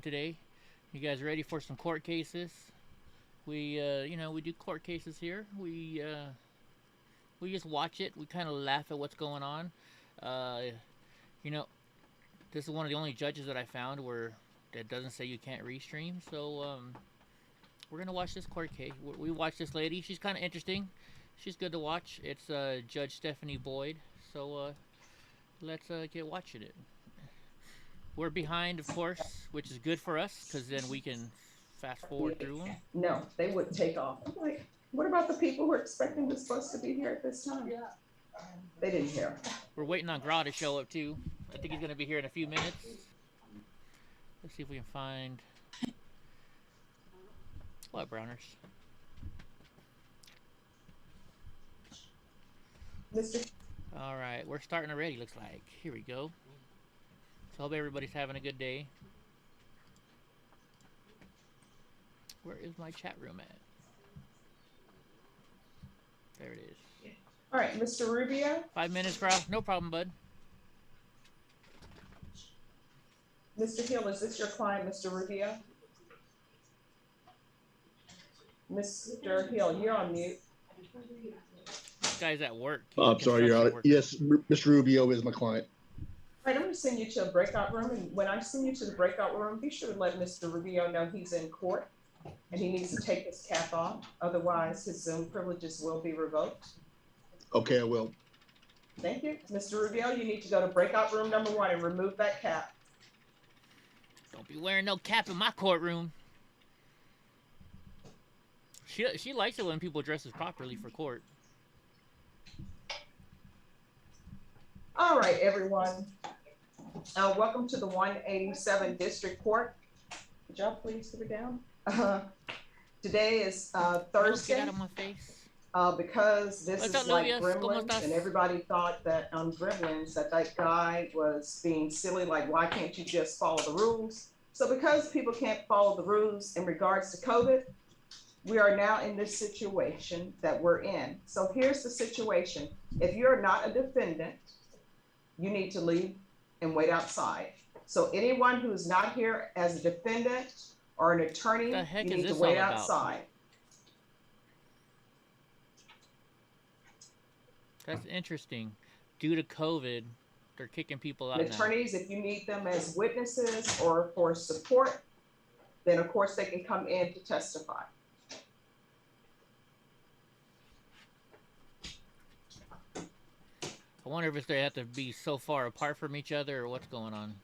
today. You guys ready for some court cases? We do court cases here. We just watch it. We kind of laugh at what's going on. Uh, you know, this is one of the only judges that I found where that doesn't say you can't restream. So we're gonna watch this court case. We watch this lady. She's kind of interesting. She's good to watch. It's Judge Stephanie Boyd. So let's get watching it. We're behind, of course, which is good for us because then we can fast forward through them. No, they wouldn't take off. I'm like, what about the people who are expecting this bus to be here at this time? Yeah. They didn't hear. We're waiting on Grah to show up too. I think he's gonna be here in a few minutes. Let's see if we can find what Browners. Mr. All right, we're starting already. Looks like. Here we go. So hope everybody's having a good day. Where is my chat room at? There it is. All right, Mr. Rubio. 5 minutes, Grah. No problem, bud. Mr. Hill, is this your client, Mr. Rubio? Mr. Hill, you're on mute. This guy's at work. I'm sorry, Your Honor. Yes, Mr. Rubio is my client. All right, I'm going to send you to a breakout room, and when I send you to the breakout room, be sure to let Mr. Rubio know he's in court and he needs to take his cap off. Otherwise, his Zoom privileges will be revoked. Okay, I will. Thank you. Mr. Rubio, you need to go to breakout room number 1 and remove that cap. Don't be wearing no cap in my courtroom. She likes it when people dresses properly for court. All right, everyone. Welcome to the 187 District Court. Could y'all please put it down? Today is Thursday. Get out of my face. Because this is like Gremlins, and everybody thought that on Gremlins that guy was being silly, like, why can't you just follow the rules? So because people can't follow the rules in regards to COVID, we are now in this situation that we're in. So here's the situation. If you're not a defendant, you need to leave and wait outside. So anyone who's not here as a defendant or an attorney, you need to wait outside. That's interesting. Due to COVID, they're kicking people out. Attorneys, if you need them as witnesses or for support, then of course they can come in to testify. I wonder if they have to be so far apart from each other or what's going on.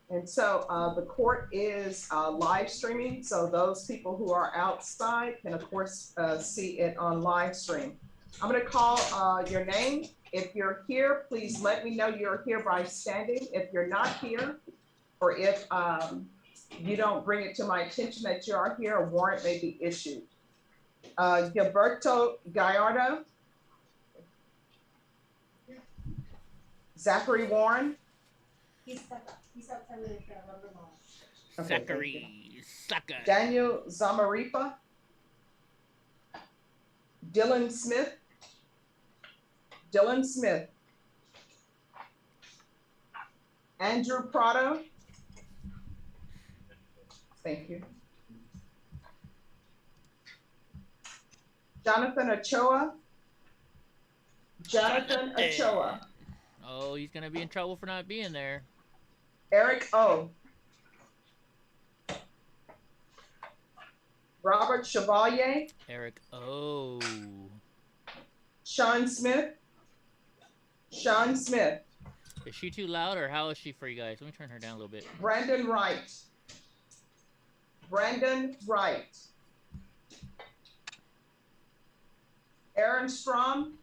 And so the court is live streaming. So those people who are outside can of course see it on live stream. I'm going to call your name. If you're here, please let me know you're here by standing. If you're not here, or if you don't bring it to my attention that you are here, a warrant may be issued. Gilberto Gallardo. Zachary Warren. He's outside with the rubber ball. Okay, Zachary Sucker. Daniel Zamaripa. Dylan Smith. Dylan Smith. Andrew Prado. Thank you. Jonathan Ochoa. Jonathan Ochoa. Oh, he's going to be in trouble for not being there. Eric O. Robert Chevalier. Eric O. Sean Smith. Sean Smith. Is she too loud or how is she for you guys? Let me turn her down a little bit. Brandon Wright. Brandon Wright. Aaron Strom.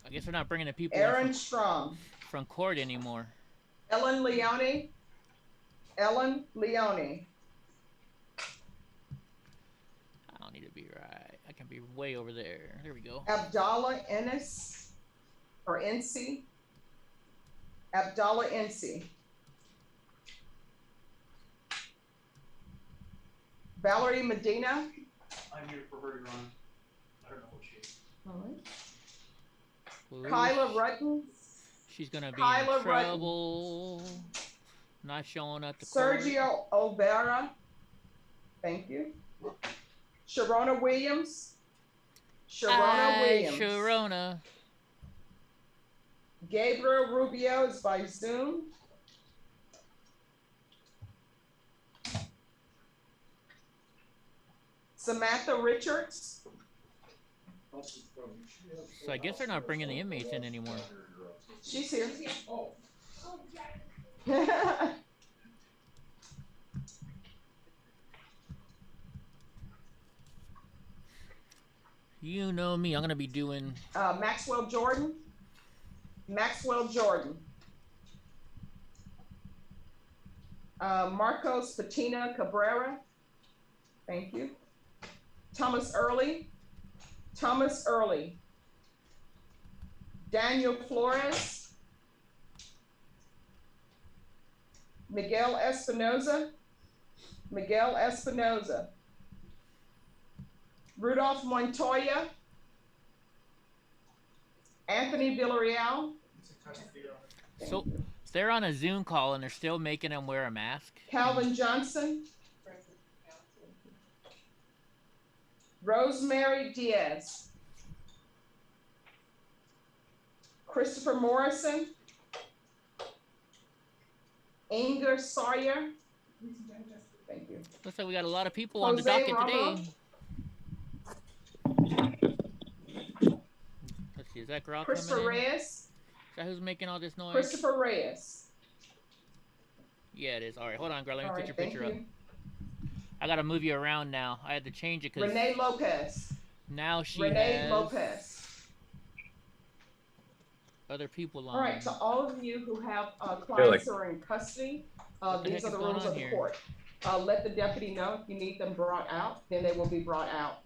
I guess we're not bringing the people Aaron Strom. from court anymore. Ellen Leone. Ellen Leone. I don't need to be right. I can be way over there. There we go. Abdallah Ennis or NC. Abdallah NC. Valerie Medina. I'm here for her to run. I don't know what she is. All right. Ooh, Kyla Rutten. She's gonna be Kyla in trouble. Not showing at the court. Sergio Olvera. Thank you. Sharona Williams. Sharona Williams. Sharona. Gabriel Rubio is by Zoom. Samantha Richards. So I guess they're not bringing the inmates in anymore. She's here. You know me, I'm gonna be doing Maxwell Jordan. Maxwell Jordan. Marcos Patina Cabrera. Thank you. Thomas Early. Thomas Early. Daniel Flores. Miguel Espinoza. Miguel Espinoza. Rudolph Montoya. Anthony Villarreal. So they're on a Zoom call and they're still making them wear a mask. Calvin Johnson. Rosemary Diaz. Christopher Morrison. Inger Sawyer. Thank you. Looks like we got a lot of people on the docket today. Let's see, is that Grah Christopher coming in? Reyes. Is that who's making all this noise? Christopher Reyes. Yeah, it is. All right, hold on, Grah. Let me put your Thank picture up. you. I gotta move you around now. I had to change it because Renee Lopez. now she Renee has Lopez. other people on. All right, to all of you who have clients who are in custody, these are the rules of the court. Let the deputy know if you need them brought out, then they will be brought out.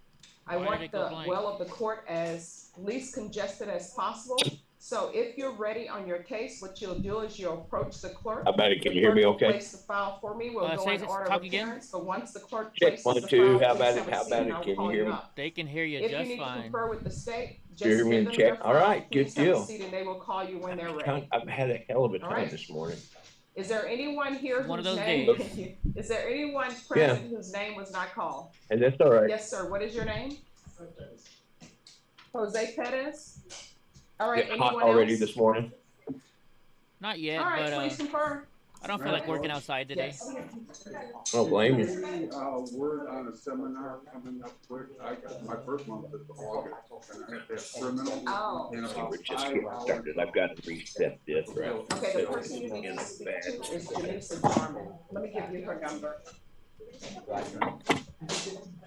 I want the well of the court as least congested as possible. So if you're ready on your case, what you'll do is you'll approach the clerk. How about it? Can you hear me okay? Place the file for me. We'll go in order of appearance. But once the clerk Check places 1, the 2. file, How about please it? have a How seat about and it? I'll Can you call hear me? up. They can hear you If just you need to fine. confer with the state, just You hear me give in them check? their All file. right, good Please have a deal. seat and they will call you when they're ready. I've had a hell of a All time right. this morning. Is there anyone here One of whose those name? days. Is there anyone present whose name was not called? And that's all right. Yes, sir. What is your name? Jose Perez. All right. Get hot Anyone already else? this morning. Not yet, All right. but Please confirm. I don't feel like working outside today. Yes. I don't blame you. Word on a seminar coming up quick. I got my first month is August. And I have to have criminal. Oh. in See, about we're just 5 getting hours. started. I've got to reset this, right? Okay. The person you need to speak to is Denise Jarman. Let me give you her number.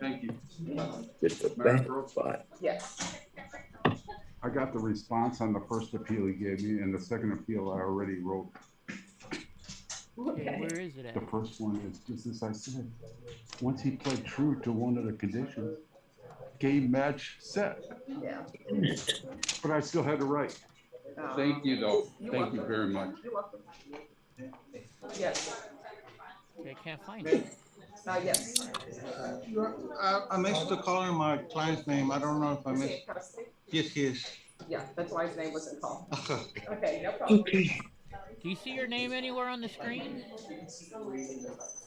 Thank you. It's a bad spot. Yes. I got the response on the first appeal he gave me, and the second appeal I already wrote. Okay, where is it The at? first one is just as I said. Once he pled true to one of the conditions, game match set. Yeah. But I still had to write. Thank you, though. You're Thank you welcome. very much. You're welcome. Yes. Okay, I can't find it. Yes. I missed the call in my client's name. I don't know if I Is he missed. in custody? Yes, he is. Yeah, that's why his name wasn't called. Okay, no problem. Do you see your name anywhere on the screen?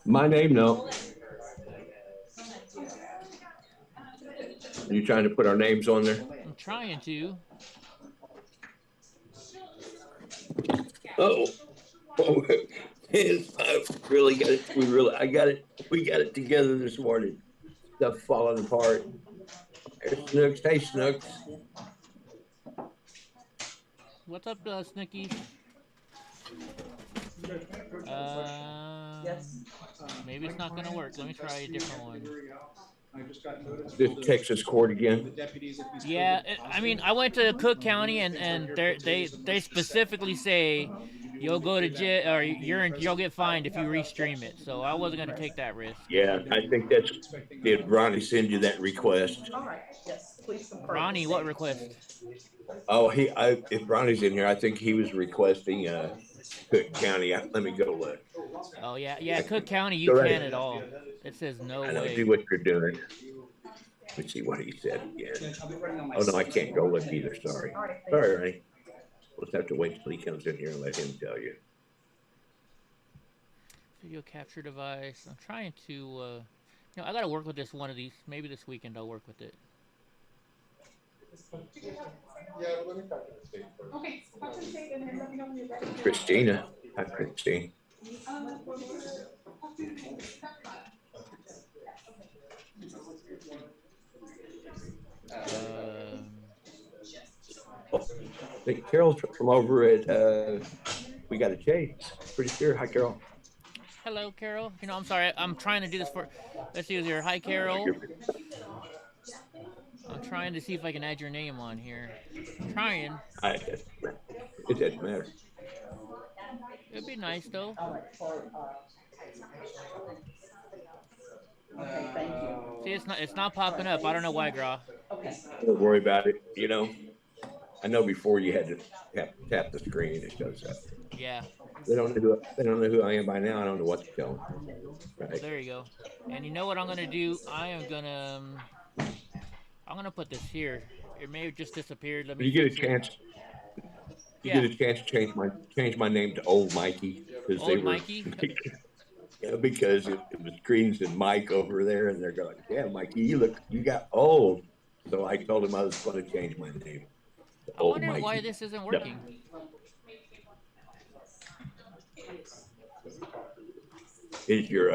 My name, no. Are you trying to put our names on there? I'm trying to. Oh, I really got it. We got it together this morning. Stuff falling apart. There's Snooks. Hey, Snooks. What's up, Snookies? Yes. Maybe it's not gonna work. Let me try a different one. This Texas court again. Yeah, I mean, I went to Cook County and they specifically say you'll go to jail or you'll get fined if you restream it. So I wasn't gonna take that risk. Yeah, I think that's, did Ronnie send you that request? All right, yes, please confirm. Ronnie, what request? Oh, if Ronnie's in here, I think he was requesting, Cook County. Let me go look. Oh yeah, Cook County, you Go right can't ahead. at all. It says no I know, way. do what you're doing. Let's see what he said again. Oh, no, I can't go look either, sorry. All right, thank Sorry, you. Ronnie. We'll just have to wait till he comes in here and let him tell you. Video capture device. I'm trying to, I gotta work with this one of these. Maybe this weekend I'll work with it. Yeah, let me talk to the state first. Okay, talk to the state and then let me know when you're ready. Christina. Hi, Christine. Hey, Carol's from over at We Got a Chase. Pretty sure. Hi, Carol. Hello, Carol. I'm sorry. I'm trying to do this for. Let's see here. Hi, Carol. I'm trying to see if I can add your name on here. I'm trying. It doesn't matter. It'd be nice though. Okay, thank you. See, it's not popping up. I don't know why, Grah. Okay. Don't worry about it. I know before you had to tap the screen, it shows up. Yeah. They don't know who I am by now. I don't know what to tell them. Right. Well, there you go. And you know what I'm gonna do? I'm gonna put this here. It may have just disappeared. Let me. You get a chance. Get a chance to change my name to Old Mikey because Old Mikey. Because it was Greens and Mike over there, and they're going, yeah, Mikey, you got old. So I told him I was going to change my name. I wonder why this isn't working. Is your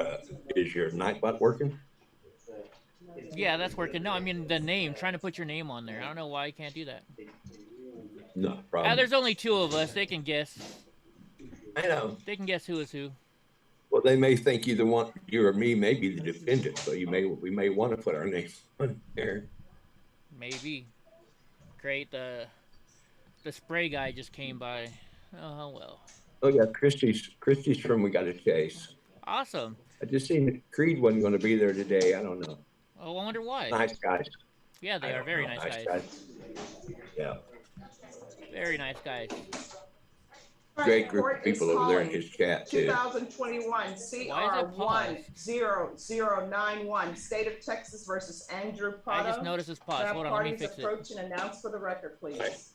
Nightbot working? Yeah, that's working. No, I mean the name. Trying to put your name on there. I don't know why I can't do that. No problem. There's only 2 of us. They can guess. I know. They can guess who is who. Well, they may think you or me may be the defendant, so we may want to put our names on there. Maybe. Great. The spray guy just came by. Oh well. Oh yeah, Christy's from We Got a Chase. Awesome. I just seen Creed wasn't going to be there today. I don't know. Oh, I wonder why. Nice guys. Yeah, they are very nice guys. Yeah. Very nice guys. Great group of people over there in his chat too. 2021 CR 10091, State of Texas versus Andrew Prado. I just noticed this pause. Hold on, let me fix it. Approach and announce for the record, please.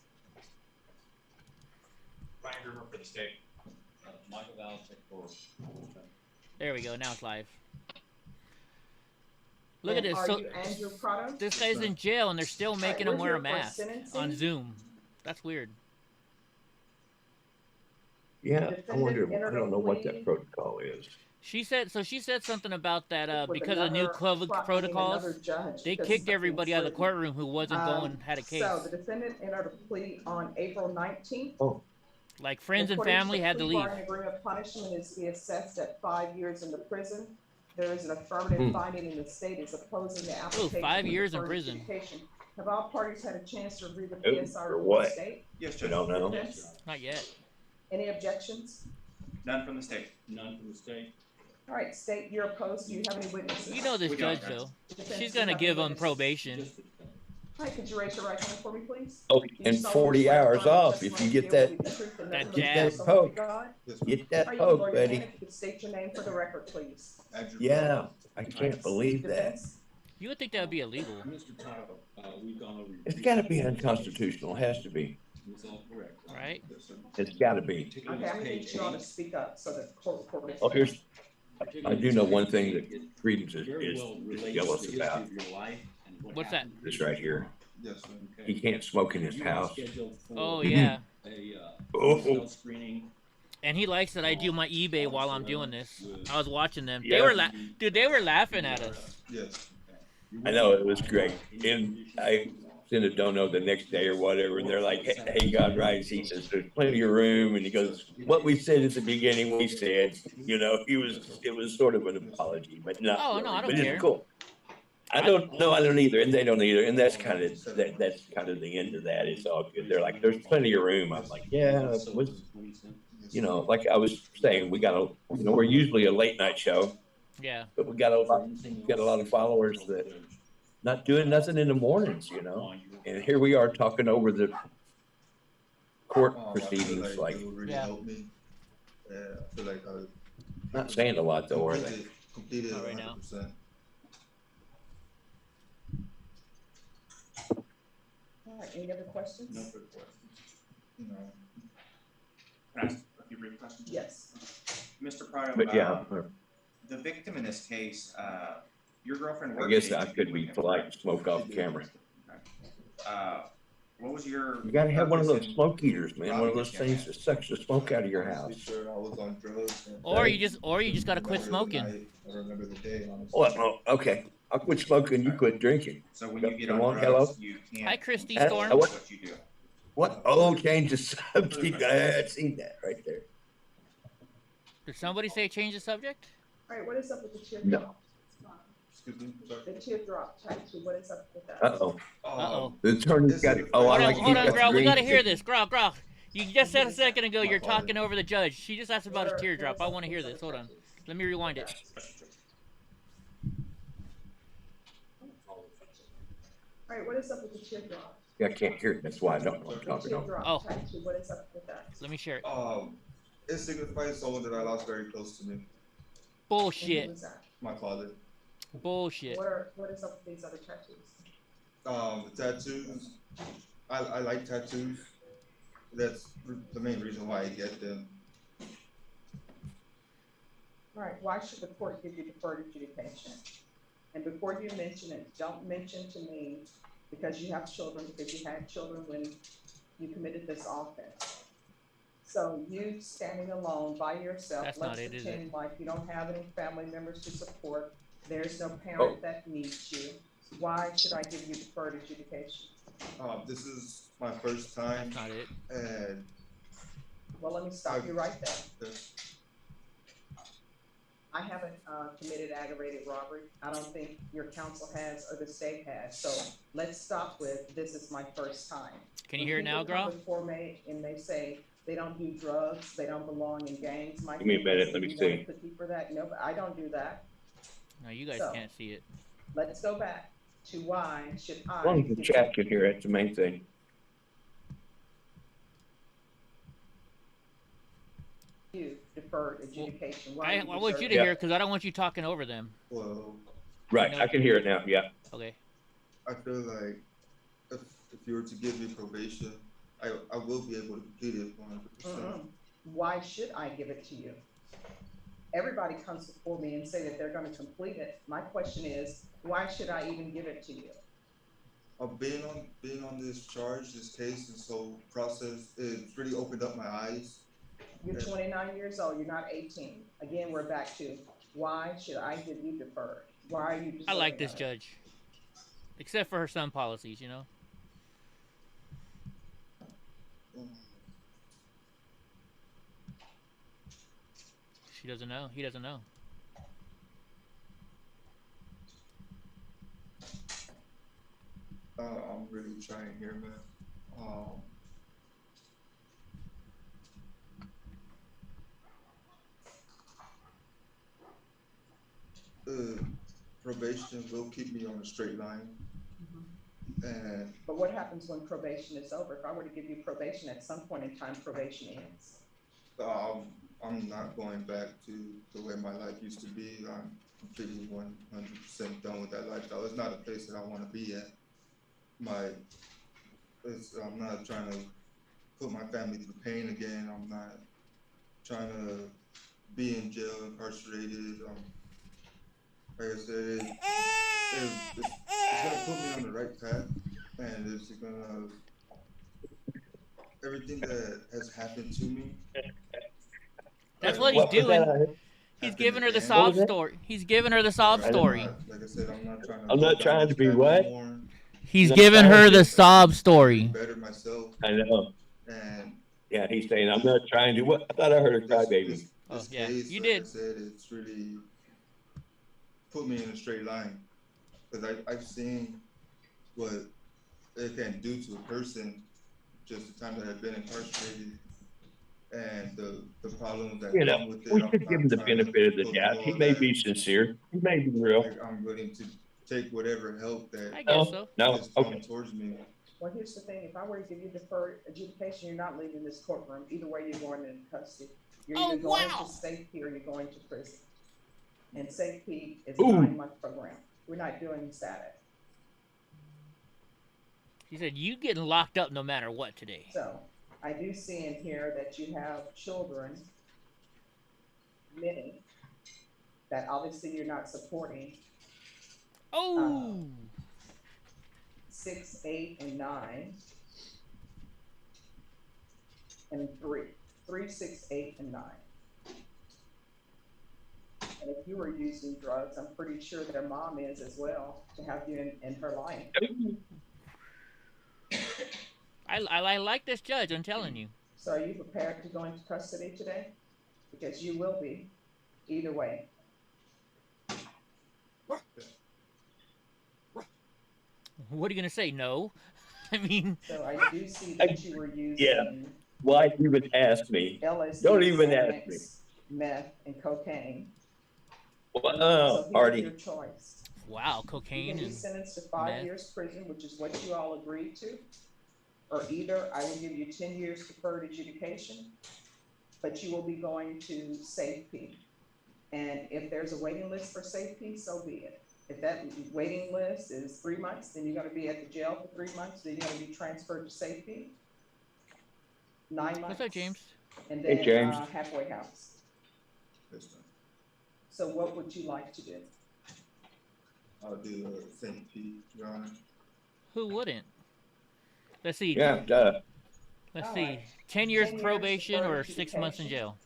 Ryan Gruber for the state. Michael Valchek for. There we go. Now it's live. Look at this. So Andrew Prado? This guy's in jail and they're still making him wear a mask on Zoom. That's weird. Yeah, I wonder. I don't know what that protocol is. She said something about that because of new COVID protocols, they kicked everybody out of the courtroom who wasn't had a case. So the defendant entered a plea on April 19th. Oh. Like friends and family had to leave. The agreement punishment is to be assessed at 5 years in the prison. There is an affirmative finding in the state is opposing the application. 5 years in prison. Have all parties had a chance to review the PSR for what? State? Yes, Judge. I don't know. Not yet. Any objections? None from the state. None from the state. All right, state, you're opposed. Do you have any witnesses? You know this judge, though. She's going to give him probation. All right, could you raise your right hand for me, please? Oh, and 40 hours off if you get that poke. Get that poke, buddy. State your name for the record, please. Yeah, I can't believe that. You would think that would be illegal. Mr. Totto, we've gone over. It's got to be unconstitutional. It has to be. It's all correct. Right? It's got to be. Okay, I'm going to need you all to speak up so that the court reporter. Oh, I do know one thing that Credence is jealous about. What's that? This right here. He can't smoke in his house. Oh, yeah. Oh. And he likes that I do my eBay while I'm doing this. I was watching them. Yeah. They were laughing at us. Yes. I know, it was great. And I sent a dono the next day or whatever, and they're like, hey, God Rise, he says, there's plenty of room. And he goes, what we said at the beginning, we said, it was sort of an apology, but not Oh, really. no, I don't But care. it's cool. I don't either, and they don't either, and that's kind of the end of that. It's all good. They're like, there's plenty of room. I'm like, yeah, like I was saying, we're usually a late night show. Yeah. But we got a lot of followers that not doing nothing in the mornings, and here we are talking over the court proceedings, like, Yeah. I feel like not saying a lot though, are they? completed Not right now. 100%. All right, any other questions? No further questions. You know, Can I ask a few brief questions? Yes. Mr. Prado, But yeah, the victim in this case, your girlfriend I worked. guess I could be polite and smoke off camera. What was your? You gotta have one of those purpose in smoke eaters, man. One of robbing those this young things man? that sucks the smoke out of your house. Sure, I was on drugs. And Or you just gotta quit smoking. I remember the day, honestly. Well, okay. I'll quit smoking. You quit drinking. So when you get Come on on, drugs, hello? you can't. Hi, Christy Huh? Storm. What? What you do. What? Oh, change the subject. I seen that right there. Did somebody say change the subject? All right, what is up with the teardrop? No. Excuse me, sorry. The teardrop tattoo, what is up with that? Uh-oh. Uh-oh. The attorney's got it. Oh, I like Hold on, Grah. We gotta hear this. this. Grah. You just said a second ago you're talking over the judge. She just asked about his teardrop. I want to hear this. Hold on. Let me rewind it. All right, what is up with the teardrop? Yeah, I can't hear it. That's why I don't know what I'm The talking about. teardrop tattoo, what is up with that? Let me share it. It signifies someone that I lost very close to me. And who Bullshit. is that? My father. Bullshit. What is up with these other tattoos? The tattoos. I like tattoos. That's the main reason why I get them. All right, why should the court give you deferred adjudication? And before you mention it, don't mention to me because you have children, because you had children when you committed this offense. So you standing alone by yourself, That's let's not it, is pretend it? like you don't have any family members to support. There's no parent that needs you. Why should I give you deferred adjudication? This is my first time. That's not it. And Well, let me stop you right there. Yes. I haven't committed aggravated robbery. I don't think your counsel has or the state has. So let's stop with this is my first time. Can you hear it now, Grah? Before me and they say they don't do drugs, they don't belong in gangs. My Give me a thing is, minute, let me you want a see. cookie for that? No, I don't do that. No, you guys So, can't see it. Let's go back to why should I? As long as the give chat can hear it, that's the main thing. you deferred adjudication? Why I you want you to deserve- hear because I don't want you talking over them. Well, Right, I can hear it now, yeah. Okay. I feel like if you were to give me probation, I will be able to complete it 100%. Why should I give it to you? Everybody comes before me and say that they're going to complete it. My question is, why should I even give it to you? Being on this charge, this case, this whole process, it's really opened up my eyes. You're 29 years old. You're not 18. Again, we're back to why should I give you deferred? Why are you? I like this deserving of it? judge. Except for her son policies, you know? She doesn't know. He doesn't know. I'm really trying here, man. Probation will keep me on a straight line. And But what happens when probation is over? If I were to give you probation, at some point in time, probation ends. I'm not going back to the way my life used to be. I'm completely 100% done with that lifestyle. It's not a place that I want to be at. I'm not trying to put my family through pain again. I'm not trying to be in jail, incarcerated. Like I said, it's gonna put me on the right path, and it's gonna everything that has happened to me. That's what he's doing. He's giving her the sob story. He's giving her the sob story. Like I said, I'm not trying to be what? He's giving her the sob story. Better myself. I know. And yeah, he's saying I'm not trying to. What? I thought I heard a crybaby. Oh yeah, case, you like did. I said, it's really put me in a straight line because I've seen what it can do to a person just the time that I've been incarcerated and the problems that come with it. We should give him the benefit of the doubt. He may be sincere. He may be real. Like, I'm willing to take whatever help that I guess so. is coming towards me. Well, here's the thing. If I were to give you deferred adjudication, you're not leaving this courtroom. Either way, you're going into custody. You're either going to safety or you're going to prison. And safety is a 9-month program. We're not doing static. He said, you getting locked up no matter what today. So I do see in here that you have children. many that obviously you're not supporting. Oh. 6, 8, and 9, and 3. 3, 6, 8, and 9. And if you were using drugs, I'm pretty sure their mom is as well, to have you in her life. I like this judge, I'm telling you. So are you prepared to go into custody today? Because you will be, either way. What are you going to say? No? I mean... So I do see that you were using... Yeah. Why even ask me? LSD, Don't even Xanax, ask me. meth, and cocaine. Well, so Artie. Your choice. Wow, cocaine. You can be sentenced to 5 years prison, which is what you all agreed to. Or either I will give you 10 years deferred adjudication, but you will be going to safety. And if there's a waiting list for safety, so be it. If that waiting list is 3 months, then you're going to be at the jail for 3 months. Then you're going to be transferred to safety. 9 months. What's up, James? And then James. Halfway house. So what would you like to do? I'll do safety, Your Honor. Who wouldn't? Let's see. Yeah, duh. Let's All see. right. 10 years 10 years probation or deferred 6 months in adjudication. jail?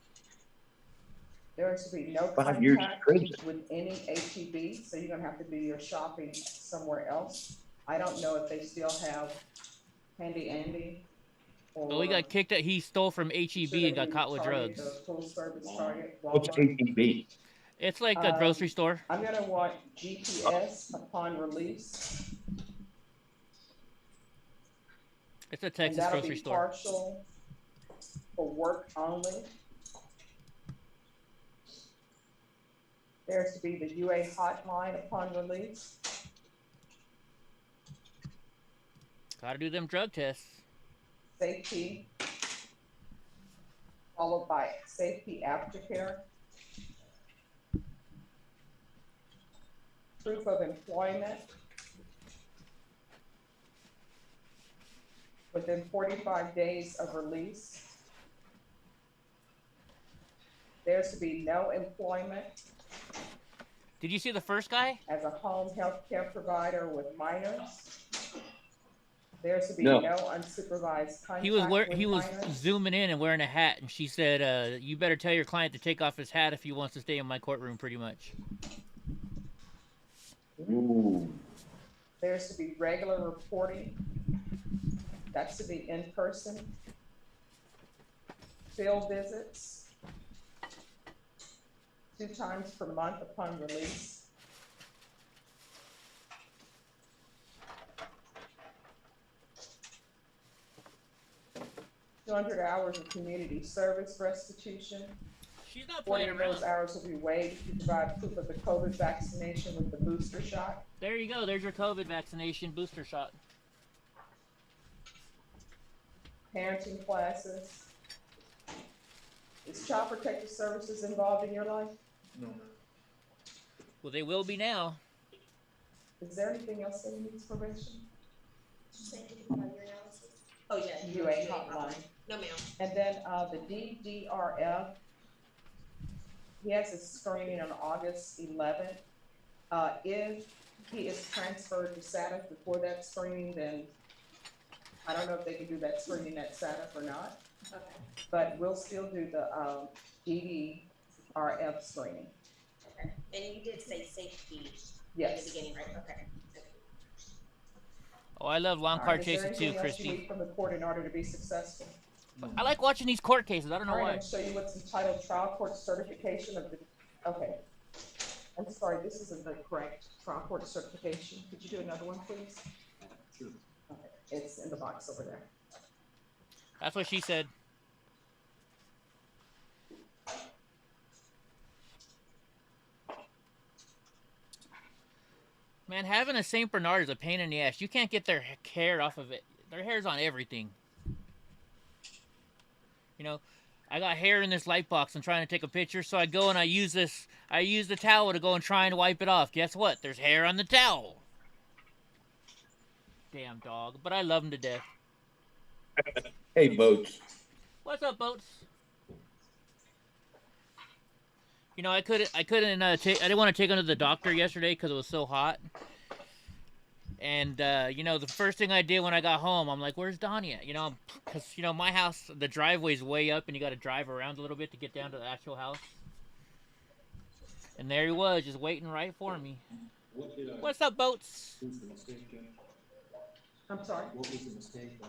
There is to be no 5 years contact prison. with any HEB, so you're gonna have to do your shopping somewhere else. I don't know if they still have Handy Andy. Or Well, he got kicked out. He stole from HEB and got caught with Target, drugs. the full service Target, What's Walmart. ATB? It's like a grocery store. I'm gonna want GPS upon release. It's a And Texas that'll grocery be store. partial for work only. There's to be the UA hotline upon release. Gotta do them drug tests. Safety, followed by safety aftercare. Proof of employment within 45 days of release. There's to be no employment Did you see the first guy? as a home health care provider with minors. There's to be No. no unsupervised contact He was with he was minors. zooming in and wearing a hat, and she said, "You better tell your client to take off his hat if he wants to stay in my courtroom." Pretty much. Ooh. There's to be regular reporting. That's to be in person. Field visits 2 times per month upon release. $200 hours of community service restitution. She's not 40 playing of around. those hours will be waived if you provide proof of the COVID vaccination with the booster shot. There you go. There's your COVID vaccination booster shot. Parenting classes. Is Child Protective Services involved in your life? No. Well, they will be now. Is there anything else that needs probation? Oh, yeah. UA hotline. No, ma'am. And then the DDRF, he has his screening on August 11th. If he is transferred to SATF before that screening, then I don't know if they can do that screening at SATF or not. Okay. But we'll still do the DDRF screening. Okay. And you did say safety Yes. at the beginning, right? Okay. Oh, I love long All car right, is there chasing too, anything else you Christy. need from the court in order to be successful? I like watching these court cases. I don't know All right, why. I'm gonna show you what's entitled trial court certification of the, okay. I'm sorry, this isn't the correct trial court certification. Could you do another one, please? Sure. Okay, it's in the box over there. That's what she said. Man, having a Saint Bernard is a pain in the ass. You can't get their hair off of it. Their hair's on everything. You know, I got hair in this light box. I'm trying to take a picture, so I go and I use the towel to go and try and wipe it off. Guess what? There's hair on the towel. Damn dog. But I love him to death. Hey, Boats. What's up, Boats? You know, I couldn't I didn't want to take him to the doctor yesterday because it was so hot. And, you know, the first thing I did when I got home, I'm like, where's Donnie at? You know, because, you know, my house, the driveway's way up and you got to drive around a little bit to get down to the actual house. And there he was, just waiting right for me. What's up, Boats? I'm sorry? What was the mistake?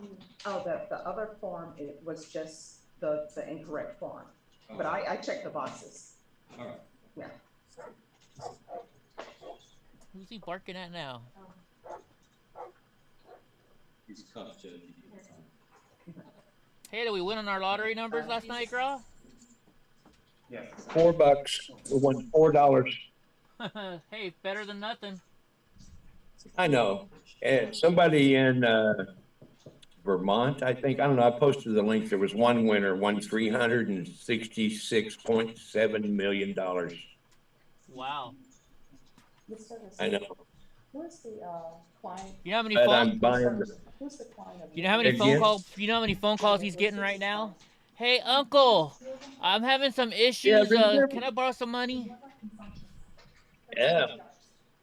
Oh, the other form, it was just the incorrect form. But I checked the boxes. All right. Yeah. Who's he barking at now? He's cuffed, Judge. Hey, did we win on our lottery numbers last night, Grah? Yeah. $4. We won $4. Hey, better than nothing. I know. And somebody in Vermont, I think, I don't know, I posted the link. There was one winner, won $366.7 million. Wow. I know. Who's the client? You know how many But phone I'm buying. Who's the client of You know how many phone calls? You know how many phone calls he's getting right now? Hey, Uncle, I'm having some issues. Can I borrow some money? Yeah.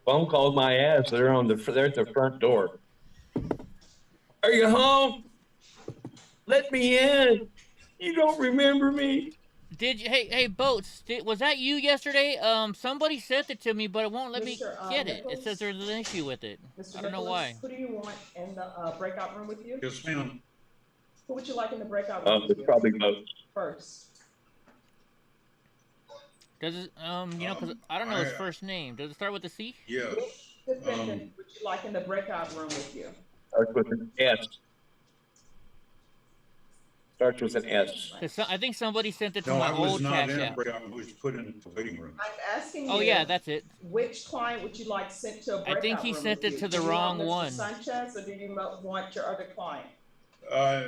Phone called my ass. They're at the front door. Are you home? Let me in. You don't remember me. Did you? Hey, Boats. Was that you yesterday? Somebody sent it to me, but it won't let me get it. It says there's an issue with it. I don't know why. Who do you want in the breakout room with you? Yes, ma'am. Who would you like in the breakout room with It's you? probably Boats. First. Does it? You know, because I don't know his first name. Does it start with a C? Yes. Which defendant would you like in the breakout room with you? Starts with an S. Starts with an S. I think somebody sent it to my old Cash App. I was put in the waiting room. I'm asking you. Oh yeah, that's it. Which client would you like sent to a breakout room? I think he sent it to the wrong one. Mr. Sanchez, or do you want your other client? Yeah,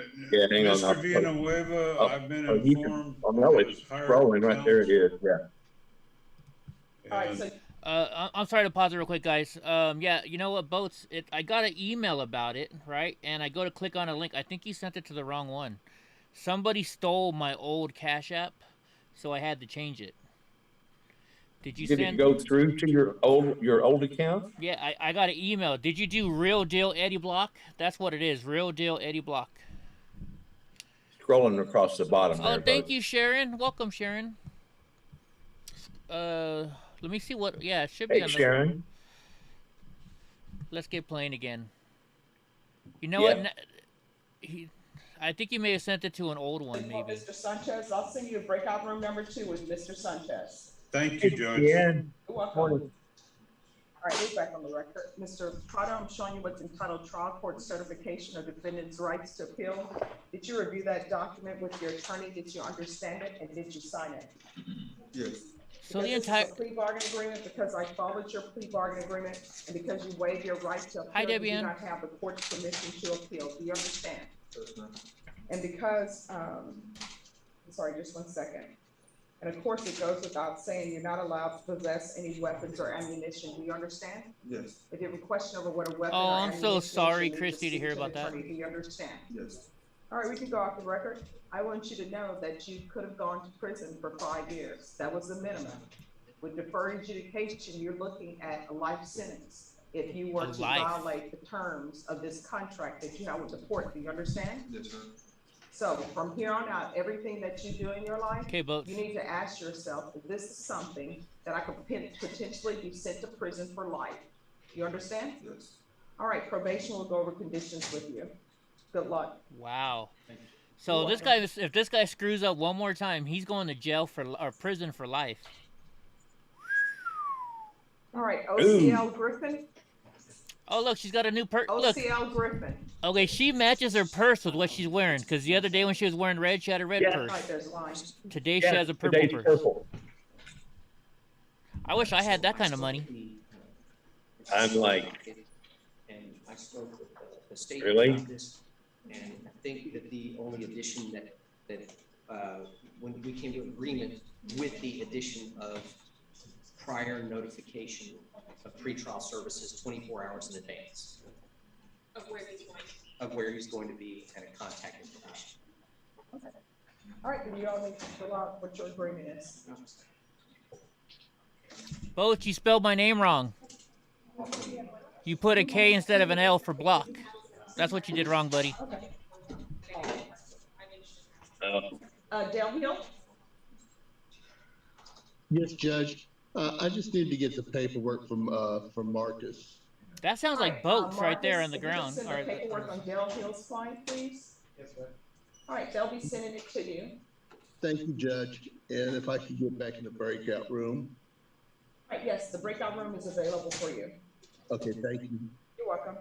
hang on. Mr. Villanueva, I've been informed. Oh no, it's scrolling right there. It is. Yeah. All right, so. I'm sorry to pause it real quick, guys. Yeah, you know what, Boats? I got an email about it, right? And I go to click on a link. I think he sent it to the wrong one. Somebody stole my old Cash App, so I had to change it. Did you Did it go through to your old account? Yeah, I got an email. Did you do Real Deal Eddie Block? That's what it is. Real Deal Eddie Block. Scrolling across the bottom. Oh, thank you, Sharon. Welcome, Sharon. Let me see what. Yeah, it should be on the. Sharon. Let's get playing again. You know what? I think you may have sent it to an old one, maybe. Mr. Sanchez, I'll send you a breakout room number 2 with Mr. Sanchez. Thank you, Judge. Yeah. You're welcome. All right, we're back on the record. Mr. Prado, I'm showing you what's entitled Trial Court Certification of Defendant's Rights to Appeal. Did you review that document with your attorney? Did you understand it? And did you sign it? Yes. So the entire plea bargain agreement, because I followed your plea bargain agreement, and because you waived your right to appeal, you do not have the court's permission to appeal. Do you understand? And because, sorry, just 1 second. And of course, it goes without saying you're not allowed to possess any weapons or ammunition. Do you understand? Yes. If you have a question over what a weapon Oh, or I'm ammunition so is, sorry, you need Christy, to speak hear an about that. attorney. Do you understand? Yes. All right, we can go off the record. I want you to know that you could have gone to prison for 5 years. That was the minimum. With deferred adjudication, you're looking at a life sentence if you were to violate the terms of this contract that you have with the court. Do you understand? Yes, sir. So from here on out, everything that you do in your life, you need to ask yourself, if this is something that I could potentially be sent to prison for life. You understand? Yes. All right, probation will go over conditions with you. Good luck. Wow. So this guy, if this guy screws up one more time, he's going to jail or prison for life. All right, OCL Griffin. Oh, look, she's got a new purse. OCL Griffin. Okay, she matches her purse with what she's wearing, because the other day when she was wearing red, she had a red purse. Right, there's lines. Today she has a purple purse. Purple. I wish I had that kind of money. I'm like, and I spoke with the state really? about this, and I think that the only addition that when we came to agreement with the addition of prior notification of pretrial services 24 hours in advance of where he's going to be and a contact information. Okay. All right, then you all need to fill out what your agreement is. Both, you spelled my name wrong. You put a K instead of an L for block. That's what you did wrong, buddy. Del Hill? Yes, Judge. I just need to get the paperwork from Marcus. That sounds like boats right there on the ground. Send the paperwork on Del Hill's client, please. Yes, ma'am. All right, they'll be sending it to you. Thank you, Judge. And if I could get back in the breakout room. All right, yes, the breakout room is available for you. Okay, thank you. You're welcome.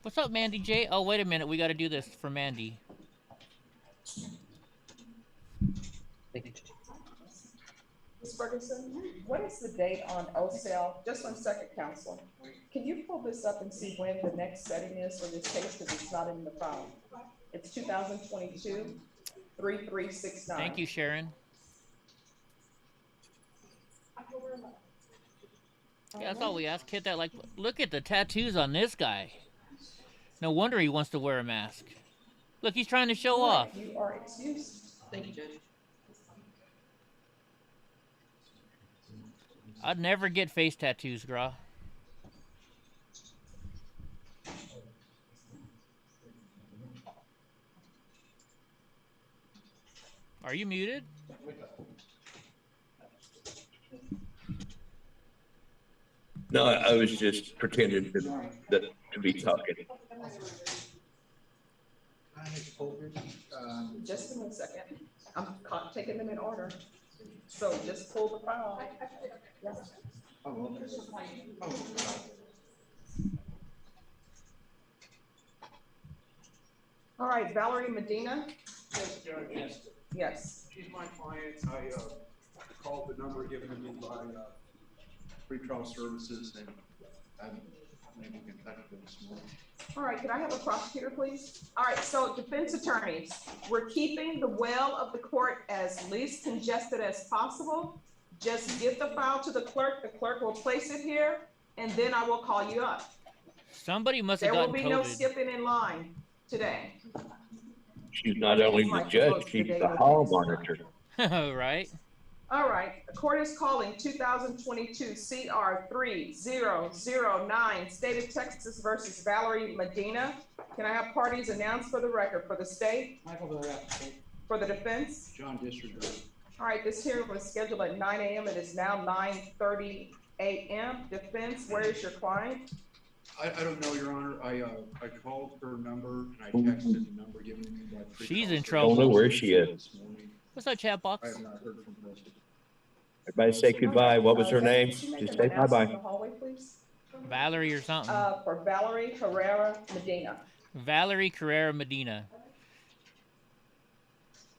What's up, Mandy J? Oh, wait a minute. We got to do this for Mandy. Thank you. Ms. Ferguson, what is the date on OSAL? Just 1 second, counsel. Can you pull this up and see when the next setting is for this case, because it's not in the file? It's 2022-3369. Thank you, Sharon. Yeah, that's all we ask. Hit that like. Look at the tattoos on this guy. No wonder he wants to wear a mask. Look, he's trying to show off. You are excused. Thank you, Judge. I'd never get face tattoos, Grah. Are you muted? No, I was just pretending to be talking. Just 1 second. I'm taking them in order. So just pull the file. Yes. All right, Valerie Medina. Yes, Judge. Yes. She's my client. I called the number given to me by pretrial services, and I'm maybe in touch with them this morning. All right, can I have a prosecutor, please? All right, so defense attorneys, we're keeping the well of the court as least congested as possible. Just give the file to the clerk will place it here, and then I will call you up. Somebody must have gotten COVID. There will be no skipping in line today. She's not only the judge, she's the hall monitor. Right. All right, the court is calling 2022 CR 3009, State of Texas versus Valerie Medina. Can I have parties announced for the record? For the state? Michael Villarreal. For the defense? John Disregard. All right, this hearing was scheduled at 9 a.m. It is now 9:30 a.m. Defense, where is your client? I don't know, Your Honor. I called her number and I texted the number given to me by pretrial. She's in I trouble. don't know where she is. What's that chat box? I have not heard from her. Everybody say goodbye. What was her name? Could you make Just an say announcement bye-bye. in the hallway, please? Valerie or something. For Valerie Herrera Medina. Valerie Carrera Medina.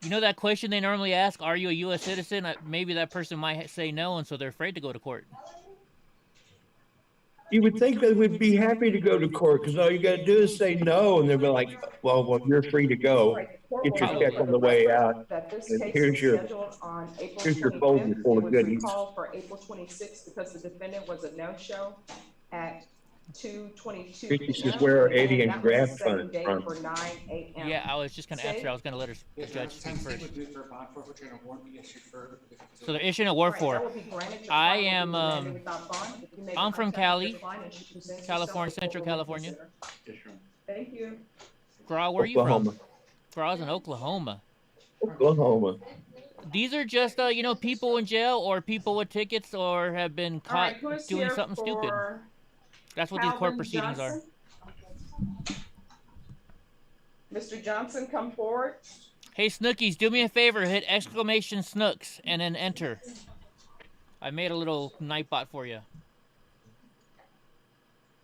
You know that question they normally ask, are you a U.S. citizen? Maybe that person might say no, and so they're afraid to go to court. You would think they would be happy to go to court because all you got to do is say no, and they'll be like, well, you're free to go. Get your check on the way out. And here's your folder full of goodies. Call for April 26th because the defendant was a no-show at 2:22. This is where Eddie and Grah funds from. For 9 a.m. Yeah, I was just going to answer. I was going to let her judge speak first. So they're issuing a warrant for. I am, I'm from Cali, California, Central California. Thank you. Grah, where are you from? Grah's in Oklahoma. Oklahoma. These are just, you know, people in jail or people with tickets or have been caught doing something stupid. That's what these court proceedings are. Mr. Johnson, come forward. Hey, Snookies, do me a favor. Hit exclamation Snooks and then enter. I made a little Nightbot for you.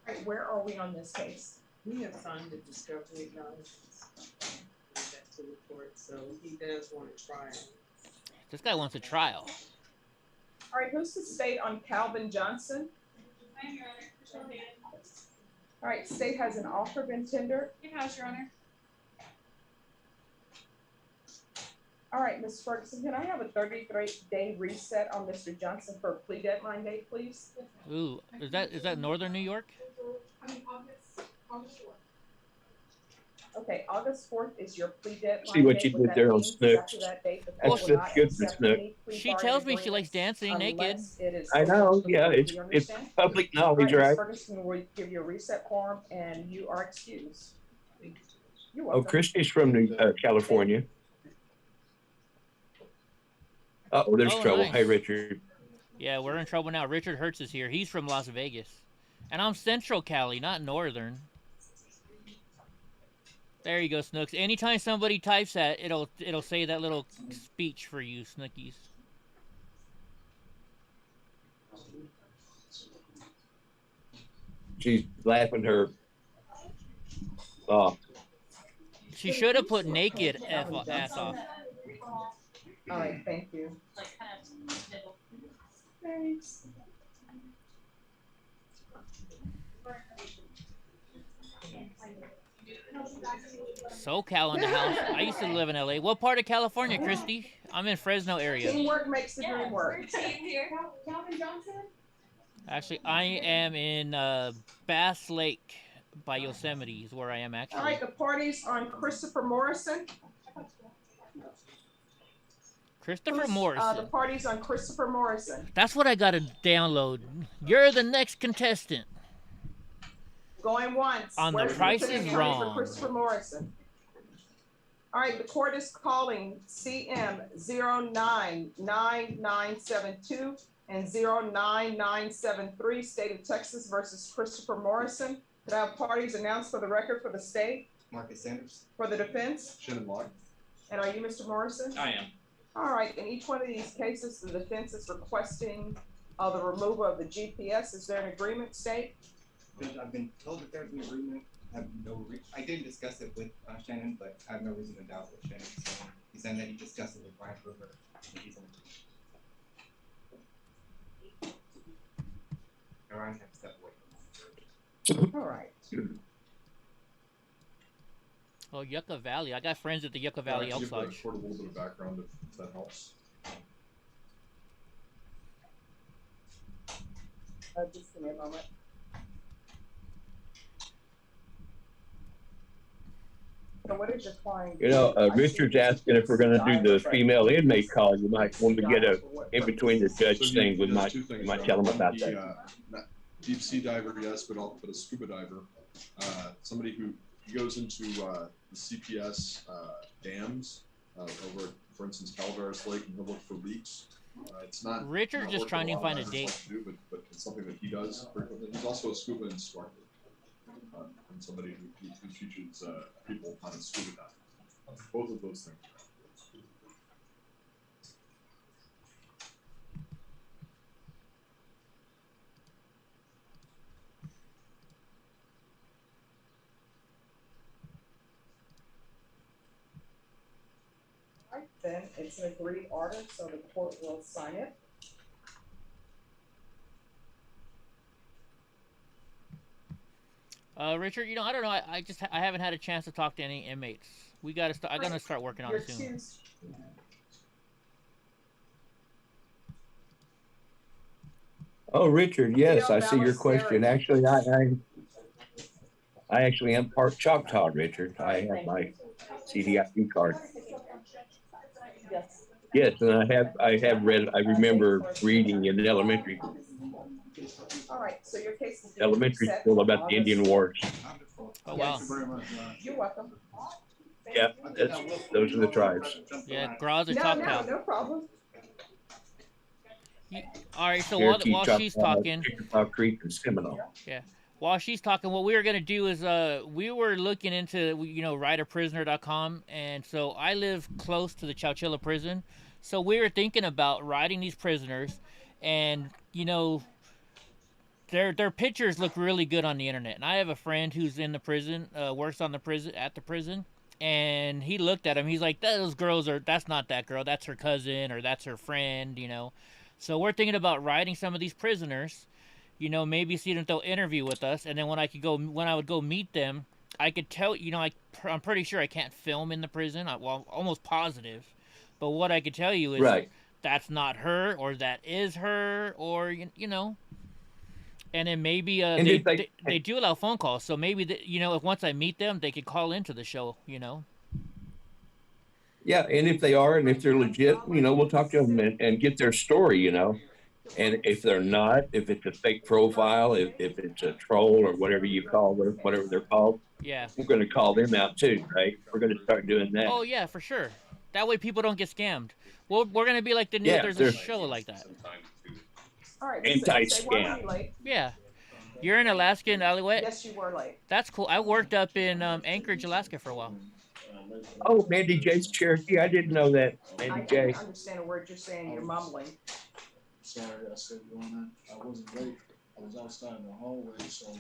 All right, where are we on this case? We have signed a discovery acknowledgments to the court, so he does want a trial. This guy wants a trial. All right, who's the state on Calvin Johnson? I'm Your Honor. All right, state has an offer been tendered. It has, Your Honor. All right, Ms. Ferguson, can I have a 33-day reset on Mr. Johnson for a plea deadline date, please? Ooh, is that Northern New York? I mean, August 4th. Okay, August 4th is your plea deadline. See what you date. did that there on means is Snooks. after that date, the That's court will not good for accept Snooks. any plea She bargain tells me she likes agreements dancing naked. unless it is I so know, much yeah, before. Do it's you understand? public All knowledge, right, Ms. right? Ferguson will give you a reset form and you are excused. You're Oh, welcome. Christy's from California. Uh-oh, there's trouble. Nice. Hey, Richard. Yeah, we're in trouble now. Richard Hertz is here. He's from Las Vegas. And I'm Central Cali, not Northern. There you go, Snooks. Anytime somebody types that, it'll say that little speech for you, Snookies. She's laughing her off. She should have put naked ass off. All right, thank you. Thanks. SoCal in the house. I used to live in LA. What part of California, Christy? I'm in Fresno area. Teamwork makes the dream work. Actually, I am in Bass Lake by Yosemite is where I am actually. All right, the parties on Christopher Morrison. Christopher Morrison. The parties on Christopher Morrison. That's what I got to download. You're the next contestant. Going once. On The Price is Wrong. For Christopher Morrison. All right, the court is calling CM 099972 and 09973, State of Texas versus Christopher Morrison. Could I have parties announced for the record for the state? Marcus Sanders. For the defense? Shannon Locke. And are you Mr. Morrison? I am. All right, in each one of these cases, the defense is requesting the removal of the GPS. Is there an agreement, state? I've been told that there's an agreement. I did discuss it with Shannon, but I have no reason to doubt what Shannon is saying. He's saying that he discussed it with Brian Kruger. He's in Ryan had to step away from All right. Oh, Yucca Valley. I got friends at the Yucca Valley Elk Lodge. For a little bit of background, if that helps. Just give me a moment. So what is your client? You know, Richard's asking if we're going to do the female inmate call. You might want to get a in between the judge thing. We might tell them about that. Deep sea diver, yes, but a scuba diver. Somebody who goes into the CPS dams over, for instance, Calaveras Lake, and he'll look for leaks. It's not. Richard's just trying to find a date. Like to do, but it's something that he does frequently. He's also a scuba instructor. And somebody who teaches people how to scuba dive. Both of those things. All right, then it's an agreed order, so the court will sign it. Richard, you know, I don't know. I haven't had a chance to talk to any inmates. We got to start. I got to start working on it soon. Oh, Richard, yes, I see your question. Actually, I actually am part Choctaw, Richard. I have my CDIP card. Yes. Yes, and I have read. I remember reading in elementary. All right, so your case is Elementary school about the Indian Wars. Oh, wow. You're welcome. Yeah, those are the tribes. Yeah, Grah's a Choctaw. No problem. All right, so Cherokee, while she's talking, Chickasaw Creek and Seminole. Yeah, while she's talking, what we were gonna do is we were looking into writeaprisoner.com, and so I live close to the Chowchilla prison, so we were thinking about writing these prisoners, and their pictures look really good on the internet. And I have a friend who's in the prison, works on the prison at the prison, and he looked at him. He's like, "Those girls that's not that girl. That's her cousin or that's her friend." So we're thinking about writing some of these prisoners. Maybe see if they'll interview with us, and then when I would go meet them, I could tell. I'm pretty sure I can't film in the prison. Well, almost positive. But what I could tell you is right. That's not her, or that is her, or And then maybe And they, if they- they do allow phone calls, so maybe you know, if once I meet them, they could call into the show. You know. Yeah, and if they are, and if they're legit, you know, we'll talk to them and get their story, you know. And if they're not, if it's a fake profile, if it's a troll or whatever you call them, whatever they're called, Yeah. we're going to call them out too, right? We're going to start doing that. Oh yeah, for sure. That way people don't get scammed. We're gonna be like the new. Yeah, There's a they're- show like that. All right. Anti-scam. Yeah. You're in Alaska in Alouette? Yes, you were late. That's cool. I worked up in Anchorage, Alaska for a while. Oh, Mandy J's Cherokee. I didn't know that. I Mandy can't J. understand a word you're saying. You're mumbling. Sorry, I said doing that. I wasn't late. I was outside in the hallway, so.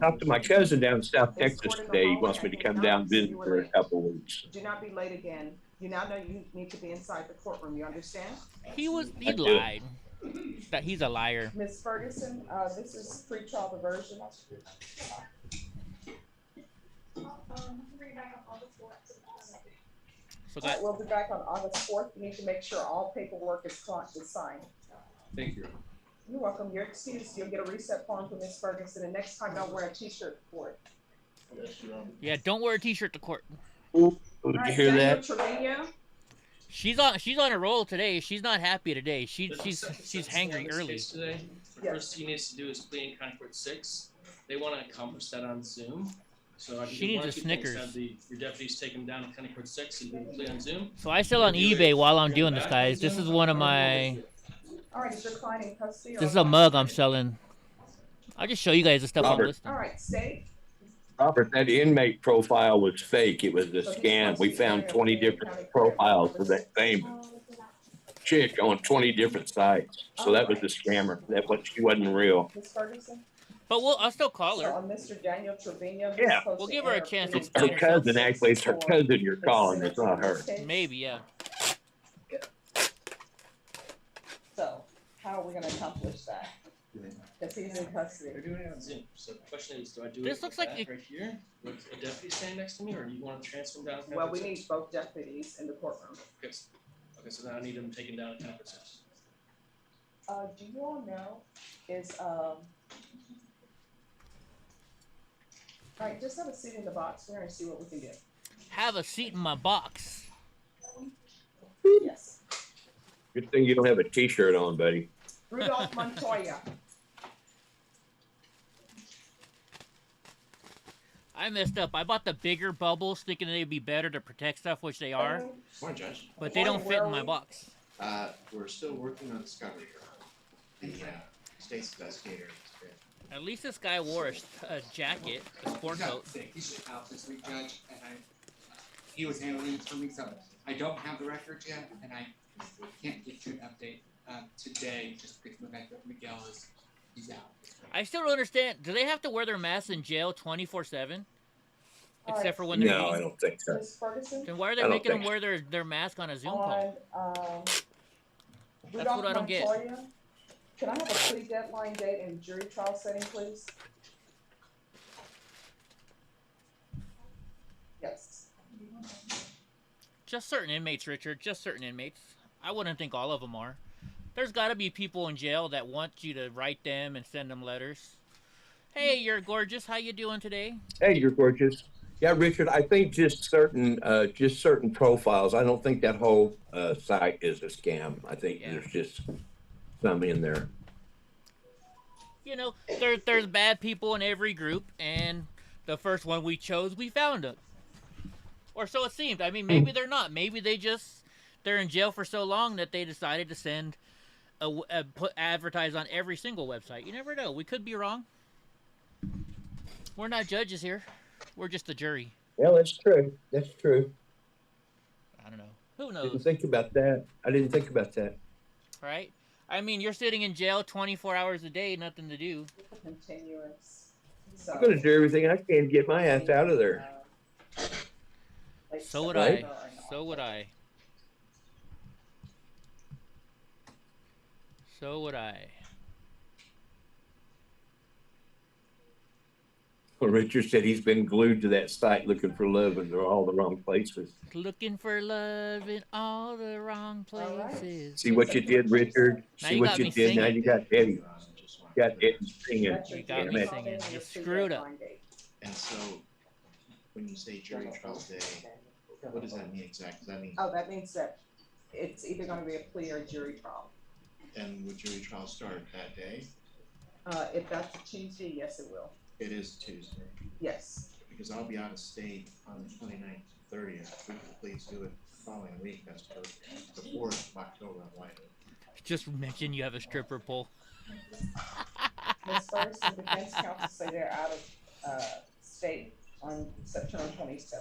Talked to my cousin down in South Texas today. He wants me to come down and visit for a couple of weeks. Do not be late again. You now know you need to be inside the courtroom. You understand? He I do. lied. That he's a liar. Ms. Ferguson, this is pretrial diversion. So All right, we'll be back on August 4th. You need to make sure all paperwork is signed. Thank you. You're welcome. You're excused. You'll get a reset form from Ms. Ferguson, and next time don't wear a t-shirt for it. Yeah, don't wear a t-shirt to court. Ooh, did you hear that? Trevino? She's on a roll today. She's not happy today. She's hangry early. Today. The first thing he needs to do is plead in County Court 6. They want to accomplish that on Zoom. So I can She do needs one a of two things. Snickers. Have your deputies take him down to County Court 6 and do the plea on Zoom. So I sell on eBay while I'm doing this, guys. This is one of my. All right, is your client in custody? This is a mug I'm selling. I'll just show you guys the stuff I'm Robert. listing. All right, stay. Robert, that inmate profile was fake. It was a scam. We found 20 different profiles of that same chick on 20 different sites. So that was a scammer. She wasn't real. Ms. Ferguson? But I'll still call her. So on Mr. Daniel Trevino. Yeah. We'll give her a chance to It's her explain herself. cousin, actually. It's her cousin you're calling. It's not her. Maybe, yeah. So how are we going to accomplish that? Because he's in custody. They're doing it on Zoom. So the question is, do I do This it looks with like that right here with a deputy standing next to me, or do you want to transfer him down? to Well, we County Court need both deputies in the courtroom. 6? Okay, so now I need him taken down to County Court 6. Do you all know all right, just have a seat in the box. We're going to see what we can do. Have a seat in my box. Yes. Good thing you don't have a t-shirt on, buddy. Rudolph Montoya. I messed up. I bought the bigger bubbles thinking they'd be better to protect stuff, which they are. Morning, Judge. But they don't fit in my box. We're still working on discovery. The state's investigator. At least this guy wore a jacket, a sport coat. He's out this week, Judge, and he was handling this for me, so I don't have the records yet, and I can't get you an update today just because Miguel he's out. I still don't understand. Do they have to wear their masks in jail 24/7? Except for when they're No, eating? I don't think so. Then why are they I don't making them think wear their mask on a Zoom call? That's what I don't get. Can I have a plea deadline date and jury trial setting, please? Yes. Just certain inmates, Richard. Just certain inmates. I wouldn't think all of them are. There's got to be people in jail that want you to write them and send them letters. Hey, you're gorgeous. How you doing today? Hey, you're gorgeous. Yeah, Richard, I think just certain profiles. I don't think that whole site is a scam. I think there's just some in there. You know, there's bad people in every group, and the first one we chose, we found it. Or so it seemed. I mean, maybe they're not. Maybe they're in jail for so long that they decided to send advertise on every single website. You never know. We could be wrong. We're not judges here. We're just the jury. Well, that's true. That's true. I don't know. Who I knows? didn't think about that. I didn't think about that. Right? I mean, you're sitting in jail 24 hours a day, nothing to do. Continuous. I'm going to do everything I can to get my ass out of there. So would Right? I. So would I. So would I. Well, Richard said he's been glued to that site looking for love, and they're all the wrong places. Looking for love in all the wrong places. See what you did, Richard? Now See you what got you me did? Now singing. you got Eddie. Got it singing. That's your You got jury me trial singing. day and You your screwed up. pre-deadline date. And so, when you say jury trial day, what does that mean exactly? Does that mean, Oh, that means that it's either gonna be a plea or a jury trial. and would jury trial start that day? If that's a Tuesday, yes, it will. It is Tuesday, Yes. because I'll be out of state on the 29th, 30th. We could please do it the following week, that's perfect. The 4th of October, I'm wide open. Just mention you have a stripper pole. Ms. First, the defense counsel say they're out of state on September 27th.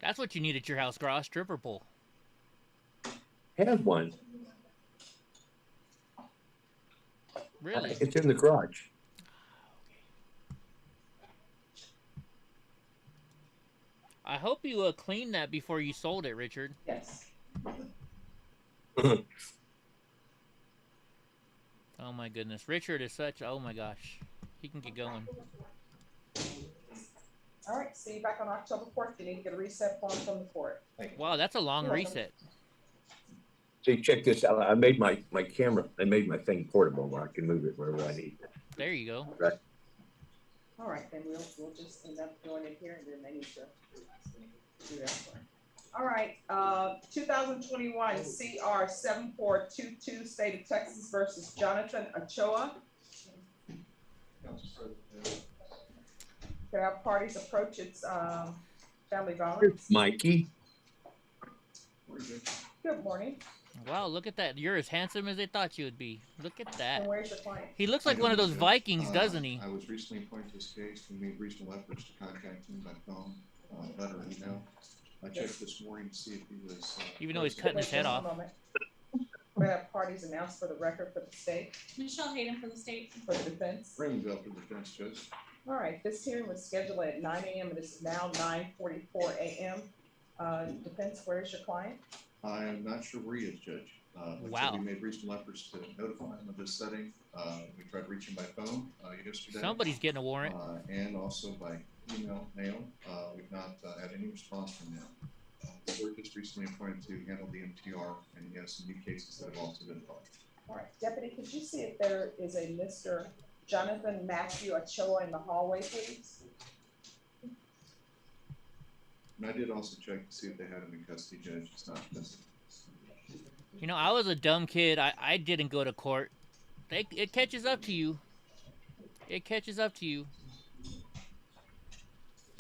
That's what you need at your house, Grah, a stripper pole. Have one. Really? It's in the garage. I hope you cleaned that before you sold it, Richard. Yes. Oh my goodness. Richard is such, oh my gosh. He can get going. All right, see you back on October 4th. You need to get a reset form from the court. Wow, that's a long You're welcome. reset. See, check this out. I made my camera. I made my thing portable where I can move it wherever I need. There you go. Right. All right, then we'll just end up doing it here, and then they need to do that one. All right, 2021 CR 7422, State of Texas versus Jonathan Ochoa. Can our parties approach its family violence? Mikey. Good morning. Wow, look at that. You're as handsome as they thought you would be. Look at that. And where's your client? He looks like one of those Vikings, doesn't he? I was recently appointed to this case. We made reasonable efforts to contact him by phone, letter, email. I checked this morning to see if he was. Even though he's cutting his head off. We have parties announced for the record for the state. Michelle Hayden for the state. For the defense. Bring him up for the defense, Judge. All right, this hearing was scheduled at 9 a.m. and it's now 9:44 a.m. Defense, where's your client? I am not sure where he is, Judge. Wow. We made reasonable efforts to notify him of this setting. We tried reaching by phone yesterday. Somebody's getting a warrant. And also by email, mail. We've not had any response from him. We're just recently appointed to handle the MTR, and he has some new cases that have also been filed. All right, Deputy, could you see if there is a Mr. Jonathan Matthew Ochoa in the hallway, please? And I did also check to see if they had him in custody, Judge. It's not missing. You know, I was a dumb kid. I didn't go to court. It catches up to you. It catches up to you.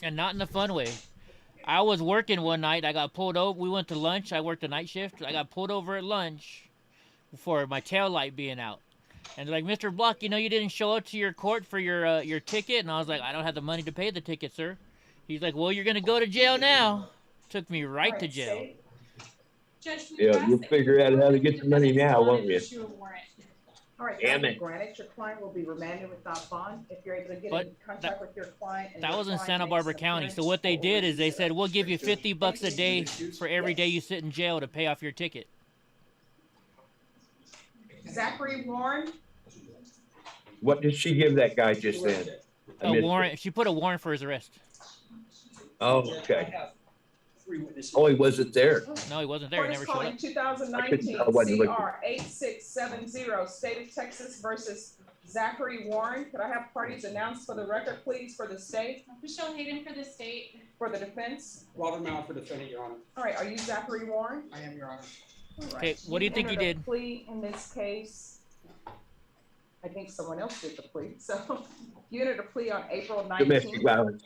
And not in a fun way. I was working one night. I got pulled over. We went to lunch. I worked a night shift. I got pulled over at lunch for my tail light being out. And they're like, Mr. Block, you know you didn't show up to your court for your ticket? And I was like, I don't have the money to pay the ticket, sir. He's like, well, you're going to go to jail now. Took me right to jail. Judge, Yeah, you'll figure out how to get the money now, won't you? All right, Damn it. granted, your client will be remanded without bond. If you're able to get in contact with your client. And That your was in client Santa makes Barbara an County. So appearance what they or did is they said, we'll give you $50 a day for every day you sit in jail to pay off your ticket. Zachary Warren. What did she give that guy just then? A warrant. She put a warrant for his arrest. Oh, okay. Oh, he wasn't there. No, he wasn't there. He Court is never showed calling up. 2019 I wasn't looking. CR 8670, State of Texas versus Zachary Warren. Could I have parties announced for the record, please, for the state? Michelle Hayden for the state. For the defense? Robert Mao for defendant, Your Honor. All right, are you Zachary Warren? I am, Your Honor. All right. Okay, what do you think you entered a did? Plea in this case. I think someone else did the plea. So you entered a plea on April 19th. Domestic violence.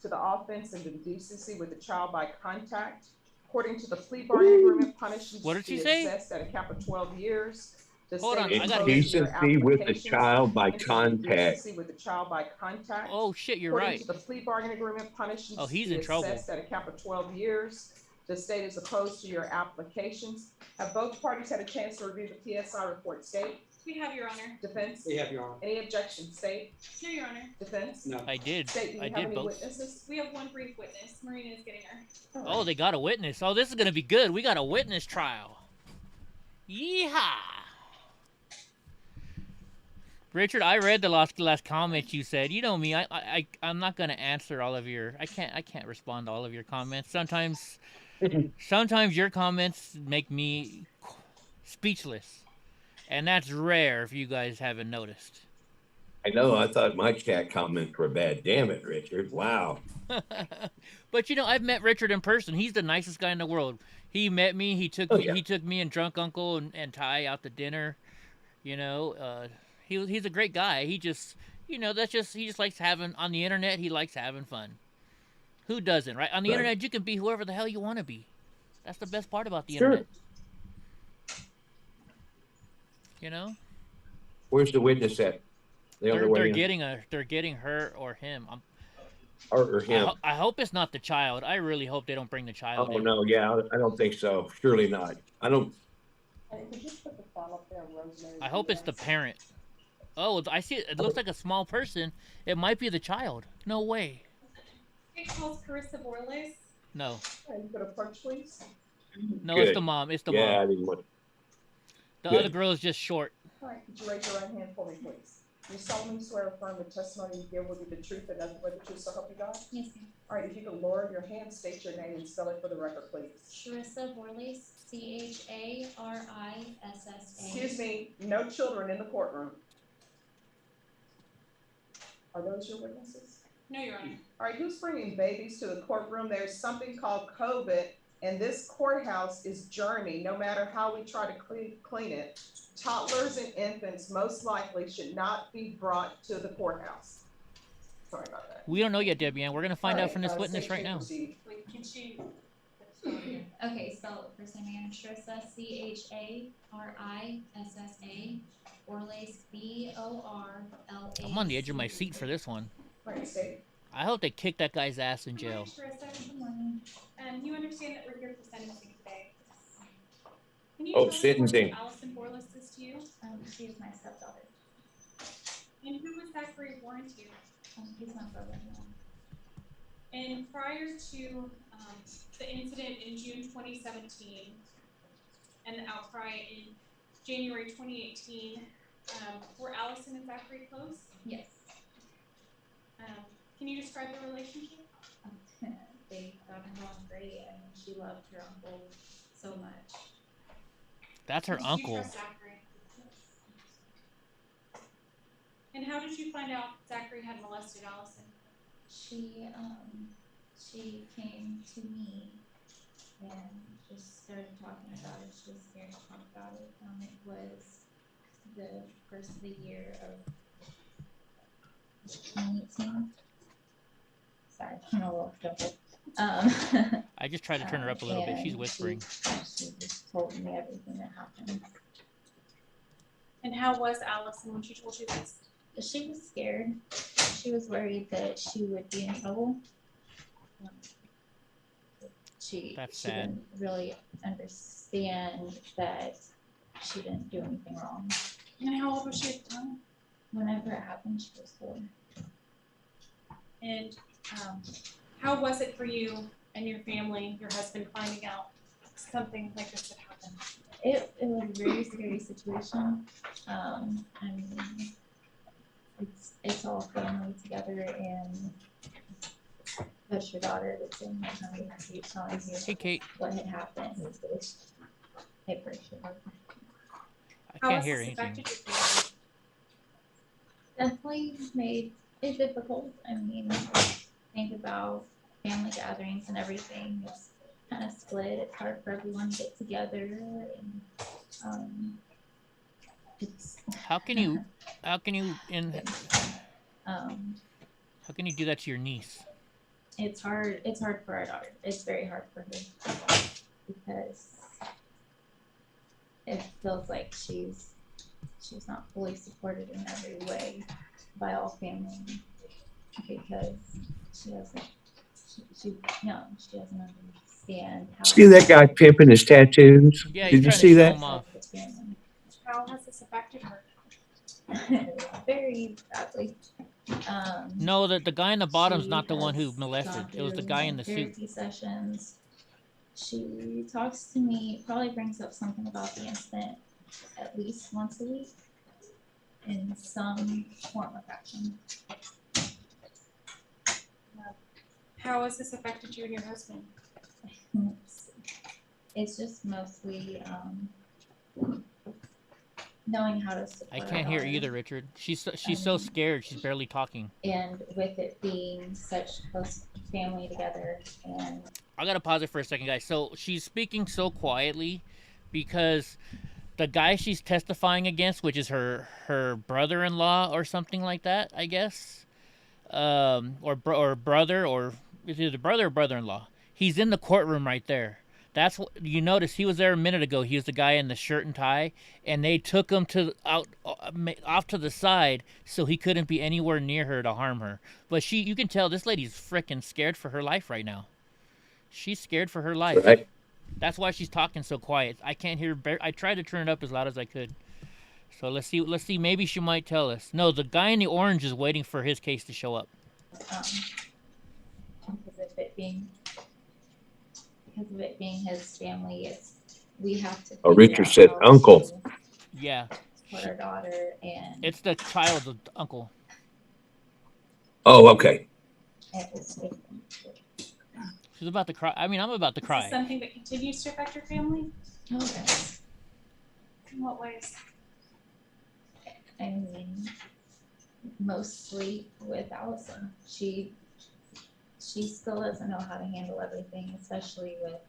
To the offense and indecency with a child by contact. According to the plea bargaining agreement, punishment What did she is say? assessed at a cap of 12 years. The Hold on, state I gotta imposes your Indecency with a applications child by into contact. indecency with a child by contact. Oh, shit, you're According right. to the plea bargaining agreement, punishment Oh, he's is in trouble. assessed at a cap of 12 years. The state is opposed to your applications. Have both parties had a chance to review the PSI report? State? We have, Your Honor. Defense? We have, Your Honor. Any objection? State? No, Your Honor. Defense? No. I did. State, do you I have did any both. witnesses? We have one brief witness. Marina is getting her. Oh, they got a witness. Oh, this is going to be good. We got a witness trial. Yeehaw. Richard, I read the last comment you said. You know me. I'm not going to answer all of your. I can't respond to all of your comments. Sometimes your comments make me speechless. And that's rare if you guys haven't noticed. I know. I thought my cat comments were bad. Damn it, Richard. Wow. But you know, I've met Richard in person. He's the nicest guy in the world. He met me. He took he took me and drunk uncle and Ty out to dinner. You know, he's a great guy. He just, you know, he just likes having on the internet. He likes having fun. Who doesn't, right? On the internet, you can be whoever the hell you want to be. That's the best part about the internet. You know. Where's the witness at? They're getting her or him. Or him. I hope it's not the child. I really hope they don't bring the child. Oh no, yeah, I don't think so. Surely not. I don't. I hope it's the parent. Oh, I see. It looks like a small person. It might be the child. No way. It calls Carissa Borles. No. You could approach, please. No, it's the mom. It's the mom. Yeah, I didn't want. The other girl is just short. All right, could you raise your right hand for me, please? You solemnly swear or affirm the testimony you give will be the truth and nothing but the truth, so help you God? Yes, ma'am. All right, if you could lower your hand, state your name and spell it for the record, please. Carissa Borles, Charissa. Excuse me, no children in the courtroom. Are those your witnesses? No, Your Honor. All right, who's bringing babies to the courtroom? There's something called COVID, and this courthouse is germy. No matter how we try to clean it, toddlers and infants most likely should not be brought to the courthouse. Sorry about that. We don't know yet, Debbie Ann. We're gonna find out from this witness right now. Wait, can she? Okay, spell it first name again. Charissa, Charissa. Borles, Borla. I'm on the edge of my seat for this one. All right, state. I hope they kick that guy's ass in jail. Good morning. You understand that we're here for sentencing today. Can you sentencing. Allison Borles is to you? She is my stepdaughter. And who was Zachary Warren to you? He's my brother. And prior to the incident in June 2017 and the outcry in January 2018, were Allison and Zachary close? Yes. Can you describe the relationship? They got along great, and she loved her uncle so much. That's her uncle. Did you trust Zachary? And how did you find out Zachary had molested Allison? She came to me and just started talking about it. She was scared to talk about it. It was the first of the year of 2018. Sorry, I'm a little troubled. I just tried to turn her up a little bit. She's whispering. She just told me everything that happened. And how was Allison when she told you this? She was scared. She was worried that she would be in trouble. She didn't really understand that she didn't do anything wrong. And how old was she at the time? Whenever it happened, she was 4. And how was it for you and your family, your husband, finding out something like this had happened? It was a very scary situation. I mean, it's all family together, and that's your daughter that's in here telling you Hey, Kate. what had happened. Hey, I can't hear anything. Definitely made it difficult. I mean, think about family gatherings and everything. It's kind of split. It's hard for everyone to get together, and How can you do that to your niece? It's hard. It's hard for our daughter. It's very hard for her because it feels like she's not fully supported in every way by all family because she doesn't understand how. See that guy pimping his tattoos? Yeah, Did you see that? How has this affected her? Very badly. No, the guy in the bottom's not the one who molested. It was the guy in the suit. Therapy sessions. She talks to me, probably brings up something about the incident at least once a week in some form of action. How has this affected you and your husband? It's just mostly knowing how to support I can't hear either, Richard. She's so scared. She's barely talking. And with it being such close family together, and I gotta pause it for a second, guys. So she's speaking so quietly because the guy she's testifying against, which is her brother-in-law or something like that, I guess, or brother, or it's either brother or brother-in-law. He's in the courtroom right there. That's what you notice. He was there a minute ago. He was the guy in the shirt and tie, and they took him off to the side so he couldn't be anywhere near her to harm her. But you can tell this lady's freaking scared for her life right now. She's scared for her life. Right. That's why she's talking so quiet. I can't hear. I tried to turn it up as loud as I could. So let's see. Let's see. Maybe she might tell us. No, the guy in the orange is waiting for his case to show up. Because of it being his family, we have to. Oh, Richard said uncle. Yeah. For our daughter, and it's the child of the uncle. Oh, okay. She's about to cry. I mean, I'm about to cry. Is this something that continues to affect your family? Okay. In what ways? I mean, mostly with Allison. She still doesn't know how to handle everything, especially with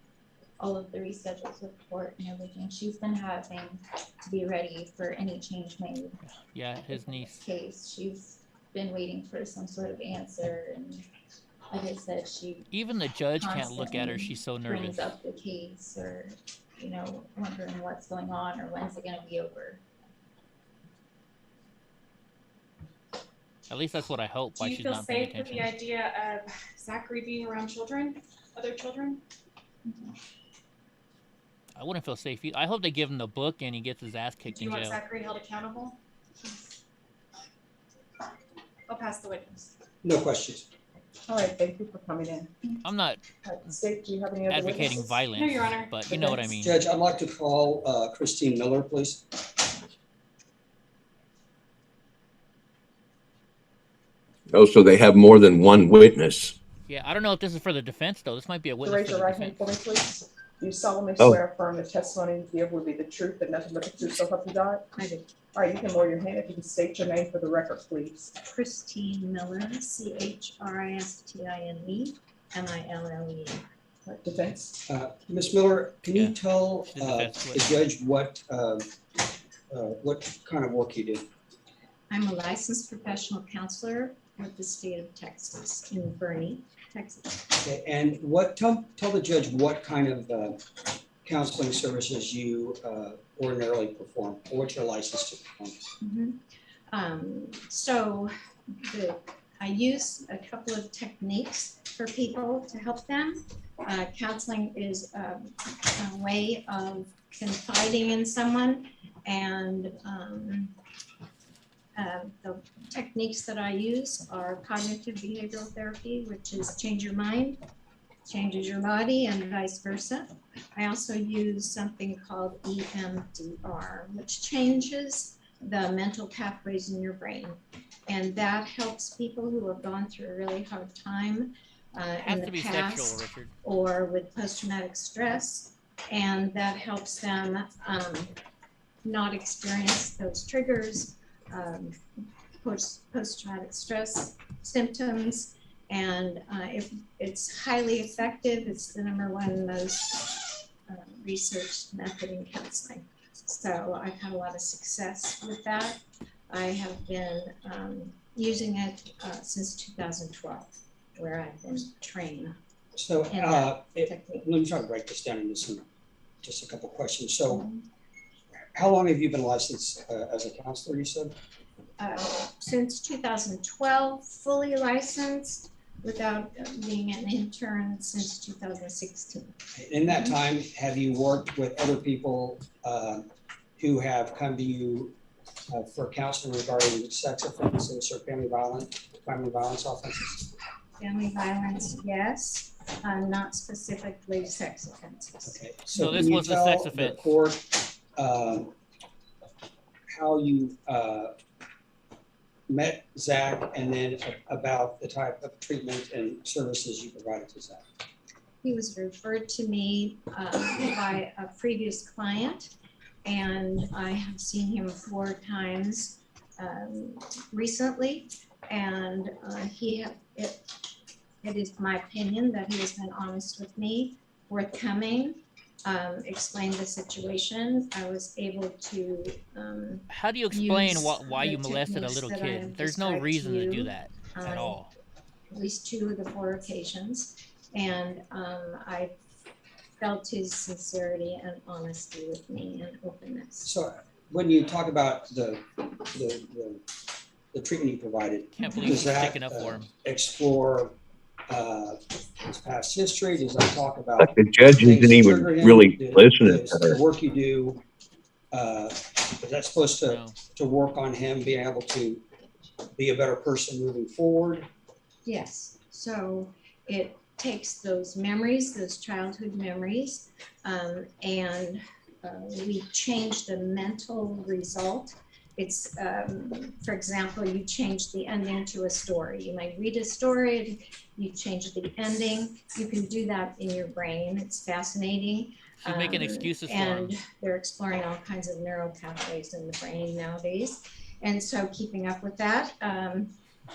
all of the reschedules with court and everything. She's been having to be ready for any change made. Yeah, his niece. Case. She's been waiting for some sort of answer, and like I said, even the judge can't look at her. She's so nervous. Brings up the case, or wondering what's going on, or when's it going to be over. At least that's what I hope. Do you feel safe with the idea of Zachary being around children, other children? I wouldn't feel safe. I hope they give him the book and he gets his ass kicked in jail. Do you want Zachary held accountable? I'll pass the witness. No questions. All right, thank you for coming in. I'm not State, do you have any other advocating witnesses? violence, No, Your Honor. but you know what I mean. Judge, I'd like to call Christine Miller, please. Oh, so they have more than one witness. Yeah, I don't know if this is for the defense, though. This might be a witness Raise for your the right defense. hand for me, please. Do you solemnly Oh. swear affirm the testimony you give will be the truth and nothing but the truth, so help you God? I do. All right, you can lower your hand if you can state your name for the record, please. Christine Miller, CHRISTINE, MILLE. Defense. Ms. Miller, can you tell She's a defense the judge what kind of work you do? I'm a licensed professional counselor with the state of Texas, in Bernie, Texas. Okay, and tell the judge what kind of counseling services you ordinarily perform, or what you're licensed to perform. So I use a couple of techniques for people to help them. Counseling is a way of confiding in someone, and the techniques that I use are cognitive behavioral therapy, which is change your mind, changes your body, and vice versa. I also use something called EMDR, which changes the mental pathways in your brain. And that helps people who have gone through a really hard time in the past or with post-traumatic stress. And that helps them not experience those triggers, post-traumatic stress symptoms. And it's highly effective. It's the #1 most researched method in counseling. So I've had a lot of success with that. I have been using it since 2012, where I've been trained. So let me try to break this down into just a couple questions. So how long have you been licensed as a counselor, you said? Since 2012, fully licensed, without being an intern since 2016. In that time, have you worked with other people who have come to you for counseling regarding sex offenses or family violence offenses? Family violence, yes, not specifically sex offenses. Okay, so this was a sex offense. The court how you met Zach, and then about the type of treatment and services you provided to Zach. He was referred to me by a previous client, and I have seen him 4 times recently, and it is my opinion that he has been honest with me, forthcoming, explained the situation. I was able to How do you explain use why the you molested a techniques little that I kid? have There's no described to reason to do you that at on all. At least 2 of the 4 occasions, and I felt his sincerity and honesty with me and openness. So when you talk about the treatment you provided, Can't believe does she's that sticking up for him. explore his past history? Does that talk about But the judge things isn't that even trigger him? really listening Does to her. the work you do, is that supposed to work on him being able to be a better person moving forward? Yes, so it takes those memories, those childhood memories, and we change the mental result. It's, for example, you change the ending to a story. You might read a story, you change the ending. You can do that in your brain. It's fascinating. She's making excuses for him. And they're exploring all kinds of neural pathways in the brain nowadays. And so keeping up with that,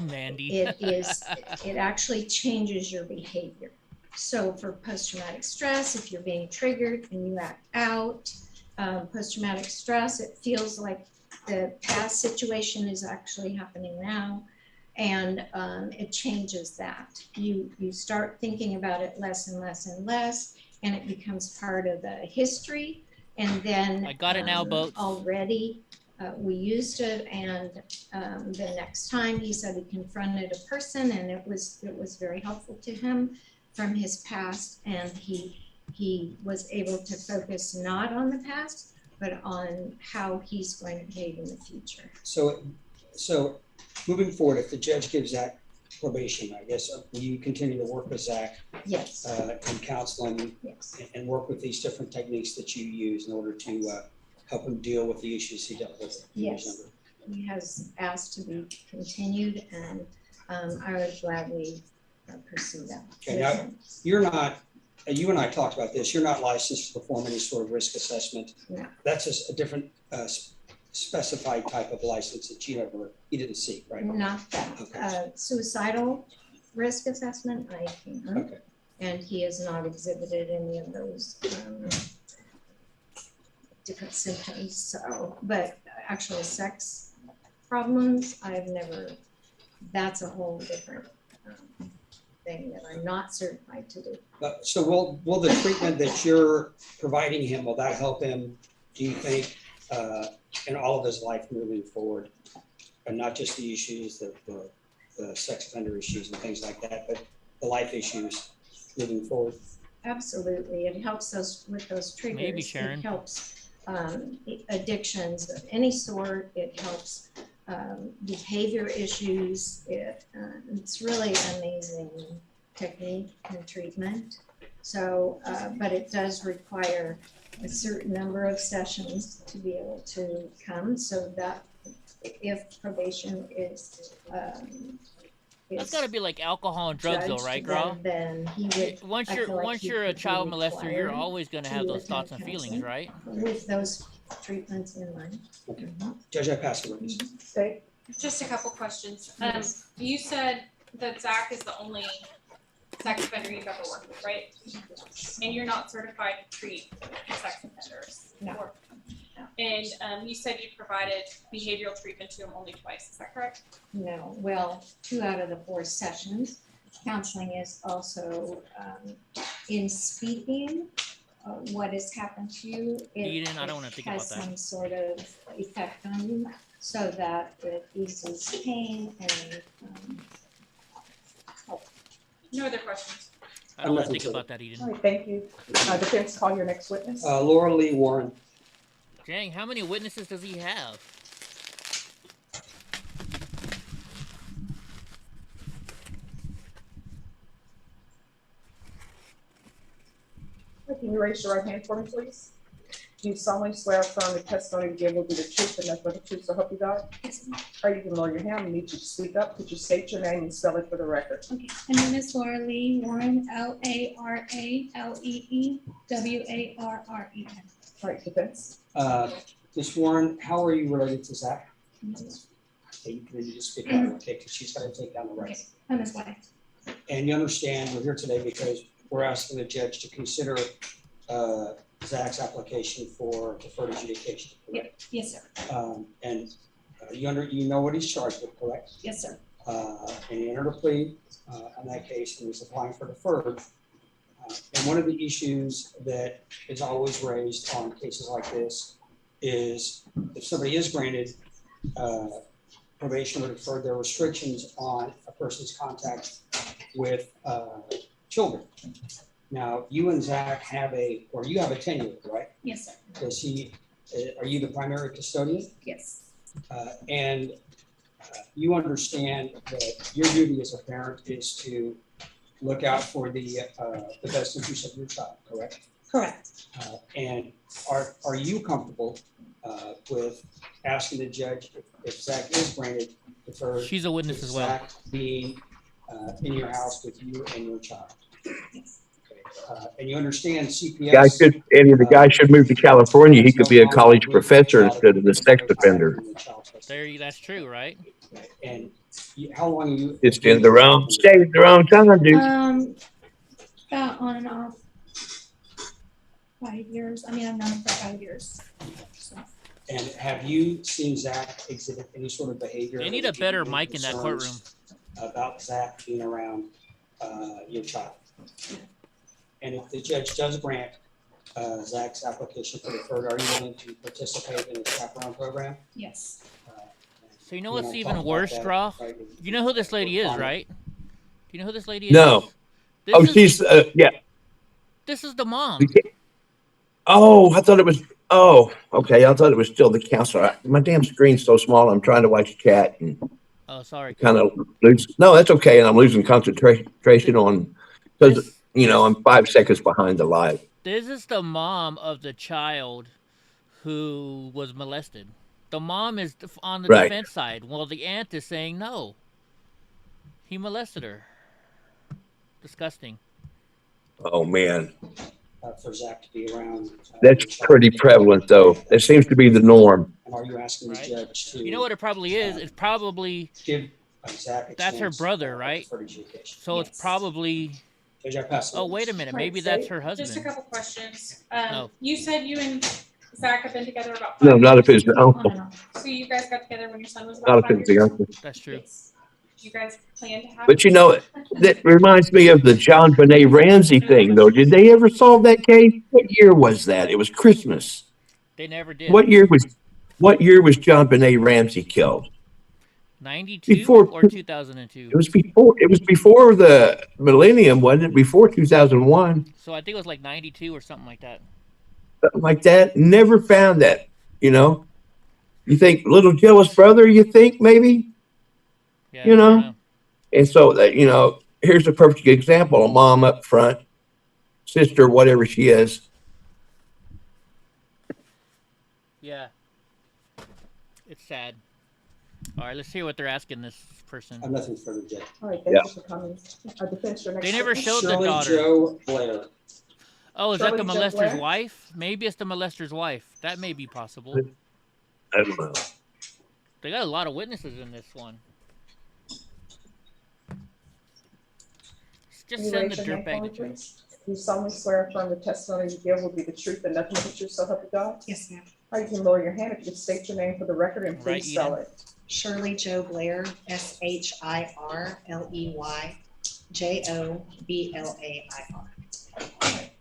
Mandy. it actually changes your behavior. So for post-traumatic stress, if you're being triggered and you act out, post-traumatic stress, it feels like the past situation is actually happening now, and it changes that. You start thinking about it less and less and less, and it becomes part of the history. And then I got it now, Boats. Already we used it, and the next time he said he confronted a person, and it was very helpful to him from his past, and he was able to focus not on the past, but on how he's going to behave in the future. So moving forward, if the judge gives Zach probation, I guess, will you continue to work with Zach? Yes. And counsel him? Yes. And work with these different techniques that you use in order to help him deal with the issues he dealt with when he was Yes. younger? He has asked to be continued, and I would gladly pursue that. Okay, now, you're not, you and I talked about this, you're not licensed to perform any sort of risk assessment. No. That's a different specified type of license that you didn't seek, right? Not that. Okay. Suicidal risk assessment, I can. Okay. And he has not exhibited any of those different symptoms. So, but actual sex problems, I've never, that's a whole different thing that I'm not certified to do. So will the treatment that you're providing him, will that help him, do you think, in all of his life moving forward? And not just the issues, the sex offender issues and things like that, but the life issues moving forward? Absolutely. It helps us with those triggers. Maybe, Sharon. It helps addictions of any sort. It helps behavior issues. It's really amazing technique and treatment. So, but it does require a certain number of sessions to be able to come, so that if probation is That's got to be like alcohol and drugs, though, right, girl? Then he would. Once you're a child molester, you're always going to have those thoughts and feelings, right? With those treatments in mind. Okay. Judge, I pass the witness. Okay. Just a couple questions. Yes. You said that Zach is the only sex offender you've ever worked with, right? And you're not certified to treat sex offenders? No. And you said you provided behavioral treatment to him only twice, is that correct? No, well, 2 out of the 4 sessions. Counseling is also in speaking what has happened to you. Eden, I don't want to think about has that. some sort of effect on you, so that it eases pain and help. No other questions? I don't want to think about that, Eden. All right, thank you. Defense, call your next witness. Laura Lee Warren. Dang, how many witnesses does he have? Can you raise your right hand for me, please? Do you solemnly swear affirm the testimony you give will be the truth and nothing but the truth, so help you God? Or you can lower your hand and need you to speak up. Could you state your name and spell it for the record? Okay, my name is Laura Lee Warren, LARALEEWARREN. All right, defense. Ms. Warren, how are you related to Zach? Okay, you just speak out, okay, because she's got to take down the right. I'm his wife. And you understand we're here today because we're asking the judge to consider Zach's application for deferred adjudication, correct? Yes, sir. And you know what he's charged with, correct? Yes, sir. And he entered a plea in that case and he's applying for deferred. And one of the issues that is always raised on cases like this is if somebody is granted probation or deferred, there are restrictions on a person's contact with children. Now, you and Zach have you have a 10-year-old, right? Yes, sir. Does he, are you the primary custodian? Yes. And you understand that your duty as a parent is to look out for the best interest of your child, correct? Correct. And are you comfortable with asking the judge if Zach is granted deferred? She's a witness as well. Zach being in your house with you and your child. And you understand CPS. The guy should move to California. He could be a college professor instead of the sex offender. That's true, right? And how long are you? Just in the wrong state, the wrong time, dude. About on and off 5 years. I mean, I've known him for 5 years. So. And have you seen Zach exhibit any sort of behavior? They need a better mic in that courtroom. About Zach being around your child. And if the judge does grant Zach's application for deferred, are you willing to participate in the chaperone program? Yes. So you know what's even worse, Straw? You know who this lady is, right? Do you know who this lady is? No. She's yeah. This is the mom. Oh, I thought it was. Oh, okay. I thought it was still the counselor. My damn screen's so small. I'm trying to watch chat and. Oh, sorry. Kind of lose. No, that's okay. And I'm losing concentration on because I'm 5 seconds behind the live. This is the mom of the child who was molested. The mom is on the defense side. Well, the aunt is saying no. He molested her. Disgusting. Oh man. For Zach to be around. That's pretty prevalent, though. It seems to be the norm. And are you asking the judge to? You know what it probably is? It's probably give Zach. That's her brother, right? So it's probably. Oh, wait a minute. Maybe that's her husband. Just a couple questions. You said you and Zach have been together about 5 No, years. not if it's the uncle. So you guys got together when your son was Not about if 5 it's the years? uncle. That's true. You guys plan to have. But that reminds me of the John Benet Ramsey thing, though. Did they ever solve that case? What year was that? It was Christmas. They never did. What year was John Benet Ramsey killed? 92 or 2002? It was before the millennium, wasn't it? Before 2001. So I think it was like 92 or something like that. Something like that. Never found that. You think little Joe's brother? You think maybe? Yeah, and so that here's a perfect example: a mom up front, sister, whatever she is. Yeah, it's sad. All right, let's hear what they're asking this person. I'm nothing further, Jay. All right, thank you for coming. Defense, your next They never witness. showed the Shirley daughter. Jo Blair. Oh, is that the Shirley Jo molester's Blair? wife? Maybe it's the molester's wife. That may be possible. I don't know. They got a lot of witnesses in this one. Just You send the raise your hand dirtbag for me, to church. please. Do you solemnly swear or affirm the testimony you give will be the truth and nothing but the truth, so help you God? Yes, ma'am. All right, you can lower your hand if you could state your name for the record and Right, please spell Eden? it. Shirley Jo Blair, SHIRLEYJOBLAIR.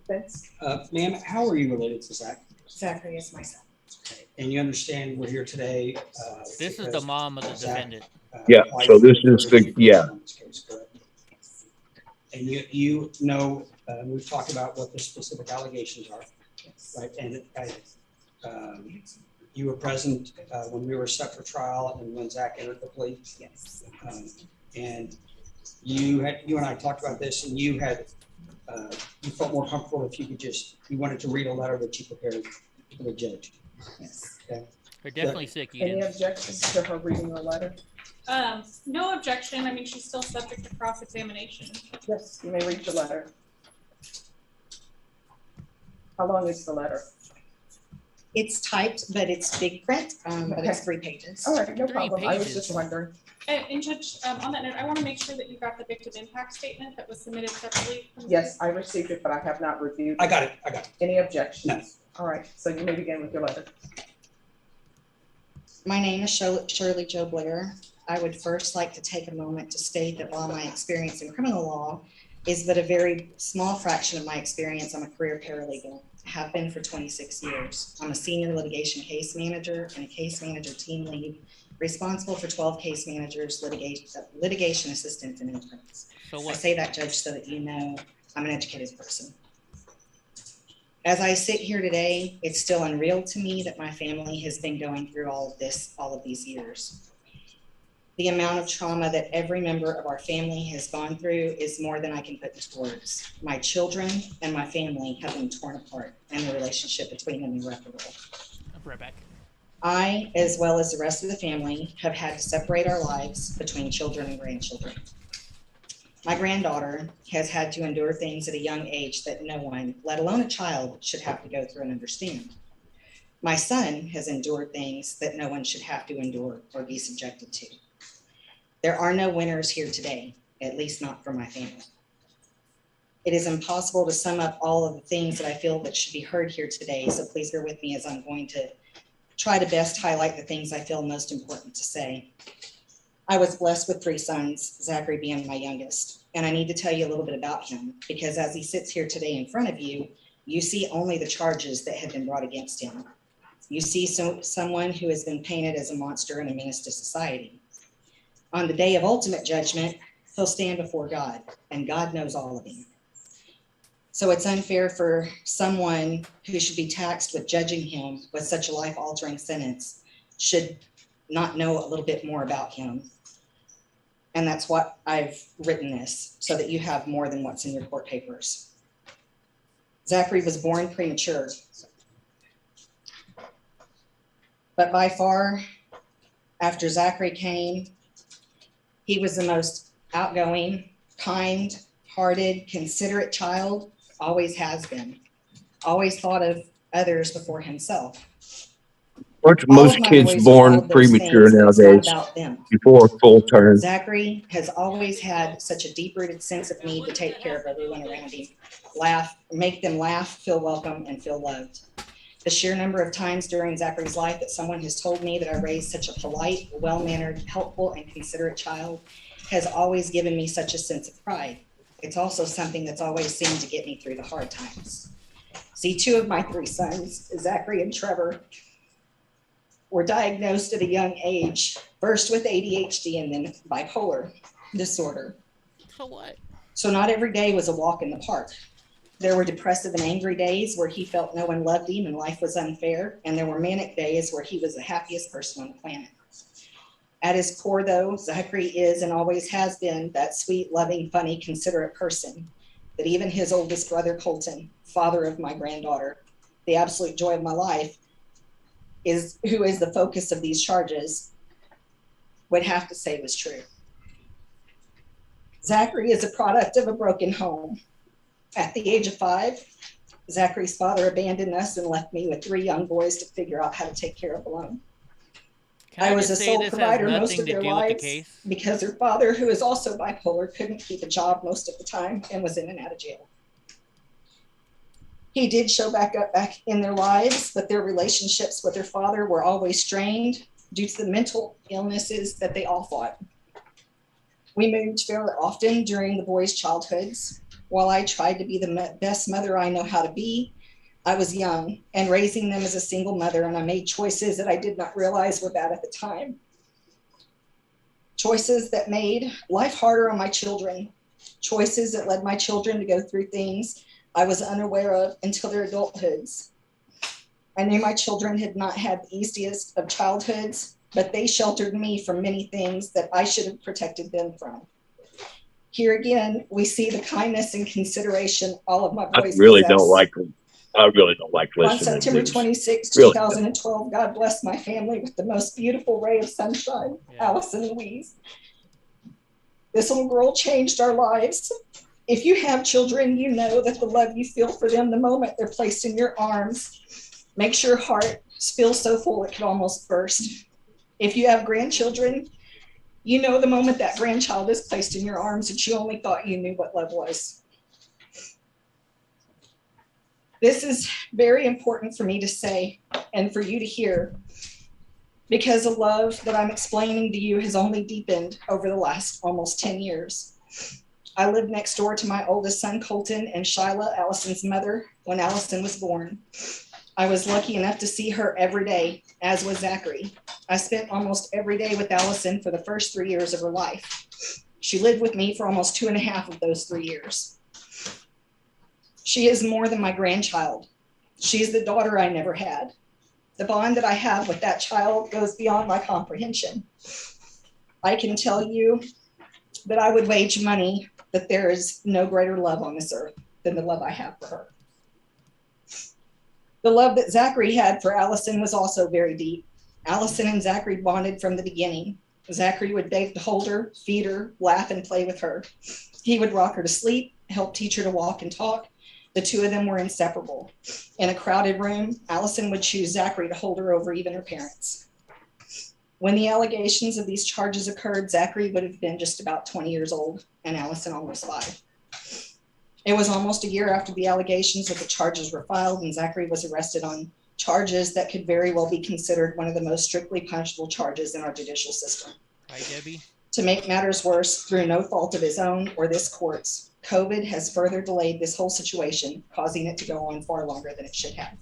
Defense. Ma'am, how are you related to Zach? Zachary is my son. And you understand we're here today. This is the because mom of the Zach, defendant. Yeah. applied So for this is deferred the yeah. adjudication on this case, correct? And you know, we've talked about what the specific allegations are, right? And you were present when we were set for trial and when Zach entered the plea. Yes. And you and I talked about this, and you felt more comfortable if you wanted to read a letter that you prepared for the judge. Yes. Okay. They're definitely sick, Any Eden. objections to her reading the letter? No objection. I mean, she's still subject to cross-examination. Yes, you may read your letter. How long is the letter? It's typed, but it's big print, but it's 3 pages. All right, no problem. I was just wondering. And Judge, on that note, I want to make sure that you got the victim impact statement that was submitted separately. Yes, I received it, but I have not reviewed it. I got it. Any objections? No. All right, so you may begin with your letter. My name is Shirley Jo Blair. I would first like to take a moment to state that while my experience in criminal law is but a very small fraction of my experience, I'm a career paralegal. I have been for 26 years. I'm a senior litigation case manager and a case manager team lead, responsible for 12 case managers, litigation assistants, and interns. I say that, Judge, so that you know I'm an educated person. As I sit here today, it's still unreal to me that my family has been going through all of this, all of these years. The amount of trauma that every member of our family has gone through is more than I can put into words. My children and my family have been torn apart, and the relationship between them irreparable. I'll be right back. I, as well as the rest of the family, have had to separate our lives between children and grandchildren. My granddaughter has had to endure things at a young age that no one, let alone a child, should have to go through and understand. My son has endured things that no one should have to endure or be subjected to. There are no winners here today, at least not for my family. It is impossible to sum up all of the things that I feel that should be heard here today, so please bear with me as I'm going to try to best highlight the things I feel most important to say. I was blessed with 3 sons, Zachary being my youngest, and I need to tell you a little bit about him because as he sits here today in front of you, you see only the charges that have been brought against him. You see someone who has been painted as a monster and a menace to society. On the day of ultimate judgment, he'll stand before God, and God knows all of him. So it's unfair for someone who should be taxed with judging him with such a life-altering sentence should not know a little bit more about him. And that's what I've written this, so that you have more than what's in your court papers. Zachary was born premature. But by far, after Zachary came, he was the most outgoing, kind-hearted, considerate child, always has been. Always thought of others before himself. Aren't most kids born premature nowadays before full term? Zachary has always had such a deep-rooted sense of need to take care of everyone around him, laugh, make them laugh, feel welcome, and feel loved. The sheer number of times during Zachary's life that someone has told me that I raised such a polite, well-mannered, helpful, and considerate child has always given me such a sense of pride. It's also something that's always seemed to get me through the hard times. See, 2 of my 3 sons, Zachary and Trevor, were diagnosed at a young age, first with ADHD and then bipolar disorder. So what? So not every day was a walk in the park. There were depressive and angry days where he felt no one loved him and life was unfair, and there were manic days where he was the happiest person on the planet. At his core, though, Zachary is and always has been that sweet, loving, funny, considerate person that even his oldest brother, Colton, father of my granddaughter, the absolute joy of my life, who is the focus of these charges, would have to say was true. Zachary is a product of a broken home. At the age of 5, Zachary's father abandoned us and left me with 3 young boys to figure out how to take care of alone. I was a sole provider most of their lives because their father, who is also bipolar, couldn't keep a job most of the time and was in and out of jail. He did show back in their lives, but their relationships with their father were always strained due to the mental illnesses that they all fought. We moved fairly often during the boys' childhoods. While I tried to be the best mother I know how to be, I was young and raising them as a single mother, and I made choices that I did not realize were bad at the time. Choices that made life harder on my children. Choices that led my children to go through things I was unaware of until their adulthoods. I knew my children had not had the easiest of childhoods, but they sheltered me from many things that I should have protected them from. Here again, we see the kindness and consideration all of my boys I really possess. don't like listening. On September 26, Really 2012, God blessed my family with the most beautiful ray of sunshine, Allison Louise. This little girl changed our lives. If you have children, you know that the love you feel for them the moment they're placed in your arms makes your heart feels so full it could almost burst. If you have grandchildren, you know the moment that grandchild is placed in your arms that you only thought you knew what love was. This is very important for me to say and for you to hear, because the love that I'm explaining to you has only deepened over the last almost 10 years. I lived next door to my oldest son, Colton, and Shyla, Allison's mother, when Allison was born. I was lucky enough to see her every day, as was Zachary. I spent almost every day with Allison for the first 3 years of her life. She lived with me for almost 2.5 of those 3 years. She is more than my grandchild. She's the daughter I never had. The bond that I have with that child goes beyond my comprehension. I can tell you that I would wager money that there is no greater love on this earth than the love I have for her. The love that Zachary had for Allison was also very deep. Allison and Zachary bonded from the beginning. Zachary would beg to hold her, feed her, laugh, and play with her. He would rock her to sleep, help teach her to walk and talk. The two of them were inseparable. In a crowded room, Allison would choose Zachary to hold her over even her parents. When the allegations of these charges occurred, Zachary would have been just about 20 years old and Allison almost 5. It was almost a year after the allegations of the charges were filed and Zachary was arrested on charges that could very well be considered one of the most strictly punishable charges in our judicial system. Hi, Debbie. To make matters worse, through no fault of his own or this court's, COVID has further delayed this whole situation, causing it to go on far longer than it should have.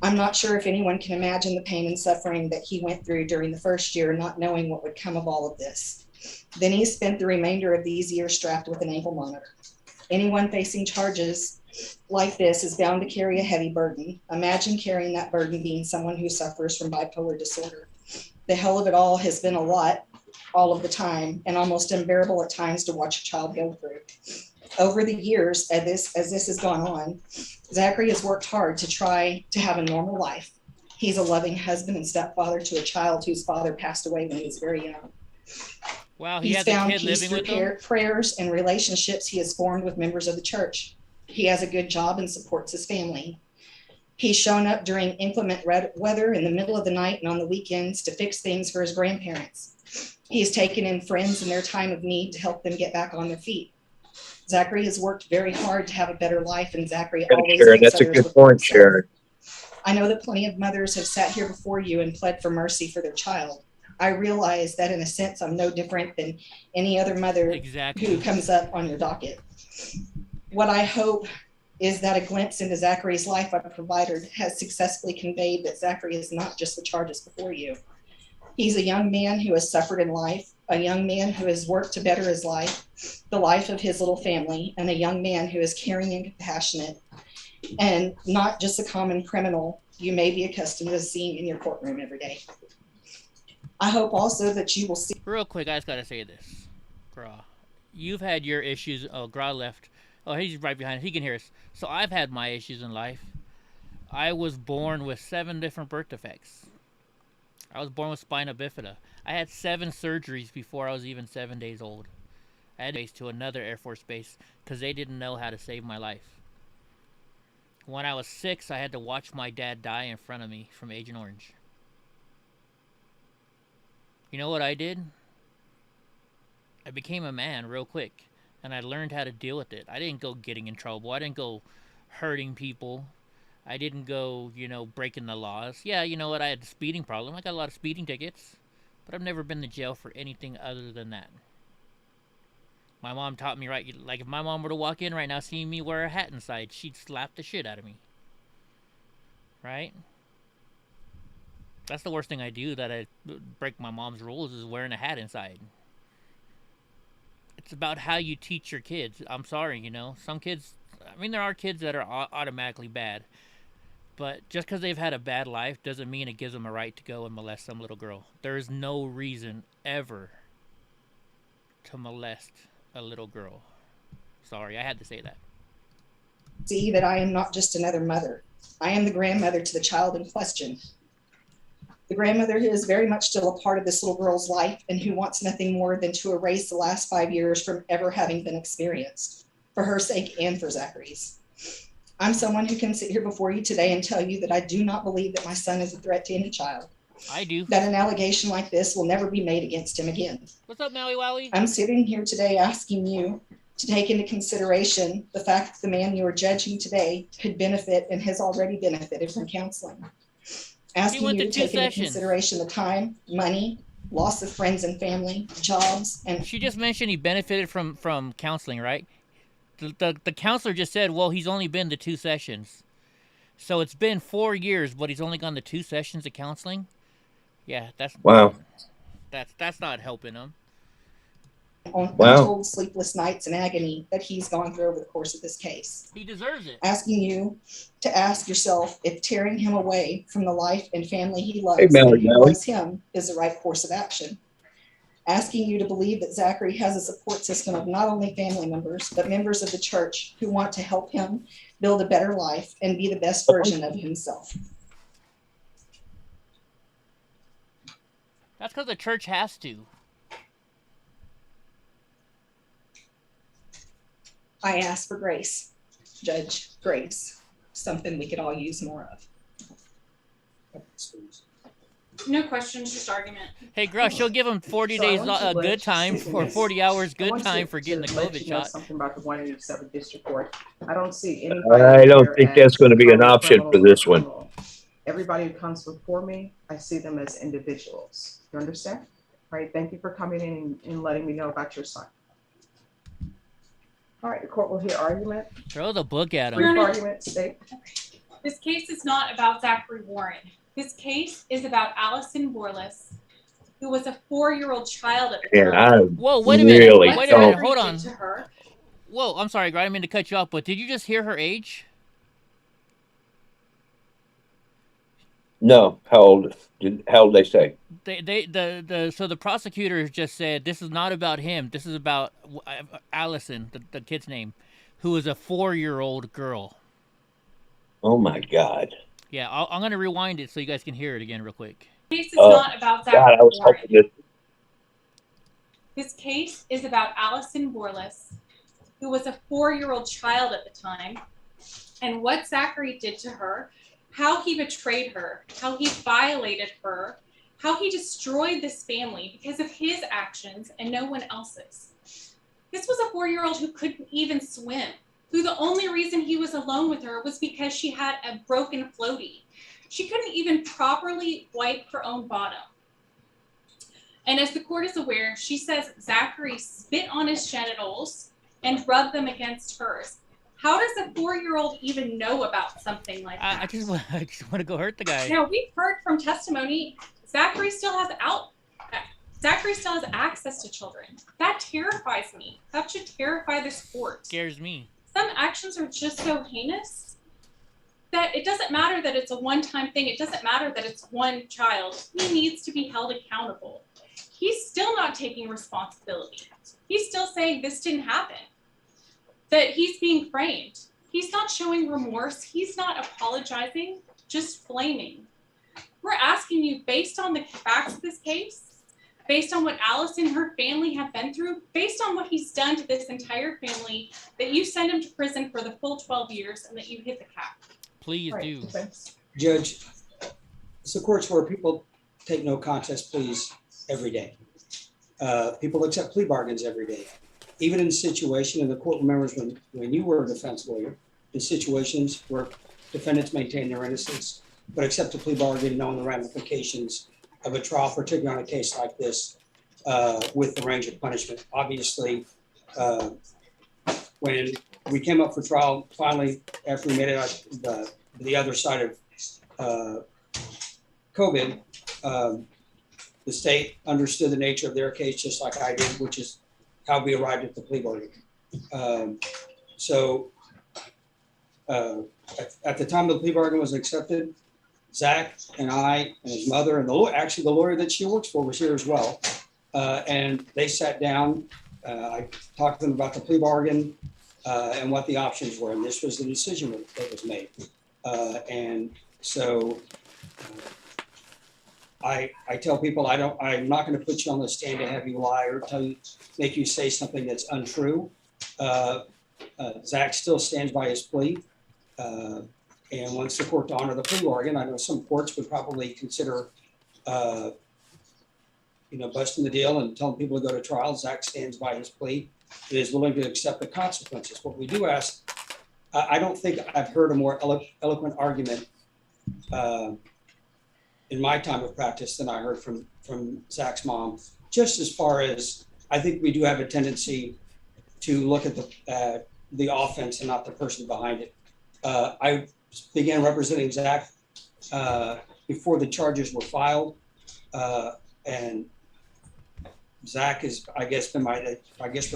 I'm not sure if anyone can imagine the pain and suffering that he went through during the first year, not knowing what would come of all of this. Then he spent the remainder of these years strapped with an ankle monitor. Anyone facing charges like this is bound to carry a heavy burden. Imagine carrying that burden being someone who suffers from bipolar disorder. The hell of it all has been a lot, all of the time, and almost unbearable at times to watch a child go through. Over the years, as this has gone on, Zachary has worked hard to try to have a normal life. He's a loving husband and stepfather to a child whose father passed away when he was very young. Wow, he He's has a found kid peace living through with him? prayers and relationships he has formed with members of the church. He has a good job and supports his family. He's shown up during inclement weather in the middle of the night and on the weekends to fix things for his grandparents. He has taken in friends in their time of need to help them get back on their feet. Zachary has worked very hard to have a better life, and Zachary always Sharon, puts that's a others good before point, himself. Sharon. I know that plenty of mothers have sat here before you and pled for mercy for their child. I realize that in a sense I'm no different than any other mother who comes up on your docket. What I hope is that a glimpse into Zachary's life I've provided has successfully conveyed that Zachary is not just the charges before you. He's a young man who has suffered in life, a young man who has worked to better his life, the life of his little family, and a young man who is caring and compassionate, and not just a common criminal you may be accustomed to seeing in your courtroom every day. I hope also that you will see. Real quick, I just gotta say this, Grah. You've had your issues. Oh, Grah left. Oh, he's right behind us. He can hear us. So I've had my issues in life. I was born with 7 different birth defects. I was born with spina bifida. I had 7 surgeries before I was even 7 days old. I had to base to another Air Force base because they didn't know how to save my life. When I was 6, I had to watch my dad die in front of me from Agent Orange. You know what I did? I became a man real quick, and I learned how to deal with it. I didn't go getting in trouble. I didn't go hurting people. I didn't go, breaking the laws. Yeah, you know what? I had a speeding problem. I got a lot of speeding tickets, but I've never been to jail for anything other than that. My mom taught me right. Like, if my mom were to walk in right now seeing me wear a hat inside, she'd slap the shit out of me. Right? That's the worst thing I do that I break my mom's rules is wearing a hat inside. It's about how you teach your kids. I'm sorry, some kids, there are kids that are automatically bad. But just because they've had a bad life doesn't mean it gives them a right to go and molest some little girl. There is no reason ever to molest a little girl. Sorry, I had to say that. See that I am not just another mother. I am the grandmother to the child in question. The grandmother who is very much still a part of this little girl's life and who wants nothing more than to erase the last 5 years from ever having been experienced, for her sake and for Zachary's. I'm someone who can sit here before you today and tell you that I do not believe that my son is a threat to any child. I do. That an allegation like this will never be made against him again. What's up, Maui Wowie? I'm sitting here today asking you to take into consideration the fact that the man you are judging today could benefit and has already benefited from counseling. Asking you to take into consideration the time, money, loss of friends and family, jobs, and... She just mentioned he benefited from counseling, right? The counselor just said, well, he's only been to 2 sessions. So it's been 4 years, but he's only gone to 2 sessions of counseling? Yeah, that's... Wow. That's not helping him. On untold sleepless nights and agony that he's gone through over the course of this case. He deserves it. Asking you to ask yourself if tearing him away from the life and family he loves Mallory, and who loves him is the right course of action. Asking you to believe that Zachary has a support system of not only family members, but members of the church who want to help him build a better life and be the best version of himself. That's because the church has to. I ask for grace, Judge, grace, something we could all use more of. No questions, just argument. Hey, Grah, she'll give him 40 days good time or 40 hours good time for getting the COVID shot. Something about the 187th District Court. I don't see any. I don't think that's going to be an option for this one. Everybody who comes before me, I see them as individuals. You understand? All right. Thank you for coming in and letting me know about your son. All right, the court will hear argument. Throw the book at him. Brief argument, state. This case is not about Zachary Warren. This case is about Allison Borlas, who was a 4-year-old child at the time. Whoa, wait a minute. Really wait a minute. Hold on. Whoa, I'm sorry, Grah. I didn't mean to cut you off, but did you just hear her age? No. How old they say? So the prosecutor just said this is not about him. This is about Allison, the kid's name, who is a 4-year-old girl. Oh my God. Yeah, I'm gonna rewind it so you guys can hear it again real quick. This case is not about Zachary God, I was Warren. hoping This case is about Allison Borlas, who was a 4-year-old child at the time, and what Zachary did to her, how he betrayed her, how he violated her, how he destroyed this family because of his actions and no one else's. This was a 4-year-old who couldn't even swim, who the only reason he was alone with her was because she had a broken floaty. She couldn't even properly wipe her own bottom. And as the court is aware, she says Zachary spit on his genitals and rubbed them against hers. How does a 4-year-old even know about something like that? I just want to go hurt the guy. Now, we've heard from testimony, Zachary still has access to children. That terrifies me. That should terrify this court. Scares me. Some actions are just so heinous that it doesn't matter that it's a one-time thing. It doesn't matter that it's one child. He needs to be held accountable. He's still not taking responsibility. He's still saying this didn't happen, that he's being framed. He's not showing remorse. He's not apologizing, just blaming. We're asking you, based on the facts of this case, based on what Alice and her family have been through, based on what he's done to this entire family, that you send him to prison for the full 12 years and that you hit the cap. Please do. Judge, it's the courts where people take no contest pleas every day. People accept plea bargains every day. Even in a situation, and the court remembers when you were a defense lawyer, in situations where defendants maintain their innocence, but accept a plea bargain knowing the ramifications of a trial, particularly on a case like this, with the range of punishment. Obviously, when we came up for trial, finally, after we made it the other side of COVID, the state understood the nature of their case just like I did, which is how we arrived at the plea bargain. At the time the plea bargain was accepted, Zach and I and his mother and the lawyer that she works for was here as well. And they sat down. I talked to them about the plea bargain and what the options were. And this was the decision that was made. And so I tell people I'm not going to put you on the stand to have you lie or make you say something that's untrue. Zach still stands by his plea. And wants the court to honor the plea bargain. I know some courts would probably consider, busting the deal and telling people to go to trial. Zach stands by his plea and is willing to accept the consequences. What we do ask, I don't think I've heard a more eloquent argument in my time of practice than I heard from Zach's mom. Just as far as, I think we do have a tendency to look at the offense and not the person behind it. I began representing Zach before the charges were filed, and Zach is, I guess, we're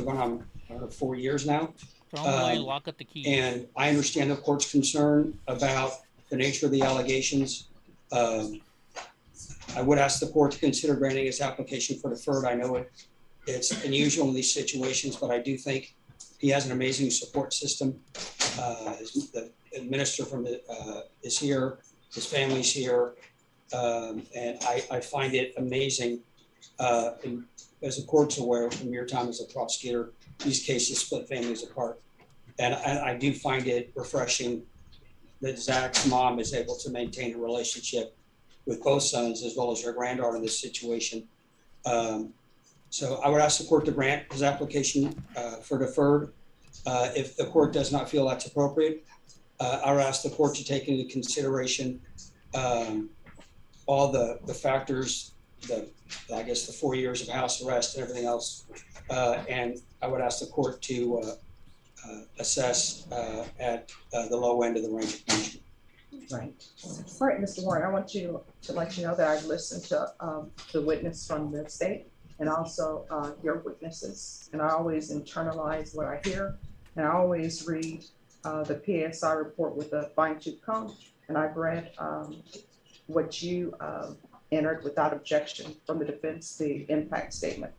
going on 4 years now. Lock up the key. And I understand the court's concern about the nature of the allegations. I would ask the court to consider granting his application for deferred. I know it's unusual in these situations, but I do think he has an amazing support system. The minister is here, his family's here, and I find it amazing. As the court's aware from your time as a prosecutor, these cases split families apart. And I do find it refreshing that Zach's mom is able to maintain a relationship with both sons as well as her granddaughter in this situation. So I would ask the court to grant his application for deferred. If the court does not feel that's appropriate, I would ask the court to take into consideration all the factors, I guess the 4 years of house arrest and everything else. And I would ask the court to assess at the low end of the range of punishment. Right. All right, Mr. Warren, I want to let you know that I've listened to the witness from the state and also your witnesses, and I always internalize what I hear, and I always read the PSI report with a fine-tooth comb, and I've read what you entered without objection from the defense, the impact statement.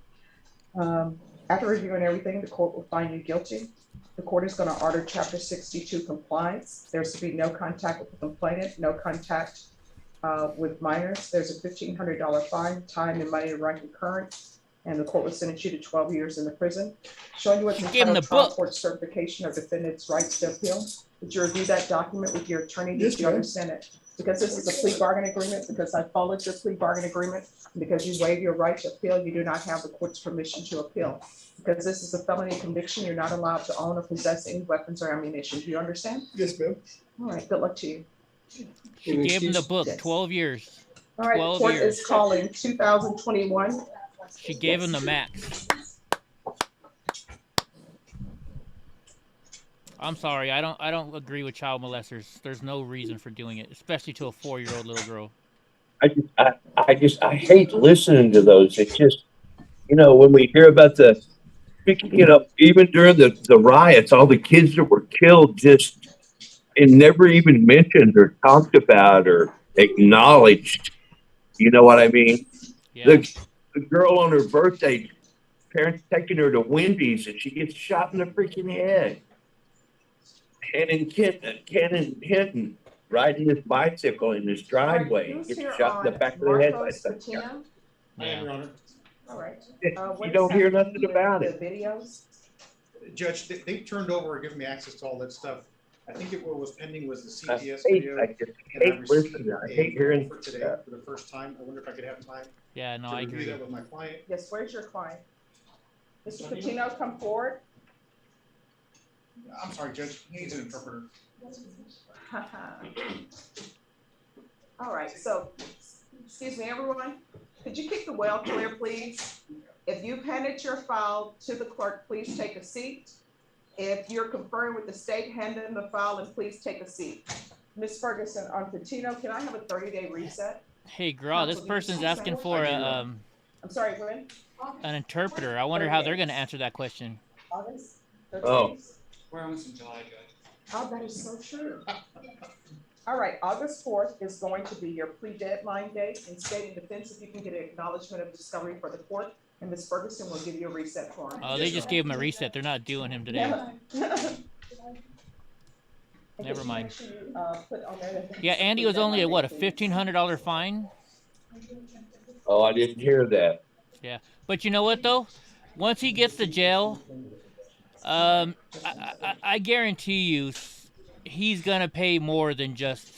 After reviewing everything, the court will find you guilty. The court is going to order Chapter 62 compliance. There's to be no contact with the complainant, no contact with minors. There's a $1,500 fine, time and money to run concurrent, and the court will sentence you to 12 years in the prison. Showing you what's entitled trial court certification of defendant's rights to appeal. Did you review that document with your attorney? Did you understand it? Because this is a plea bargain agreement, because I followed your plea bargain agreement, because you waive your right to appeal, you do not have the court's permission to appeal. Because this is a felony conviction, you're not allowed to own or possess any weapons or ammunition. Do you understand? Yes, ma'am. All right, good luck to you. She gave him the book, 12 years. All right, the court is calling 2021. She gave him the max. I'm sorry, I don't agree with child molesters. There's no reason for doing it, especially to a 4-year-old little girl. I hate listening to those. It's just, when we hear about even during the riots, all the kids that were killed and never even mentioned or talked about or acknowledged. You know what I mean? Yeah. The girl on her birthday, parents taking her to Wendy's and she gets shot in the freaking head. Cannon Hinton riding his bicycle in his driveway. Right, gets shot in the back of the head by something. I am, Your Honor. All right. You don't hear nothing about it. The videos? Judge, they turned over and given me access to all that stuff. I think what was pending was the CPS video. I hate hearing for today for the first time. I wonder if I could have time. Yeah, no, I agree. That with my client. Yes, where's your client? Mr. Patino, come forward. I'm sorry, Judge. He needs an interpreter. All right, so, excuse me, everyone. Could you keep the well clear, please? If you've handed your file to the clerk, please take a seat. If you're conferring with the state, hand in the file and please take a seat. Ms. Ferguson, on Patino, can I have a 30-day reset? Hey, Grah, this person's asking for I'm sorry, when? an interpreter. I wonder how they're going to answer that question. August? Oh. We're almost in July, Judge. Oh, that is so true. All right, August 4th is going to be your pre-deadline date. In state and defense, if you can get an acknowledgement of discovery for the court, and Ms. Ferguson will give you a reset form. Oh, they just gave him a reset. They're not doing him today. Never mind. Yeah, Andy was only at what, a $1,500 fine? Oh, I didn't hear that. Yeah, but you know what though? Once he gets to jail, I guarantee you, he's gonna pay more than just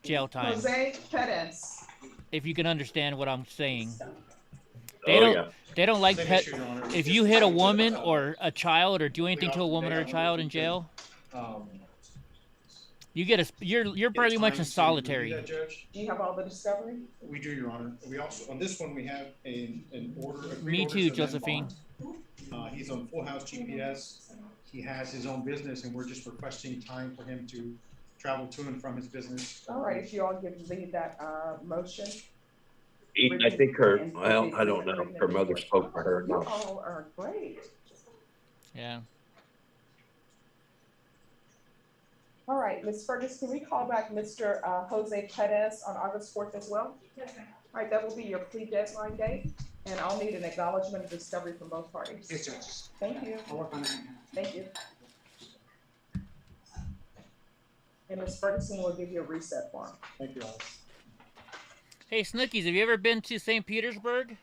jail time. Jose Perez. If you can understand what I'm saying. Yeah. They don't like Same pet. issue, Your Honor. If you hit a woman or a child or do anything to a woman or a child in jail, you get a you're pretty much in solitary. Do you have all the discovery? We do, Your Honor. We also, on this one, we have an order. Me too, Josephine. He's on Full House GPS. He has his own business, and we're just requesting time for him to travel to and from his business. All right, if you all give me that motion. I think her, well, I don't know, her mother spoke for her. You all are great. Yeah. All right, Ms. Fergus, can we call back Mr. Jose Perez on August 4th as well? Yes, ma'am. All right, that will be your plea deadline date, and I'll need an acknowledgement of discovery from both parties. Yes, Judge. Thank you. I'll work on it right now. Thank you. And Ms. Ferguson will give you a reset form. Thank you, Alice. Hey, Snookies, have you ever been to St. Petersburg?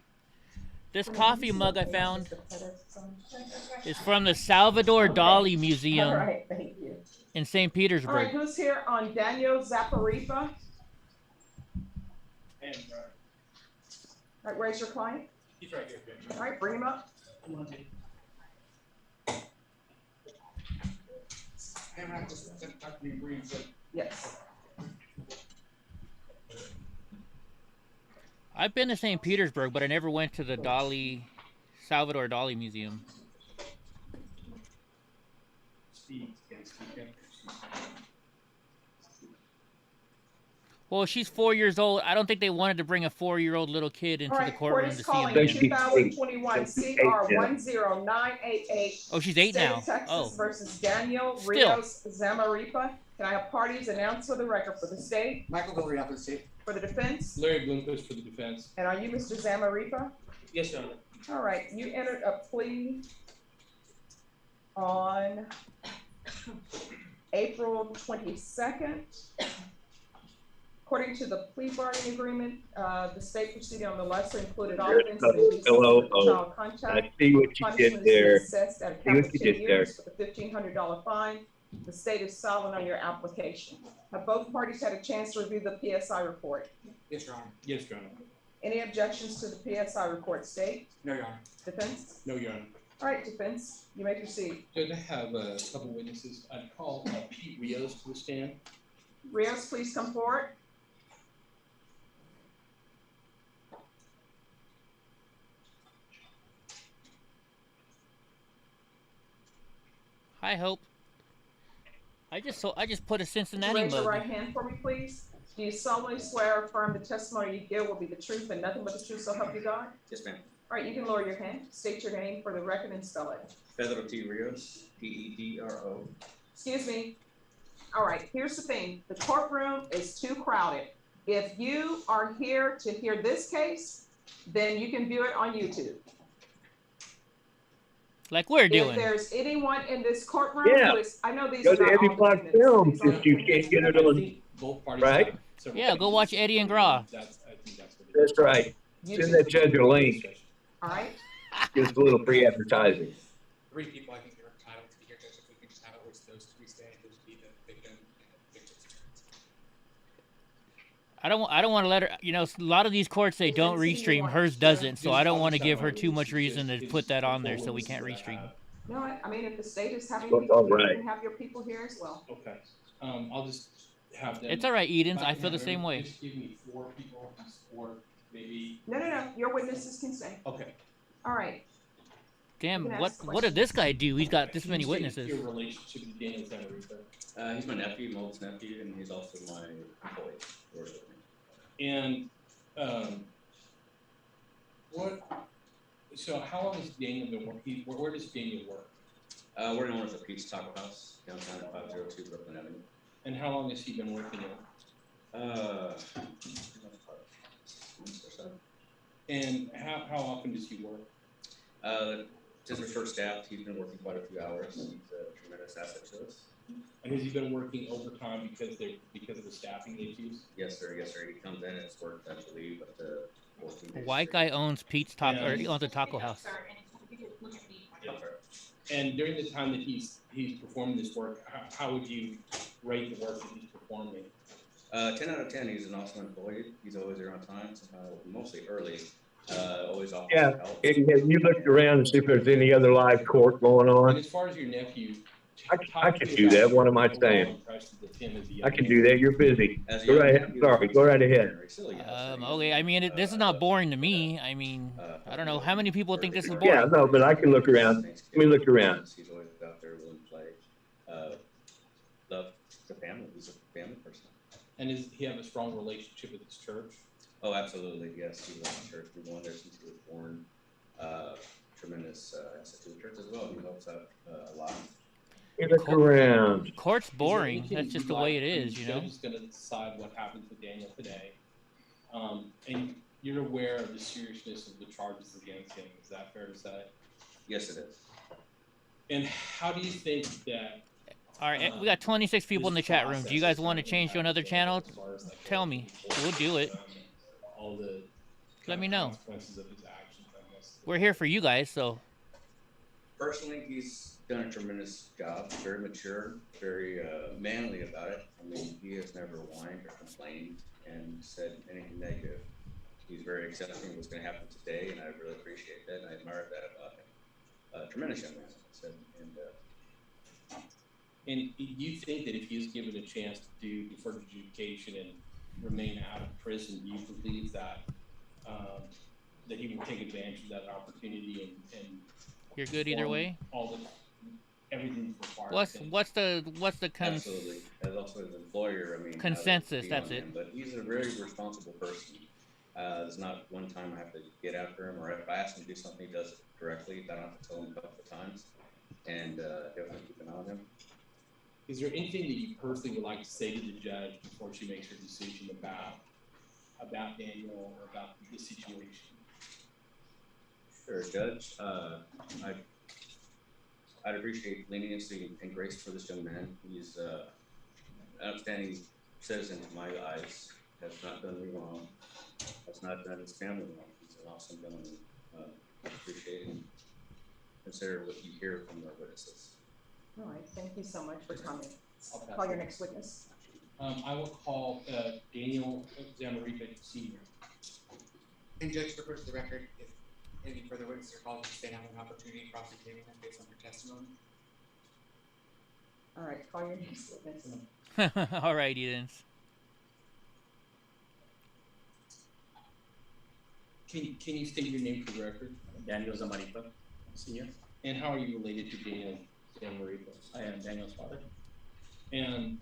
This coffee mug I found is from the Salvador Dali Museum. All right, thank you. In St. All Petersburg. right, who's here on Daniel Zaparifa? And, All right, where's your client? he's right here. All right, bring him up. And I just talked to me briefly. Yes. I've been to St. Petersburg, but I never went to the Salvador Dali Museum. Well, she's 4 years old. I don't think they wanted to bring a 4-year-old little kid into the courtroom to see him again. 2021 CR 10988. Oh, she's 8 now. State of Texas Oh. versus Daniel Still. Rios Zamaripa. Can I have parties announced for the record for the state? Michael Villarreal for the state. For the defense? Larry Bloomquist for the defense. And are you Mr. Zamaripa? Yes, Your Honor. All right, you entered a plea on April 22nd. According to the plea bargaining agreement, the state proceeded on the lesser included offense of indecent child contact. I see what you did there. Assessed at a See cap what of you 10 did there. years with a $1,500 fine. The state is silent on your application. Have both parties had a chance to review the PSI report? Yes, Your Honor. Yes, Your Honor. Any objections to the PSI report, state? No, Your Honor. Defense? No, Your Honor. All right, defense, you may proceed. Judge, I have a couple witnesses. I'd call Pete Rios to the stand. Rios, please come forward. Hi, Hope. I just put a Cincinnati Raise your mug. right hand for me, please. Do you solemnly swear or affirm the testimony you give will be the truth and nothing but the truth, so help you God? Yes, ma'am. All right, you can lower your hand. State your name for the record and spell it. Pedro T. Rios, Pedro. Excuse me. All right, here's the thing. The courtroom is too crowded. If you are here to hear this case, then you can view it on YouTube. Like we're If doing. there's anyone in this courtroom Yeah. who is, I know these Go are to not all EddieBlockFilms defendants. if you can't get it on, Both parties right? have several Yeah, go watch Eddie and Grah. I think that's what it is. That's right. Send that judge a link. All right. Gives a little free advertising. 3 people I think are entitled to be here, Judge. If we can just have it with those 3 stay, those would be the victim and the victim's attorneys. I don't want to let her. You know, a lot of these courts they don't restream. Hers doesn't, so I don't want to give her too much reason to put that on there, so we can't restream. No, I mean, if the state is having Well, people, all you right. can have your people here as well. Okay. I'll just have them. It's all right, Edens. If I can feel the have same way. Just give me 4 people, or maybe. No. Your witnesses can stay. Okay. All right. Damn, You can what ask did this guy do? He's got this Can many you state witnesses. Your relationship with Daniel Zamaripa. He's my nephew, my oldest nephew, and he's also my employee. Works with me. And what? So how long has Daniel been working? Where does Daniel work? We're known as a Pete's Taco House downtown at 502 Brooklyn Avenue. And how long has he been working there? 6 months or so. And how often does he work? Since we're short staffed, he's been working quite a few hours. He's a tremendous asset to us. And has he been working overtime because of the staffing issues? Yes, sir. Yes, sir. He comes in and it's worked, I believe, up to 14 days. White guy owns Pete's Taco, or he owns a taco house. And during the time that he's performing this work, how would you rate the work that he's performing? 10 out of 10. He's an awesome employee. He's always there on time, mostly early. Always offers Yeah, help. have you looked around and see if there's any other live court going And on? as far as your nephew, I can do that. What am I saying? I can do that. You're busy. Go right ahead. Sorry, go right ahead. Okay, I mean, this is not boring to me. I mean, I don't know how many people think this is boring. Yeah, no, but I can look around. Let me look around. He's always out there willing to play. Love the family. He's a family person. And does he have a strong relationship with his church? Oh, absolutely. Yes, he loves church. We've gone there since he was born. Tremendous asset to the church as well. He helps out a lot. Look around. Court's boring. That's just the way it is, you know. The judge is going to decide what happens with Daniel today, and you're aware of the seriousness of the charges against him. Is that fair to say? Yes, it is. And how do you think that? All right, we got 26 people in the chat room. Do you guys want to change to another channel? Tell me. We'll do it. All the let me know. consequences of his actions, I guess. We're here for you guys, so. Personally, he's done a tremendous job. Very mature, very manly about it. I mean, he has never whined or complained and said anything negative. He's very accepting of what's going to happen today, and I really appreciate that. And I admire that about him. Tremendous young man, like I said. And you think that if he was given a chance to do deferred adjudication and remain out of prison, do you believe that that he would take advantage of that opportunity and you're good either way? Everything required. What's the Absolutely. As also his employer, I mean, consensus? That's it. But he's a very responsible person. There's not one time I have to get after him, or if I ask him to do something, he does it directly. I don't have to tell him a couple of times, and definitely keep an eye on him. Is there anything that you personally would like to say to the judge before she makes her decision about Daniel or about the situation? Sure, Judge. I'd appreciate leniency and grace for this young man. He's an outstanding citizen in my eyes. Has not done me wrong. Has not done his family wrong. He's an awesome gentleman. I appreciate and consider what you hear from the witnesses. All right, thank you so much for coming. Call your next witness. I will call Daniel Zamaripa Sr. And Judge, for the record, if any further witnesses are called, they have an opportunity to prosecute them based on their testimony. All right, call your next witness. All righty then. Can you state your name for the record? Daniel Zamaripa Sr. And how are you related to Daniel Zamaripa? I am Daniel's father. And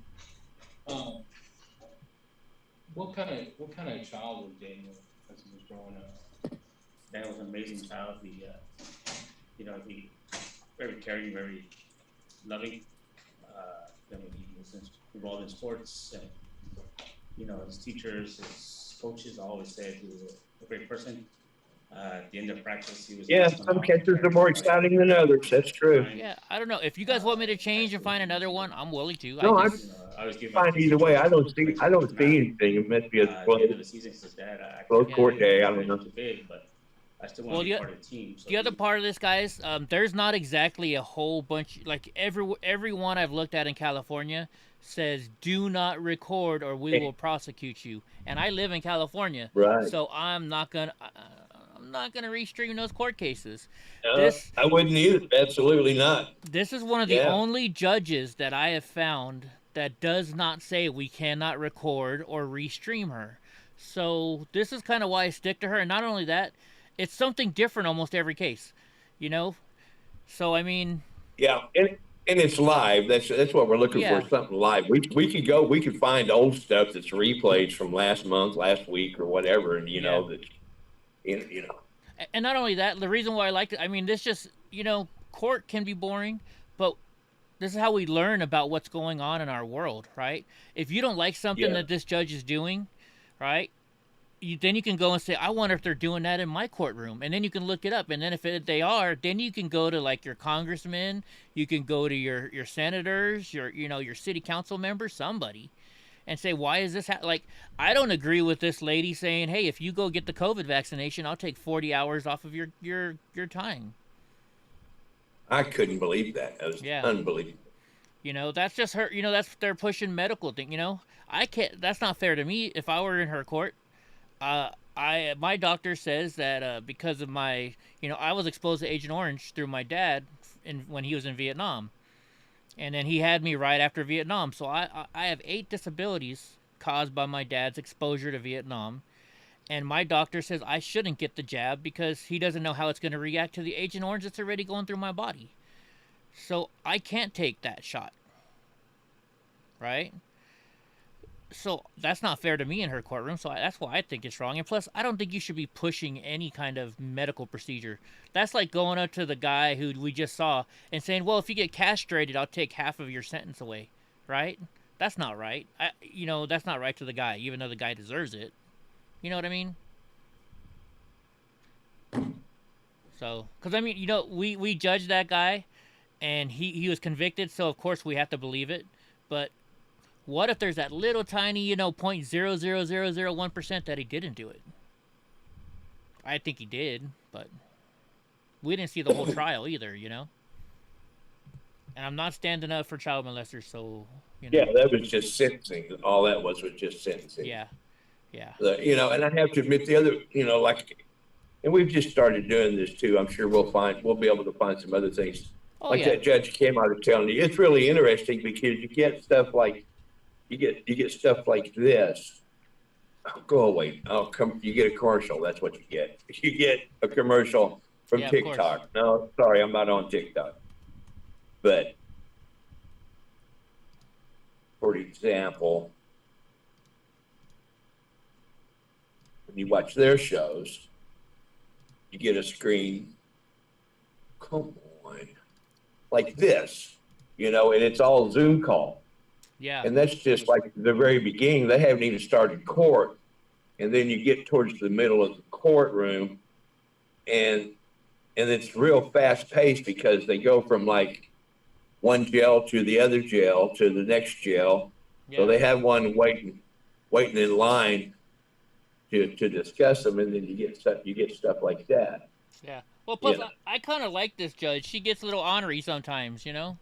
what kind of child was Daniel as he was growing up? Daniel was an amazing child. He very caring, very loving. He was involved in sports, and his teachers, his coaches always said he was a great person. At the end of practice, he was. Yeah, some catchers are more exciting than others. That's true. Yeah, I don't know. If you guys want me to change and find another one, I'm willing to. No, I'm fine either way. I don't see anything. It must be a close court day. I don't know. I still want to be part of the team. The other part of this, guys, there's not exactly a whole bunch. Like everyone I've looked at in California says, "Do not record, or we will prosecute you." And I live in California, right? So I'm not gonna restream those court cases. I wouldn't either. Absolutely not. This is one of the only judges that I have found that does not say we cannot record or restream her. So this is kind of why I stick to her. And not only that, it's something different almost every case, So I mean, yeah, and it's live. That's what we're looking for. Something live. We could find old stuff that's replays from last month, last week, or whatever, and And not only that, the reason why I liked it, I mean, this just court can be boring, but this is how we learn about what's going on in our world, right? If you don't like something that this judge is doing, right? Then you can go and say, I wonder if they're doing that in my courtroom. And then you can look it up. And then if they are, then you can go to like your congressman, you can go to your senators, your city council members, somebody, and say, why is this like, I don't agree with this lady saying, hey, if you go get the COVID vaccination, I'll take 40 hours off of your time. I couldn't believe that. That was unbelievable. You know, that's just her. You know, that's they're pushing medical thing. You know, I can't. That's not fair to me. If I were in her court, my doctor says that because of my, you know, I was exposed to Agent Orange through my dad when he was in Vietnam, and then he had me right after Vietnam. So I have 8 disabilities caused by my dad's exposure to Vietnam. And my doctor says I shouldn't get the jab because he doesn't know how it's going to react to the Agent Orange that's already going through my body. So I can't take that shot. Right? So that's not fair to me in her courtroom. So that's why I think it's wrong. And plus, I don't think you should be pushing any kind of medical procedure. That's like going up to the guy who we just saw and saying, well, if you get castrated, I'll take half of your sentence away. Right? That's not right. You know, that's not right to the guy, even though the guy deserves it. You know what I mean? So, because I mean, you know, we judged that guy, and he was convicted, so of course we have to believe it. But what if there's that little tiny, you know, 0.00001% that he didn't do it? I think he did, but we didn't see the whole trial either, you know? And I'm not standing up for child molesters, so, you know. Yeah, that was just sentencing. All that was just sentencing. Yeah. Yeah. You know, and I have to admit the other, you know, like, and we've just started doing this too. I'm sure we'll be able to find some other things. Oh, like yeah. that Judge Kim I was telling you, it's really interesting because you get stuff like, you get stuff like this. Oh, go away. You get a commercial. That's what you get. You get a commercial from TikTok. No, sorry, I'm not on TikTok. But for example, when you watch their shows, you get a screen, come on, like this, you know, and it's all Zoom call. Yeah. And that's just like the very beginning. They haven't even started court. And then you get towards the middle of the courtroom and it's real fast paced because they go from like one jail to the other jail to the next jail. Yeah. So they have one waiting in line to discuss them, and then you get stuff like that. Yeah. Well, plus I kind of like this judge. She gets a little ornery sometimes, you know.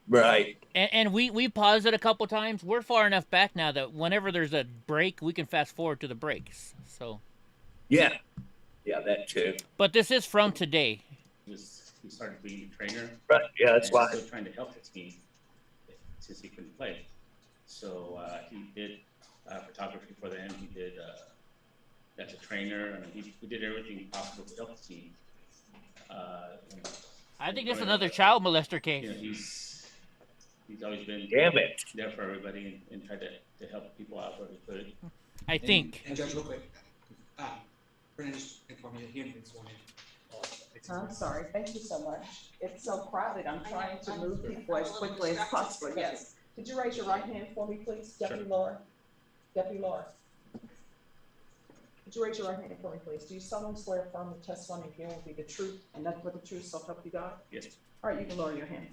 Right. And we paused it a couple times. We're far enough back now that whenever there's a break, we can fast forward to the breaks. So. Yeah. Yeah, that too. But this is from today. He started being a trainer. Right. Yeah, that's why. Still trying to help the team since he couldn't play. So he did photography for them. He did as a trainer, and he did everything possible to help the team. I think it's another child molester case. You know, he's always been there for everybody and tried to help people out where he could. I think. And Judge, real quick, Brennan just informed me that he hadn't been sworn in. I'm sorry. Thank you so much. It's so crowded. I'm trying to move people as quickly as possible. Yes. Could you raise your right hand for me, please, Deputy Laura? Deputy Laura. Could you raise your right hand for me, please? Do you solemnly swear affirm the testimony you give will be the truth and nothing but the truth, so help you God? Yes. All right, you can lower your hand.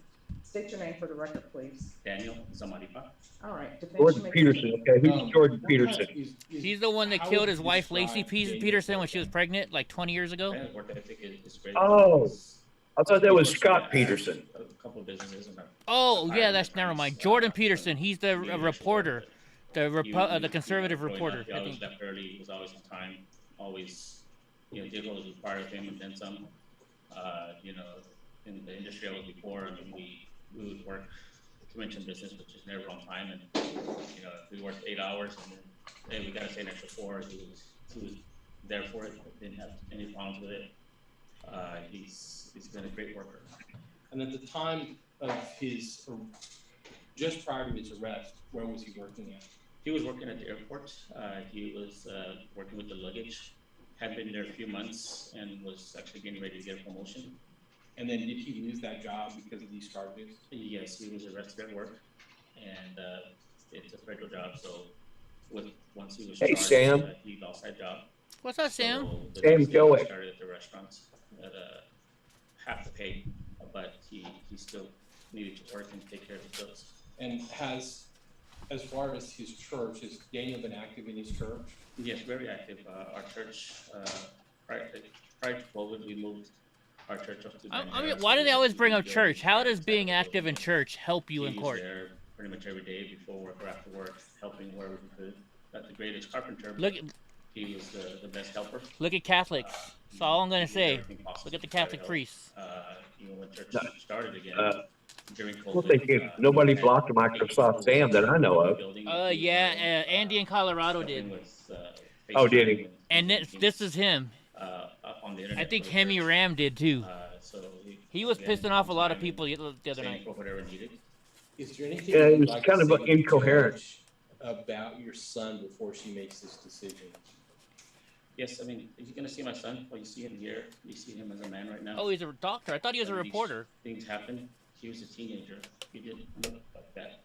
State your name for the record, please. Daniel Zamaripa. All right. Jordan Peterson. Okay, who's Jordan Peterson? He's the one that killed his wife, Lacey Peterson, when she was pregnant, like 20 years ago. Oh, I thought that was Scott Peterson. A couple of businesses. Oh, yeah, that's never mind. Jordan Peterson. He's the reporter, the conservative reporter. He always left early. He was always on time. Always, you know, did what was required of him and then some. You know, in the industry I was before, I mean, we would work convention business, which is never on time, and you know, we worked 8 hours, and then hey, we got to stay an extra 4. He was there for it. Didn't have any problems with it. He's been a great worker. And at the time of his, just prior to his arrest, where was he working at? He was working at the airport. He was working with the luggage. Had been there a few months and was actually getting ready to get a promotion. And then did he lose that job because of these charges? Yes, he was arrested at work, and it's a federal job. So, once he was charged, Sam. He lost that job. What's up, Sam? So Sam, go ahead. Started at the restaurants at half the pay, but he still needed to work and take care of his bills. And has, as far as his church, has Daniel been active in his church? Yes, very active. Our church, prior to COVID, we moved our church up to I mean, why do they always bring up church? How does being active in church help you in He was court? there pretty much every day before work or after work, helping wherever he could. Not the greatest carpenter, but he was the best helper. Look at Catholics. That's all I'm gonna say. Look at the Catholic priests. You know, when church started again during COVID. Well, thank you. Nobody blocked Microsoft Sam that I know of. Yeah, Andy in Colorado did. Oh, did he? And this is him. On the internet I think Hemi Ram did too. So he was pissing off a lot of people the other night. Is there anything Yeah, it you'd was like kind to of say to the incoherent. judge about your son before she makes this decision? Yes, I mean, you're gonna see my son. Well, you see him here. You see him as a man right now. Oh, he's a doctor. I thought he was a reporter. Things happen. He was a teenager. He didn't look like that.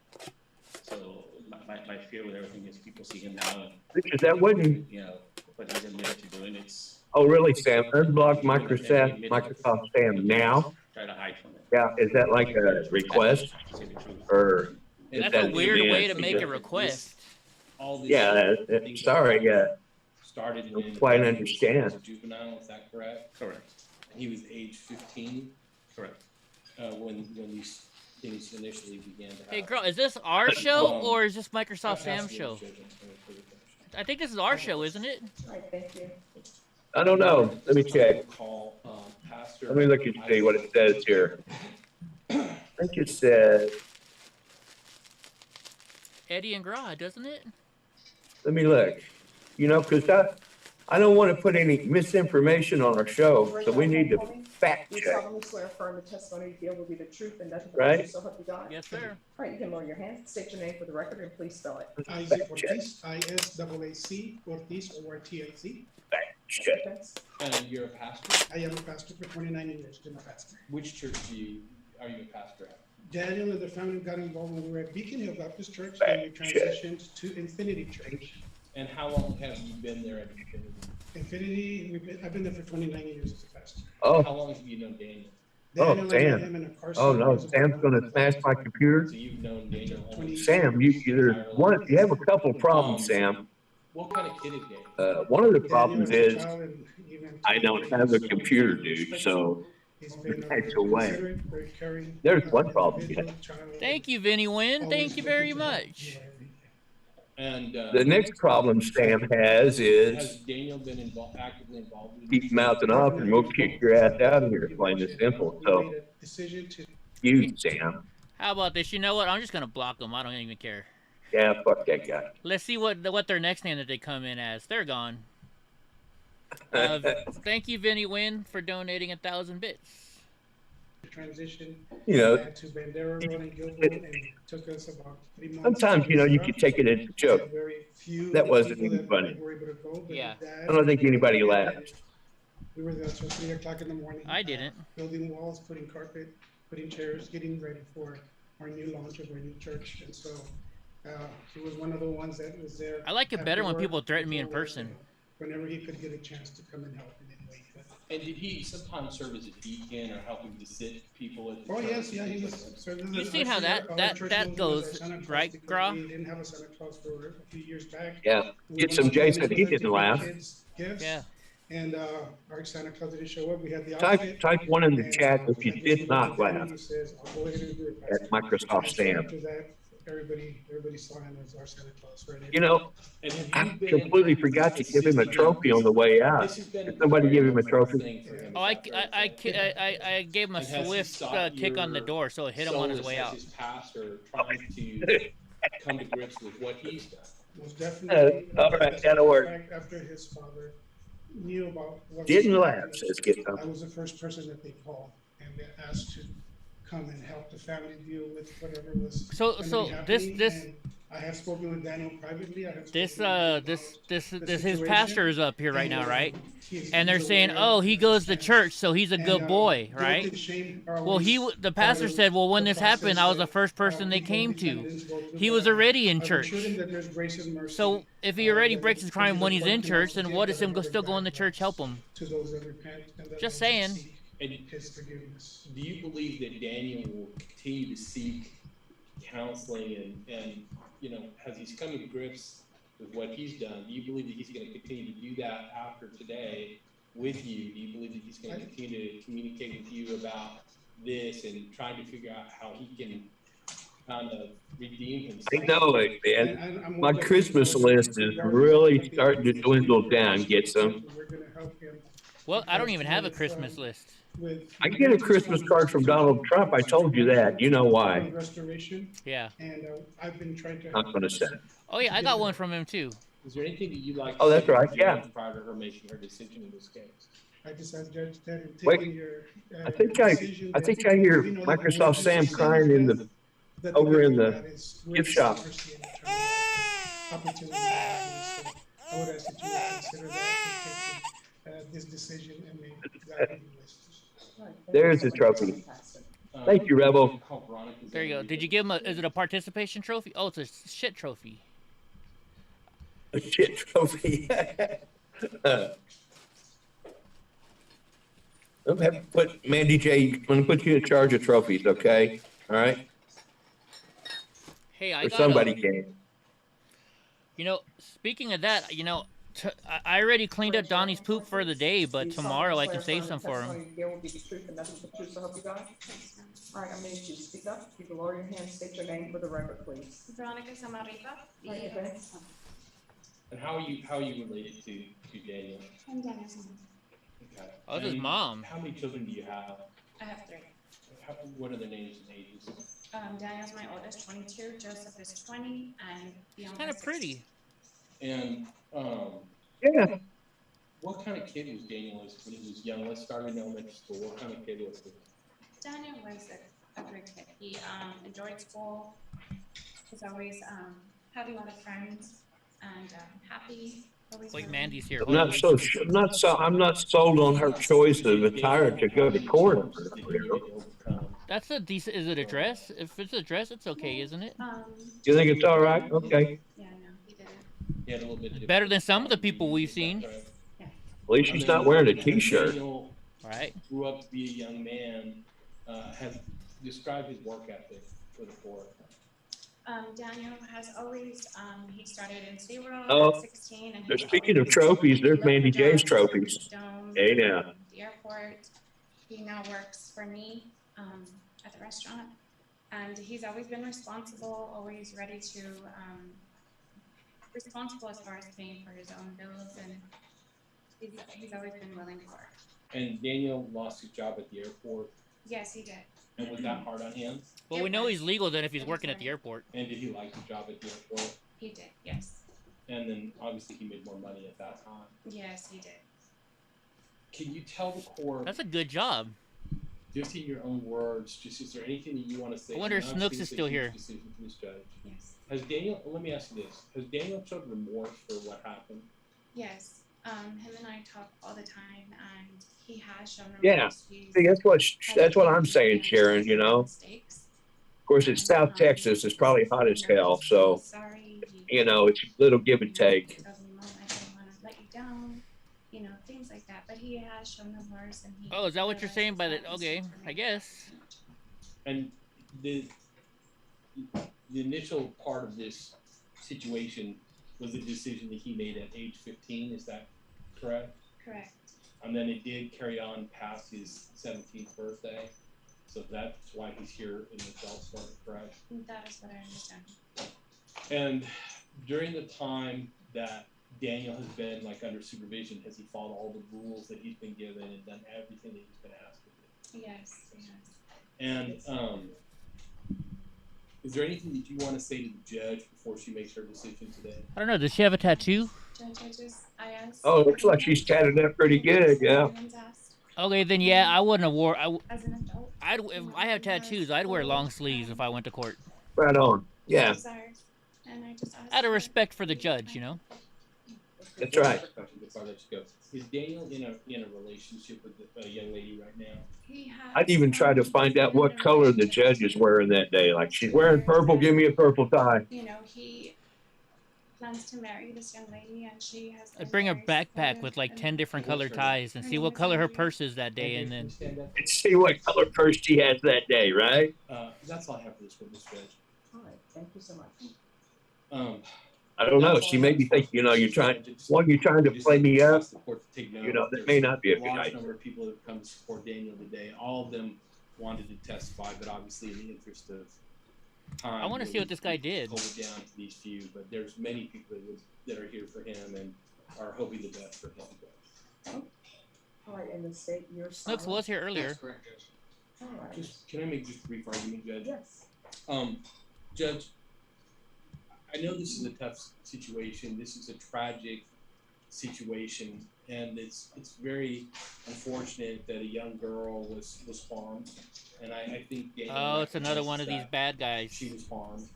So my fear with everything is people see him now and Because that wouldn't. you know what he's admitted to doing. It's Oh, really, Sam? Unblock Microsoft Sam now? try to hide from it. Yeah, is that like a request? Or is That's that a weird demand? way to make a request. All this Yeah, sorry, started I when don't quite he understand. was a juvenile, is that correct? Correct. He was age 15 Correct. When these things initially began to happen. Hey, girl, is this our show or is this Microsoft Sam's show? I think this is our show, isn't it? Right, thank you. I don't know. Let me check. Call Pastor. Let me look and see what it says here. I think it says, Eddie and Grah, doesn't it? let me look. You know, because I don't want to put any misinformation on our show, so we need to fact We check. solemnly swear affirm the testimony you give will be the truth and nothing but Right. the truth, so help you God. Yes, sir. All right, you can lower your hand, state your name for the record, and please spell it. Isaac Ortiz, ISAAC, Ortiz, O-R-T-I-Z. Check. And you're a pastor? I am a pastor for 29 years, been a pastor. Which church are you a pastor at? Daniel and the family got involved when we were at Beacon Hill Baptist Church, and we transitioned to Infinity Church. And how long have you been there at Infinity? Infinity, I've been there for 29 years as a pastor. Oh. How long have you known Daniel? Oh, Daniel, I met him Sam. in a car Oh, no, service. Sam's gonna smash my computer. So you've known Daniel only. Sam, you have a couple problems, Sam. What kind of kid is Daniel? One of the problems is I don't have a computer, dude, so that's a way. There's one problem. Yeah. Thank you, Vinny Wynn. Thank you very much. And The next problem Sam has has is Daniel been actively involved in? keep mouthing off and we'll kick your ass out of here, plain and simple. So, you, Sam. How about this? You know what? I'm just gonna block them. I don't even care. Yeah, fuck that guy. Let's see what their next name that they come in as. They're gone. Thank you, Vinny Wynn, for donating 1,000 bits. Transition You know, to Bandera Road and Gilboa, and it took us about 3 months. Sometimes, you know, you could take it as a joke. That wasn't even funny. Yeah. I don't think anybody laughed. We were there till 3 o'clock in the morning. I didn't. Building walls, putting carpet, putting chairs, getting ready for our new launch of our new church. And so he was one of the ones that was there. I like it better when after people work, threaten me in before work, person. Whenever he could get a chance to come and help in any way. And did he sometimes serve as a deacon or helping to sit people at the Oh, church? yes, yeah, he was. You've seen how that goes, right, Grah? We didn't have a Santa Claus for a few years back. Yeah. Get some Jason. He didn't laugh. Yeah. And our Santa Claus didn't show up. We had the Type one in the chat if you did not laugh He says, I'll go ahead and do it. at Microsoft Sam. After that, everybody saw him as our Santa Claus. Right? You know, I completely forgot to give him a trophy on the way out. Did somebody give him a trophy? Oh, I gave him a swift kick on the door, so it hit him on his way out. His pastor trying to come to grips with what he's done. Most definitely. All right, that'll work. After his father knew about what Didn't laugh, says Get I was the first person that they called and they asked to come and help the family deal with whatever was. So happening. this And I have spoken with Daniel privately. This his pastor is up here right now, right? And they're saying, oh, he goes to church, so he's a good boy, right? Well, the pastor said, well, when this happened, I was the first person they came to. He was already in church. So if he already breaks his crime when he's in church, then what is him still going to church help him? Just saying. And do you believe that Daniel will continue to seek counseling and you know, as he's coming to grips with what he's done, do you believe that he's going to continue to do that after today with you? Do you believe that he's going to continue to communicate with you about this and trying to figure out how he can kind of redeem himself? I know it, man. My Christmas list is really starting to dwindle down. Get some. Well, I don't even have a Christmas list. I get a Christmas card from Donald Trump. I told you that. You know why? Restoration. Yeah. And I've been trying to. Not gonna say. Oh yeah, I got one from him too. Is there anything that you'd like Oh, to that's say to right, the yeah. judge prior to her making her decision in this case? I just asked Judge that in Wait. taking your. I think I hear Microsoft Sam crying in the over in the gift shop. Opportunity. So I would ask that you would consider that in taking this decision and make that list. There's the trophy. Thank you, Rebel. There you go. Did you give him is it a participation trophy? Oh, it's a shit trophy. A shit trophy. I'm gonna put Mandy J. I'm gonna put you in charge of trophies, okay? All right. Hey, I Or got somebody can. You know, speaking of that, you know, I already cleaned up Donnie's poop for the day, but tomorrow I can save some for him. There will be the truth and nothing but the truth, so help you God. All right, I'm going to need you to speak up. You can lower your hand, state your name for the record, please. Veronica Samarripa. Right, okay. And how are you related to Daniel? I'm Daniel's mom. Okay. Oh, his mom. How many children do you have? I have 3. What are their names and ages? Daniel's my oldest, 22. Joseph is 20, and the youngest. Kind of pretty. And yeah. What kind of kid was Daniel when he was young? Let's start in elementary school. What kind of kid was he? Daniel was a great kid. He enjoyed school. Was always had a lot of friends and happy. Like Mandy's here. I'm not sold on her choice of attire to go to court. That's a decent. Is it a dress? If it's a dress, it's okay, isn't it? You think it's all right? Okay. Yeah, no, he didn't. He had a little bit Better than some of the people we've seen. At least she's not wearing a t-shirt. Daniel right. Grew up to be a young man. Has described his work ethic for the court. Daniel has always, he started in SeaWorld Oh, at 16. And speaking of trophies, there's Mandy J's trophies. Hey now. The airport. He now works for me at the restaurant. And he's always been responsible, always ready to, responsible as far as paying for his own bills. And he's always been willing to work. And Daniel lost his job at the airport. Yes, he did. And was that hard on him? Well, we know he's legal then if he's working at the airport. And did he like the job at the airport? He did, yes. And then obviously he made more money at that time. Yes, he did. Can you tell the court? That's a good job. Just in your own words, just is there anything that you want to say? I wonder if Snooks is still here. Yes. Has Daniel? Let me ask you this: has Daniel showed remorse for what happened? Yes. Him and I talk all the time, and he has shown remorse. Yeah. See, that's what I'm saying, Sharon. You know. Of course, it's South Texas. It's probably hot as hell. So, you know, it's a little give and take. I didn't want to let you down, you know, things like that. But he has shown remorse, and he. Oh, is that what you're saying by the? Okay, I guess. And the initial part of this situation was a decision that he made at age 15. Is that correct? Correct. And then it did carry on past his 17th birthday. So that's why he's here in the adult court, correct? That is what I understand. And during the time that Daniel has been like under supervision, has he followed all the rules that he's been given and done everything that he's been asked to do? Yes, he has. And is there anything that you want to say to the judge before she makes her decision today? I don't know. Does she have a tattoo? I asked. Oh, looks like she's tatted up pretty good, yeah. Okay, then yeah, I wouldn't have wore. As an adult. If I have tattoos, I'd wear long sleeves if I went to court. Right on. Yeah. And I just asked. Out of respect for the judge, you know. That's right. Before I let you go, is Daniel in a relationship with a young lady right now? He has. I'd even try to find out what color the judge is wearing that day. Like, she's wearing purple, give me a purple tie. You know, he plans to marry this young lady, and she has. I'd bring her backpack with like 10 different colored ties and see what color her purse is that day, and then see what color purse she has that day, right? That's all I have for this witness, Judge. All right, thank you so much. I don't know. She made me think, you're trying to play me up. That may not be a good large idea. number of people that have come to support Daniel today. All of them wanted to testify, but obviously in the interest of time, I want to see what this guy did. Hold it down to these few, but there's many people that are here for him and are hoping the best for him. All right, in the state, you're Snooks was here earlier. That's correct, Judge. All right. Can I make just a brief argument, Judge? Yes. Judge, I know this is a tough situation. This is a tragic situation, and it's very unfortunate that a young girl was harmed. And I think Daniel it's another one of these bad guys. She was harmed.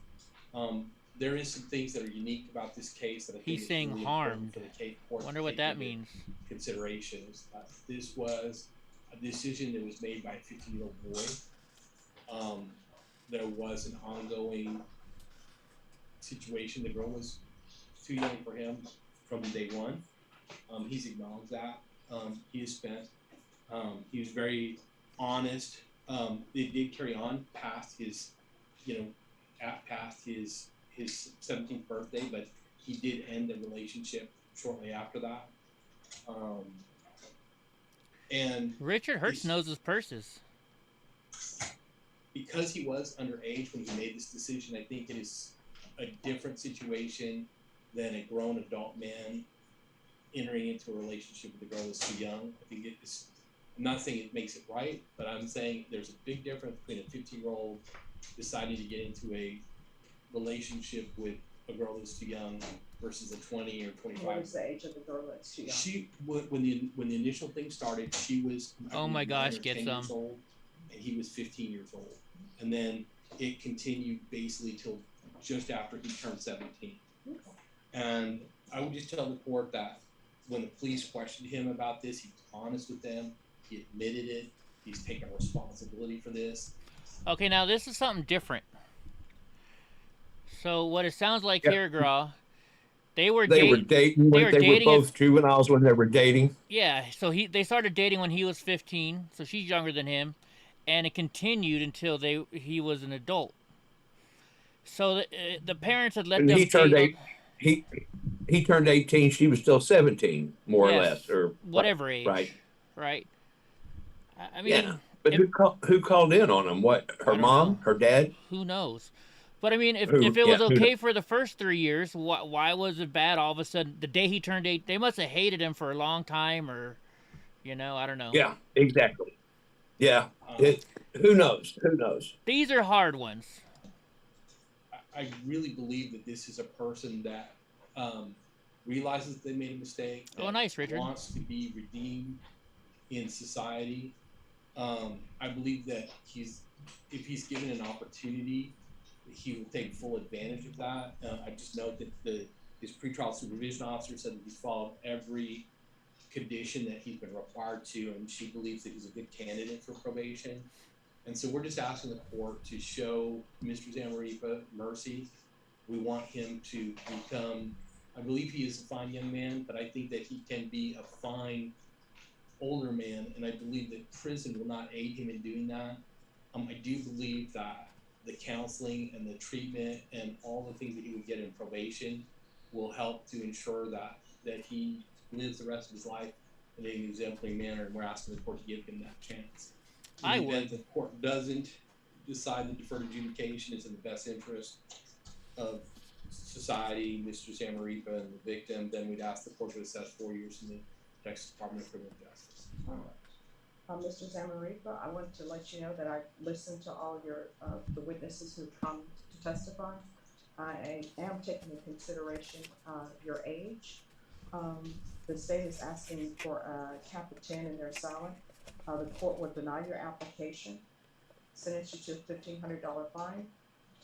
There is some things that are unique about this case that I think He's saying really harmed. For the court Wonder to what take that into means. Considerations. This was a decision that was made by a 15-year-old boy. There was an ongoing situation. The girl was too young for him from day one. He's acknowledged that. He has spent. He was very honest. It did carry on past his, past his 17th birthday, but he did end the relationship shortly after that. And Richard Hertz knows his purses. Because he was underage when he made this decision, I think it is a different situation than a grown adult man entering into a relationship with a girl that's too young. I think it's, I'm not saying it makes it right, but I'm saying there's a big difference between a 15-year-old deciding to get into a relationship with a girl that's too young versus a 20 or 25. What is the age of the girl that's too young? She, when the initial thing started, she was, Oh my gosh, 9 or get 10 some. years old, and he was 15 years old. And then it continued basically till just after he turned 17. And I would just tell the court that when the police questioned him about this, he was honest with them. He admitted it. He's taken responsibility for this. Okay, now this is something different. So what it sounds like here, Grah, they were dating. They were both juveniles when they were dating. Yeah, so they started dating when he was 15, so she's younger than him, and it continued until he was an adult. So the parents had let them date. He turned 18. She was still 17, more or less, or whatever age. Right. I mean, yeah. But who called in on him? What? Her mom? Her dad? Who knows? But I mean, if it was okay for the first 3 years, why was it bad all of a sudden? The day he turned 8, they must have hated him for a long time, or, I don't know. Yeah, exactly. Yeah. Who knows? Who knows? These are hard ones. I really believe that this is a person that realizes they made a mistake. Oh, nice, Richard. Wants to be redeemed in society. I believe that if he's given an opportunity, he will take full advantage of that. I just note that his pretrial supervision officer said that he's followed every condition that he's been required to, and she believes that he's a good candidate for probation. And so we're just asking the court to show Mr. Zamaripa mercy. We want him to become, I believe he is a fine young man, but I think that he can be a fine older man, and I believe that prison will not aid him in doing that. I do believe that the counseling and the treatment and all the things that he would get in probation will help to ensure that he lives the rest of his life in an exemplary manner, and we're asking the court to give him that chance. In the event the court doesn't decide that deferred adjudication is in the best interest of society, Mr. Zamaripa and the victim, then we'd ask the court to assess 4 years in the Texas Department of Criminal Justice. Mr. Zamaripa, I want to let you know that I listened to all the witnesses who come to testify. I am taking into consideration your age. The state is asking for a cap of 10 and they're silent. The court will deny your application, sentence you to a $1,500 fine,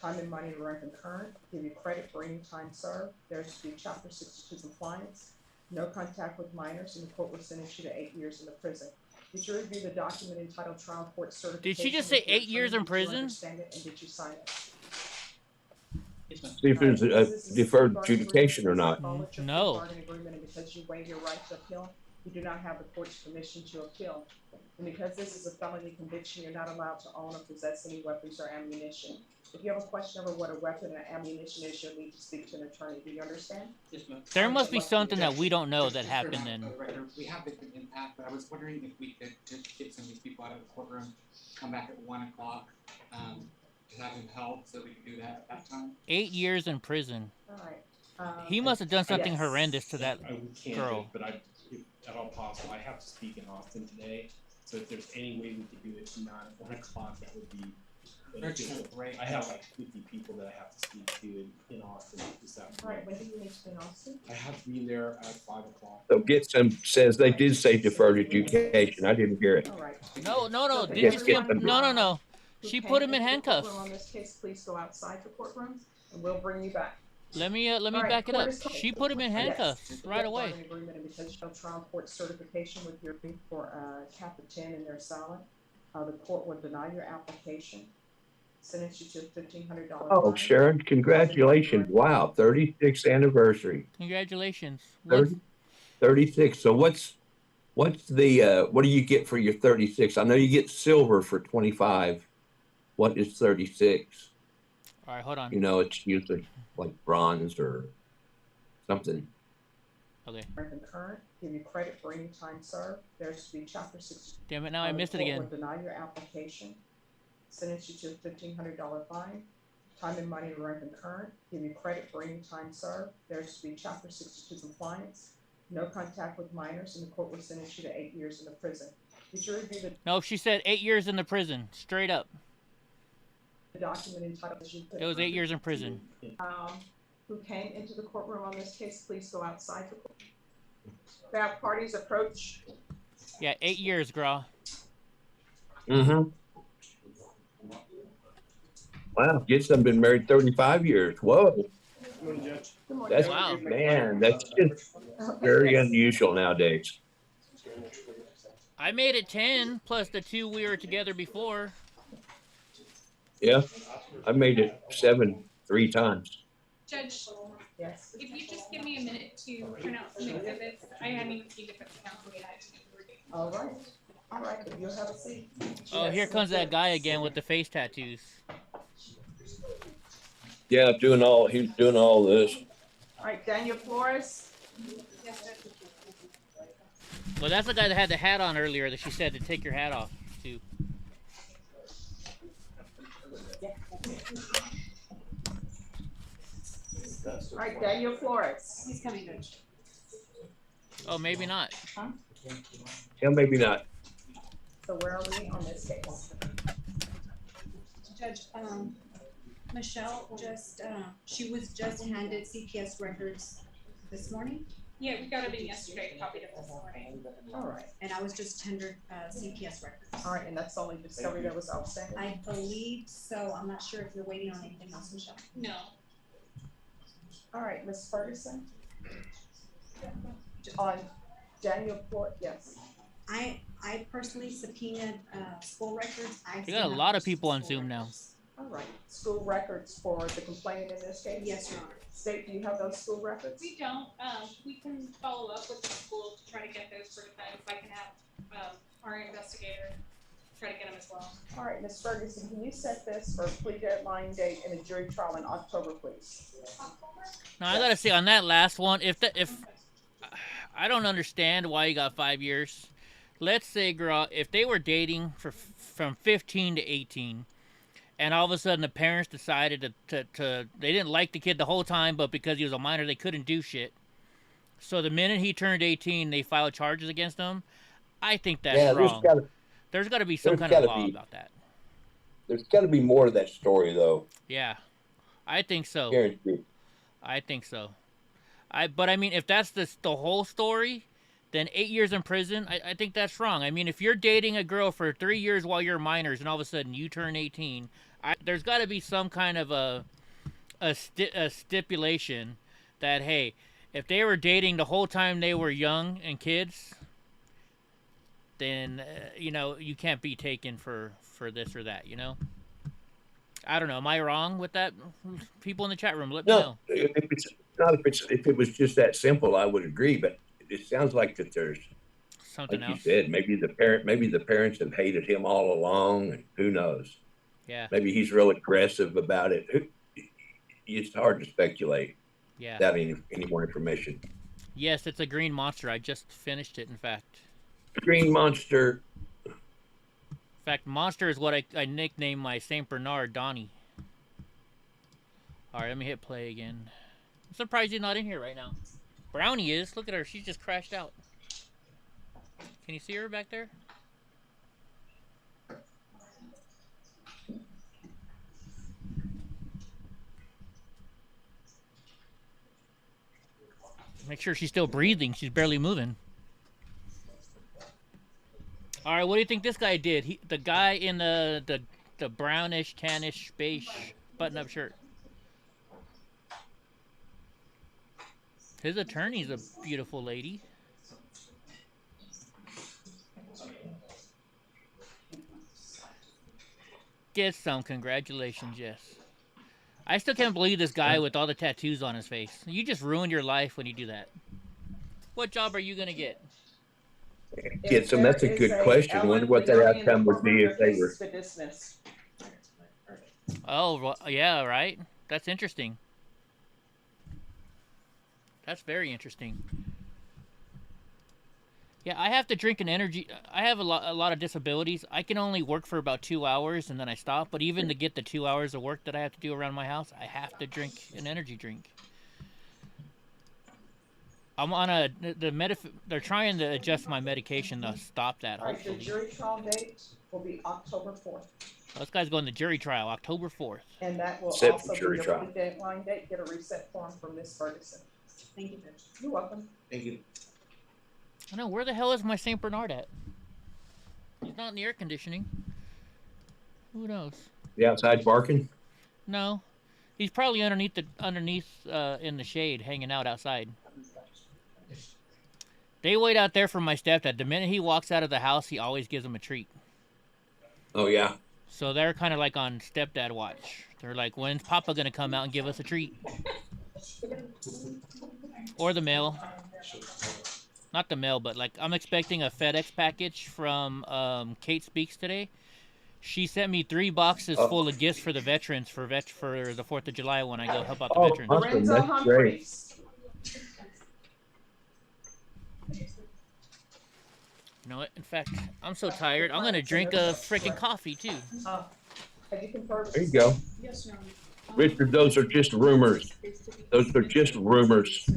time and money to run concurrent, give you credit for any time served. There's to be Chapter 62 compliance, no contact with minors, and the court will sentence you to 8 years in the prison. Did you review the document entitled Trial Court Certification? Did she just say 8 years in prison? Did you understand it, and did you sign it? See if there's a deferred adjudication or not. No. Bargain agreement, and because you waive your right to appeal, you do not have the court's permission to appeal. And because this is a felony conviction, you're not allowed to own or possess any weapons or ammunition. If you have a question over what a weapon or ammunition is, you'll need to speak to an attorney. Do you understand? Yes, ma'am. There must be something that we don't know that happened then. We have been in that, but I was wondering if we could just get some of these people out of the courtroom, come back at 1 o'clock, to have him held so we can do that at that time. 8 years in prison. All right. He must have done something yes. horrendous to that I can't, girl. but if at all possible, I have to speak in Austin today. So if there's any way we could do it tonight at 1 o'clock, that would be beneficial. I have like 50 people that I have to speak to in Austin this afternoon. All right, when do you need to be in Austin? I have to be there at 5 o'clock. So Gibson says they did say deferred adjudication. I didn't hear it. All right. No. So Did you Yes, see get him? them. No. She put him in If you're handcuffs. on this case, please go outside the courtroom and we'll bring you back. Let me All right, back it up. court is closed. She put him in handcuffs Yes. right away. An agreement, and because you have trial court certification with your for cap of 10 and they're silent, the court will deny your application, sentence you to a $1,500 Oh, fine. Sharon, congratulations. Wow, 36th anniversary. Congratulations. 36. So what's the what do you get for your 36? I know you get silver for 25. What is 36? All right, hold on. You know, it's usually like bronze or something. Okay. Concurrent, give you credit for any time served. There's to be chapter 6. Damn it! Now I missed it again. The court will deny your application, sentence you to a $1,500 fine. Time and money to run concurrent, give you credit for any time served. There's to be chapter 62 compliance. No contact with minors, and the court will sentence you to 8 years in the prison. Did you review the No, she said 8 years in the prison, straight up. document entitled as you put It was 8 years in prison. Who came into the courtroom on this case, please go outside the court. That parties approach. Yeah, 8 years, Grah. Mm-hmm. Wow, Gibson been married 35 years. Whoa. That's Wow. Man, that's just very unusual nowadays. I made it 10 plus the 2 we were together before. Yeah, I made it 7 3 times. Judge, yes. if you just give me a minute to print out some exhibits, I hadn't even seen it, but the council yet. All right, you'll have a seat. Oh, here comes that guy again with the face tattoos. Yeah, he's doing all this. All right, Daniel Flores. Yes, Judge. Well, that's the guy that had the hat on earlier that she said to take your hat off to. All right, Daniel Flores. He's coming, Judge. Oh, maybe not. Huh? Yeah, maybe not. So where are we on this case? Judge, Michelle just, she was just handed CPS records this morning. Yeah, we got it in yesterday, copied it this morning. All right. And I was just tendered, CPS records. All right, and that's the only discovery that was outstanding? I believe so. I'm not sure if you're waiting on anything else, Michelle. No. All right, Ms. Ferguson. On Daniel Flores, yes. I personally subpoenaed, school records. You got a lot of people on Zoom now. All right, school records for the complainant in this case? Yes, Your Honor. State, do you have those school records? We don't, we can follow up with the school to try to get those for defense. I can have, our investigator try to get them as well. All right, Ms. Ferguson, can you set this for a plea deadline date and a jury trial in October, please? Now I gotta say on that last one, if I don't understand why you got 5 years. Let's say, girl, if they were dating from 15 to 18, and all of a sudden the parents decided to they didn't like the kid the whole time, but because he was a minor, they couldn't do shit. So the minute he turned 18, they filed charges against him. I think that's wrong. There's got to be some kind of law about that. There's got to be more to that story, though. Yeah, I think so. Guaranteed. I think so. But I mean, if that's the whole story, then 8 years in prison, I think that's wrong. I mean, if you're dating a girl for 3 years while you're minors and all of a sudden you turn 18, there's got to be some kind of a stipulation that, hey, if they were dating the whole time they were young and kids, then, you know, you can't be taken for this or that, you know? I don't know. Am I wrong with that? People in the chat room, let me know. If it was just that simple, I would agree. But it sounds like that there's something like else. you said, maybe the parents have hated him all along, and who knows? Yeah. Maybe he's real aggressive about it. It's hard to speculate. Yeah. Without any more information. Yes, it's a green monster. I just finished it, in fact. Green monster. In fact, monster is what I nicknamed my Saint Bernard, Donnie. All right, let me hit play again. I'm surprised he's not in here right now. Brownie is. Look at her. She's just crashed out. Can you see her back there? Make sure she's still breathing. She's barely moving. All right, what do you think this guy did? The guy in the brownish, tannish, beige button-up shirt. His attorney's a beautiful lady. Get some congratulations, yes. I still can't believe this guy with all the tattoos on his face. You just ruined your life when you do that. What job are you going to get? Get some. That's a good question. I wonder what their outcome would be if they were. Oh, yeah, right. That's interesting. That's very interesting. Yeah, I have to drink an energy. I have a lot of disabilities. I can only work for about 2 hours and then I stop. But even to get the 2 hours of work that I have to do around my house, I have to drink an energy drink. I'm on they're trying to adjust my medication to stop that. All right, the jury trial date will be October 4th. This guy's going to jury trial October 4th. And that will also be your plea deadline date. Get a reset form from Miss Ferguson. Thank you, Judge. You're welcome. Thank you. I know, where the hell is my Saint Bernard at? He's not in the air conditioning. Who knows? The outside barking? No. He's probably underneath in the shade, hanging out outside. They wait out there for my stepdad. The minute he walks out of the house, he always gives them a treat. Oh, yeah. So they're kind of like on stepdad watch. They're like, when's Papa going to come out and give us a treat? Or the mail. Not the mail, but like I'm expecting a FedEx package from Kate Speaks today. She sent me 3 boxes full of gifts for the veterans for the 4th of July when I go help out the veterans. Awesome. That's great. You know what? In fact, I'm so tired. I'm gonna drink a freaking coffee too. There you go. Richard, those are just rumors. Those are just rumors.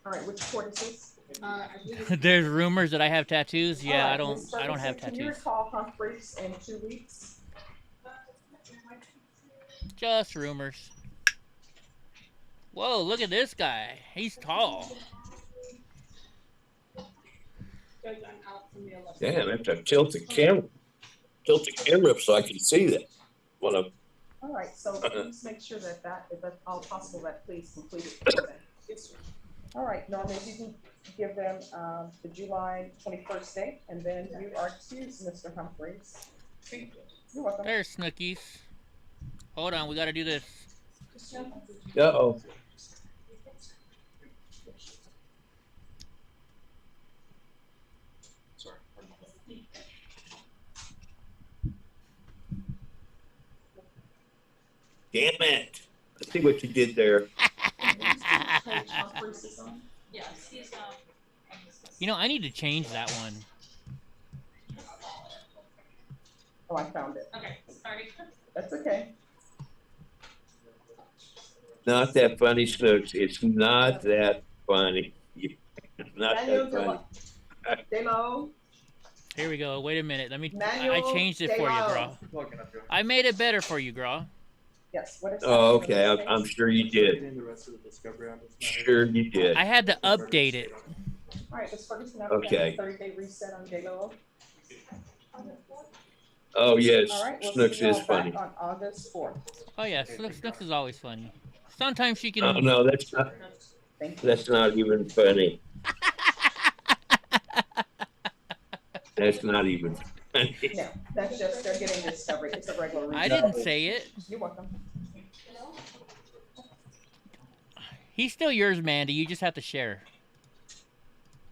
All right, which court is this? There's rumors that I have tattoos. Yeah, I don't have tattoos. Can you recall Humphreys in 2 weeks? Just rumors. Whoa, look at this guy. He's tall. Damn, I have to tilt the camera up so I can see that. All right, so please make sure that if that's all possible, that please complete it. All right, Norma, if you can give them the July 21st date, and then you are excused, Mr. Humphreys. You're welcome. There's Snookies. Hold on, we got to do this. Uh-oh. Damn it. Let's see what you did there. You know, I need to change that one. Oh, I found it. Okay, sorry. That's okay. Not that funny, Snooks. It's not that funny. It's not Daniel that funny. Here we go. Wait a minute. Let me. Manuel I changed it for you, Grah. I made it better for you, Grah. Yes. What is Oh, okay. I'm sure you did. Sure you did. I had to update it. All right, Ms. Ferguson, Okay. 30-day reset on J-Lo. Oh, yes. All right, we'll Snooks see you is all funny. back on August 4th. Oh yeah, Snooks is always funny. Sometimes she can. Oh, no, that's not. That's not even funny. That's not even funny. No, that's just, they're getting discovery. It's a regular reset. I didn't say it. You're welcome. He's still yours, Mandy. You just have to share.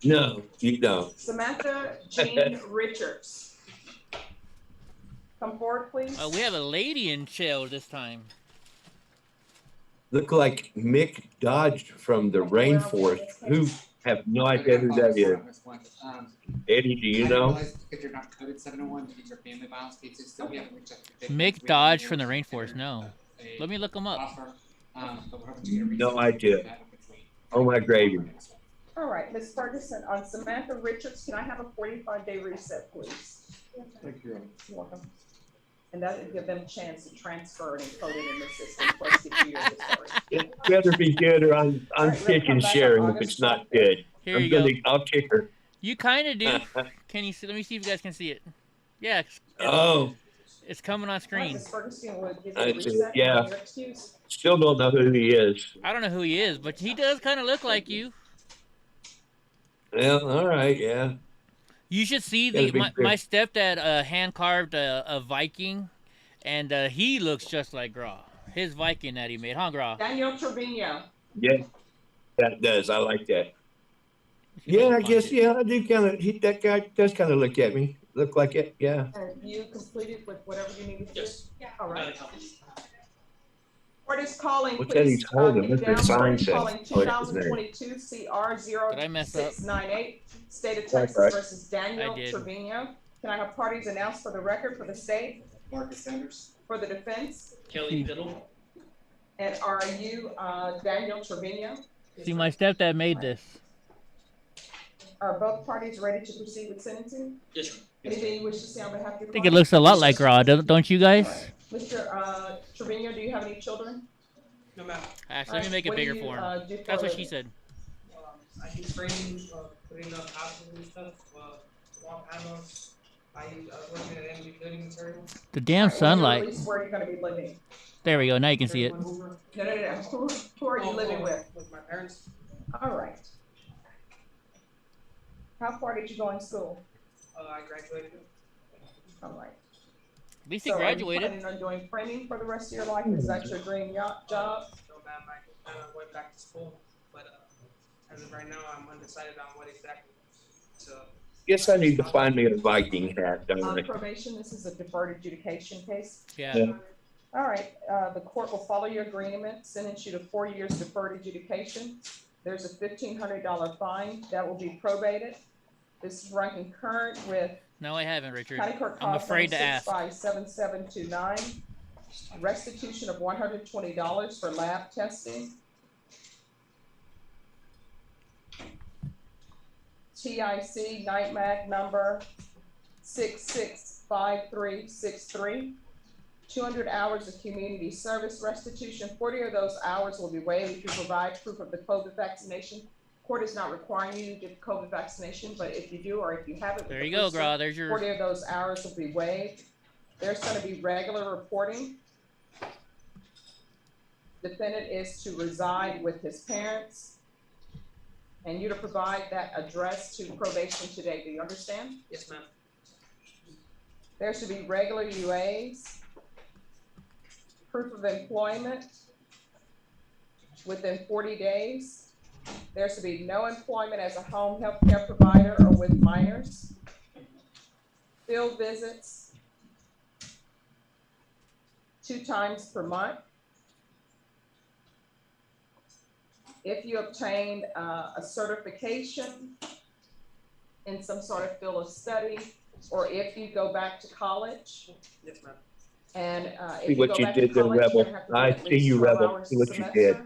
No, you don't. Samantha Jean Richards. Come forward, please. We have a lady in jail this time. Look like Mick Dodge from the rainforest. Who have no idea who that is. Eddie, do you know? If you're not coded 701, these are family violence cases. Still, we haven't reached out to Mick Dodge from the rainforest. No. Let me look him up. No idea. Oh my gravy. All right, Ms. Ferguson, on Samantha Richards, can I have a 45-day reset, please? Thank you. You're welcome. And that would give them a chance to transfer it and code it in the system for us to get you your story. It better be good or I'm kicking Sharon if it's not good. Here you go. I'll kick her. You kind of do. Can you see? Let me see if you guys can see it. Yeah. It's coming on screen. I see it. Yeah. Still don't know who he is. I don't know who he is, but he does kind of look like you. Well, all right, yeah. You should see my stepdad hand carved a Viking, and he looks just like Grah. His Viking that he made, huh, Grah? Daniel Trevino. Yeah, that does. I like that. Yeah, I guess. Yeah, I do kind of. That guy does kind of look at me. Look like it. Yeah. And you completed with whatever you needed to do? Yes. Yeah. All right. Court is calling, What's that he's holding? What's the sign say? Calling 2022 CR 0698, State of Texas versus Daniel Trevino. Can I have parties announced for the record for the state? Marcus Sanders. For the defense? Kelly Fiddle. And are you Daniel Trevino? See, my stepdad made this. Are both parties ready to proceed with sentencing? Yes, sir. Anything you wish to say on behalf of your I think it looks a lot like Grah, don't you guys? Right. Mr. Trevino, do you have any children? No, ma'am. Actually, let me make it bigger for him. That's what she said. I do training, putting up houses and stuff, wall panels. I working at MD Building Materials. The damn sunlight. Where are you going to be living? There we go. Now you can see it. No. Who are you living with? With my parents. All right. How far did you go in school? I graduated. All right. At least he graduated. Are you planning on doing framing for the rest of your life? Is that your dream job? No, ma'am. I went back to school, but as of right now, I'm undecided on what exactly. So. Guess I need to find me a Viking hat, don't I? Probation. This is a deferred adjudication case. Yeah. All right. The court will follow your agreement, sentence you to 4 years deferred adjudication. There's a $1,500 fine that will be probated. This is run concurrent with. No, I haven't, Richard. I'm afraid to ask. 65729. Restitution of $120 for lab testing. TIC NITMAG number 665363. 200 hours of community service restitution. 40 of those hours will be waived if you provide proof of the COVID vaccination. Court is not requiring you to get the COVID vaccination, but if you do or if you haven't, there you go, Grah. There's your 40 of those hours will be waived. There's going to be regular reporting. Defendant is to reside with his parents, and you to provide that address to probation today. Do you understand? Yes, ma'am. There should be regular UAs, proof of employment within 40 days. There should be no employment as a home health care provider or with minors. Field visits 2 times per month. If you obtained a certification in some sort of field of study, or if you go back to college. Yes, ma'am. And if see you what go you back did to there, college, Rebel. you're gonna have to do I at see least you, 12 Rebel. hours See a what you semester. did.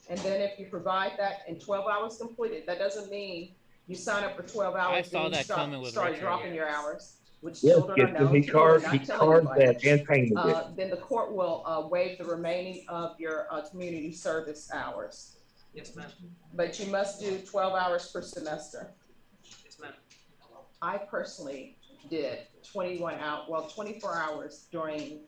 And then if you provide that in 12 hours completed, that doesn't mean you sign up for 12 hours. I saw then you that coming with start Richard, dropping yeah. your hours, which Yes, children are known he to do, carved not telling anybody. that and painted it. Then the court will waive the remaining of your community service hours. Yes, ma'am. But you must do 12 hours per semester. Yes, ma'am. I personally did 24 hours during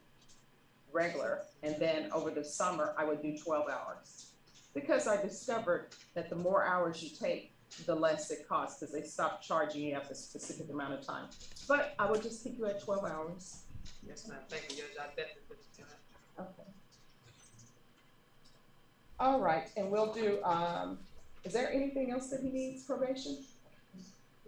regular, and then over the summer I would do 12 hours because I discovered that the more hours you take, the less it costs because they stop charging you after a specific amount of time. But I would just keep you at 12 hours. Yes, ma'am. Thank you, Judge. I definitely put it to that. Okay. All right, and we'll do, is there anything else that he needs, probation?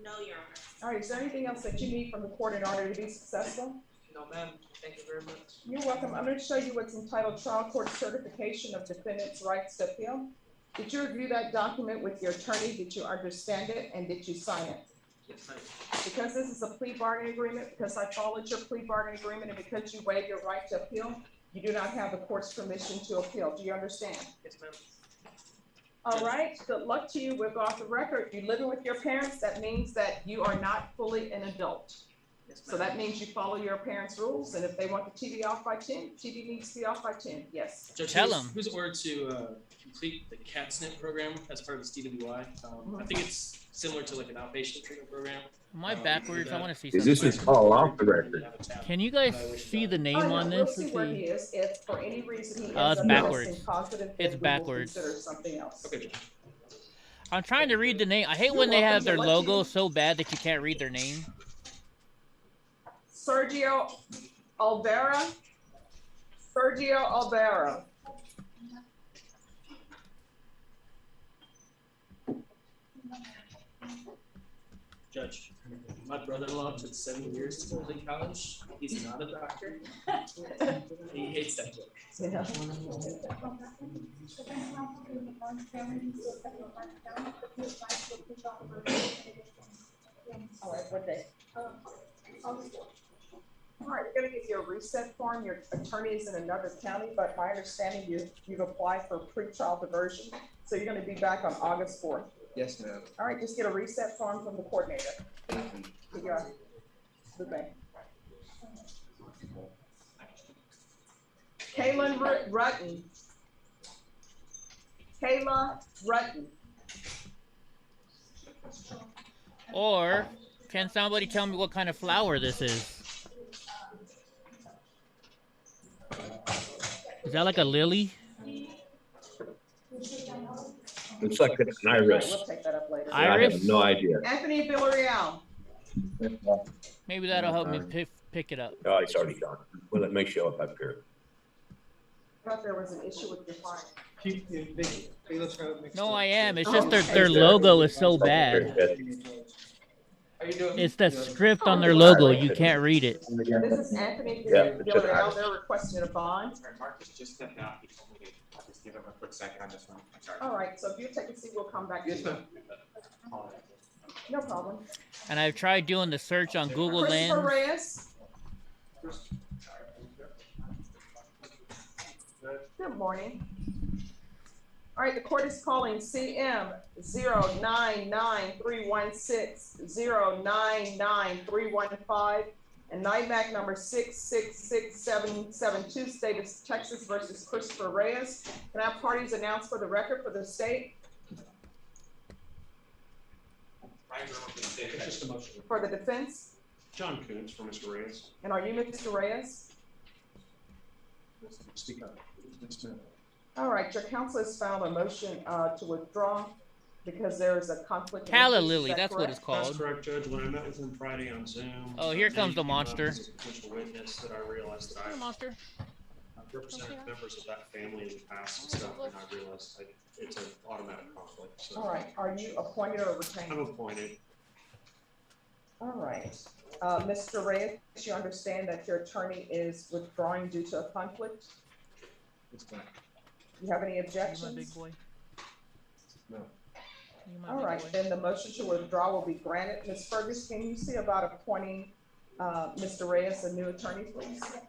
No, Your Honor. All right, is there anything else that you need from the court in order to be successful? No, ma'am. Thank you very much. You're welcome. I'm going to show you what's entitled Trial Court Certification of Defendant's Rights to Appeal. Did you review that document with your attorney? Did you understand it and did you sign it? Yes, ma'am. Because this is a plea bargaining agreement, because I followed your plea bargaining agreement, and because you waive your right to appeal, you do not have the court's permission to appeal. Do you understand? Yes, ma'am. All right, good luck to you. We'll go off the record. You're living with your parents. That means that you are not fully an adult. Yes, So that means you follow your parents' rules, and if they want the TV off by 10, TV needs to be off by 10. Yes. Judge, Tell 'em. who's ordered to complete the CATSNP program as part of this DWI? I think it's similar to like an outpatient treatment program. Am I backwards? I want to see Is something. this is all off the record? Can you guys see the name on We'll this? see Let's where see. he is. If for any reason he ends Oh, it's up backwards. testing positive, then It's we will backwards. consider something else. Okay. I'm trying to read the name. I hate You're when they have welcome. their Good luck to logo you. so bad that you can't read their name. Sergio Olvera. Sergio Olvera. Judge, my brother-in-law took 7 years to complete college. He's not a doctor. He hates that book. Yeah. All right, what day? All right, we're gonna give you a reset form. Your attorney is in another county, but my understanding you've applied for pretrial diversion. So you're gonna be back on August 4th. Yes, ma'am. All right, just get a reset form from the coordinator. Here you are. Good thing. Kaylin Rutten. Kayla Rutten. Or can somebody tell me what kind of flower this is? Is that like a lily? It's like an iris. We'll take that up later. I Iris? have no idea. Anthony Villarreal. Maybe that'll help me pick it up. Oh, it's already gone. Well, it may show up here. I thought there was an issue with your file. No, I am. It's just their logo is so bad. How you doing? It's the script on their logo. You can't read it. This is Anthony Yeah, Villarreal. They're requesting a bond. Sorry, Marcus just stepped out. He told me to just give him a quick second on this one. I'm sorry. All right, so if you take a seat, we'll come back to you. No problem. And I've tried doing the search on Google Christopher Lens. Reyes. Good morning. All right, the court is calling CM 099316099315 and NIMAC number 6666772, State of Texas versus Christopher Reyes. Can I have parties announced for the record for the state? It's just a motion. For the defense? John Coons for Mr. Reyes. And are you Mr. Reyes? Speak up. Yes, ma'am. All right, your counsel has filed a motion to withdraw because there is a conflict. Calla of interest. Lily, Is that that's what correct? it's called. That's correct, Judge. When I met with him Friday on Zoom. Oh, here comes he the came up monster. as a potential witness that I realized that Hey, monster. I've represented members of that family in the past and stuff, and I realized it's an automatic conflict. So All right, are you appointed or retained? I'm appointed. All right, Mr. Reyes, you understand that your attorney is withdrawing due to a conflict? It's fine. You have any You my objections? big boy. No. You my All big right, boy. then the motion to withdraw will be granted. Ms. Fergus, can you see about appointing Mr. Reyes a new attorney, please? Thank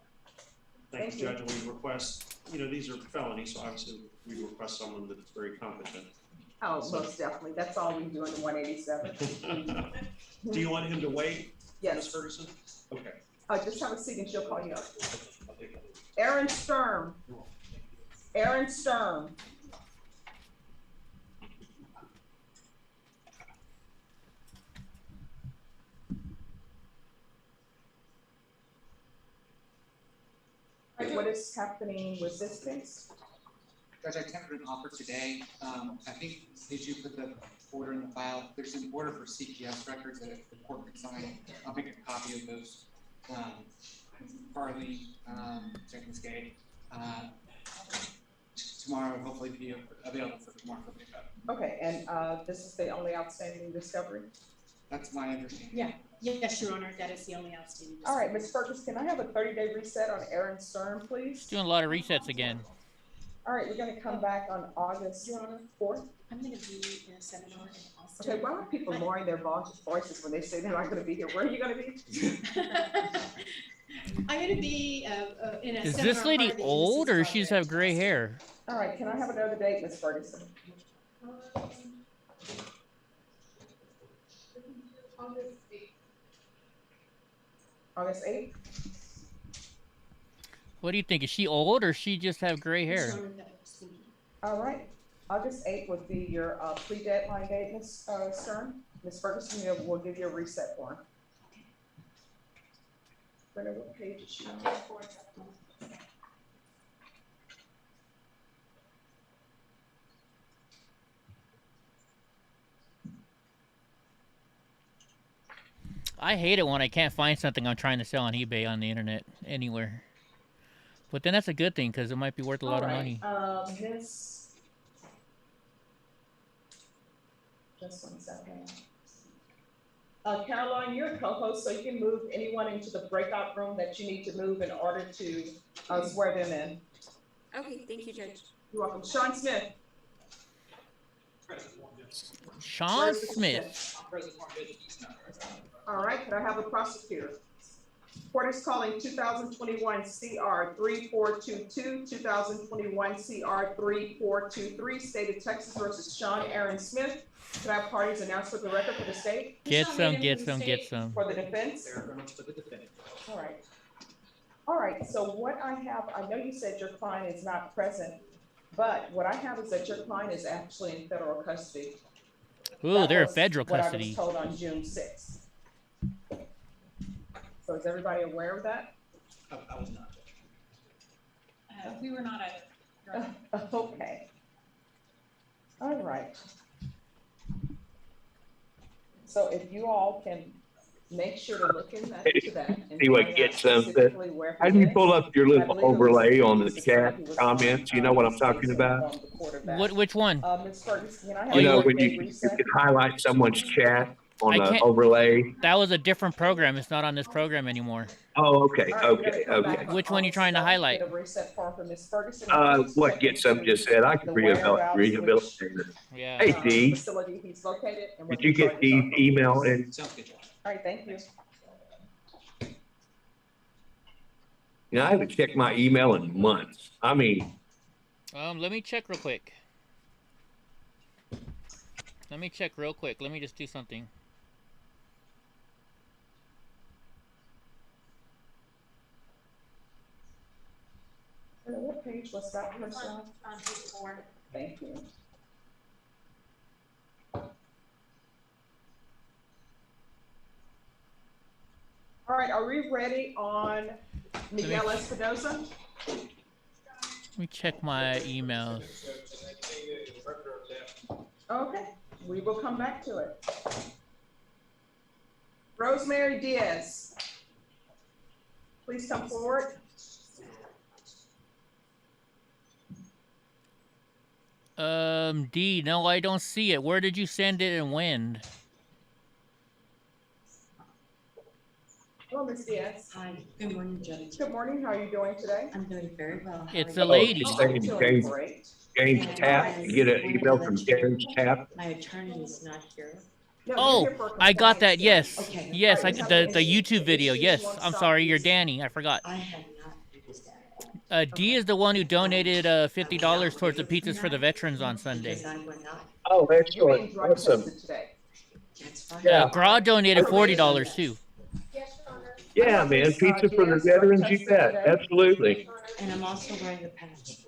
Thank you, you. Judge. And we request, these are felonies, so obviously we request someone that's very competent. Oh, most definitely. That's all we do in the 187. Do you want him to wait, Yes. Ms. Ferguson? Okay. Just have a seat and she'll call you up. I'll take it. Aaron Sturm. Aaron Sturm. What is happening with this case? Judge, I tendered an offer today. I think, did you put the order in the file? There's an order for CPS records that if the court can sign, I'll make a copy of those. Farley, Jenkins Gate, tomorrow, hopefully be available for tomorrow for pickup. Okay, and this is the only outstanding discovery? That's my understanding. Yeah, yes, Your Honor, that is the only outstanding. All right, Ms. Fergus, can I have a 30-day reset on Aaron Stern, please? She's doing a lot of resets again. All right, we're gonna come back on August 4th. I'm gonna be in a seminar in Austin. Okay, why are people lowering their voices when they say they're not gonna be here? Where are you gonna be? I'm gonna be in a Is seminar. this lady old or she just have gray hair? All right, can I have another date, Ms. Ferguson? August 8th? What do you think? Is she old or she just have gray hair? All right, August 8th would be your pre-deadline date, Ms. Stern. Ms. Ferguson, we'll give you a reset form. Brenda, what page is she on? I hate it when I can't find something I'm trying to sell on eBay, on the internet, anywhere. But then that's a good thing because it might be worth a lot of money. Just 1 second. Caroline, you're a co-host, so you can move anyone into the breakout room that you need to move in order to swear them in. Okay, thank you, Judge. You're welcome. Sean Smith. Sean Smith. All right, can I have a prosecutor? Court is calling 2021 CR 3422, 2021 CR 3423, State of Texas versus Sean Aaron Smith. Can I have parties announced for the record for the state? Get some, get some, get some. For the defense? All right. All right, so what I have, I know you said your client is not present, but what I have is that your client is actually in federal custody. Ooh, they're in federal custody. What I was told on June 6th. So is everybody aware of that? I was not. We were not either. Okay. All right. So if you all can make sure to look into that. And See what gets them. How do you pull up your little overlay on the chat comments? You know what I'm talking about? Which one? Ms. Ferguson, can I have You know, a when day you reset? can highlight someone's chat on I the can't- overlay. That was a different program. It's not on this program anymore. Oh, okay, All right, we're okay, gonna come back okay. on Which one you August trying to 7th, highlight? get a reset form for Ms. Ferguson. What gets them just said, I can rehabilitate her. Yeah. Hey, Dee, Facility he's located. And what did you the get charges Dee's are. email in? All right, thank you. You know, I haven't checked my email in months. I mean, Let me check real quick. Let me check real quick. Let me just do something. What page was that person on? On page 4. Thank you. All right, are we ready on Miguel Espinosa? Let me check my emails. Okay, we will come back to it. Rosemary Diaz, please come forward. D, no, I don't see it. Where did you send it and when? Hello, Ms. Diaz. Hi, good morning, Judge. Good morning, how are you doing today? I'm doing very well. How It's are a you? lady. James Tapp, you get an email from James Tapp? My attorney is not here. Oh, I got that. Yes, Okay. yes. I the YouTube video. Yes. I'm sorry. You're Danny. I forgot. I have not used that. D is the one who donated $50 towards the pizzas for the veterans on Sunday. Because I would not. Oh, excellent. Awesome. That's fine. Yeah. Grah donated $40 too. Yeah, man, pizza for the veterans, you bet, absolutely. And I'm also wearing a patch.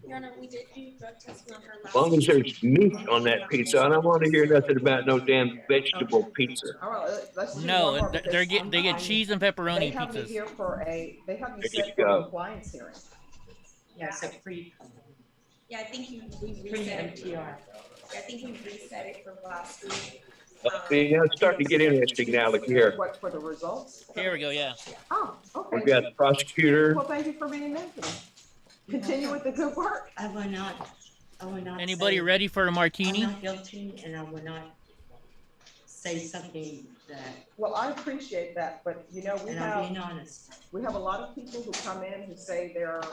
Your Honor, we did do drug testing on her last. As long as there's meat on that pizza, I don't want to hear nothing about no damn vegetable pizza. All right, let's do one No, more they because get cheese and pepperoni They have me pizzas. here for they have me There set you for a go. compliance hearing. Yes, a free. Yeah, I think we Free reset it. MTR. Yeah, I think we reset it for last week. See, now it's starting to get interesting now, look here. What, for the results? Here we go. Yeah. Oh, okay. We've got the prosecutor. Well, thank you for being there. Continue with the good work. I will not. Anybody say- ready for a martini? I'm not guilty, and I will not say something that, Well, I appreciate that, but you know, and I'm being honest. we have a lot of people who come in who say they're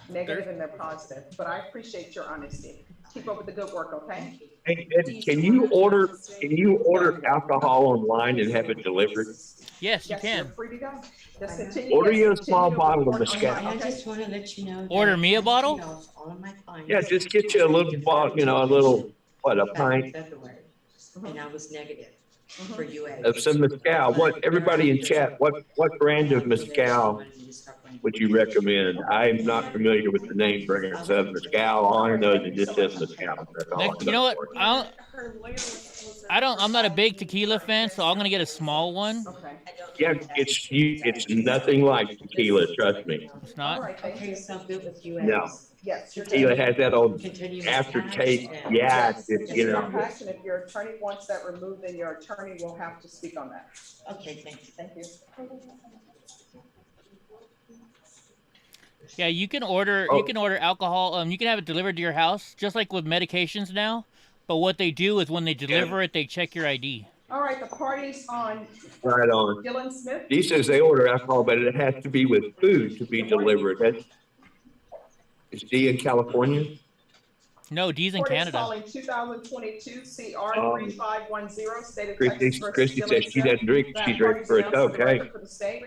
negative and they're positive, but I appreciate your honesty. Keep up with the good work, okay? Hey, Eddie, can you order alcohol online and have it delivered? Yes, you can. You're free to go. Just continue. Order you a continue small to bottle of report on mezcal. my- I just want to let you know. Order that me a I bottle? paid off all of my fines Yeah, just get you a little bottle, you know, a little, what, a back in pint February, and I was negative for UA. of some mezcal. What, everybody in chat, what brand of mezcal would you recommend? I'm not familiar with the name brands of mezcal. All I know is it just says mezcal. That's all I know. You know what? I'm not a big tequila fan, so I'm gonna get a small one. Okay. Yeah, it's nothing like tequila, trust me. It's not? Okay, so good with UA. No. Yes, you're Tequila good. has that old Continue with aftertaste. cash and- Yeah, Yes, it's, it's you your know. passion. If your attorney wants that removed, then your attorney will have to speak on that. Okay, thank you. Thank you. Yeah, you can order alcohol. You can have it delivered to your house, just like with medications now. But what they do is when they deliver it, they check your ID. All right, the party's on. Right on. Dylan Smith. He says they order alcohol, but it has to be with food to be delivered. Is D in California? No, D's in Court is Canada. calling 2022 CR 3510, state of Christy Texas versus says Dylan she Smith. doesn't drink. She's ready for a toke. Hey. For the state,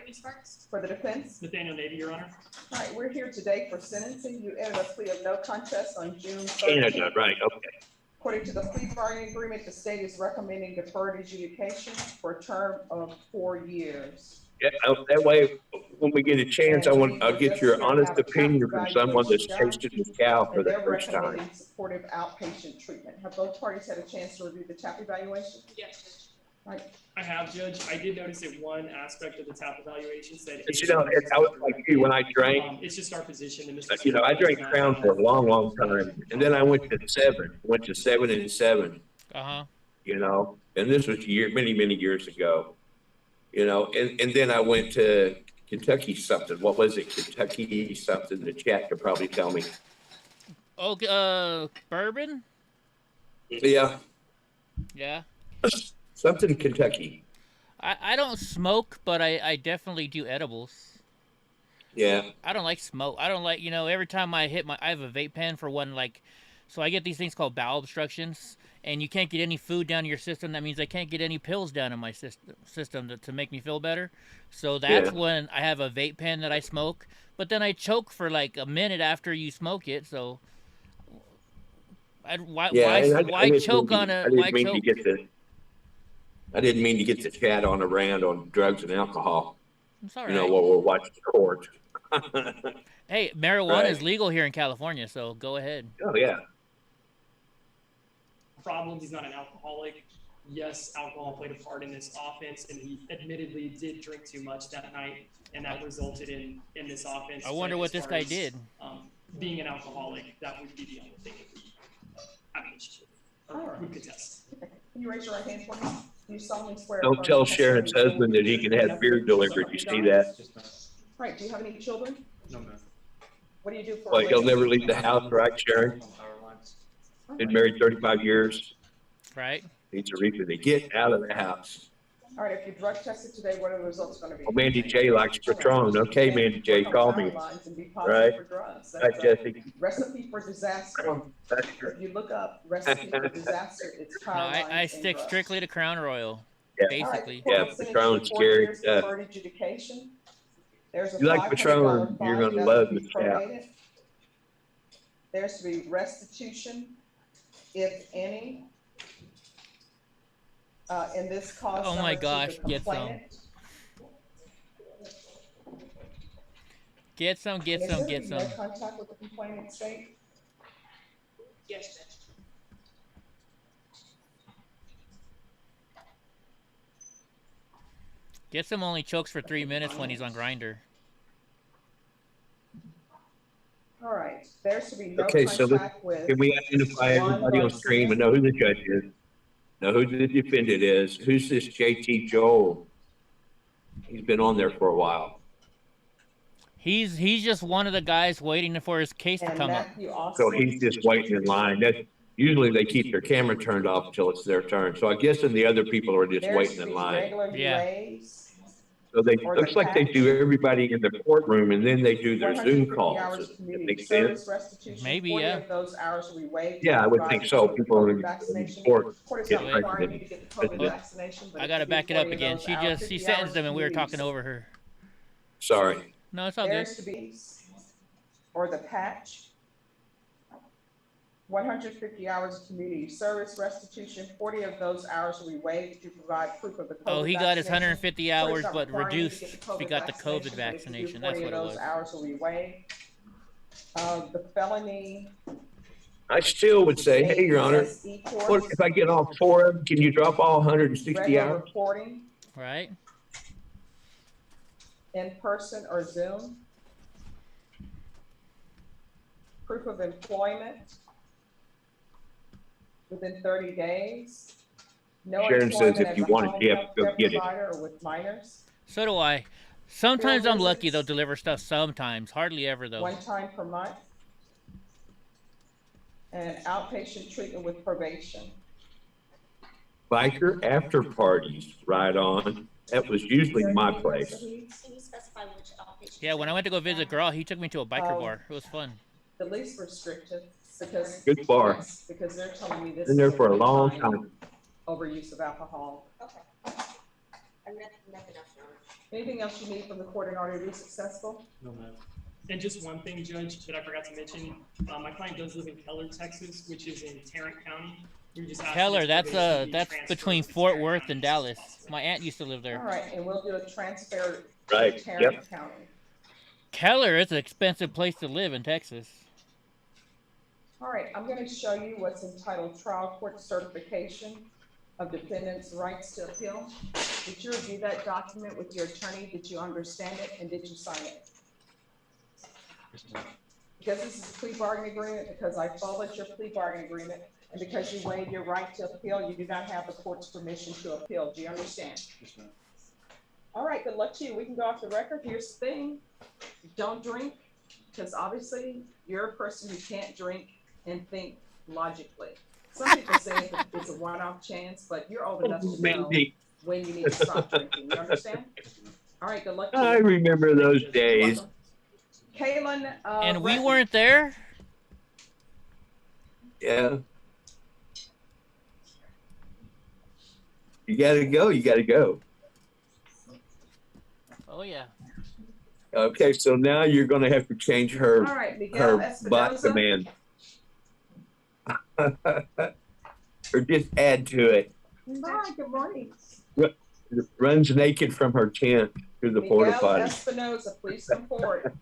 for the defense. Nathaniel Navy, Your Honor. All right, we're here today for sentencing. You entered a plea of no contest on June 13th. Canada, right? Okay. According to the plea bargaining agreement, the state is recommending deferred adjudication for a term of 4 years. Yeah, that way, when we get a chance, I'll get your honest opinion from someone that's tasted mezcal for And the they're first time. recommending supportive outpatient treatment. Have both parties had a chance to review the TAP evaluation? Yes. Right. I have, Judge. I did notice that one aspect of the TAP evaluation said. But you know, I was like you when I drank. It's just our position. And Mr. You know, I drank Crown for a long, long time, and then I went to 7 and 7. You know, and this was many, many years ago. You know, and then I went to Kentucky something. What was it? Kentucky something. The chat could probably tell me. Oh, bourbon? Yeah. Yeah. Something Kentucky. I don't smoke, but I definitely do edibles. Yeah. I don't like smoke. I don't like, every time I have a vape pen for one, so I get these things called bowel obstructions, and you can't get any food down your system. That means I can't get any pills down in my system to make me feel better. So that's when I have a vape pen that I smoke, but then I choke for like a minute after you smoke it. So why choke on a? Why choke? I didn't mean to get the chat on a rant on drugs and alcohol. It's all right. While we're watching the court. Hey, marijuana is legal here in California, so go ahead. Oh, yeah. Problems, he's not an alcoholic. Yes, alcohol played a part in this offense, and he admittedly did drink too much that night, and that resulted in this offense. I wonder what this guy did. Being an alcoholic, that would be the only thing that we have an issue with, or would contest. Can you raise your right hand for me? Do you solemnly swear? Don't tell Sharon's husband that he can have beer delivered. You see that? Right. Do you have any children? No, ma'am. What do you do for? Well, he'll never leave the house, right, Sharon? Been married 35 years. Right. Needs a reason to get out of the house. All right. If you drug tested today, what are the results going to be? Well, Mandy J likes Patron. Okay, Mandy J, call me. Right? Right, Jesse. Recipe for disaster. If you look up recipe for disaster, it's I stick strictly to Crown Royal. Yeah. Basically. Yeah, Patron's scary stuff. There's a You like Patron, you're going to love mezcal. There's to be restitution, if any. In this cause. Oh my gosh, get some. Get some. No contact with the complainant state? Yes, Judge. Get some only chokes for 3 minutes when he's on Grindr. All right, there's to be no Okay, so contact with. can we identify everybody on screen and know who the judge is? Know who the defendant is? Who's this JT Joel? He's been on there for a while. He's just one of the guys waiting for his case to come up. So he's just waiting in line. usually they keep their camera turned off until it's their turn. So I guess the other people are just There waiting should in be line. regular Yeah. UAs. So they Or the looks like they patch. do everybody in the courtroom and then they do their Zoom 150 calls. hours Does that community make service sense? restitution. Maybe, 40 yeah. of those hours will be waived. Yeah, I would Provide think so. proof of People COVID in vaccination. court Court is get not requiring you to president. get the COVID vaccination, but I it gotta could be back it up 40 of again. those She hours, just 50 sentenced hours them and we were community talking over her. Sorry. No, it's all good. There's to be, or the patch. 150 hours of community service restitution. 40 of those hours will be waived to provide proof of the COVID Oh, he got his vaccination. 150 Court is hours, not but requiring you to reduced get if he got the COVID but if you do vaccination. That's 40 what of it those was. hours will be waived. The felony. I still would say, hey, Your Honor, what if I get all 4 of them? Can you drop all 160 Regular hours? reporting, Right. in person or Zoom. Proof of employment within 30 days. No Sharon says employment if as you a want it, home you have to go healthcare get it. provider or with minors. So do I. Sometimes Field I'm lucky visits. they'll deliver stuff. Sometimes, hardly ever though. 1 time per month. And outpatient treatment with probation. Biker after parties, right on. That was usually my place. Can you specify which outpatient? Yeah, when I went to go visit Grah, he took me to a biker bar. It was fun. The least restrictive, because. Good bar. Yes, because they're telling me this. Been there is for a long time time. Overuse of alcohol. Okay. And nothing else, Your Honor. Anything else you need from the court in order to be successful? No, ma'am. And just one thing, Judge, that I forgot to mention, my client does live in Keller, Texas, which is in Tarrant County. We just asked Keller, his that's probation to be that's transferred between to Fort Tarrant Worth County. and Dallas. My aunt used to live All there. right, and we'll do a transfer Right, to Tarrant yep. County. Keller is an expensive place to live in Texas. All right, I'm going to show you what's entitled Trial Court Certification of Defendant's Rights to Appeal. Did you review that document with your attorney? Did you understand it and did you sign it? Because this is a plea bargaining agreement, because I followed your plea bargaining agreement, and because you waived your right to appeal, you do not have the court's permission to appeal. Do you understand? Yes, ma'am. All right, good luck to you. We can go off the record. Here's the thing. Don't drink, because obviously you're a person who can't drink and think logically. Some people say it's a one-off chance, but you're old enough to know when you need to stop drinking. You understand? All right, good luck to you. I remember those days. Kaylin, And we weren't there? Yeah. You gotta go, you gotta go. Oh yeah. Okay, so now you're gonna have to change her, All right, Miguel her bot Espinoza. demand. Or just add to it. Hi, good morning. Runs naked from her tent to the porta Miguel potty. Espinoza, please come forward.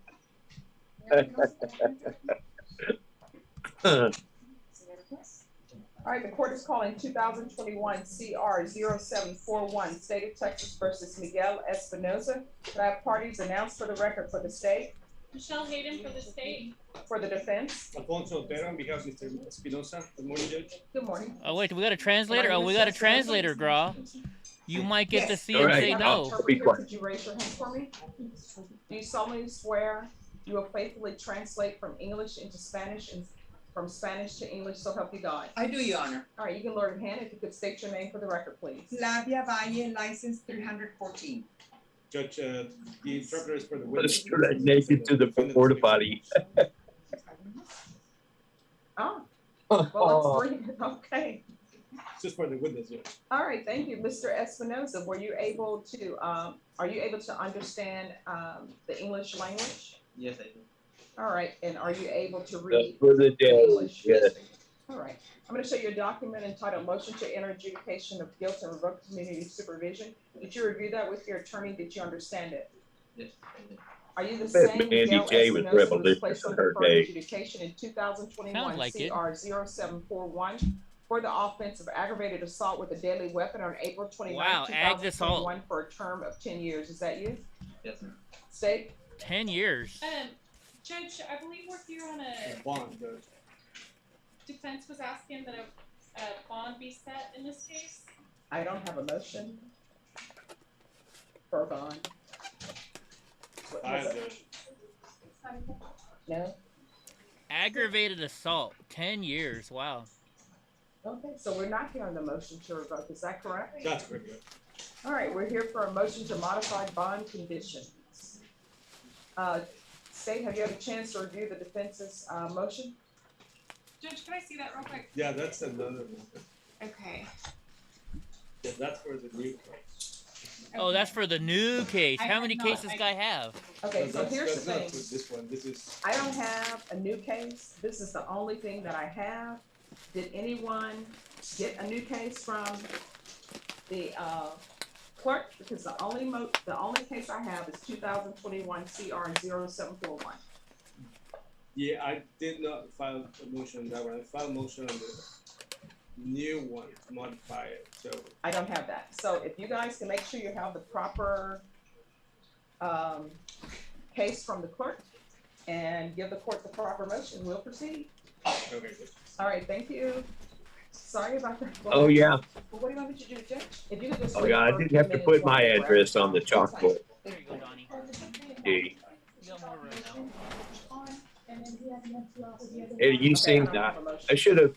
All right, the court is calling 2021 CR 0741, State of Texas versus Miguel Espinoza. Could I have parties announced for the record for the state, Michelle Hayden for the state. for the defense? Alfonso Otero on behalf of Mr. Espinosa. Good morning, Judge. Good morning. Oh wait, we got a translator? Oh, we got a translator, Grah. You might get to see him Alright, say no. Could you raise your hand for me? Do you solemnly swear you will faithfully translate from English into Spanish and from Spanish to English, so help you God? I do, Your Honor. All right, you can lower your hand if you could state your name for the record, please. Flavia Valle, license 314. Judge, the interpreter is for the Let's witness. run naked to the porta potty. Oh, well, let's bring it. Okay. It's just for the witness, Judge. All right, thank you, Mr. Espinoza. Were you able to, are you able to understand the English language? Yes, I do. All right, and are you able to That's read for the day, English? yes. All right, I'm going to show you a document entitled Motion to Enter Adjudication of Guilt and Revoke Community Supervision. Did you review that with your attorney? Did you understand it? Yes. Are you the Bet same Mandy Miguel J was Espinoza who was revolutionary placed in under her further day. adjudication in 2021 Sounds like it. CR 0741 for the offense of aggravated assault with a deadly weapon on April 29, Wow, ag assault. 2021 for a term of 10 years. Is that you? Yes, ma'am. State? 10 years. Judge, I believe we're here on a Bond, Judge. defense was asking that a bond be set in this case. I don't have a motion for a bond. What I was have, it? Judge. No? Aggravated assault. 10 years. Wow. Okay, so we're not here on the motion to revoke, is that correct? That's correct. All right, we're here for a motion to modify bond conditions. State, have you had a chance to review the defense's motion? Judge, can I see that real quick? Yeah, that's another one. Okay. Yeah, that's for the new. Oh, that's for the new case. How many cases this guy have? Okay, so here's the thing. This one, this is. I don't have a new case. This is the only thing that I have. Did anyone get a new case from the clerk? Because the only case I have is 2021 CR 0741. Yeah, I did not file a motion on that one. I filed a motion on the new one to modify it. So I don't have that. So if you guys can make sure you have the proper case from the clerk and give the court the proper motion, we'll proceed. okay. All right, thank you. Sorry about that. Oh, yeah. Well, what do you want me to do, Judge? If you could just Oh, wait yeah, I for a didn't few have to minutes put while my I grab address the on the chalkboard. There you go, Donnie. Gee. You got more room now. Eddie, you seen that? I should have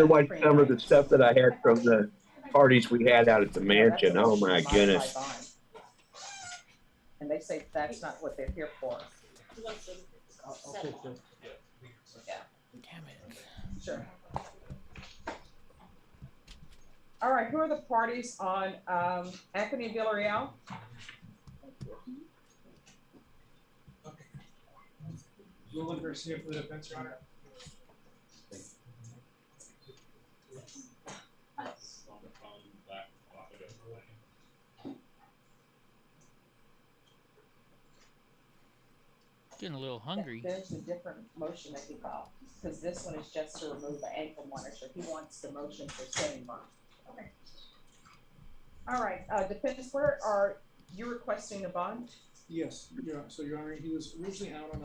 wiped some of the stuff that I had from the parties we had out at the mansion. Oh, my goodness. And they say that's not what they're here for. Okay, so. Yeah. Damn it. Sure. All right, who are the parties on Anthony Villarreal? Roland Garcia for the defense, Your Honor. Getting a little hungry. There's a different motion that he filed, because this one is just to remove the ankle monitor. He wants the motion for setting bond. Okay. All right, defense, where are you requesting the bond? Yes, so Your Honor, he was originally out on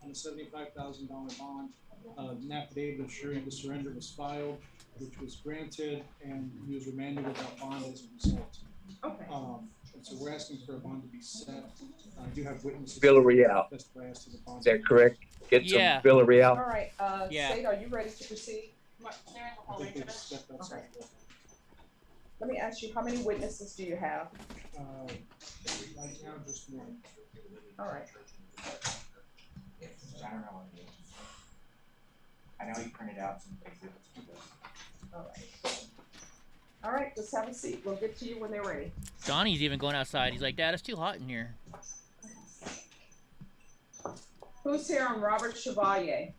a $75,000 bond. An affidavit assuring the surrender was filed, which was granted, and he was remanded without bond as a result. Okay. And so we're asking for a bond to be set. I do have witnesses. Villarreal. Testify as to the bond. Is that correct? Get some Yeah. Villarreal. All right, Yeah. State, are you ready to proceed? Okay. Let me ask you, how many witnesses do you have? Right now, just one. All right. I don't know. I know he printed out some exhibits. All right. All right, just have a seat. We'll get to you when they're ready. Donnie's even going outside. He's like, Dad, it's too hot in here. Who's here on Robert Chevalier?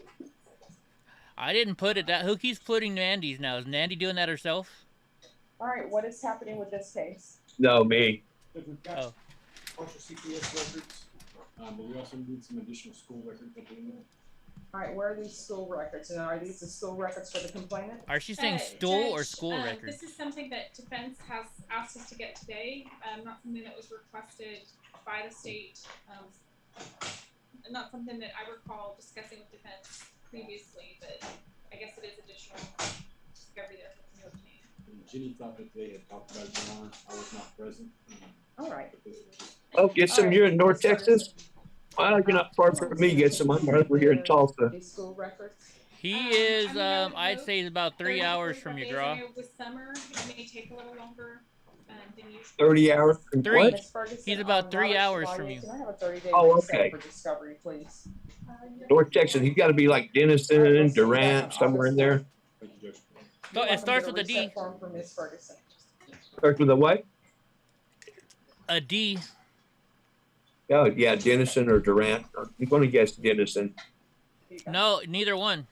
I didn't put it that. Who keeps putting Nandy's now? Is Nandy doing that herself? All right, what is happening with this case? No, me. We've got partial CPS records, but we also need some additional school records. All right, where are these school records? And are these the school records for the complainant? Are she saying stool or school Judge, records? This is something that defense has asked us to get today, not something that was requested by the state, not something that I recall discussing with defense previously, but I guess it is additional discovery there for the obtain. Ginny thought that they had talked about it, Your Honor. I was not present. All right. Oh, get some. You're in North Texas? Well, you're not far from me. Get some. I'm right over here in Tulsa. These school records? He is, I'd say he's about 3 hours from you, Grah. With summer, it may take a little longer than usual. 30 hours from Three. what? He's about 3 hours from you. Can I have a 30-day Oh, reset okay. for discovery, please? North Texas. He's got to be like Denison, Durant, somewhere in there. So it starts with a D. Form for Ms. Ferguson. Starts with a what? A D. Oh, yeah, Denison or Durant. I'm going to guess Denison. No, neither one.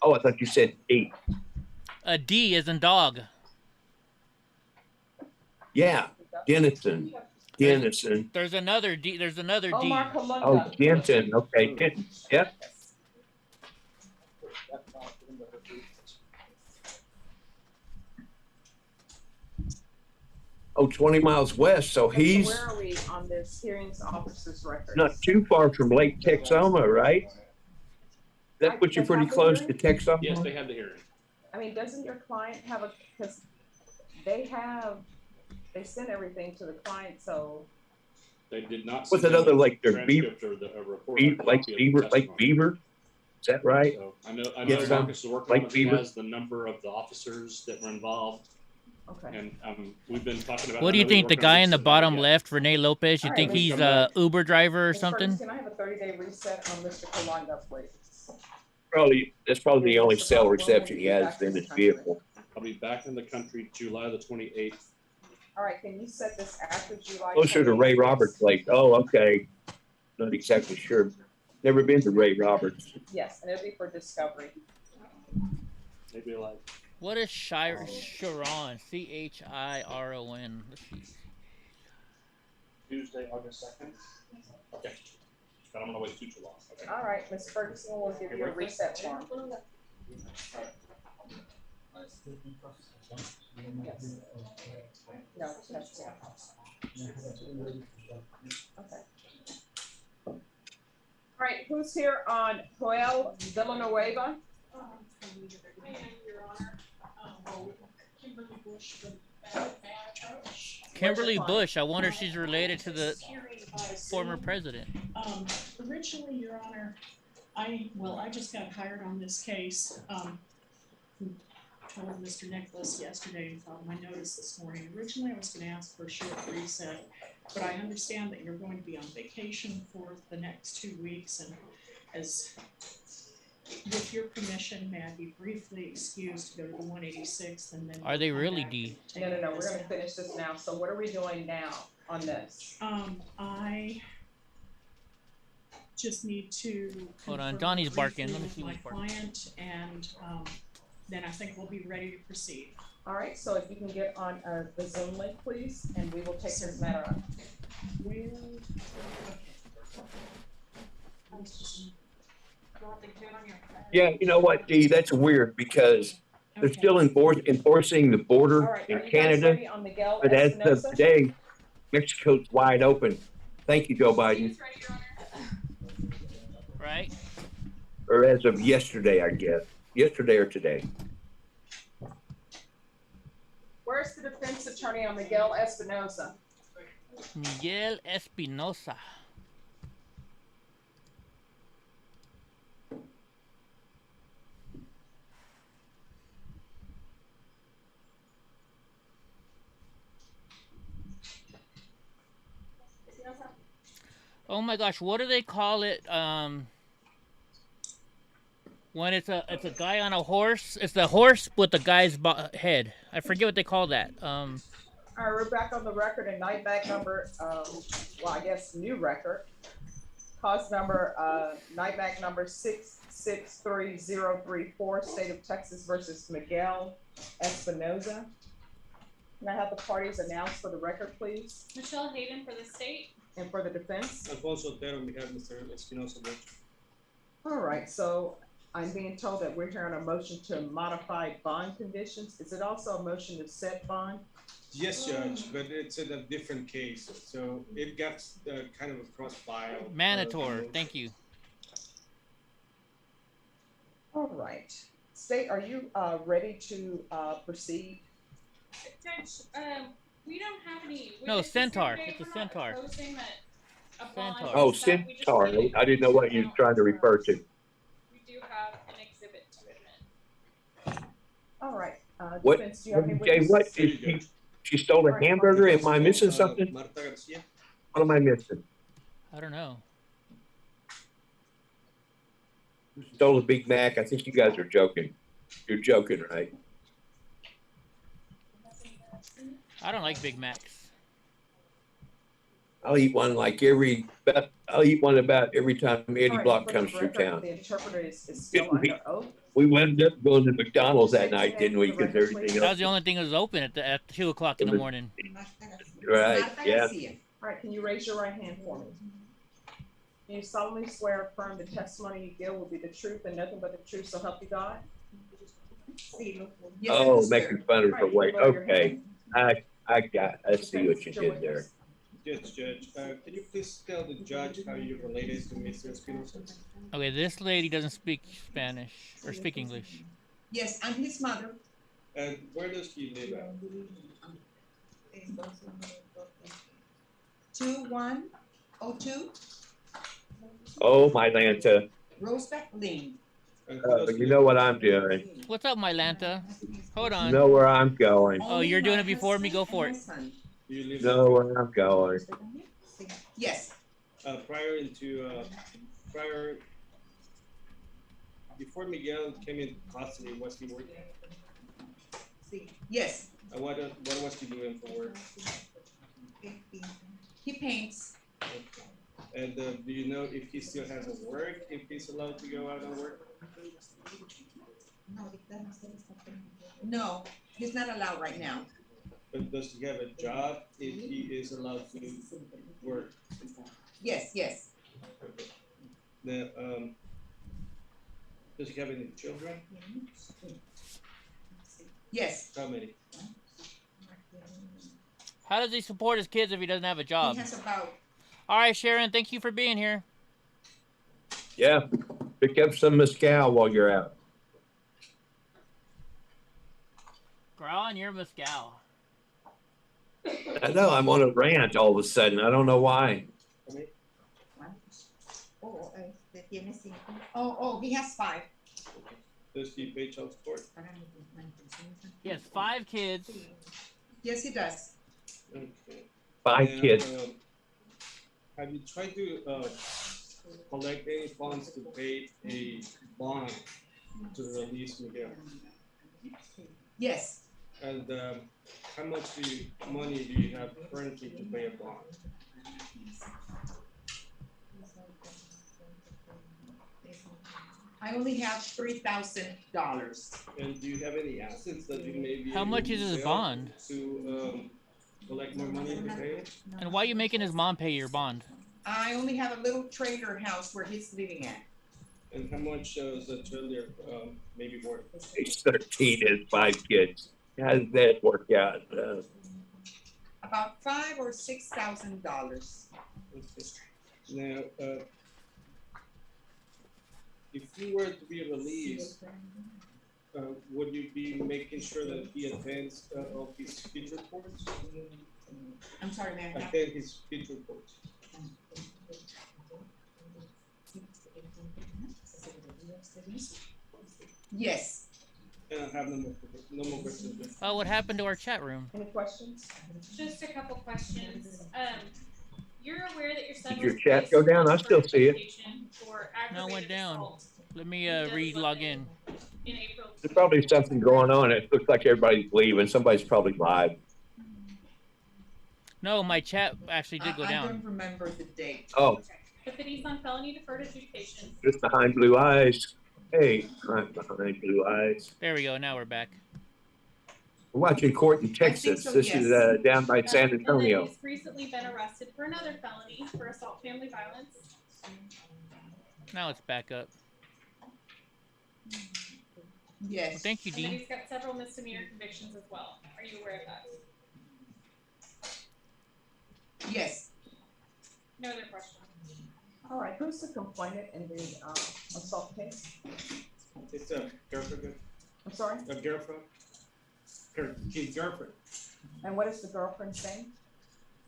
Oh, I thought you said 8. A D is in dog. Yeah, Denison. Denison. There's another D. There's another D. Oh, Denton. Okay, Denton. Yep. Oh, 20 miles west. So he's Where are we on this hearings officer's record? not too far from Lake Texoma, right? That puts you pretty close to Texoma? Yes, they had the hearing. I mean, doesn't your client have a, because they send everything to the client, so. They did not. What's another lake there? Transcript or the report. Lake Beaver? Is that right? So I know Get some Marcus is working Lake on it. He Beaver? has the number of the officers that were involved. Okay. And we've been talking about. What do you think? The guy in the bottom left, Rene Lopez, you think he's a Uber driver or something? Can I have a 30-day reset on Mr. Kalanga, please? That's probably the only cell reception he has in his vehicle. I'll be back in the country July the 28th. All right, can you set this after July? Closer to Ray Roberts' place. Oh, okay. Not exactly sure. Never been to Ray Roberts. Yes, and it'll be for discovery. Maybe like. What is Chiron? Chiron. C-H-I-R-O-N. Let's see. Tuesday, August 2nd. Okay. But I'm gonna wait too long. Okay. All right, Ms. Ferguson will give you a reset form. Yes. No, that's okay. All right, who's here on Joel Villanueva? I am, Your Honor. Kimberly Bush from Kimberly Bush. I wonder if she's related to the former president. Originally, Your Honor, I just got hired on this case. Told Mr. Nicholas yesterday and filed my notice this morning. Originally, I was going to ask for a short reset, but I understand that you're going to be on vacation for the next 2 weeks, and with your permission, may I be briefly excused to go to the 186th and then. Are they really, D? No, we're going to finish this now. So what are we doing now on this? I just need to. Hold on, Donnie's barking. Let me see what's barking. My client, and then I think we'll be ready to proceed. All right, so if you can get on the Zoom link, please, and we will take this matter up. Yeah, you know what, Dee? That's weird because they're still enforcing the border in Canada. But as of today, Mexico's wide open. Thank you, Joe Biden. Right? Or as of yesterday, I guess. Yesterday or today. Where's the defense attorney on Miguel Espinosa? Miguel Espinosa. Oh my gosh, what do they call it? When it's a guy on a horse. It's the horse with the guy's head. I forget what they call that. All right, we're back on the record and nightback number. Well, I guess new record. Cause number nightback number 663034, State of Texas versus Miguel Espinosa. Can I have the parties announced for the record, please? Michelle Hayden for the state. And for the defense? Alfonso Otero, we have Mr. Espinosa. All right, so I'm being told that we're hearing a motion to modify bond conditions. Is it also a motion to set bond? Yes, Judge, but it's in a different case, so it got kind of a cross-file. Manitor, thank you. All right. State, are you ready to proceed? Judge, we don't have any. No, Centaur. It's a Centaur. Centaur. Oh, Centaur. I didn't know what you were trying to refer to. We do have an exhibit to admit. All right. What? Defense, do you have any Jay, what is she stole a hamburger? Am I missing something? What am I missing? I don't know. Stole a Big Mac. I think you guys are joking. You're joking, right? I don't like Big Macs. I'll eat one about every time Eddie Block comes through town. The interpreter is still under oath. We wound up going to McDonald's that night, didn't we? Because everything That was else. the only thing that was open at 2 o'clock in the morning. Right, yeah. All right, can you raise your right hand for me? Do you solemnly swear or affirm the testimony you give will be the truth and nothing but the truth, so help you God? Oh, making fun of her weight. Okay. I see what you did there. Yes, Judge. Can you please tell the judge how you're related to Mr. Espinosa? Okay, this lady doesn't speak Spanish or speak English. Yes, I'm his mother. And where does he live at? 2102 Oh, my Lanta. Roseback Lane. You know what I'm doing. What's up, my Lanta? Hold on. You know where I'm going. Oh, you're doing it before me? Go for it. You know where I'm going. Yes. Before Miguel came in custody, was he working? Yes. And what was he doing for work? He paints. Okay. And do you know if he still has a work, if he's allowed to go out and work? No, he's not allowed right now. But does he have a job if he is allowed to work? Yes, yes. Okay. Now, does he have any children? Yes. How many? How does he support his kids if he doesn't have a job? He has about. All right, Sharon, thank you for being here. Yeah, pick up some mezcal while you're out. Grah on your mezcal. I know, I'm on a rant all of a sudden. I don't know why. Oh, he has 5. Does he pay child support? He has 5 kids. Yes, he does. Okay. 5 kids. Have you tried to collect any funds to pay a bond to release Miguel? Yes. And how much money do you have currently to pay a bond? I only have $3,000. And do you have any assets that you may be How much is his bond? To collect more money to pay it? And why are you making his mom pay your bond? I only have a little trailer house where he's living at. And how much is the trailer maybe worth? He's 13 and 5 kids. How does that work out? About $5,000 or $6,000. Now, if you were to be released, would you be making sure that he attends all his speech reports? I'm sorry, ma'am. Attend his speech reports. Yes. And I have no more questions. Oh, what happened to our chat room? Any questions? Just a couple questions. You're aware that your son Did your chat go down? I still see it. No, it went down. Let me re-log in. There's probably something going on. It looks like everybody's leaving. Somebody's probably live. No, my chat actually did go down. I don't remember the date. Oh. But then he's on felony deferred adjudication. Just behind blue eyes. Hey, right behind blue eyes. There we go. Now we're back. We're watching court in Texas. So, this yes. is down by San And Antonio. then he's recently been arrested for another felony for assault family violence. Now it's back up. Yes. Well, thank you, And then Dean. he's got several misdemeanor convictions as well. Are you aware of that? Yes. No other questions. All right, who's the complainant in the assault case? It's a girlfriend. I'm sorry? A girlfriend. His girlfriend. And what is the girlfriend's name?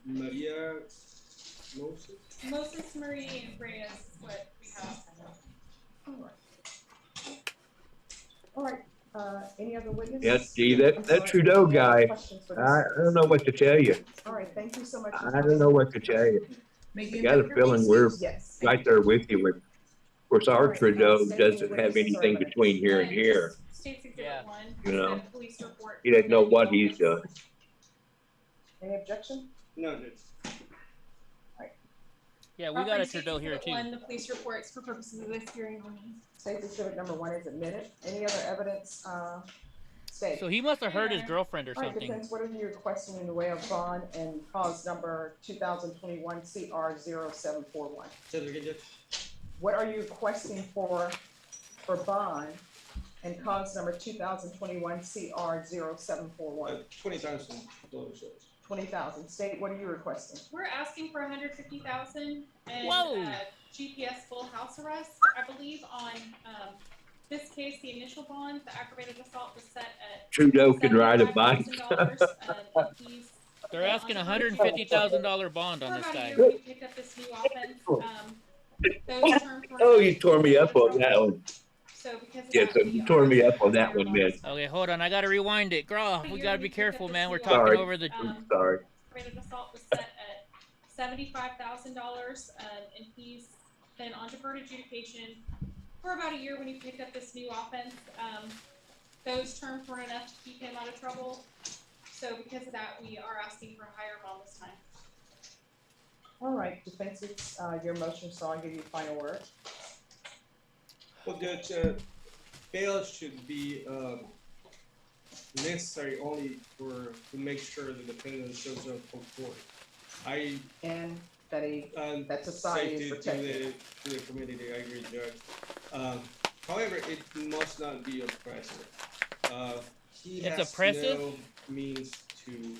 Maria Moses. Moses Marie and Reyes is what we have. All right. All right. Any other witnesses? Yes, gee, that Trudeau guy, I don't know what to tell you. All right, thank you so much. I don't know what to tell you. I got a feeling we're right there with you. Of course, our Trudeau doesn't have anything between here and here. States Exhibit 1, You know, the police report. he doesn't know what he's doing. Any objection? No, Yeah, we got a Trudeau here too. One, the police reports for purposes of this hearing only. State Exhibit number 1 is admitted. Any other evidence? State. So he must have hurt his girlfriend or All right, something. defense, what are you requesting in the way of bond and cause number 2021 CR0741? What are you requesting for bond and cause number 2021 CR0741? $20,000. 20,000. State, what are you requesting? We're asking for 150,000 and Whoa. GPS full house arrest. I believe on this case, the initial bond, the aggravated assault was set at Trudeau could ride a bike. They're asking $150,000 bond on this guy. We picked up this new offense. Those terms were Oh, you tore me up on that one. So because of Yeah, that, so we you are tore me asking up on for that higher one, man. bonds. Okay, hold on. I gotta rewind it. Grah, we gotta be careful, man. We're talking Sorry. over the. Sorry. Aggravated assault was set at $75,000, and he's been on deferred adjudication for about a year when he picked up this new offense. Those terms weren't enough to keep him out of trouble. So because of that, we are asking for a higher bond this time. All right, defense, it's your motion, so I'll give you final word. Well, Judge, bail should be necessary only to make sure the defendant shows up for court. And that society is protected. To the community, I agree, Judge. However, it must not be oppressive. He It's has oppressive? no means to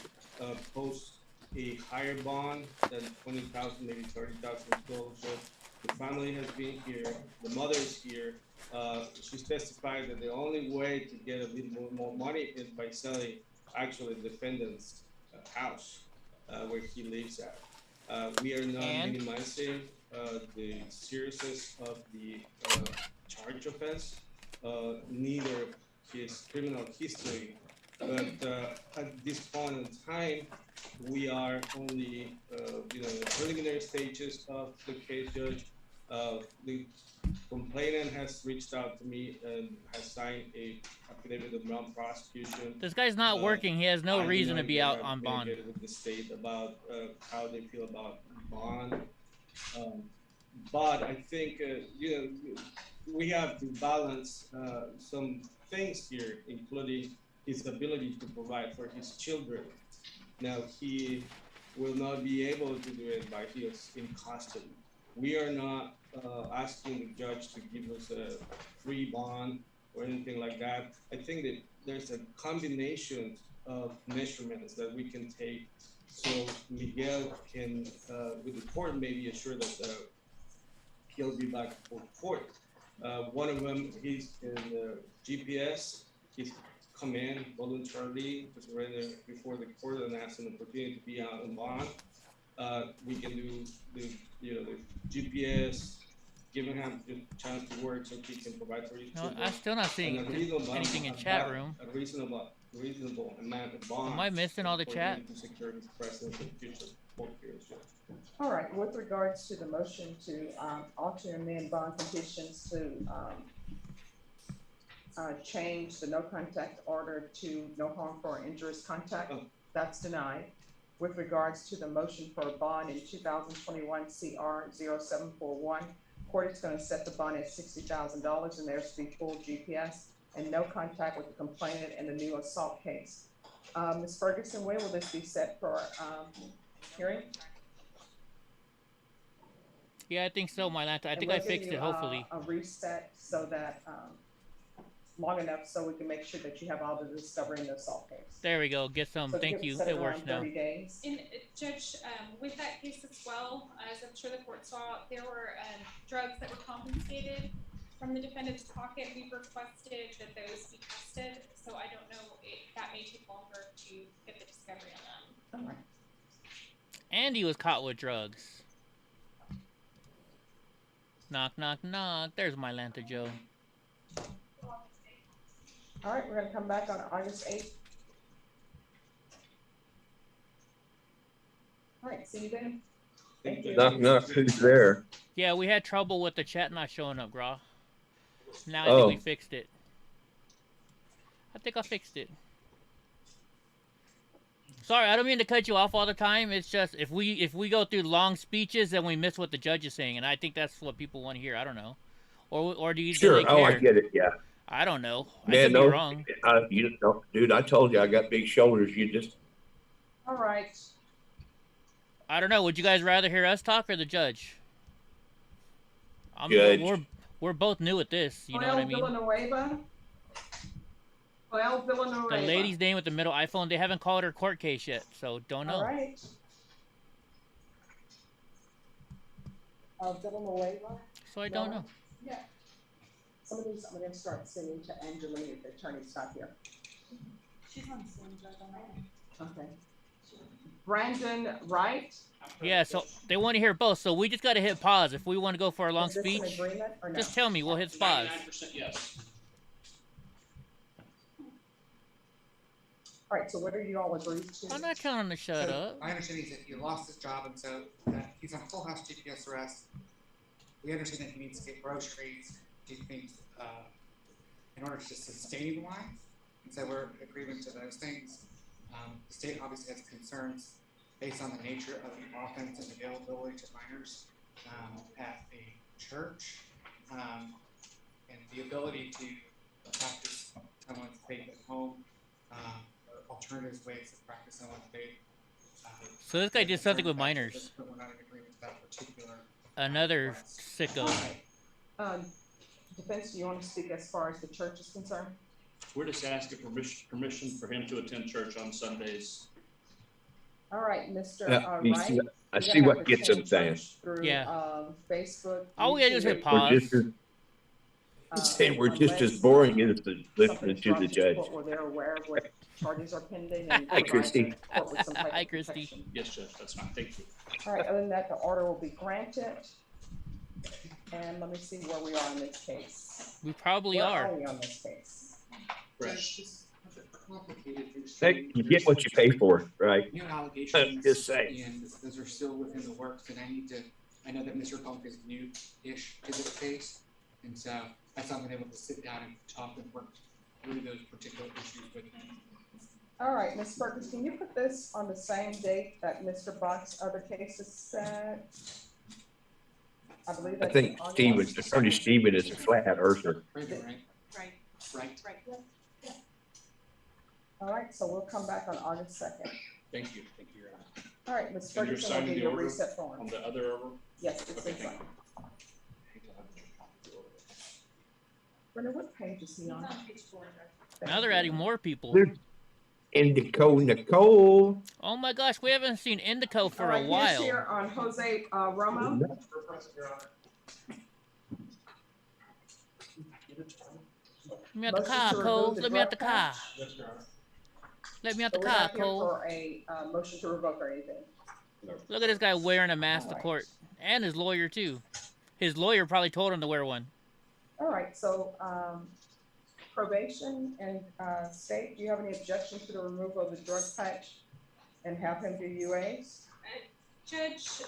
post a higher bond than 20,000, maybe 30,000 scholarship. The family has been here. The mother is here. She's testified that the only way to get a little more money is by selling actually the defendant's house where he lives at. We are not minimizing the seriousness of the charge offense, neither his criminal history. But at this point in time, we are only, in the preliminary stages of the case, Judge. The complainant has reached out to me and has signed a affidavit of non-prosecution. This guy's not working. He has no reason to be out on bond. With the state about how they feel about bond. But I think, we have to balance some things here, including his ability to provide for his children. Now, he will not be able to do it by he is in custody. We are not asking the judge to give us a free bond or anything like that. I think that there's a combination of measurements that we can take so Miguel can, with the court, maybe assure that he'll be back for court. One of them, he's in the GPS. He's come in voluntarily to surrender before the court and ask an opportunity to be out on bond. We can do the GPS, giving him the chance to work so he can provide for his children. I'm still not seeing anything in chat room. A reasonable amount of bond. Am I missing all the chat? To secure his presence in future court hearings. All right, with regards to the motion to alter and amend bond conditions to change the no contact order to no harmful or injurious contact, that's denied. With regards to the motion for a bond in 2021 CR 0741, court is going to set the bond at $60,000 and there's to be full GPS and no contact with the complainant in the new assault case. Ms. Ferguson, when will this be set for hearing? Yeah, I think so, Mylanta. I think I fixed it, hopefully. A reset so that long enough so we can make sure that you have all the discovery in the assault case. There we go. Get some. So thank you. It works now. 30 days. And Judge, with that case as well, as I'm sure the court saw, there were drugs that were confiscated from the defendant's pocket. We've requested that those be tested, so I don't know if that may take longer to get the discovery on them. All right. And he was caught with drugs. Knock, knock, knock. There's Mylanta Joe. All right, we're going to come back on August 8th. All right, see you then. Thank you. Knock, knock, who's there? Yeah, we had trouble with the chat not showing up, Grah. Now I think we fixed it. I think I fixed it. Sorry, I don't mean to cut you off all the time. It's just if we go through long speeches, then we miss what the judge is saying, and I think that's what people want to hear. I don't know, or do you? Sure. Oh, I get it. Yeah. I don't know. Man, I could be wrong. You know, dude, I told you I got big shoulders. You just. All right. I don't know. Would you guys rather hear us talk or the judge? Judge. We're both new at this. You know what I mean? Villanueva. Well, Villanueva. The lady's name with the middle iPhone. They haven't called her court case yet, so don't know. All right. Villanueva. So I don't know. Yeah. Some of these I'm going to start sending to Angelina if the attorney's not here. She's on Zoom, Judge, already. Okay. Brandon Wright. Yeah, so they want to hear both, so we just got to hit pause. If we want to go for a long Is this an speech, agreement or no? just tell me. We'll hit pause. 99% yes. All right, so what are you all agreed to? I'm not telling him to shut up. My understanding is that he lost his job, and so he's on full house GPS arrest. We understand that he needs to get groceries, do things in order to sustain life, and so we're in agreement to those things. The state obviously has concerns based on the nature of the offense and availability to minors at the church, and the ability to practice someone's faith at home, or alternative ways to practice someone's faith. So this guy did something with minors. But we're not in agreement with that particular. Another sicko. Defense, do you want to speak as far as the church is concerned? We're just asking permission for him to attend church on Sundays. All right, Mr. Yeah, Wright. I see what gets him saying. Through, Yeah. Facebook. All we gotta do is hit We're pause. we're just as boring as the listening to the judge. Where they're aware of what charges are pending. And Hi, Christy. Hi, Christy. Yes, Judge, that's fine. Thank you. All right, other than that, the order will be granted. And let me see where we are in this case. We probably Where are. we on this case? Hey, you get what you pay for, right? New allegations. Just saying. And those are still within the works, and I know that Mr. Funk is new-ish to this case, and so that's why I've been able to sit down and talk and work through those particular issues with him. All right, Ms. Perkins, can you put this on the same date that Mr. Buck's other case is set? I believe I that's think August. Attorney Stephen is a flat earther. Right. All right, so we'll come back on August 2nd. Thank you, Your Honor. All right, Ms. And you're Ferguson, will signing give the you a order reset form. on the other order? Yes, it's Okay, inside. thank you. Brenda, what page is he on? Now they're adding more people. Indico Nicole. Oh my gosh, we haven't seen Indico for All right, a while. here's here on Jose Romo. Let me out the car, Cole. Let me out the car. Let me out the So we're car, not here Cole. for a motion to revoke or anything. Look at this guy wearing a mask to court. And his lawyer, too. His lawyer probably told him to wear one. All right, so probation and state, do you have any objection to the removal of the drug patch and have him do UAs? Judge,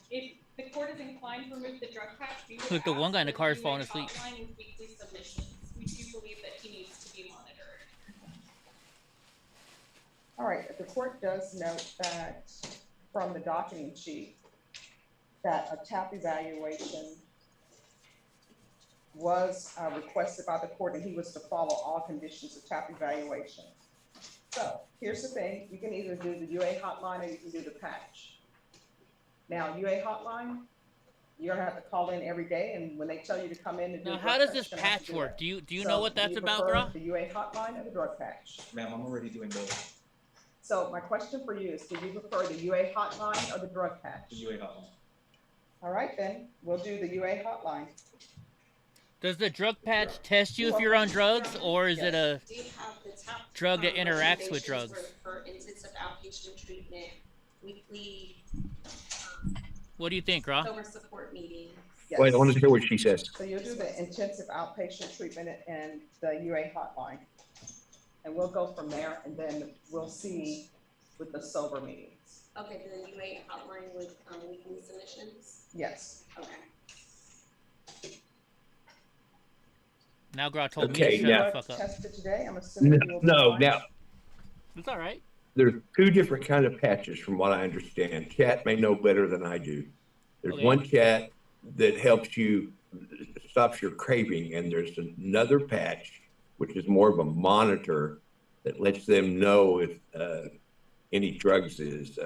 if the court is inclined to remove the drug patch, we would Look, the one guy in the ask car for is falling UA asleep. hotline and weekly submissions. We do believe that he needs to be monitored. All right, the court does note that from the docketing sheet that a TAP evaluation was requested by the court and he was to follow all conditions of TAP evaluation. So here's the thing, you can either do the UA hotline or you can do the patch. Now UA hotline, you're gonna have to call in every day and when they tell you to come in and do Now, a how drug does this test, you're gonna have to patch work? it. Do you So know what that's you about, prefer bro? The UA hotline or the drug patch? Ma'am, I'm already doing both. So my question for you is, do you prefer the UA hotline or the drug patch? The UA hotline. All right, then, we'll do the UA hotline. Does the drug patch test you if you're on drugs, or is it a Do you have the top, drug that interacts with recommendations drugs? For intensive outpatient treatment, weekly, What do you think, Grah? sober support meetings? Yes. Wait, I want to hear what she says. So you'll do the intensive outpatient treatment and the UA hotline. And we'll go from there, and then we'll see with the sober meetings. Okay, the UA hotline with weekly submissions? Yes. Okay. Now Grah told Okay, me to shut now- the fuck up. Tested today, I'm assuming you will be No, fine. now, It's all right. there's two different kind of patches from what I understand. Cat may know better than I do. There's Okay. one cat that helps you, stops your craving, and there's another patch, which is more of a monitor that lets them know if any drugs is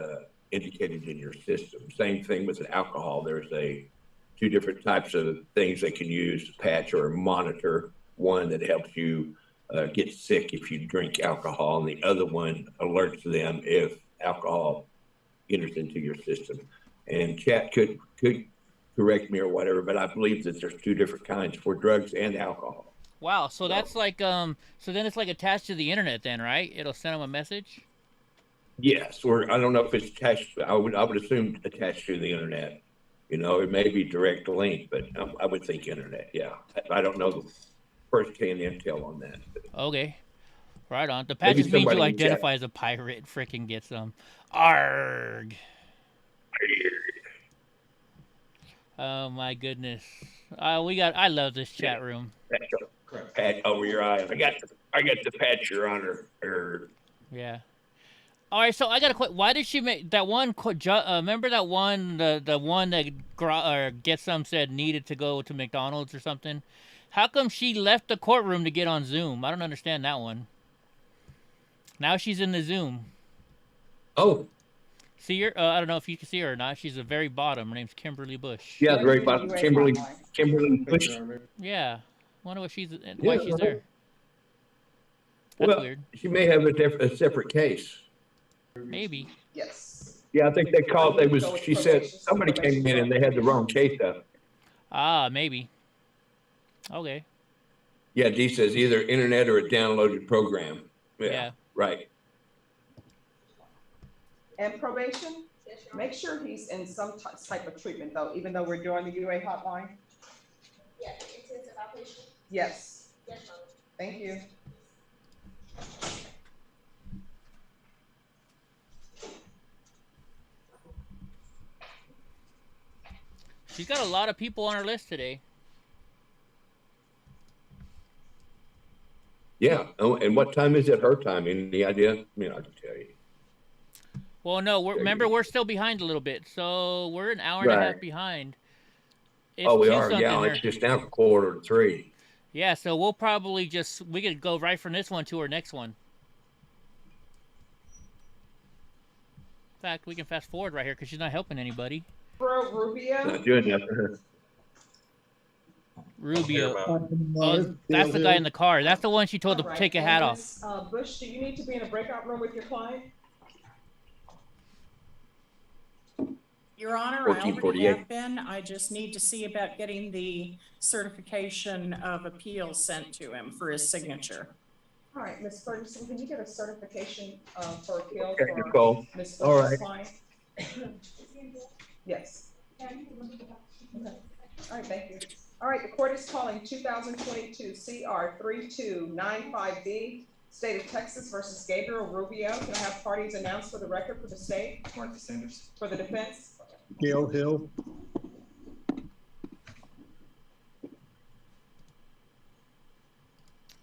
indicated in your system. Same thing with alcohol. There's two different types of things they can use, a patch or a monitor. One that helps you get sick if you drink alcohol, and the other one alerts them if alcohol enters into your system. And Chat could correct me or whatever, but I believe that there's two different kinds for drugs and alcohol. Wow, so that's like so then it's like attached to the internet then, right? It'll send them a message? Yes, or I don't know if it's attached. I would assume attached to the internet. You know, it may be direct link, but I would think internet. Yeah, I don't know the first-hand intel on that. Okay, right on. The patch just means you identify as a pirate and frickin' get some. Arg. Oh my goodness. I love this chat room. Pat over your eye. I got the patch, Your Honor. Yeah. All right, so I got a question. Why did she make that one? Remember that one, the one that Get Some said needed to go to McDonald's or something? How come she left the courtroom to get on Zoom? I don't understand that one. Now she's in the Zoom. Oh. See her? I don't know if you can see her or not. She's the very bottom. Her name's Kimberly Bush. Yeah, the very bottom. Kimberly Bush. Yeah. Wonder what why she's there. That's weird. She may have a separate case. Maybe. Yes. Yeah, I think they called. She said somebody came in and they had the wrong case up. Ah, maybe. Okay. Yeah, Dee says either internet or a downloaded program. Yeah. Right. And probation, make sure he's in some type of treatment though, even though we're doing the UA hotline. Yeah, intensive outpatient. Yes. Yes, ma'am. Thank you. She's got a lot of people on her list today. Yeah. Oh, and what time is it her time? Any idea? I mean, I can tell you. Well, no, remember, we're still behind a little bit. So we're an hour and a half behind. Oh, we are? Yeah, it's just now 2:45. Yeah, so we'll probably we could go right from this one to our next one. In fact, we can fast forward right here because she's not helping anybody. Bro, Rubio. Not doing nothing. Rubio. Oh, that's the guy in the car. That's the one she told to take a hat off. Bush, do you need to be in a breakout room with your client? Your Honor, I already have been. I just need to see about getting the certification of appeal sent to him for his signature. All right, Ms. Ferguson, can you get a certification for appeal for Ms. All right. client? Yes. Okay. All right, thank you. All right, the court is calling 2022 CR 3295B, State of Texas versus Gabriel Rubio. Can I have parties announced for the record for the state? Martha Sanders. For the defense? Gail Hill.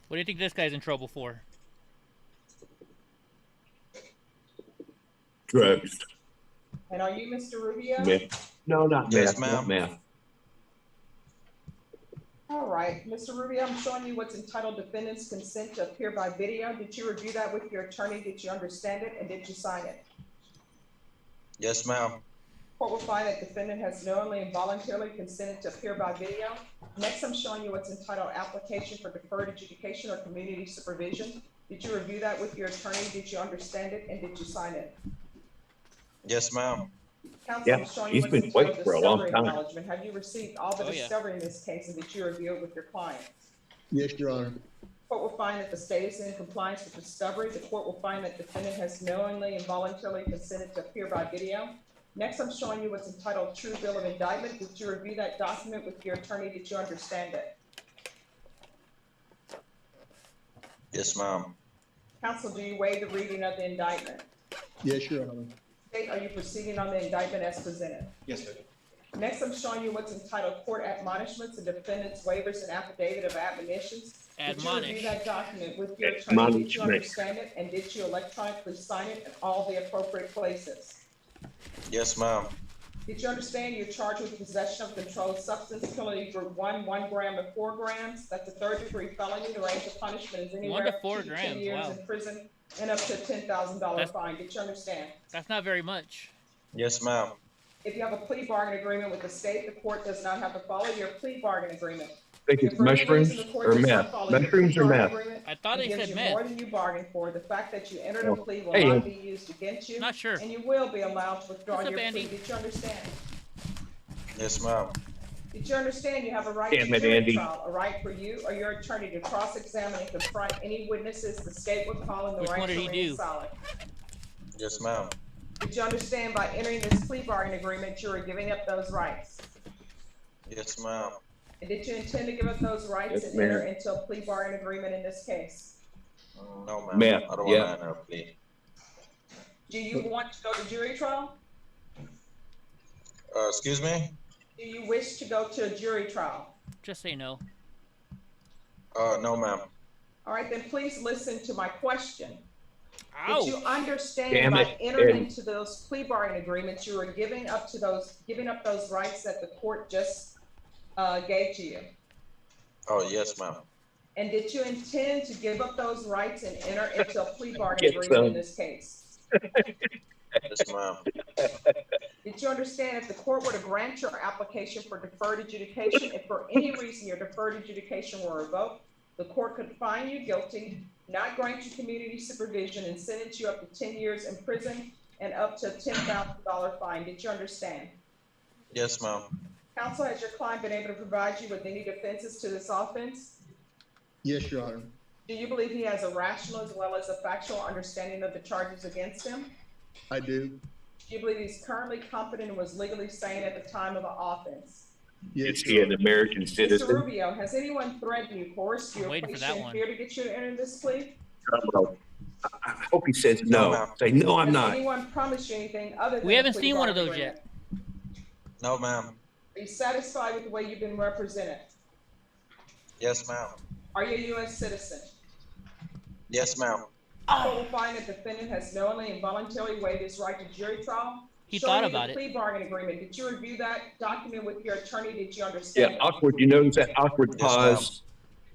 What do you think this guy's in trouble for? Drugs. And are you Mr. Rubio? Meth. No, not Yes, meth. Not meth. All right, Mr. Rubio, I'm showing you what's entitled defendant's consent to appear by video. Did you review that with your attorney? Did you understand it? And did you sign it? Yes, ma'am. Court will find that defendant has knowingly and voluntarily consented to appear by video. Next, I'm showing you what's entitled application for deferred adjudication or community supervision. Did you review that with your attorney? Did you understand it? And did you sign it? Yes, ma'am. Counsel, I'm showing you he's what's been waiting entitled for a long discovery time. acknowledgement. Have you received all the discovery in this case, and did you review it with your client? Yes, Your Honor. Court will find that the state is in compliance with discovery. The court will find that defendant has knowingly and voluntarily consented to appear by video. Next, I'm showing you what's entitled true bill of indictment. Did you review that document with your attorney? Did you understand it? Yes, ma'am. Counsel, do you waive the reading of the indictment? Yes, Your Honor. State, are you proceeding on the indictment as presented? Yes, sir. Next, I'm showing you what's entitled court admonishments and defendant's waivers and affidavit of admonitions. Did you review that document with your attorney? Did you understand it? And did you electronically sign it in all the appropriate places? Yes, ma'am. Did you understand you're charged with possession of controlled substance, penalty group 1 gram to 4 grams? That's a third-degree felony. The range of punishment is anywhere 1 to up 4 to grams. 10 years Wow. in prison and up to a $10,000 fine. Did you understand? That's not very much. Yes, ma'am. If you have a plea bargain agreement with the state, the court does not have to follow your plea bargain agreement. I think it's mushrooms or meth. Mushrooms or meth. I thought they said meth. More than you bargained for. The fact that you entered a plea will Hey, not be used against you. Not sure. And you will be allowed to withdraw What's up, your Andy? plea. Did you understand? Yes, ma'am. Did you understand you have a right Damn to it, jury Andy. trial, a right for you or your attorney to cross-examine and confront any witnesses the state would call in the Which right one to did he remain do? silent? Yes, ma'am. Did you understand by entering this plea bargain agreement, you were giving up those rights? Yes, ma'am. And did you intend to give up those rights Yes, and enter ma'am. into a plea bargain agreement in this case? No, ma'am. Ma'am, I don't yeah. want to enter a plea. Do you want to go to jury trial? Excuse me? Do you wish to go to a jury trial? Just say no. No, ma'am. All right, then please listen to my question. Ow. Did you understand Damn by it, entering Eddie. into those plea bargain agreements, you were giving up those rights that the court just gave to you? Oh, yes, ma'am. And did you intend to give up those rights and enter into a plea bargain Get agreement in some. this case? Yes, ma'am. Did you understand if the court were to grant your application for deferred adjudication, if for any reason your deferred adjudication were revoked, the court could find you guilty, not grant you community supervision, and sentence you up to 10 years in prison and up to a $10,000 fine? Did you understand? Yes, ma'am. Counsel, has your client been able to provide you with any defenses to this offense? Yes, Your Honor. Do you believe he has a rational as well as a factual understanding of the charges against him? I do. Do you believe he's currently competent and was legally sane at the time of the offense? Yes, Is he an American Mr. citizen? Rubio, has anyone threatened you, coerced you, or waiting for placed that you in one. fear to get you to enter this plea? I hope he says no. Say, no, I'm Has not. anyone promised you anything other than We the haven't plea seen one of bargain those yet. agreement? No, ma'am. Are you satisfied with the way you've been represented? Yes, ma'am. Are you a U.S. citizen? Yes, ma'am. Court will find that the defendant has knowingly and voluntarily waived his right to jury trial. He Showing thought you about the it. plea bargain agreement. Did you review that document with your attorney? Did you Yeah, understand it? awkward. You notice that awkward pause?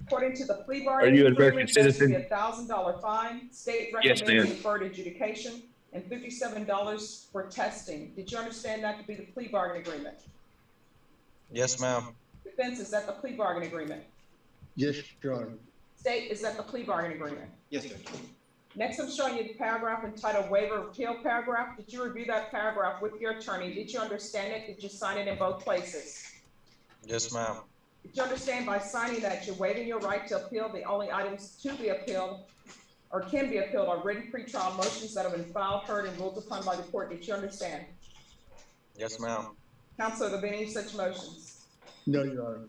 According to the plea Are bargain you an American agreement, there should be citizen? $1,000 fine, state Yes, recommended ma'am. deferred adjudication, and $57 for testing. Did you understand that to be the plea bargain agreement? Yes, ma'am. Defense, is that the plea bargain agreement? Yes, Your Honor. State, is that the plea bargain agreement? Yes, Judge. Next, I'm showing you the paragraph entitled waiver of appeal paragraph. Did you review that paragraph with your attorney? Did you understand it? Did you sign it in both places? Yes, ma'am. Did you understand by signing that you're waiving your right to appeal? The only items to be appealed or can be appealed are written pretrial motions that have been filed, heard, and ruled upon by the court. Did you understand? Yes, ma'am. Counsel, have there been any such motions? No, Your Honor.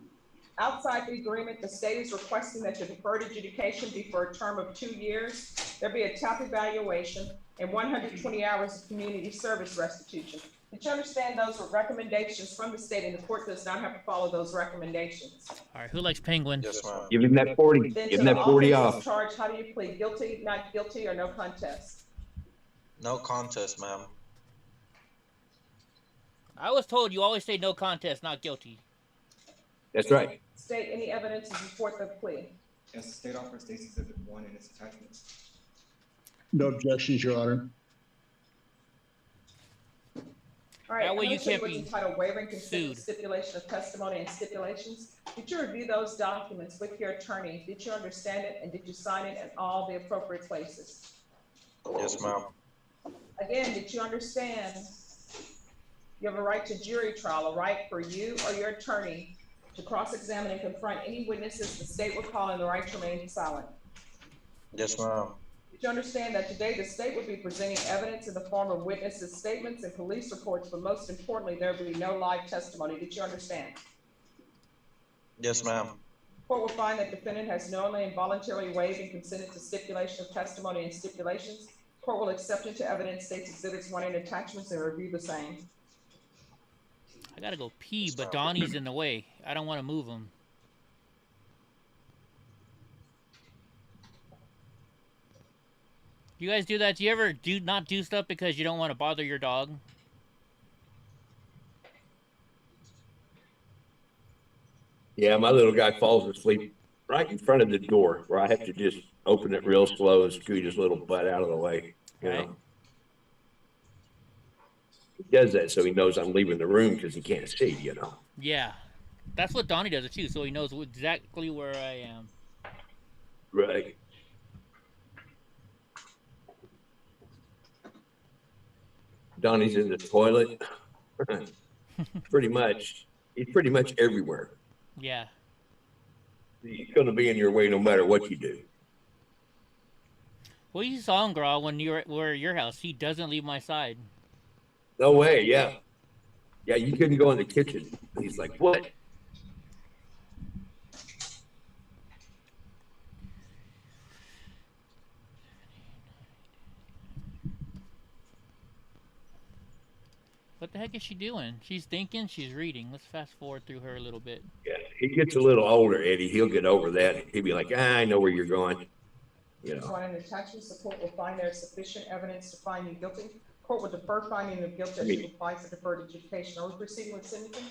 Outside the agreement, the state is requesting that your deferred adjudication be for a term of 2 years. There be a TAP evaluation and 120 hours of community service restitution. Did you understand those were recommendations from the state and the court does not have to follow those recommendations? All right, who likes penguin? Yes, ma'am. Give him that 40. Then Give to him the that 40 offenses off. charged, how do you plead? Guilty, not guilty, or no contest? No contest, ma'am. I was told you always say no contest, not guilty. That's right. State any evidence to support the plea. Yes, the state offers states exhibit 1 in its attachments. No objections, Your Honor. All right, That way I'm you gonna show can't what's be entitled waiver and consent to sued. stipulation of testimony and stipulations. Did you review those documents with your attorney? Did you understand it and did you sign it in all the appropriate places? Yes, ma'am. Again, did you understand you have a right to jury trial, a right for you or your attorney to cross-examine and confront any witnesses the state would call and the right to remain silent? Yes, ma'am. Did you understand that today the state would be presenting evidence in the form of witnesses' statements and police reports, but most importantly, there will be no live testimony? Did you understand? Yes, ma'am. Court will find that defendant has knowingly and voluntarily waived and consented to stipulation of testimony and stipulations. Court will accept into evidence states exhibits 1 and attachments and review the same. I gotta go pee, but Donnie's in the way. I don't want to move him. You guys do that? Do you ever not do stuff because you don't want to bother your dog? Yeah, my little guy falls asleep right in front of the door where I have to just open it real slow and scoot his little butt out of the way. You know? He does that so he knows I'm leaving the room because he can't see, you know. Yeah. That's what Donnie does it too, so he knows exactly where I am. Right. Donnie's in the toilet. Pretty much. He's pretty much everywhere. Yeah. He's going to be in your way no matter what you do. Well, you saw him, Grah, when we're at your house. He doesn't leave my side. No way. Yeah. Yeah. You couldn't go in the kitchen. He's like, what? What the heck is she doing? She's thinking, she's reading. Let's fast forward through her a little bit. Yeah. He gets a little older, Eddie. He'll get over that. He'll be like, I know where you're going. You know. One in attachments, the court will find there is sufficient evidence to find you guilty. Court will defer finding of guilt as she applies for deferred adjudication. Are we proceeding with sentencing?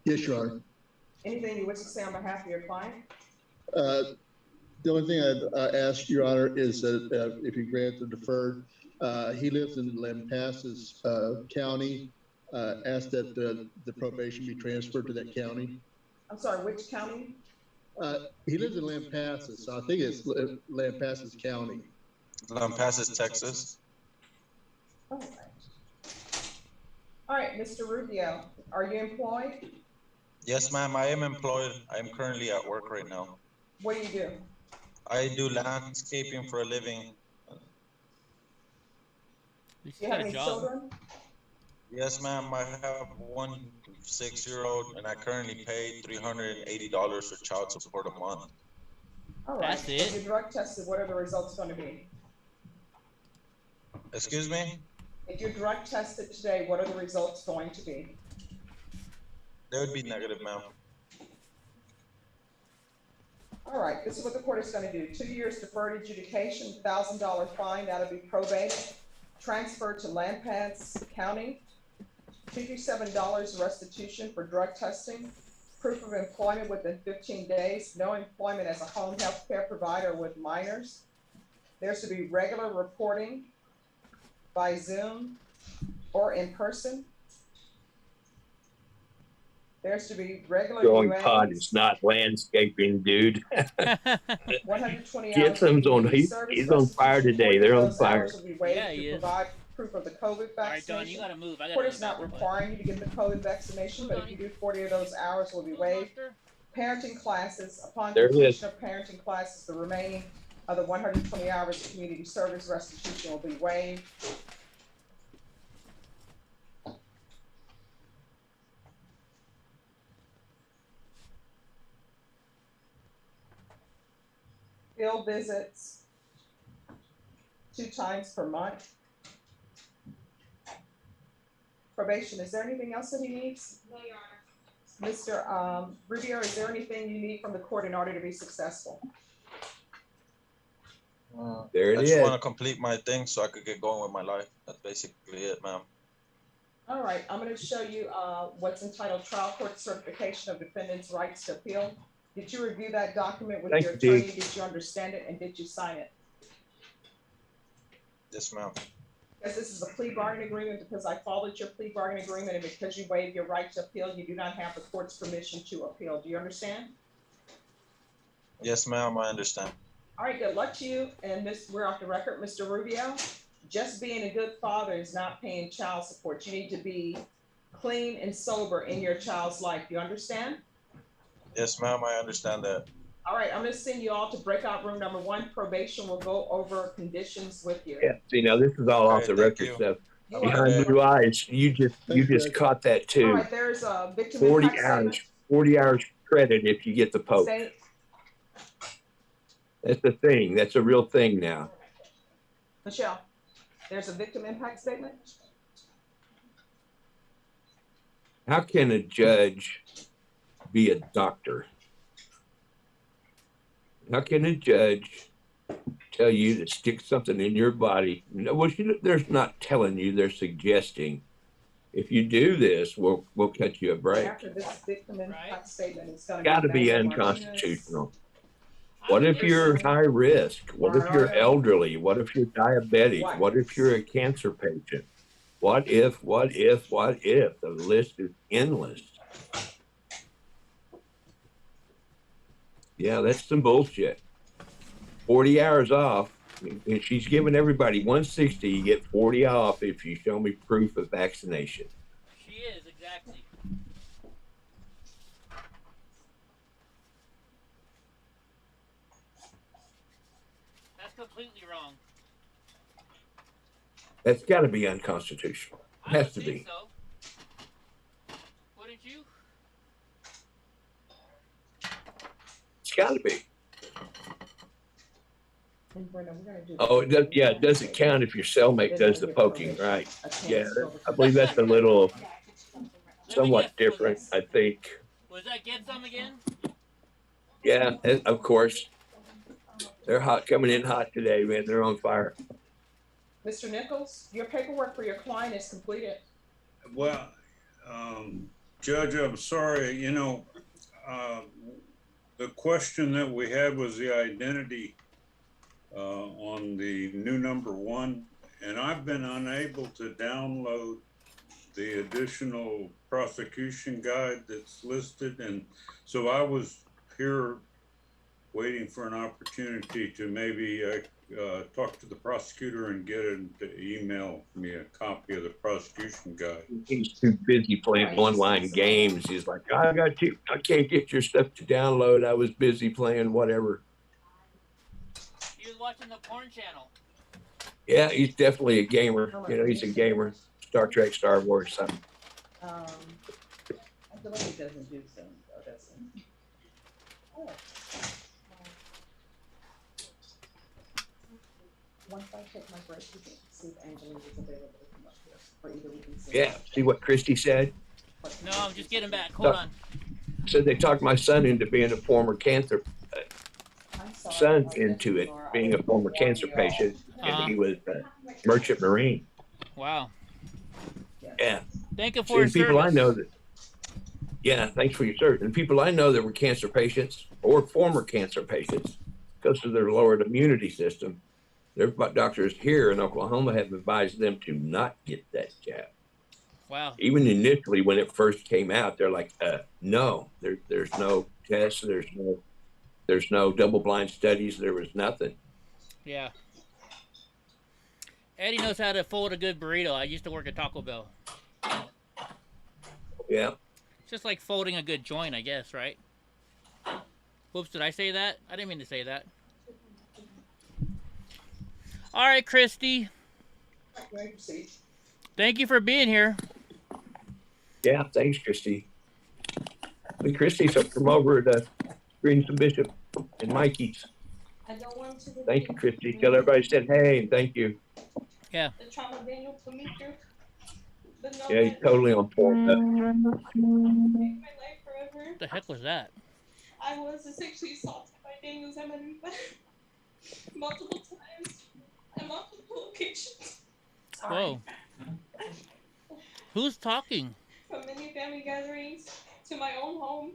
Yes, Your Honor. Anything you wish to say on behalf of your client? The only thing I'd ask, Your Honor, is that if you grant the deferred, he lives in Lampasas County, asked that the probation be transferred to that county. I'm sorry, which county? He lives in Lampasas, so I think it's Lampasas County. Lampasas, Texas. All right, Mr. Rubio, are you employed? Yes, ma'am, I am employed. I am currently at work right now. What do you do? I do landscaping for a living. Do you have any children? Yes, ma'am, I have one 6-year-old, and I currently pay $380 for child support a month. All right. That's it. If you're drug tested, what are the results going to be? Excuse me? If you're drug tested today, what are the results going to be? They would be negative, ma'am. All right, this is what the court is going to do. 2 years deferred adjudication, $1,000 fine, that'll be probated, transferred to Lampasas County, $57 restitution for drug testing, proof of employment within 15 days, no employment as a home health care provider with minors. There's to be regular reporting by Zoom or in person. There's to be regular Growing pot is not landscaping, dude. 120 Gibson's on. He's on fire today. They're on fire. Yeah, he is. Provide proof of the COVID vaccination. All right, Don, you gotta move. Court is not requiring you to get the COVID vaccination, but if you do 40 of those hours will be waived. Parenting classes, upon completion of parenting classes, the remaining of the 120 hours of community service restitution will be waived. Field visits 2 times per month. Probation, is there anything else that he needs? No, Your Honor. Mr. Rubio, is there anything you need from the court in order to be successful? There it I is. just want to complete my thing so I could get going with my life. That's basically it, ma'am. All right, I'm going to show you what's entitled Trial Court Certification of Defendant's Rights to Appeal. Did you review that document with your attorney? Did you understand it, and did you sign it? Yes, ma'am. Because this is a plea bargain agreement, because I followed your plea bargain agreement, and because you waived your right to appeal, you do not have the court's permission to appeal. Do you understand? Yes, ma'am, I understand. All right, good luck to you. And we're off the record, Mr. Rubio. Just being a good father is not paying child support. You need to be clean and sober in your child's life. You understand? Yes, ma'am, I understand that. All right, I'm going to send you all to breakout room number 1. Probation will go over conditions with you. Yeah, see, now this is all off the record stuff. Behind blue eyes, you just caught that too. All right, there's a victim 40 impact hours, statement. 40 hours credit if you get the poke. State. That's the thing. That's a real thing now. Michelle, there's a victim impact statement. How can a judge be a doctor? How can a judge tell you to stick something in your body? No, well, they're not telling you, they're suggesting. If you do this, we'll cut you a break. After this victim impact statement, it's going Got to be unconstitutional. What if you're high risk? What if you're elderly? What if you're diabetic? What if you're a cancer patient? What if? The list is endless. Yeah, that's some bullshit. 40 hours off. And she's giving everybody 160. You get 40 off if you show me proof of vaccination. She is, exactly. completely wrong. That's got to be unconstitutional. It has to be. So. Wouldn't you? It's got to be. And Brenda, we're gonna do. Oh, it does, yeah, it doesn't count if your cellmate does the poking, right? Yeah, I believe that's a little somewhat different, I think. Was that get some again? Yeah, of course. They're hot, coming in hot today, man. They're on fire. Mr. Nichols, your paperwork for your client is completed. Well, Judge, I'm sorry, you know, the question that we had was the identity on the new number 1, and I've been unable to download the additional prosecution guide that's listed, and so I was here waiting for an opportunity to maybe talk to the prosecutor and get him to email me a copy of the prosecution guide. He's too busy playing online games. He's like, I can't get your stuff to download. I was busy playing whatever. He was watching the porn channel. Yeah, he's definitely a gamer. You know, he's a gamer. Star Trek, Star Wars, something. I feel like it doesn't do so, doesn't. Oh. Once I take my break, we can see if Angelina is available to come up here, or either we can see. Yeah, see what Christy said? No, I'm just getting back. Hold on. So they talked my son into being a former cancer being a former cancer patient, and he was a merchant marine. Wow. Yeah. Thank you for your people service. I know that. Yeah, thanks for your service. And people I know that were cancer patients or former cancer patients, because of their lowered immunity system, their doctors here in Oklahoma have advised them to not get that jab. Wow. Even initially when it first came out, they're like, no, there's no tests, there's no double-blind studies, there was nothing. Yeah. Eddie knows how to fold a good burrito. I used to work at Taco Bell. Yeah. It's just like folding a good joint, I guess, right? Whoops, did I say that? I didn't mean to say that. All right, Christy. Thank you for being here. Yeah, thanks, Christy. And Christy's from over at Greens and Bishop and Mikey's. I don't want to. Thank you, Christy. Tell everybody I said hey and thank you. Yeah. The trauma Daniel put me through. But no, Yeah, he's totally on point. make my life forever. What the heck was that? I was sexually assaulted by Daniel Zamanuka multiple times at multiple locations. Whoa. Who's talking? From many family gatherings to my own home,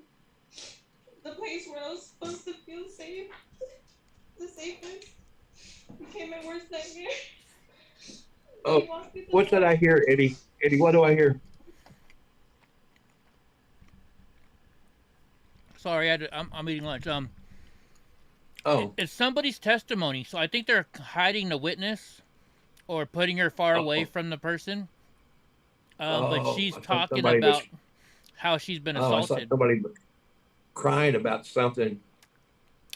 the place where I was supposed to feel safe, the safest, became my worst nightmare. Oh, what's that I hear, Eddie? Eddie, what do I hear? Sorry, I'm eating lunch. Oh. It's somebody's testimony, so I think they're hiding the witness or putting her far away from the person. But she's talking about how she's been assaulted. I saw somebody crying about something.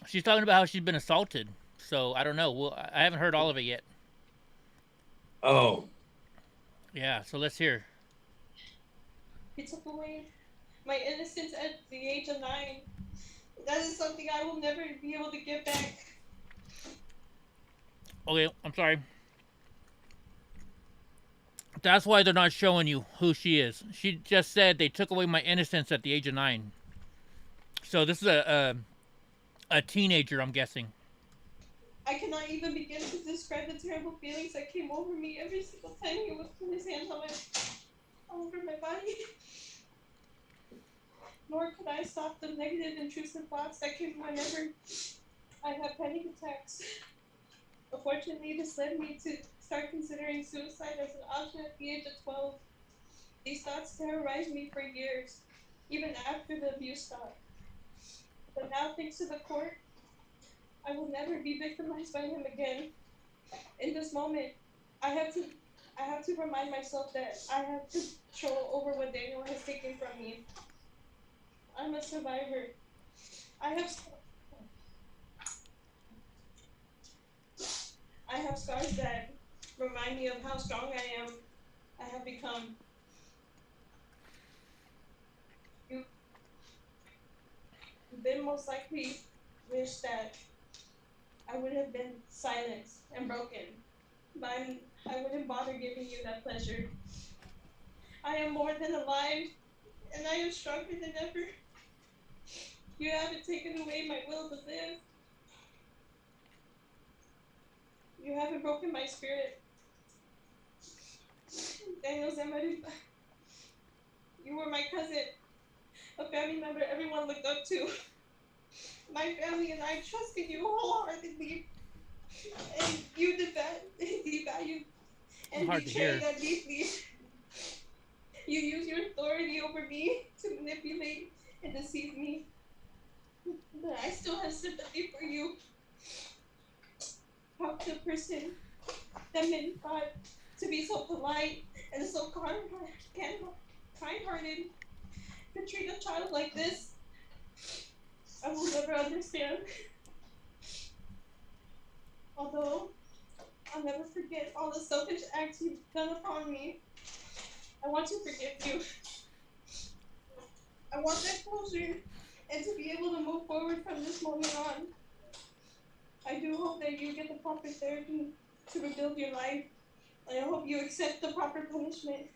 She's talking about how she's been assaulted. So I don't know. Well, I haven't heard all of it yet. Oh. Yeah, so let's hear. He took away my innocence at the age of 9. That is something I will never be able to get back. Okay, I'm sorry. That's why they're not showing you who she is. She just said they took away my innocence at the age of 9. So this is a teenager, I'm guessing. I cannot even begin to describe the terrible feelings that came over me every single time he would put his hands on all over my body. Nor could I stop the negative, intrusive thoughts that came whenever I had panic attacks. Unfortunately, this led me to start considering suicide as an option at the age of 12. These thoughts terrorized me for years, even after the abuse stopped. But now, thanks to the court, I will never be victimized by him again. In this moment, I have to remind myself that I have control over what Daniel has taken from me. I'm a survivor. I have scars that remind me of how strong I am. I have become. You then most likely wish that I would have been silenced and broken, but I wouldn't bother giving you that pleasure. I am more than alive, and I am stronger than ever. You haven't taken away my will to live. You haven't broken my spirit. Daniel Zamaripa, you were my cousin, a family member everyone looked up to. My family and I trusted you wholeheartedly, and you devalued and betrayed that deeply. You used your authority over me to manipulate and deceive me. But I still have sympathy for you. How could a person that men thought to be so polite and so kind-hearted could treat a child like this? I will never understand. Although I'll never forget all the selfish acts you've done upon me, I want to forgive you. I want that closure and to be able to move forward from this moment on. I do hope that you get the proper therapy to rebuild your life. I hope you accept the proper punishment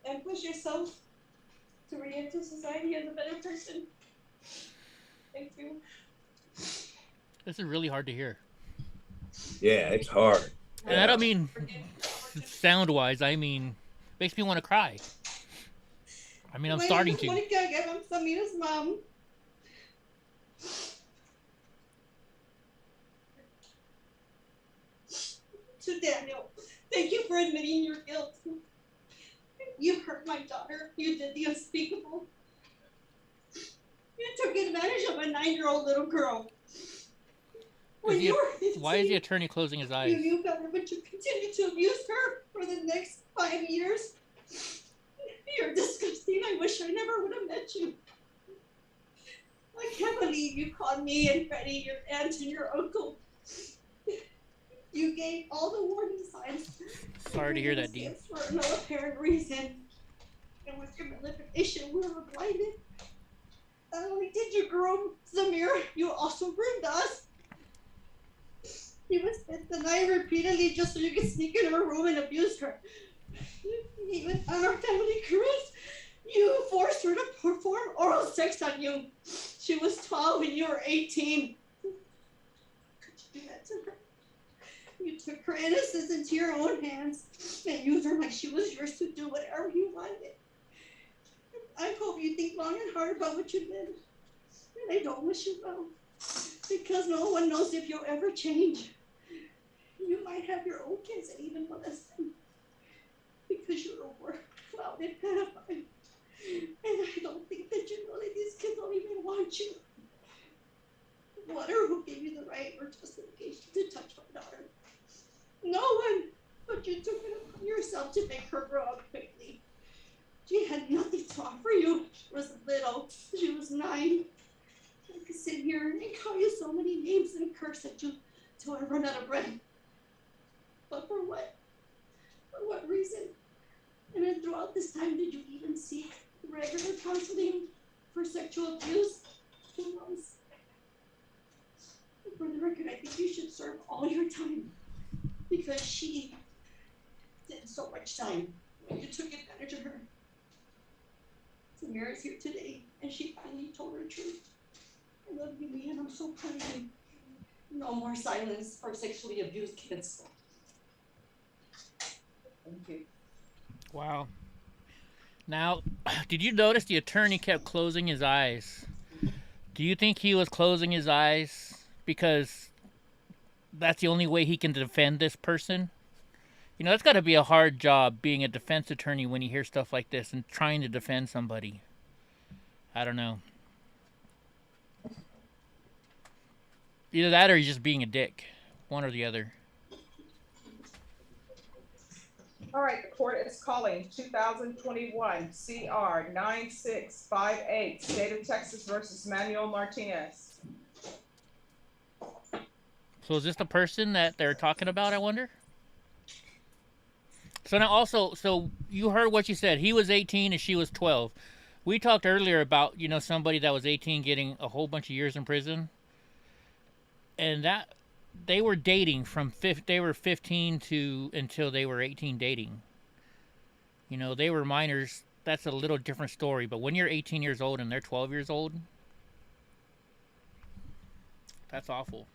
and push yourself to re-enter society as a better person. Thank you. This is really hard to hear. Yeah, it's hard. And I don't mean sound-wise. I mean, makes me want to cry. I mean, I'm starting to. Monica, I'm Samira's mom. To Daniel, thank you for admitting your guilt. You hurt my daughter. You did the unspeakable. You took advantage of a 9-year-old little girl. When you were 15, why is the attorney closing his eyes? You knew better, but you continued to abuse her for the next 5 years. You're disgusting. I wish I never would have met you. I can't believe you called me and Freddie your aunt and your uncle. You gave all the warning signs. Sorry to hear that, Dean. For no apparent reason. And with your manipulation, we were blinded. Not only did you groom Zamir, you also groomed us. You would spend the night repeatedly just so you could sneak into her room and abuse her. Even on our family cruise, you forced her to perform oral sex on you. She was 12 and you were 18. Could you do that to her? You took her innocence into your own hands and used her like she was yours to do whatever you wanted. I hope you think long and hard about what you did. And I don't wish you well, because no one knows if you'll ever change. You might have your own kids and even molest them, because you're a word-clouded pedophile. And I don't think that you know that these kids don't even want you. What or who gave you the right or justification to touch my daughter? No one, but you took it upon yourself to make her grow up quickly. She had nothing to offer you. She was little. She was 9. I could sit here and call you so many names and curse at you till I run out of breath. But for what? For what reason? And then throughout this time, did you even seek regular counseling for sexual abuse? Who knows? For the record, I think you should serve all your time, because she did so much time. You took advantage of her. Samira's here today, and she finally told her truth. I love you, Mia, and I'm so proud of you. No more silence for sexually abused kids. Thank you. Wow. Now, did you notice the attorney kept closing his eyes? Do you think he was closing his eyes because that's the only way he can defend this person? You know, that's got to be a hard job being a defense attorney when you hear stuff like this and trying to defend somebody. I don't know. Either that or he's just being a dick. One or the other. All right, the court is calling 2021 CR 9658, State of Texas versus Manuel Martinez. So is this the person that they're talking about, I wonder? So now also, so you heard what she said. He was 18 and she was 12. We talked earlier about, you know, somebody that was 18 getting a whole bunch of years in prison. And that they were dating from they were 15 to until they were 18 dating. You know, they were minors. That's a little different story. But when you're 18 years old and they're 12 years old, that's awful.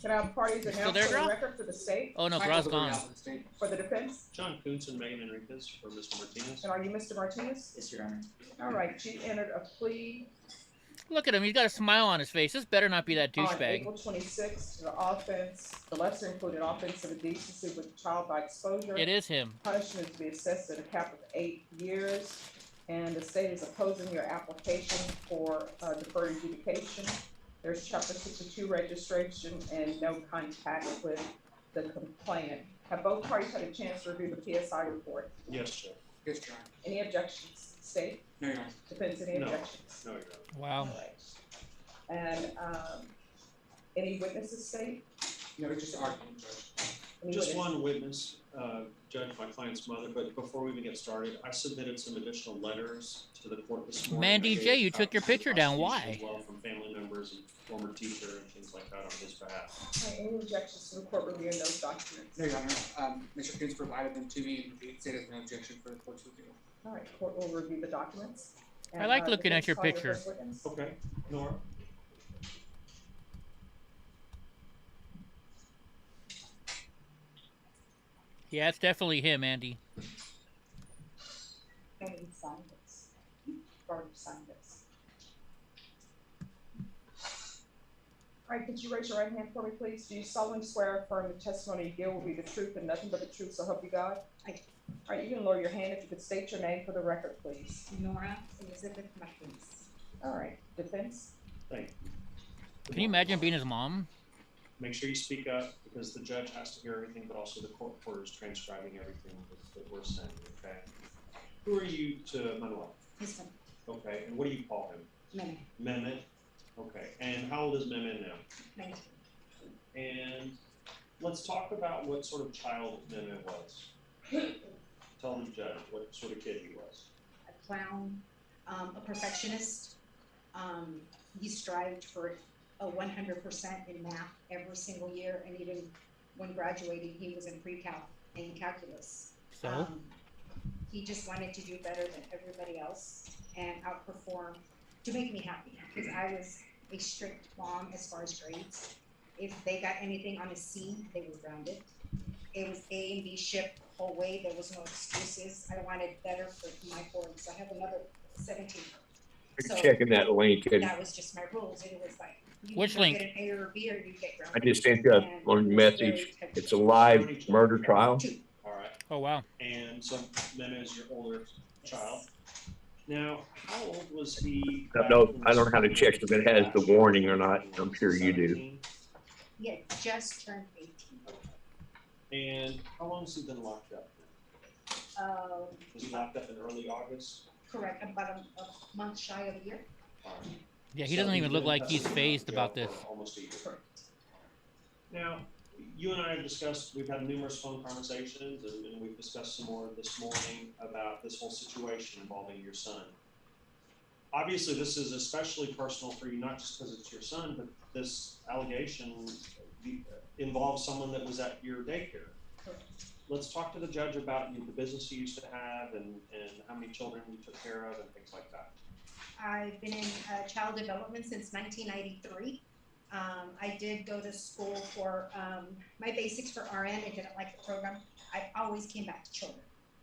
Can I have parties Still announced there, for the Grah? record for the state? Oh no, Grah's gone. For the defense? John Kuntz and Megan Enriquez for Mr. Martinez. And are you Mr. Martinez? Yes, Your Honor. All right, you entered a plea Look at him. He's got a smile on his face. This better not be that on douchebag. April 26th to the offense, the lesser included offense of indecency with child by exposure. It is him. Punishment to be assessed at a cap of 8 years. And the state is opposing your application for deferred adjudication. There's Chapter 62 registration and no contact with the complainant. Have both parties had a chance to review the PSI report? Yes, sir. Yes, Your Honor. Any objections, state? No, Your Honor. Defense, any No. objections? No, Your Wow. All right. And any witnesses, state? No, just arguing, Judge. Any Just witness? one witness, Judge, my client's mother, but before we even get started, I submitted some additional letters to the court this morning. Mandy I J, gave you took your copies picture of down. the Why? prosecution as well from family members and former teacher and things like that on his behalf. Okay, any objections to the court reviewing those documents? No, Your Honor. Mr. Kuntz provided them to me, and the state has no objection for the court's review. All right, court will review the documents. I like looking defense, at your call picture. first witness. Okay, Nora? Yeah, it's definitely him, Andy. And you signed this. Already signed this. All right, could you raise your right hand for me, please? Do you solemnly swear or affirm the testimony you give will be the truth and nothing but the truth, so help you God? I do. All right, you can lower your hand if you could state your name for the record, please. Nora Elizabeth Martinez. All right, defense? Thank you. Can you imagine being his mom? Make sure you speak up because the judge has to hear everything, but also the court reporter is transcribing everything that we're saying, okay? Who are you to Manuel? His son, Okay, and what do you call him? Meme, Mehmet? Okay, and how old is Mehmet now? 19. And let's talk about what sort of child Mehmet was. Tell the judge what sort of kid he was. A clown, a perfectionist. He strived for a 100% in math every single year, and even when graduating, he was in pre-cal and calculus. So? He just wanted to do better than everybody else and outperform to make me happy, because I was a strict mom as far as grades. If they got anything on a C, they were grounded. It was A and B shift the whole way. There was no excuses. I wanted better for my boards. I have another 17. So Checking that link. And that was just my rules. It was like, you Which either link? get an A or a B, or you get I grounded. just sent you a message. It's a live murder trial. All right. Oh, wow. And so Mehmet is your older child. Now, how old was he? I don't know how to check if it has the warning or not. I'm sure you do. He had just turned 18. And how long has he been locked up? Was he locked up in early August? Correct, about a month shy of a year. Yeah, he doesn't even look like he's phased about this. Almost a year. Now, you and I have discussed, we've had numerous phone conversations, and we've discussed some more this morning about this whole situation involving your son. Obviously, this is especially personal for you, not just because it's your son, but this allegation involves someone that was at your daycare. Let's talk to the judge about the business you used to have and how many children you took care of and things like that. I've been in child development since 1993. I did go to school for my basics for RN. I didn't like the program. I always came back to children,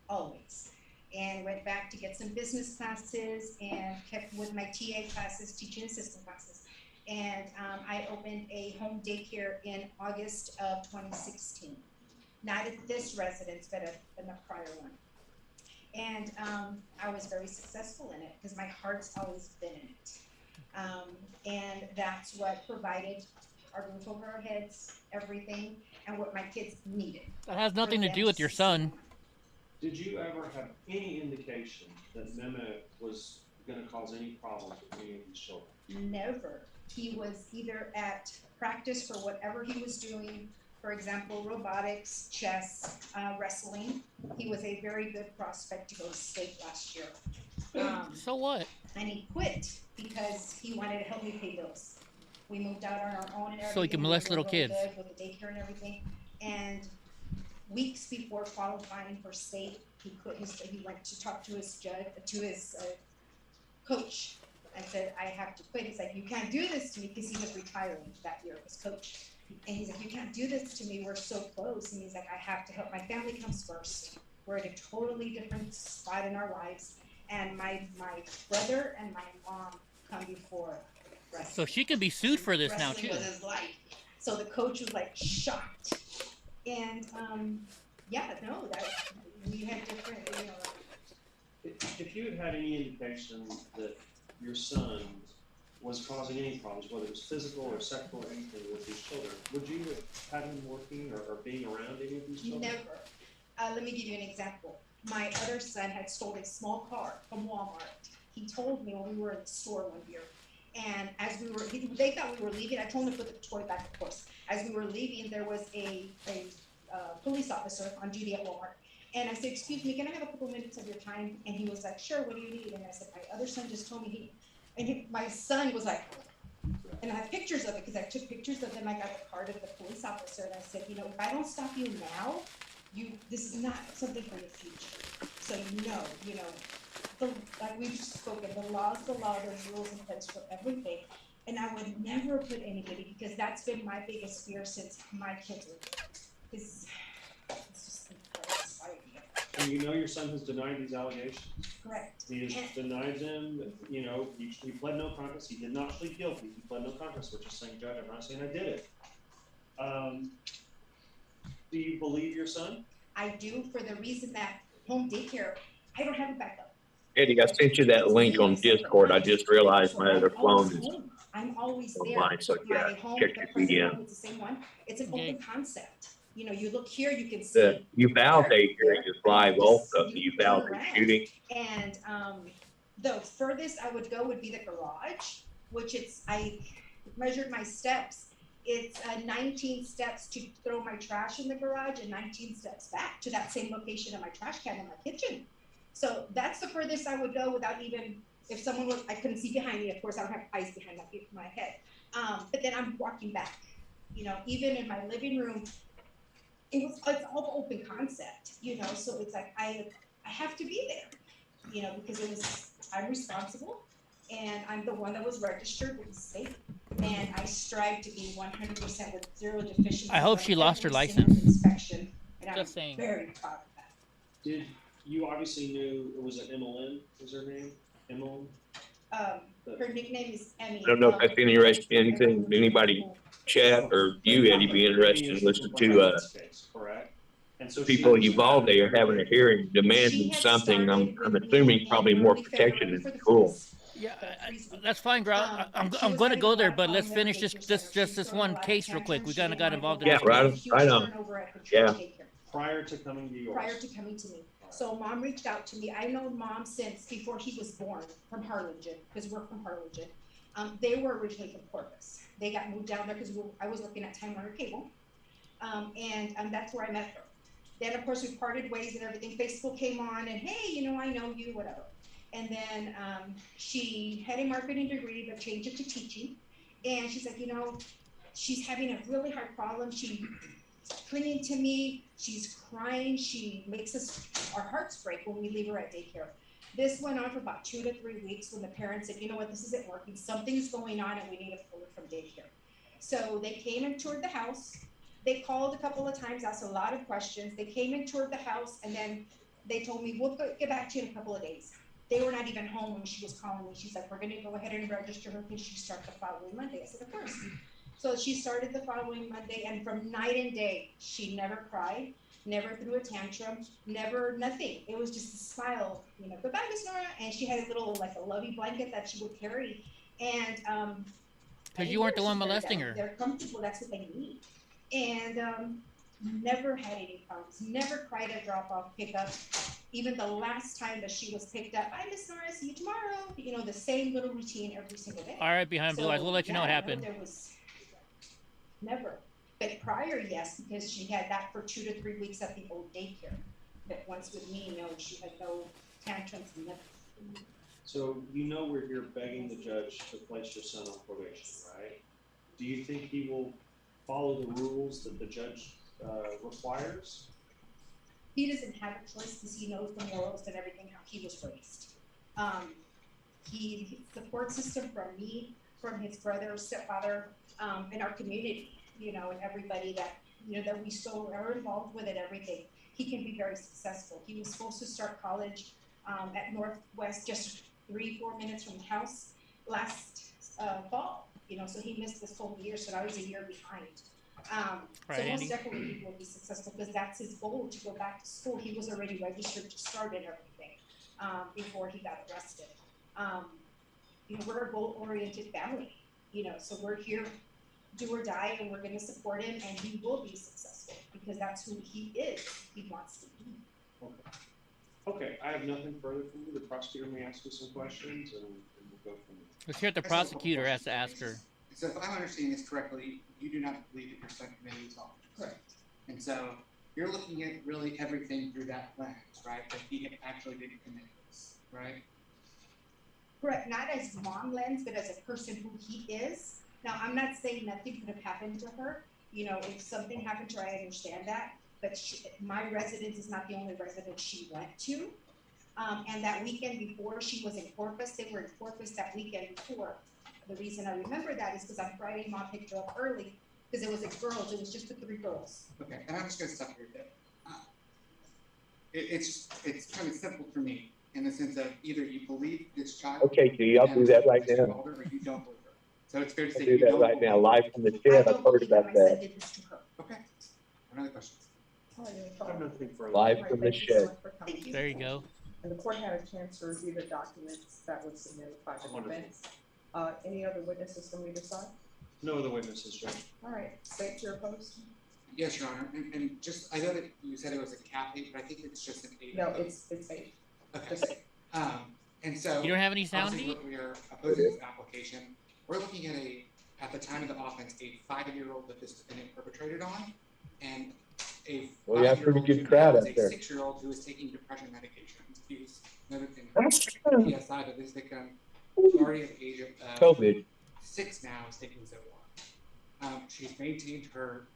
always. And went back to get some business classes and kept with my TA classes, teaching assistant classes. And I opened a home daycare in August of 2016. Not at this residence, but at a prior one. And I was very successful in it because my heart's always been in it. And that's what provided our roof over our heads, everything, and what my kids needed. That has nothing to do with your son. Did you ever have any indication that Mehmet was going to cause any problems with any of these children? Never. he was either at practice for whatever he was doing, for example, robotics, chess, wrestling. He was a very good prospect to go to state last year. So what? And he quit because he wanted to help me pay bills. We moved out on our own and everything. So he can molest We were little really kids. good with the daycare and everything. And weeks before qualifying for state, he quit. He went to talk to his coach and said, I have to quit. He's like, you can't do this to me, because he was retiring that year, his coach. And he's like, you can't do this to me, we're so close. And he's like, I have to help. My family comes first. We're at a totally different spot in our lives. And my brother and my mom come before wrestling. So she can be sued for this now too. Was his life. So the coach was like shocked. And we had different, If you had had any indication that your son was causing any problems, whether it was physical or sexual or anything with these children, would you have had him working or being around any of these children? Never. Let me give you an example. My other son had stolen a small car from Walmart. He told me when we were in the store one year, and as they thought we were leaving, I told him to put the toy back, of course. As we were leaving, there was a police officer on duty at Walmart. And I said, excuse me, can I have a couple minutes of your time? And he was like, sure, what do you need? And I said, my other son just told me my son was like, and I have pictures of it because I took pictures of them. I got the card of the police officer and I said, if I don't stop you now, this is not something for the future. So like we've spoken, the law is the law, there's rules in place for everything. And I would never put anybody, because that's been my biggest fear since my kids were born. It's just And your son has denied these allegations? Correct. He has denied them, he pled no contest, he did not plead guilty, he pled no contest, which is saying, Judge, I'm not saying I did it. Do you believe your son? I do, for the reason that home daycare, I don't have a backup. Eddie, I sent you that link on Discord. I just realized my other phone is I'm always there. online, so yeah, check your DM. It's the same one. It's an open concept. You look here, you can see. The Uval daycare is live also, the Uval shooting. And the furthest I would go would be the garage, which I measured my steps. It's 19 steps to throw my trash in the garage and 19 steps back to that same location of my trash can in my kitchen. So that's the furthest I would go without even, if someone was, I couldn't see behind me. Of course, I don't have eyes behind my head. But then I'm walking back. Even in my living room, it's all open concept. So it's like I have to be there. Because I'm responsible, and I'm the one that was registered with the state, and I strive to be 100% with zero deficiencies. I hope she lost her license. Inspection, and Just saying. Very proud of that. Did you obviously knew it was an Emmeline? Was her name Emmeline? Her nickname is Emmy. I don't know if that's anything anybody chat, or you, Eddie, be interested in listening to correct. And so people at Uvalde are having a hearing demanding something. I'm assuming probably more protection in the school. Yeah, that's fine, Grah. I'm going to go there, but let's finish this one case real quick. We kind of got involved in this. Yeah, right on. Yeah. Prior to coming to yours. Prior to coming to me. So Mom reached out to me. I know Mom since before he was born, from Harlingen, because we're from Harlingen. They were originally from Corpus. They got moved down there because I was working at Time Warner Cable. And that's where I met her. Then, of course, we parted ways and everything. Facebook came on and, hey, I know you, whatever. And then she had a marketing degree, but changed it to teaching. And she's like, she's having a really hard problem. She's clinging to me. She's crying. She makes our hearts break when we leave her at daycare. This went on for about 2 to 3 weeks when the parents said, this isn't working. Something's going on and we need to pull her from daycare. So they came and toured the house. They called a couple of times, asked a lot of questions. They came and toured the house, and then they told me, we'll get back to you in a couple of days. They were not even home when she was calling me. She's like, we're going to go ahead and register her. Can she start the following Monday? I said, of course. So she started the following Monday, and from night and day, she never cried, never threw a tantrum, never nothing. It was just a smile, goodbye, Miss Nora. And she had a little, like a lovey blanket that she would carry. And because you weren't the one molesting her. They're comfortable. That's what they need. And never had any problems, never cried at drop off, pickup. Even the last time that she was picked up, bye Miss Nora, see you tomorrow. You know, the same little routine every single day. All right, behind blue eyes, we'll let you know what happened. There was never. But prior, yes, because she had that for 2 to 3 weeks at the old daycare. But once with me, no, she had no tantrums, nothing. So you know we're here begging the judge to place your son on probation, right? Do you think he will follow the rules that the judge requires? He doesn't have a choice because he knows the morals and everything, how he was raised. His support system from me, from his brother, stepfather, and our community, you know, and everybody that, you know, that we so are involved with and everything. He can be very successful. He was supposed to start college at Northwest, just 3-4 minutes from the house last fall, you know, so he missed this whole year, so I was a year behind. So most definitely he will be successful because that's his goal, to go back to school. He was already registered to start and everything before he got arrested. You know, we're a goal-oriented family, you know, so we're here, do or die, and we're going to support him, and he will be successful because that's who he is. He wants to be. Okay. Okay, I have nothing further from you. The prosecutor may ask you some questions, and we'll go from there. Let's hear what the prosecutor has to ask her. So if I'm understanding this correctly, you do not believe that your son committed this offense. Correct. And so you're looking at really everything through that lens, right? That he actually didn't commit this, right? Correct, not as mom lens, but as a person who he is. Now, I'm not saying nothing could have happened to her. You know, if something happened to her, I understand that. But my residence is not the only residence she went to. And that weekend before she was in Corpus, they were in Corpus that weekend before. The reason I remember that is because on Friday, mom picked her up early because it was girls. It was just the 3 girls. Okay, and I'm just gonna stop here. It's kind of simple for me in the sense of either you believe this child. Okay, G, I'll do that right now. Or you don't believe her. So it's fair to say I'll do that right now, live from the shed. I've heard about that. Okay. Another question. I have nothing further. Live from the shed. There you go. And the court had a chance to review the documents that was submitted by the defense. Any other witnesses from either side? No other witnesses, Judge. All right, state your post. Yes, Your Honor, and just, I know that you said it was a cap 8, but I think it's just an 8. No, it's 8. Okay. Just 8. And so. You don't have any sound? We are opposing this application. We're looking at at the time of the offense, a 5-year-old that this defendant perpetrated on, and a 5-year-old who was a 6-year-old who was taking depression medications. He was noted in PSI that this victim, already at the age of 6 now, is taking Zoloft. She's maintained her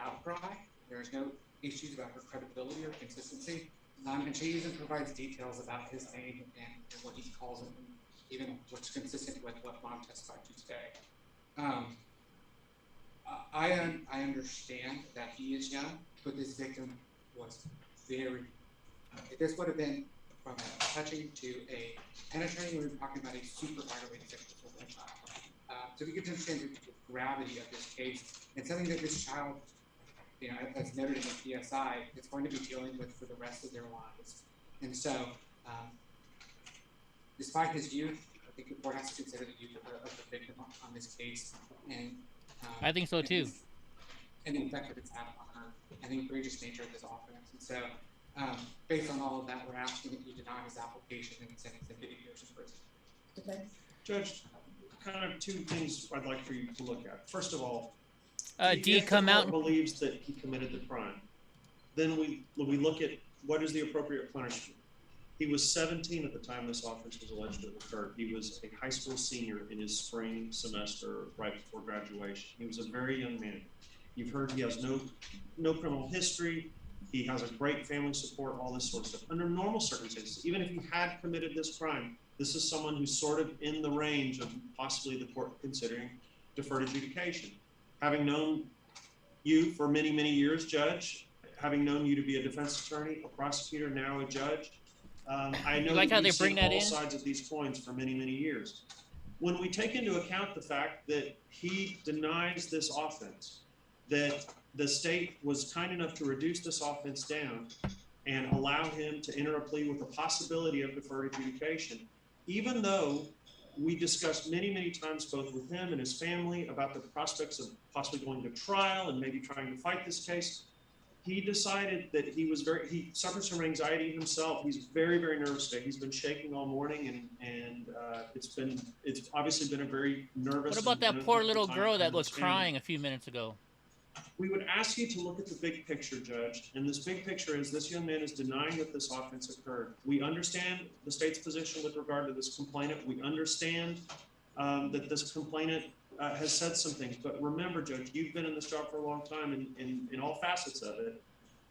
outcry. There's no issues about her credibility or consistency. And she even provides details about his name and what he calls him, even what's consistent with what mom testified to today. I understand that he is young, but this victim was very, this would have been from a touching to a penetrating, we're talking about a super aggravated sexual assault child. So we get to understand the gravity of this case and something that this child, you know, as noted in the PSI, is going to be dealing with for the rest of their lives. And so, despite his youth, I think the court has to consider the youth of the victim on this case. And I think so too. And the effect that it's had on her, and the egregious nature of this offense. And so, based on all of that, we're asking that you deny his application and sentence him to 8 years in prison. Okay. Judge, kind of 2 things I'd like for you to look at. First of all, D, come out. Believes that he committed the crime. Then we look at what is the appropriate punishment. He was 17 at the time this offense was alleged to have occurred. He was a high school senior in his spring semester right before graduation. He was a very young man. You've heard he has no criminal history. He has a great family support, all this sort of stuff. Under normal circumstances, even if he had committed this crime, this is someone who's sort of in the range of possibly the court considering deferred adjudication. Having known you for many, many years, Judge, having known you to be a defense attorney, a prosecutor, now a judge, I know like how they bring that all in? sides of these coins for many, many years. When we take into account the fact that he denies this offense, that the state was kind enough to reduce this offense down and allow him to enter a plea with the possibility of deferred adjudication, even though we discussed many, many times both with him and his family about the prospects of possibly going to trial and maybe trying to fight this case, he decided that he suffers from anxiety himself. He's very, very nervous today. He's been shaking all morning, and it's obviously been a very nervous. What about that poor little girl that was crying a few minutes ago? We would ask you to look at the big picture, Judge. And this big picture is this young man is denying that this offense occurred. We understand the state's position with regard to this complainant. We understand that this complainant has said some things. But remember, Judge, you've been in this job for a long time in all facets of it.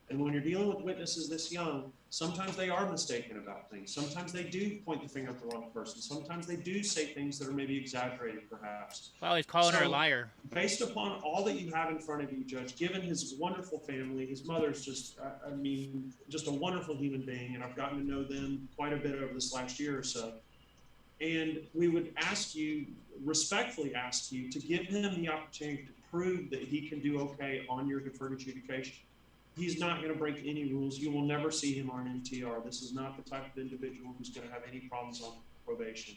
And when you're dealing with witnesses this young, sometimes they are mistaken about things. Sometimes they do point the finger at the wrong person. Sometimes they do say things that are maybe exaggerated, perhaps. Well, he's calling her a liar. Based upon all that you have in front of you, Judge, given his wonderful family, his mother's just, just a wonderful human being, and I've gotten to know them quite a bit over this last year or so. And we would respectfully ask you to give him the opportunity to prove that he can do okay on your deferred adjudication. He's not going to break any rules. You will never see him on an MTR. This is not the type of individual who's going to have any problems on probation.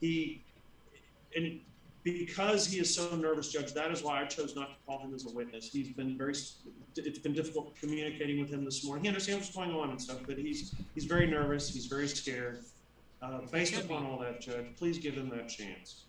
And because he is so nervous, Judge, that is why I chose not to call him as a witness. It's been difficult communicating with him this morning. He understands what's going on and stuff, but he's very nervous. He's very scared. Based upon all that, Judge, please give him that chance.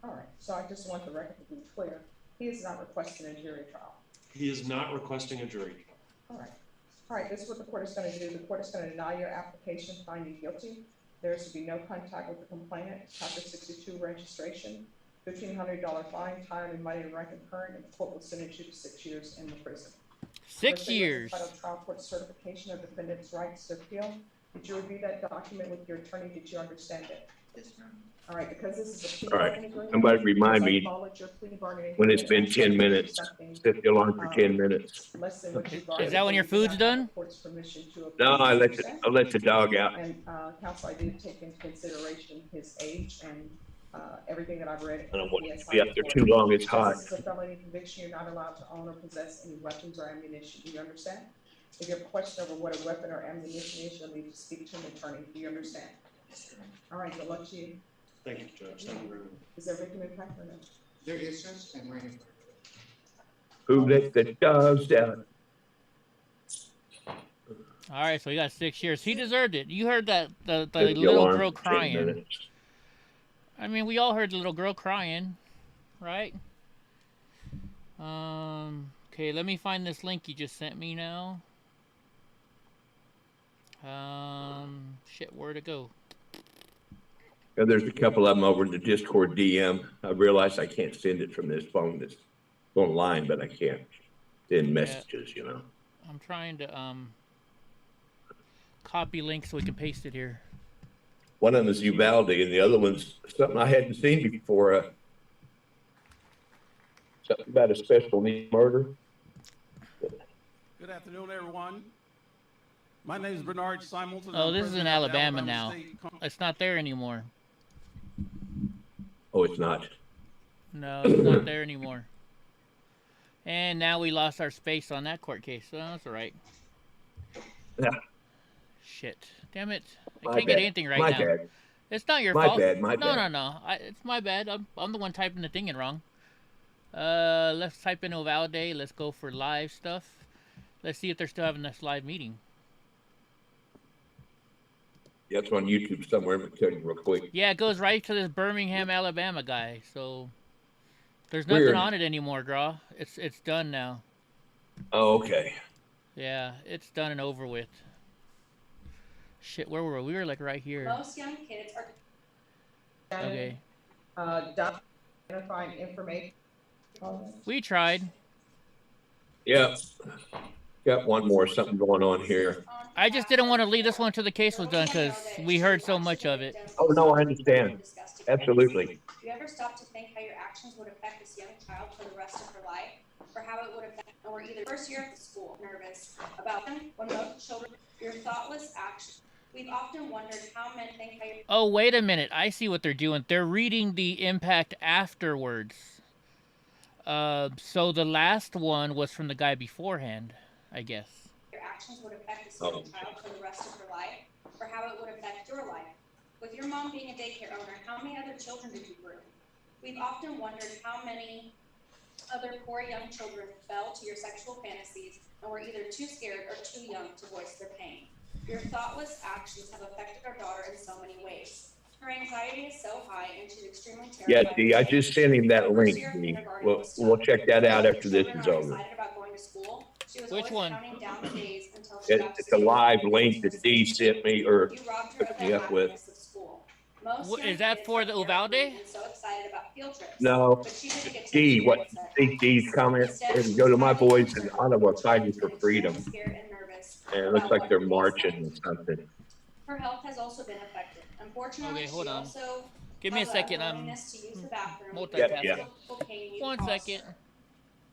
All right, so I just want the record to be clear. He is not requesting a jury trial. He is not requesting a jury trial. All right, this is what the court is going to do. The court is going to deny your application, find you guilty. There is to be no contact with the complainant, Chapter 62 registration, $1,500 fine, time and money to rank and current, and the court will sentence you to 6 years in the prison. 6 years. Trial court certification of defendant's rights to appeal. Did you review that document with your attorney? Did you understand it? Yes, ma'am. All right, because this is a plea bargaining agreement. Somebody remind me when it's been 10 minutes. Sit still on for 10 minutes. Is that when your food's done? No, I'll let the dog out. And counsel, I did take into consideration his age and everything that I've read. I don't want to be up there too long. It's hot. This is a felony conviction. You're not allowed to own or possess any weapons or ammunition. Do you understand? If you have a question over what a weapon or ammunition is, you'll need to speak to an attorney. Do you understand? All right, good luck to you. Thank you, Judge. Thank you very much. Is everything in fact or no? There is, Judge, and waiting. Who let the dogs out? All right, so he got 6 years. He deserved it. You heard that the little girl crying. I mean, we all heard the little girl crying, right? Okay, let me find this link you just sent me now. Shit, where'd it go? There's a couple of them over in the Discord DM. I realize I can't send it from this phone that's online, but I can't send messages, you know. I'm trying to copy links so we can paste it here. One of them is Uvalde, and the other one's something I hadn't seen before. Something about a special need murder. Good afternoon, everyone. My name is Bernard Simonton. Oh, this is in Alabama now. It's not there anymore. Oh, it's not. No, it's not there anymore. And now we lost our space on that court case. So that's all right. Yeah. Shit. Damn it. I can't get anything right now. Bad. It's not your my fault. Bad. My bad. No. It's my bad. I'm the one typing the thing in wrong. Let's type in Uvalde. Let's go for live stuff. Let's see if they're still having this live meeting. Yeah, it's on YouTube somewhere. Let me tell you real quick. Yeah, it goes right to this Birmingham, Alabama guy. So there's nothing on it anymore, Grah. It's done now. Oh, okay. Yeah, it's done and over with. Shit, where were we? We were like right here. Most young kids are. Okay. Identifying information. We tried. Yeah. Got one more, something going on here. I just didn't want to leave this one until the case was done because we heard so much of it. Oh, no, I understand. Absolutely. Do you ever stop to think how your actions would affect this young child for the rest of her life? Or how it would affect, or either first year at the school, nervous about them, when most children, your thoughtless actions. We've often wondered how men think how your... Oh, wait a minute. I see what they're doing. They're reading the impact afterwards. So the last one was from the guy beforehand, I guess. Your actions would affect this young child for the rest of her life, or how it would affect your life. With your mom being a daycare owner, how many other children did you groom? We've often wondered how many other poor young children fell to your sexual fantasies and were either too scared or too young to voice their pain. Your thoughtless actions have affected our daughter in so many ways. Her anxiety is so high and she's extremely Yeah, terrified. Dee, I just sent him that link, Dee. We'll check that out after this is over. Excited about going to school. She was Which always one? counting down the days until she got to It's a live link that Dee sent me or You robbed her of hooked me the up with. happiness of school. Most young Is that kids for are the carefree Uvalde? and so excited about field trips. No, But she didn't get to Dee, what, experience that see Dee's comment, Instead, and she go was to my highly boys in concerned Ottawa fighting for and freedom. extremely scared and nervous And it looks about like what they're her days marching held. or something. Her health has also been affected. Unfortunately, Okay, hold she on. also Give me a has second. I'm willingness to use the bathroom multitasking. Yeah. cocaine use 1 caused second.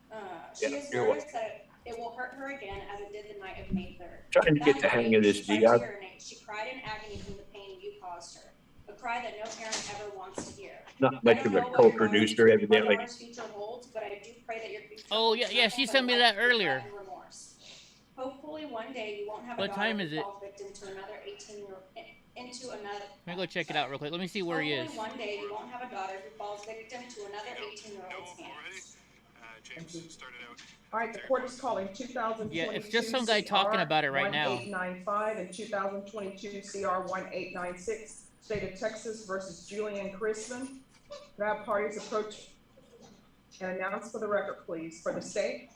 her. She Yeah, is you're nervous that it will hurt her again as it did the night of May 3rd. trying to get the That hang night, of this, she tried Dee. to urinate. She cried in agony from the pain you caused her. A cry that no parent ever wants to hear. Not much of a co-producer, evidently. Future holds, but I do pray that your future Oh yeah, yeah. She sent me that earlier. Hopefully one day you won't have What a daughter time is who it? falls victim to another 18-year into another. Let me go check it out real quick. Let me see where he is. Hopefully one day you won't have a daughter who falls victim to another 18-year-old's hands. All right, the court is calling 2022 Yeah, it's just some guy talking about it right now. 1895 and 2022 CR 1896, State of Texas versus Julian Crispin. Could I have parties approach and announce for the record, please, for the state,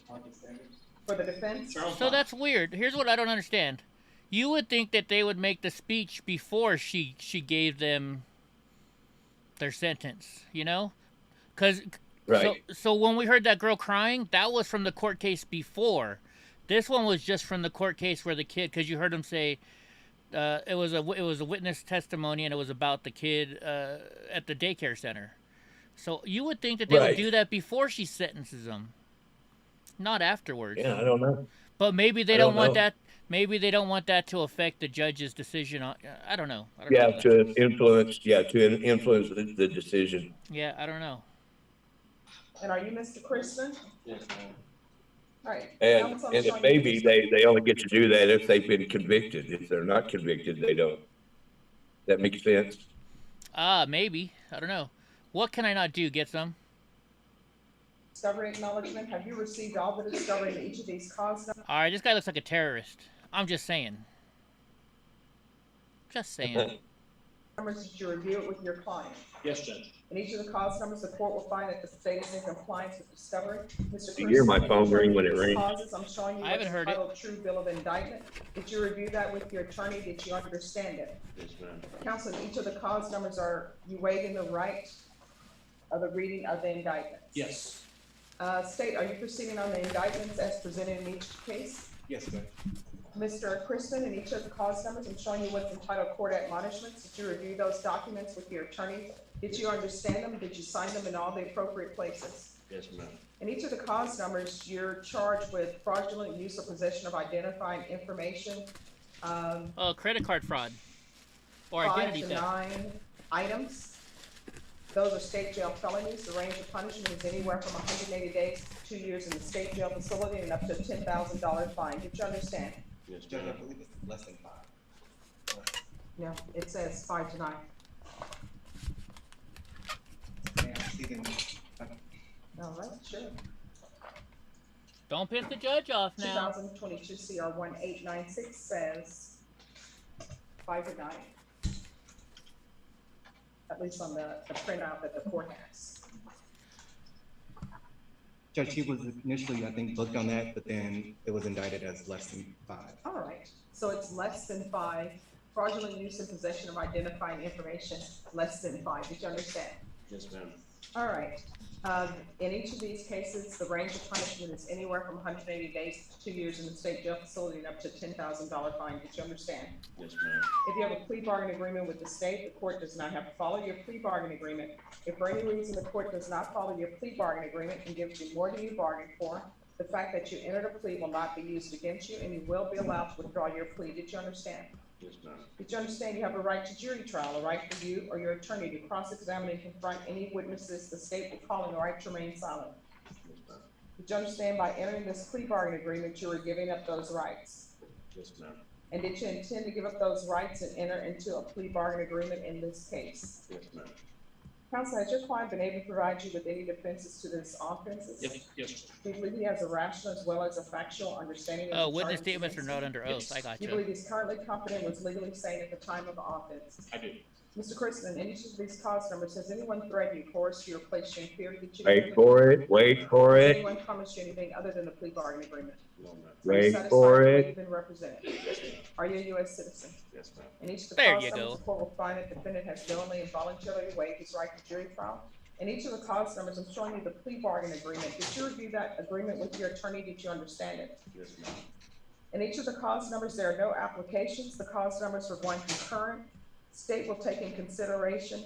for the defense? So that's weird. Here's what I don't understand. You would think that they would make the speech before she gave them their sentence, you know? Because Right. so when we heard that girl crying, that was from the court case before. This one was just from the court case where the kid, because you heard him say it was a witness testimony and it was about the kid at the daycare center. So you would think that they would do that before she sentences them, not afterwards. Yeah, I don't know. But maybe they don't want that. Maybe they don't want that to affect the judge's decision on. I don't know. To influence the decision. Yeah, I don't know. And are you Mr. Crispin? Yes, ma'am. All right. And it may be they only get to do that if they've been convicted. If they're not convicted, they don't. That makes sense? Maybe. I don't know. What can I not do? Get some? Discovery acknowledgement. Have you received all the discovery in each of these cause numbers? All right, this guy looks like a terrorist. I'm just saying. Just saying. Numbers, did you review it with your client? Yes, Judge. In each of the cause numbers, the court will find that the state is in compliance with discovery. Mr. You hear my Crispin, phone ring when it these rings. Causes, I'm showing you I haven't what's heard it. entitled True Bill of Indictment. Did you review that with your attorney? Did you understand it? Yes, ma'am. Counsel, in each of the cause numbers, are you waiving the right of the reading of the indictment? Yes. State, are you proceeding on the indictments as presented in each case? Yes, Judge. Mr. Crispin, in each of the cause numbers, I'm showing you what's entitled court admonishments. Did you review those documents with your attorney? Did you understand them? Did you sign them in all the appropriate places? Yes, ma'am. In each of the cause numbers, you're charged with fraudulent use or possession of identifying information. Credit card fraud. Or 5 identity to theft. 9 items. Those are state jail felonies. The range of punishment is anywhere from 180 days to 2 years in the state jail facility and up to a $10,000 fine. Did you understand? Yes, Judge, I ma'am. believe it's less than 5. No, it says 5 to 9. Yeah, see them. All right, sure. Don't piss the judge off now. 2022 CR 1896 says 5 to 9. At least on the printout that the court has. Judge, he was initially, I think, booked on that, but then it was indicted as less than 5. All right, so it's less than 5. Fraudulent use and possession of identifying information, less than 5. Did you understand? Yes, ma'am. All right. In each of these cases, the range of punishment is anywhere from 180 days to 2 years in the state jail facility and up to $10,000 fine. Did you understand? Yes, ma'am. If you have a plea bargain agreement with the state, the court does not have to follow your plea bargain agreement. If for any reason the court does not follow your plea bargain agreement and gives you more than you bargained for, the fact that you entered a plea will not be used against you and you will be allowed to withdraw your plea. Did you understand? Yes, ma'am. Did you understand you have a right to jury trial, a right for you or your attorney to cross-examine and confront any witnesses the state will call and the right to remain silent? Yes, ma'am. Did you understand by entering this plea bargain agreement, you were giving up those rights? Yes, ma'am. And did you intend to give up those rights and enter into a plea bargain agreement in this case? Yes, ma'am. Counsel, has your client been able to provide you with any defenses to this offenses? Yes. Do you believe he has a rational as well as a factual understanding of the Witness charges statements are against not him? under oath. I got Do you you. believe he's currently competent and was legally sane at the time of the offense? I do. Mr. Christensen, in each of these cause numbers, has anyone threatened you, coerced you, or placed you in fear to get you to Wait for it, wait for Has it, anyone promised you anything other than the plea bargaining agreement? Are you wait satisfied for with the way it. you've been represented? Are you a U.S. citizen? Yes, ma'am. In each of the There cause you numbers, go. the court will find that the defendant has knowingly and voluntarily waived his right to jury trial. In each of the cause numbers, I'm showing you the plea bargain agreement. Did you review that agreement with your attorney? Did you understand it? Yes, ma'am. In each of the cause numbers, there are no applications. The cause numbers are going concurrent. State will take in consideration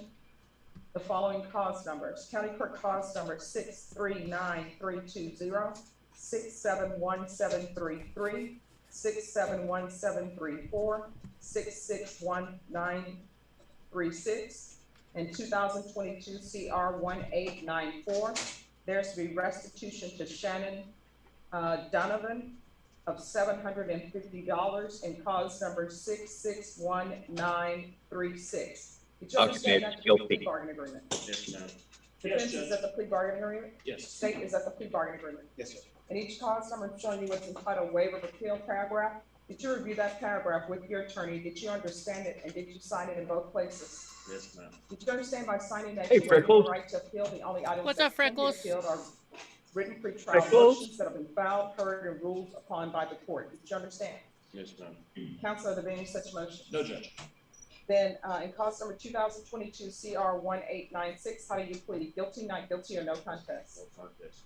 the following cause numbers. County Court cause number 639320, 671733, 671734, 661936, and 2022 CR 1894. There's to be restitution to Shannon Donovan of $750 in cause number 661936. Did you understand that to be the plea bargain agreement? Yes, ma'am. Defense is at the plea bargain agreement? Yes. State is at the plea bargain agreement? Yes, sir. In each cause number, I'm showing you what's entitled waiver of appeal paragraph. Did you review that paragraph with your attorney? Did you understand it, and did you sign it in both places? Yes, ma'am. Did you understand by signing that Hey, you have the Freckles. right to appeal? The only items What's that up, can be Freckles? appealed are written pretrial Freckles. motions that have been filed, heard, and ruled upon by the court. Did you understand? Yes, ma'am. Counsel, are there any such motions? No, Judge. Then, in cause number 2022 CR 1896, how do you plead? Guilty, not guilty, or no contest? No contest.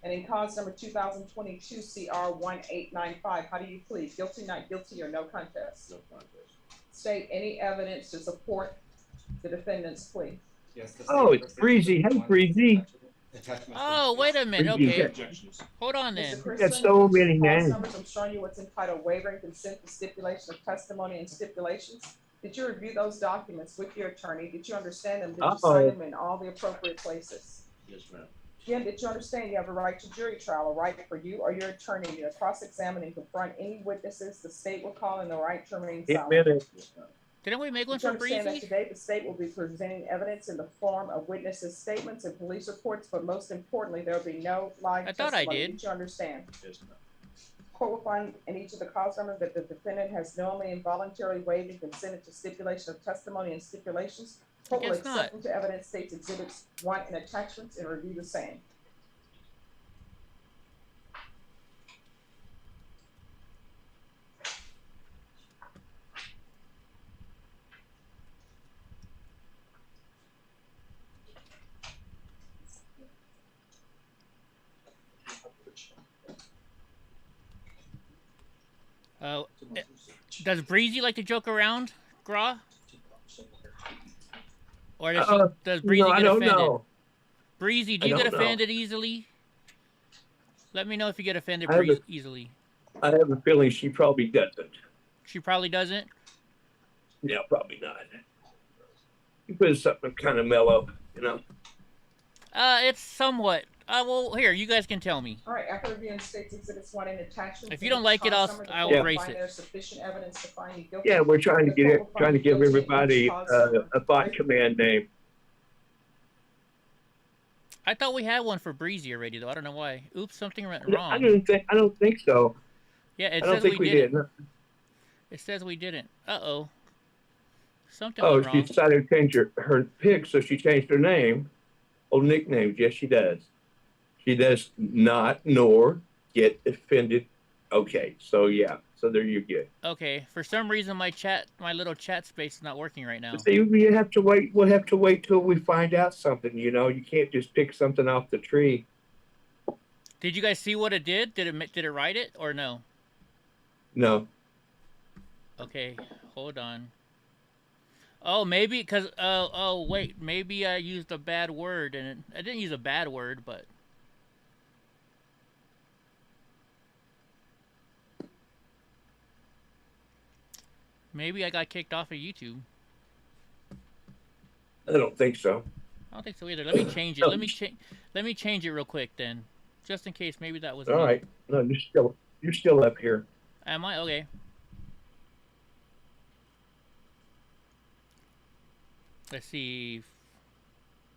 And in cause number 2022 CR 1895, how do you plead? Guilty, not guilty, or no contest? No contest. State any evidence to support the defendant's plea. Yes. the Oh, state it's Breezy. Hey, Breezy. attachments. Oh, wait a minute. Breezy. Okay. Objections. Hold on Mr. then. Got Christensen, so in each of many the cause names. numbers, I'm showing you what's entitled waiver and consent to stipulation of testimony and stipulations. Did you review those documents with your attorney? Did you understand them? Did you sign them in all the appropriate places? Yes, ma'am. Again, did you understand you have a right to jury trial, a right for you or your attorney to cross-examine and confront any witnesses the state will call, and the right to remain silent? Minutes. Yes, ma'am. Didn't we make one Did you for understand that Breezy? today the state will be presenting evidence in the form of witnesses' statements and police reports, but most importantly, there will be no live I thought I testimony? did. Did you understand? Yes, ma'am. Court will find in each of the cause numbers that the defendant has knowingly and voluntarily waived and consented to stipulation of testimony and stipulations. Court will guess not. accept into evidence states exhibits 1 and attachments and review the same. Does Breezy like to joke around, Grah? Or does Breezy No, I get don't offended? know. Breezy, do I you get don't know. offended easily? Let me know if you get offended I have a- easily. I have a feeling she probably doesn't. She probably doesn't. Yeah, probably not. You put something kind of mellow, you know. It's somewhat. Well, here, you guys can tell me. All right, after reviewing states exhibits 1 and attachments. If you don't like it, I'll Yeah. erase find it. there's sufficient evidence to find you guilty. Yeah, we're trying to The get court it, will trying to find you give guilty in everybody each cause number. a bot command name. I thought we had one for Breezy already, though. I don't know why. Oops, something went I wrong. don't think so. Yeah, it I don't says think we we didn't. did. It says we didn't. Uh-oh. Something Oh, went she wrong. decided to change her pic, so she changed her name. Oh, nicknames. Yes, she does. She does not nor get offended. Okay, so yeah. So there you go. Okay, for some reason my little chat space is not working right now. See, we have to wait. We'll have to wait till we find out something. You know, you can't just pick something off the tree. Did you guys see what it did? Did it write it or no? No. Okay, hold on. Oh, maybe because oh wait, maybe I used a bad word, and I didn't use a bad word, but maybe I got kicked off of YouTube. I don't think so. I don't think so either. Let me change it. Let me change it real quick then, just in case. Maybe that was All me. right. No, you're still up here. Am I? Okay. Let's see.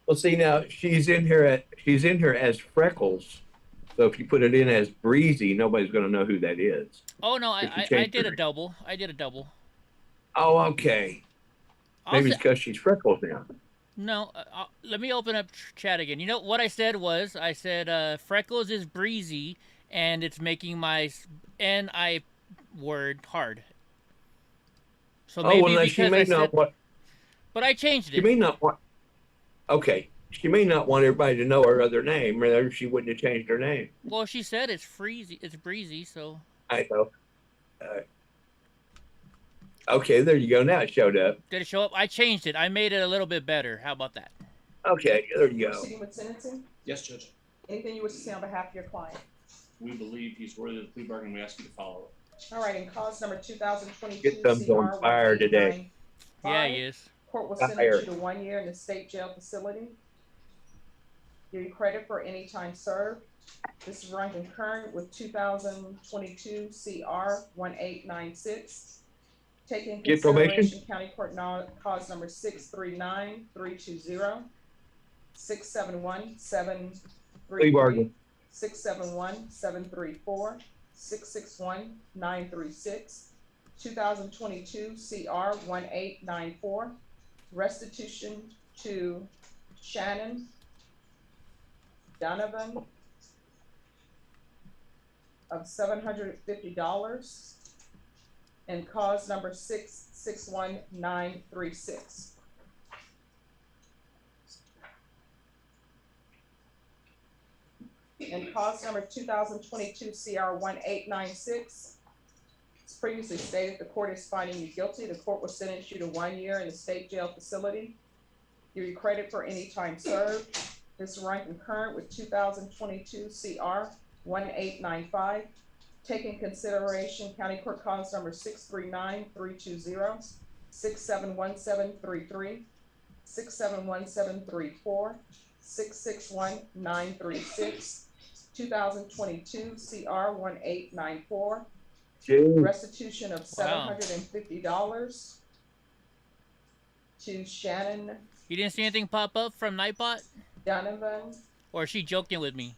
Well, see now she's in here as Freckles. So if you put it in as Breezy, nobody's going to know who that is. Oh no, If you I change did her- a double. I did a double. Oh, okay. Maybe it's because she's Freckles now. No, let me open up chat again. You know what I said was I said Freckles is Breezy, and it's making my N-I word hard. So maybe well, because she may I said, not want. but I changed it. She may not want. Okay, she may not want everybody to know her other name, or she wouldn't have changed her name. Well, she said it's Freezy, it's Breezy, so. I know. Okay, there you go. Now it showed up. Did it show up? I changed it. I made it a little bit better. How about that? Okay, there you go. Proceeding with sentencing? Yes, Judge. Anything you wish to say on behalf of your client? We believe he's worthy of the plea bargain. We ask you to follow it. All right, in cause number 2022 Get thumbs on fire today. Yeah, he is. Court will Fire. sentence you to 1 year in the state jail facility. Give you credit for any time served. This is run concurrent with 2022 CR 1896. Taking Get probation? consideration County Court cause number 639-320, 671-733, Plea bargain. 671-734, 661-936, 2022 CR 1894, restitution to Shannon Donovan of $750, and cause number 661936. And cause number 2022 CR 1896. As previously stated, the court is finding you guilty. The court will sentence you to 1 year in the state jail facility. Give you credit for any time served. This is run concurrent with 2022 CR 1895. Take in consideration County Court cause number 639-320, 671733, 671734, 661936, 2022 CR 1894. Restitution of $750 to Shannon You didn't see anything pop up from Nightbot? Donovan, Or is she joking with me?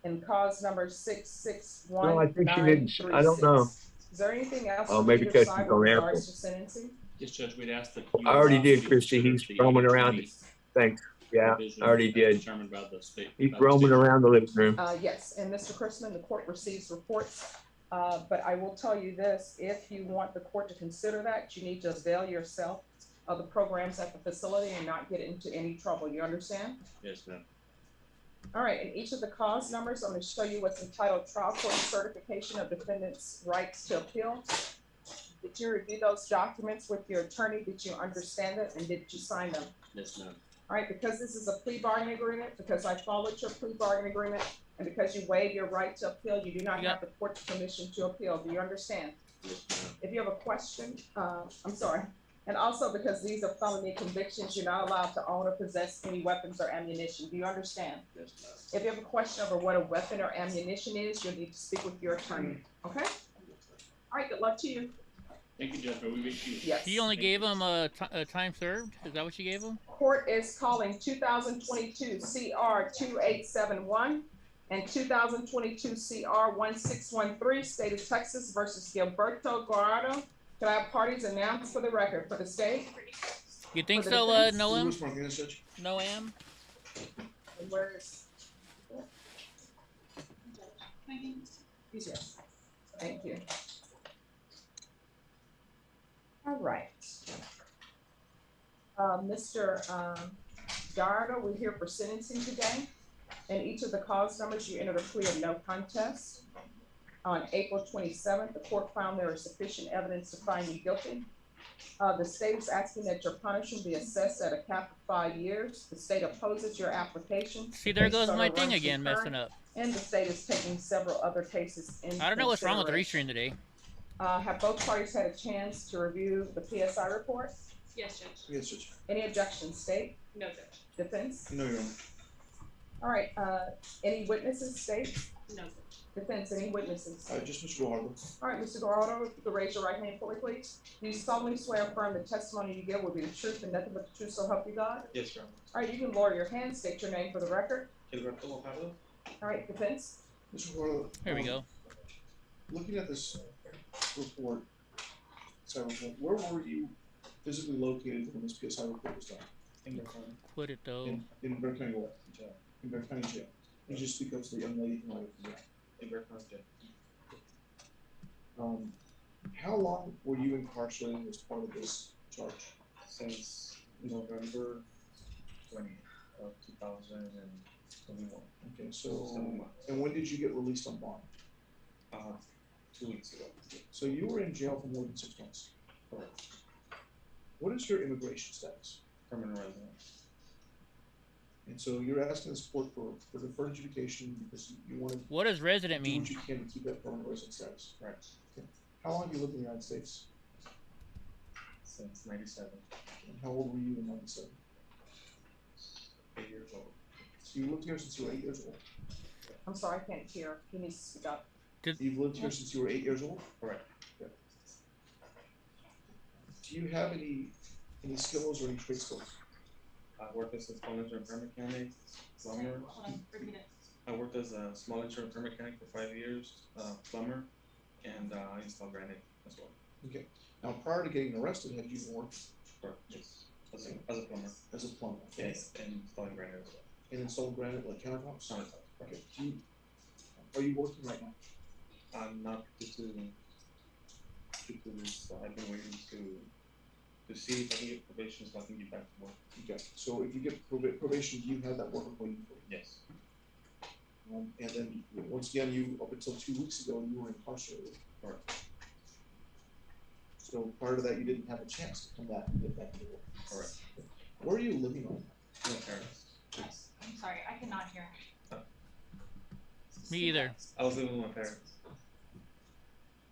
and cause number 661. No, I think she didn't. I don't know. Is there anything else Oh, on maybe either because side she's with on regards Apple. to sentencing? Yes, Judge, we'd ask that you. I already allow did, to Christy. consider He's the roaming around. agency's Thanks. Yeah, provision I already as did. determined by the state. He's by the roaming state. around the living room. Yes, and Mr. Chrisman, the court receives reports, but I will tell you this, if you want the court to consider that, you need to avail yourself of the programs at the facility and not get into any trouble, you understand? Yes, ma'am. All right, in each of the cause numbers, I'm going to show you what's entitled Trial Court Certification of Defendant's Rights to Appeal. Did you review those documents with your attorney? Did you understand it, and did you sign them? Yes, ma'am. All right, because this is a plea bargaining agreement, because I followed your plea bargaining agreement, and because you waive your right to appeal, you do not have the court's permission to appeal. Do you understand? Yes, ma'am. If you have a question, I'm sorry. And also because these are felony convictions, you're not allowed to own or possess any weapons or ammunition. Do you understand? Yes, ma'am. If you have a question over what a weapon or ammunition is, you'll need to speak with your attorney, okay? All right, good luck to you. Thank you, Judge. But we wish you. Yes. She only gave him a time served? Is that what she gave him? Court is calling 2022 CR 2871 and 2022 CR 1613, State of Texas versus Gilberto Guarado. Can I have parties announced for the record for the state? You think For the so, defense? Noam? Which one, yes, Judge? Noam? And where is? My name is Yes. Thank you. All right. Mr. Guardo, we're here for sentencing today. In each of the cause numbers, you entered a plea of no contest. On April 27th, the court found there is sufficient evidence to find you guilty. The state is asking that your punishment be assessed at a cap of 5 years. The state opposes your application. See, there The goes case my order thing runs again, concurrent, messing up. And the state is taking several other cases in I don't know what's wrong with the consideration. restream today. Have both parties had a chance to review the PSI report? Yes, Judge. Yes, Judge. Any objections, state, No, Judge. defense? No, Your Honor. All right, any witnesses, state? No, Judge. Defense, any witnesses? Just Mr. Guajardo. All right, Mr. Guajardo, if you could raise your right hand for me, please. Do you solemnly swear or affirm the testimony you give will be the truth and nothing but the truth, so help you God? Yes, Your Honor. All right, you can lower your hand, state your name for the record. Gilberto Guajardo. All right, defense. Mr. Guajardo. Here we go. Looking at this report, where were you physically located when this PSI report was done? In Bear County. Quit it though. In Bear County what? Jail. In Bear County Jail. You just speak up to the young lady from jail. In Bear County Jail. How long were you incarcerated as part of this charge? Since November 20 of 2021. Okay, so and when did you get released on bond? 2 weeks ago. So you were in jail for more than 6 months. Correct. What is your immigration status? Permanent resident. And so you're asking this court for deferred adjudication because you want to. What does resident mean? Do what you can to keep that permanent resident status. Right. Okay. How long have you lived in the United States? Since 97. And how old were you in 97? 8 years old. So you lived here since you were 8 years old? I'm sorry, I can't hear. You need to speak up. You've lived here since you were 8 years old? Correct. Yeah. Do you have any skills or any trade skills? I worked as a small engine repair mechanic, plumber. I worked as a small engine repair mechanic for 5 years, plumber, and I installed granite as well. Okay. Now, prior to getting arrested, had you worked? Correct. Yes. As a plumber. As a plumber. Yes, and installing granite as well. And installing granite like countertops? Countertops. Okay. Are you working right now? I'm not due to this. I've been waiting to see if I can get probation so I can get back to work. Okay. So if you get probation, do you have that work waiting for you? Yes. And then once again, you up until 2 weeks ago, you were incarcerated. Correct. So prior to that, you didn't have a chance to come back and get back to work. Correct. Where are you living on? My parents. Yes. I'm sorry, I cannot hear. Me either. I was living with my parents.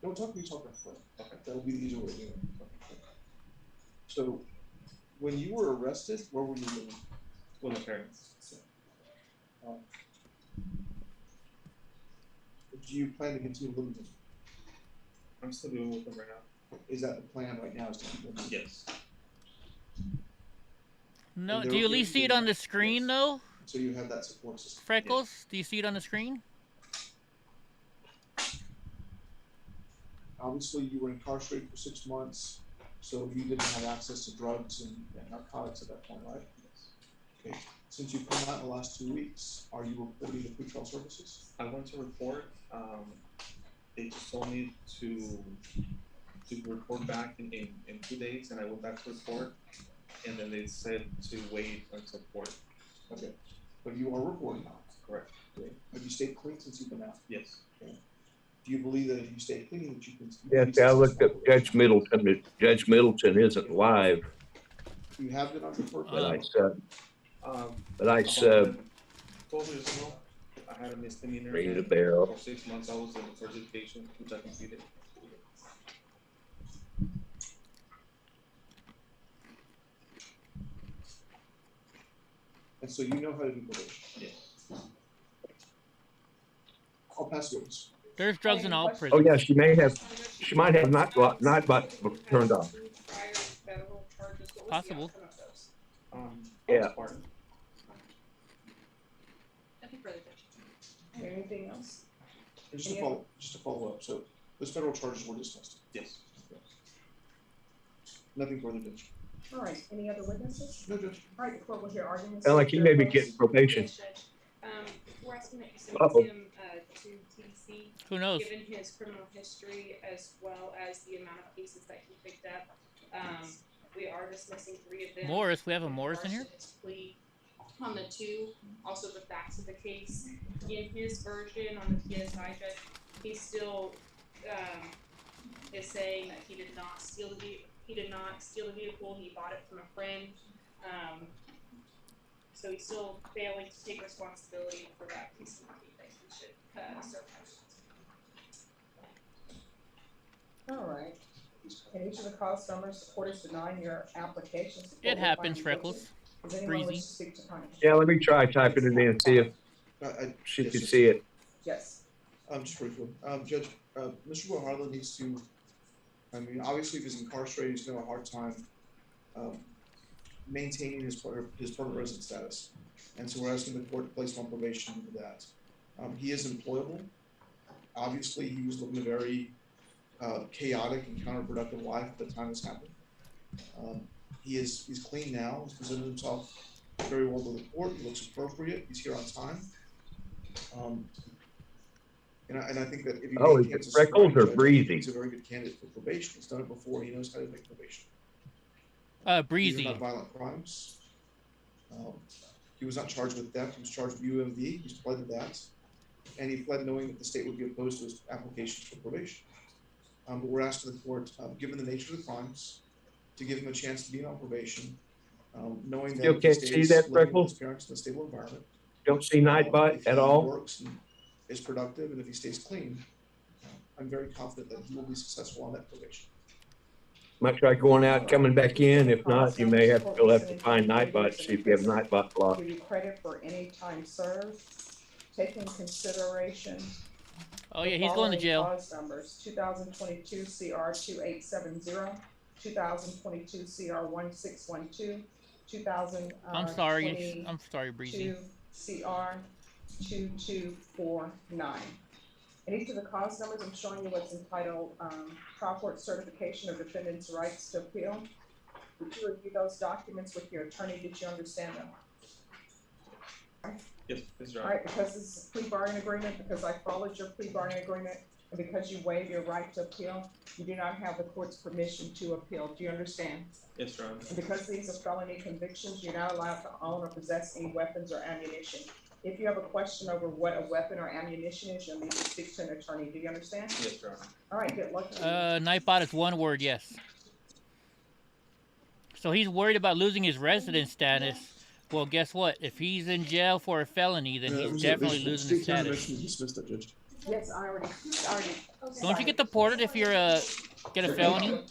Don't talk to me, talk right. Okay, that'll be the easier way to do it. Okay. So, when you were arrested, where were you living? With my parents. Do you plan to continue living with them? I'm still living with them right now. Is that the plan right now? Is to keep living? Yes. No, do you at least see it on the screen though? So you have that support system. Freckles, yes. Do you see it on the screen? Obviously, you were incarcerated for 6 months, so you didn't have access to drugs and narcotics at that point, right? Yes. Okay. Since you've come out in the last 2 weeks, are you reporting to pretrial services? I went to report. They just told me to report back in 2 days, and I went back to report, and then they said to wait until court. Okay. But you are reporting now. Correct. Okay. Have you stayed clean since you've been out? Yes. Okay. Do you believe that if you stay clean, that you can? Yes, I looked up Judge Middleton. Judge Middleton isn't live. You have been on deferred. But I sub. 12 years ago, I had a misdemeanor. Ring the bell. For 6 months, I was in deferred education, which I completed. And so you know how to do probation? Yes. I'll pass yours. There's drugs in all prisons. Oh yeah, she might have not turned off. Possible. Yeah. Anything else? Just to follow up. So those federal charges were dismissed. Yes. Okay. Nothing further, Judge. All right. Any other witnesses? No, Judge. All right. The court will hear arguments. Sound like he may be getting probation. We're asking that you Uh-oh. send him to TDC. Who knows? Given his criminal history as well as the amount of cases that he picked up, we are dismissing 3 of them. Morris, we have a Morris in here? His plea on the 2, also the facts of the case. In his version on the PSI, judge, he still is saying that he did not steal the vehicle. He did not steal the vehicle. He bought it from a friend. So he's still failing to take responsibility for that piece of money that he should serve. All right. In each of the cause numbers, the court is denying your applications. It happens, Freckles. Does anyone wish to speak to punishment? Yeah, let me try typing it in and see if she can see it. Yes. Just briefly, Judge, Mr. Guajardo needs to, I mean, obviously if he's incarcerated, he's gonna have a hard time, maintaining his permanent resident status. And so we're asking the court to place him on probation for that. He is employable. Obviously, he was living a very, chaotic and counterproductive life at the time this happened. He's clean now, he's presented himself very well to the court, he looks appropriate, he's here on time. And I think that if he his freckles are breezy. He's a very good candidate for probation. He's done it before. He knows how to make probation. Breezy. These are not violent crimes. He was not charged with theft. He was charged with UMV. He's pled to that, and he pled knowing that the state would be opposed to his application for probation. But we're asking the court, given the nature of the crimes, to give him a chance to be on probation, knowing that Still can't see that freckle? his parents in a stable environment. Don't see Nightbot at all? Works and is productive, and if he stays clean, I'm very confident that he will be successful on that probation. Might try going out, coming back in. If not, you'll have to find Nightbot, see if you have Nightbot blocked. Give you credit for any time served. Take in consideration. Oh yeah, he's going to jail. Clause numbers: 2022 CR 2870, 2022 CR 1612, 2000. I'm sorry, Breezy. CR 2249. And each of the cause numbers, I'm showing you what's entitled trial court certification of defendant's rights to appeal. Did you review those documents with your attorney? Did you understand them? Yes, Mr. All right, because this is a plea bargaining agreement, because I followed your plea bargaining agreement, and because you waive your right to appeal, you do not have the court's permission to appeal. Do you understand? Yes, Your Honor. And because these are felony convictions, you're not allowed to own or possess any weapons or ammunition. If you have a question over what a weapon or ammunition is, you'll need to speak to an attorney. Do you understand? Yes, Your Honor. All right, good luck. Nightbot is one word, yes. So he's worried about losing his resident status. Well, guess what? If he's in jail for a felony, then he's definitely losing his status. Yes, I already. Don't you get deported if you're get a felony? All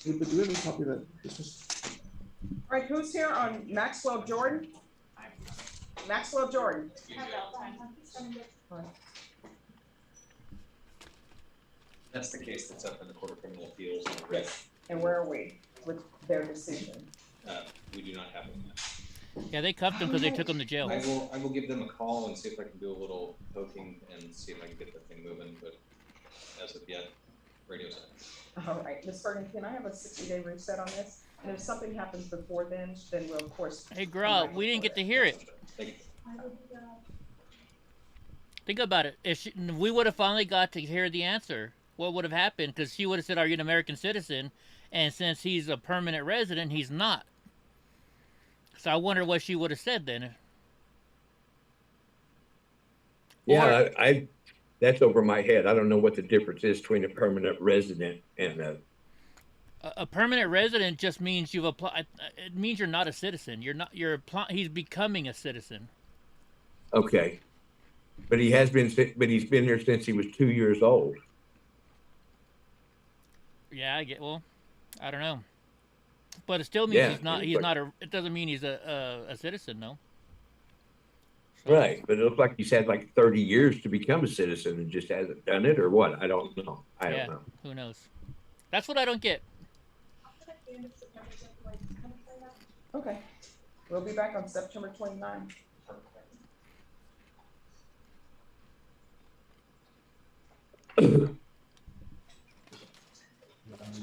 right, who's here on Maxwell Jordan? Maxwell Jordan. That's the case that's up in the Court of Criminal Appeals. Yes. And where are we with their decision? We do not have them yet. Yeah, they cuffed him because they took him to jail. I will give them a call and see if I can do a little poking and see if I can get the thing moving, but as of yet, radio silence. All right, Ms. Bergen, can I have a 60-day reset on this? And if something happens before then we'll of course. Hey, Grah, we didn't get to hear it. Think about it. If we would have finally got to hear the answer, what would have happened? Because she would have said, "Are you an American citizen?" And since he's a permanent resident, he's not. So I wonder what she would have said then. Yeah, that's over my head. I don't know what the difference is between a permanent resident and a permanent resident just means you've applied. It means you're not a citizen. You're not. He's becoming a citizen. Okay, but he's been here since he was 2 years old. Yeah, I get. Well, I don't know, but it still means he's not. It doesn't mean he's a citizen, no. So. Right, but it looks like he's had like 30 years to become a citizen and just hasn't done it, or what? I don't know. I don't know. Who knows? That's what I don't get. Okay, we'll be back on September 29th.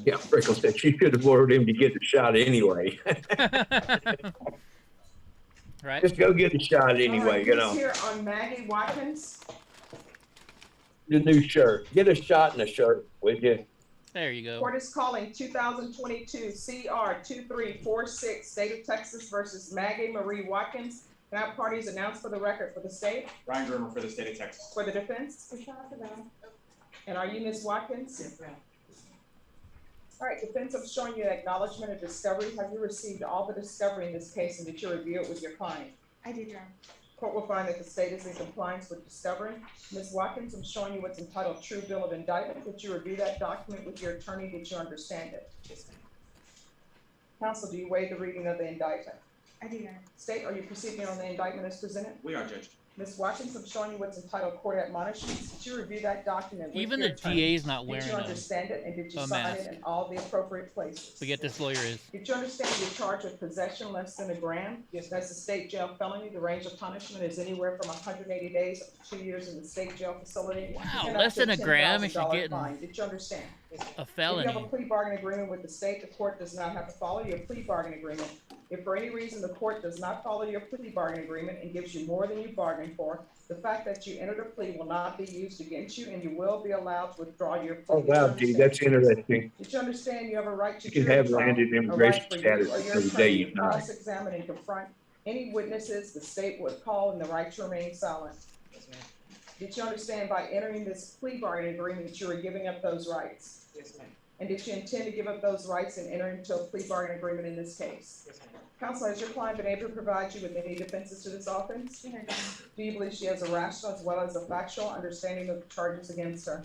Yeah, Freckle said she should have ordered him to get a shot anyway. Right. Just go get a shot anyway, you know. Here on Maggie Watkins. The new shirt. Get a shot in a shirt, would you? There you go. Court is calling 2022 CR 2346, State of Texas versus Maggie Marie Watkins. Now parties announced for the record for the state. Ryan Grimmer for the State of Texas. For the defense. And are you Ms. Watkins? Yes, ma'am. All right, defense, I'm showing you acknowledgement of discovery. Have you received all the discovery in this case, and did you review it with your client? I did, Your Honor. Court will find that the state is in compliance with discovery. Ms. Watkins, I'm showing you what's entitled True Bill of Indictment. Did you review that document with your attorney? Did you understand it? Yes, ma'am. Counsel, do you waive the reading of the indictment? I do, Your Honor. State, are you proceeding on the indictment as presented? We are, Judge. Ms. Watkins, I'm showing you what's entitled court admonishments. Did you review that document? Even the DA is not wearing Did you understand it, and did you a sign mask. it in all the appropriate places? Forget this lawyer is. Did you understand you're charged with possession less than a gram? Yes. That's a state jail felony. The range of punishment is anywhere from 180 days up to 2 years in the state jail facility. Wow, and less up to than a gram and she's $10,000 getting fine. Did you understand? a If felony. you have a plea bargain agreement with the state, the court does not have to follow your plea bargain agreement. If for any reason the court does not follow your plea bargain agreement and gives you more than you bargained for, the fact that you entered a plea will not be used against you, and you will be allowed to withdraw your plea. Oh, wow, gee, that's interesting. Did you understand you have a right to You can jury have trial, landed a immigration right for you status or your until the day attorney you to die. cross-examine and confront any witnesses the state would call, and the right to remain silent? Did you understand by entering this plea bargain agreement that you were giving up those rights? Yes, ma'am. And did you intend to give up those rights and enter into a plea bargain agreement in this case? Yes, ma'am. Counsel, has your client been able to provide you with any defenses to this offense? Do you believe she has a rational as well as a factual understanding of the charges against her?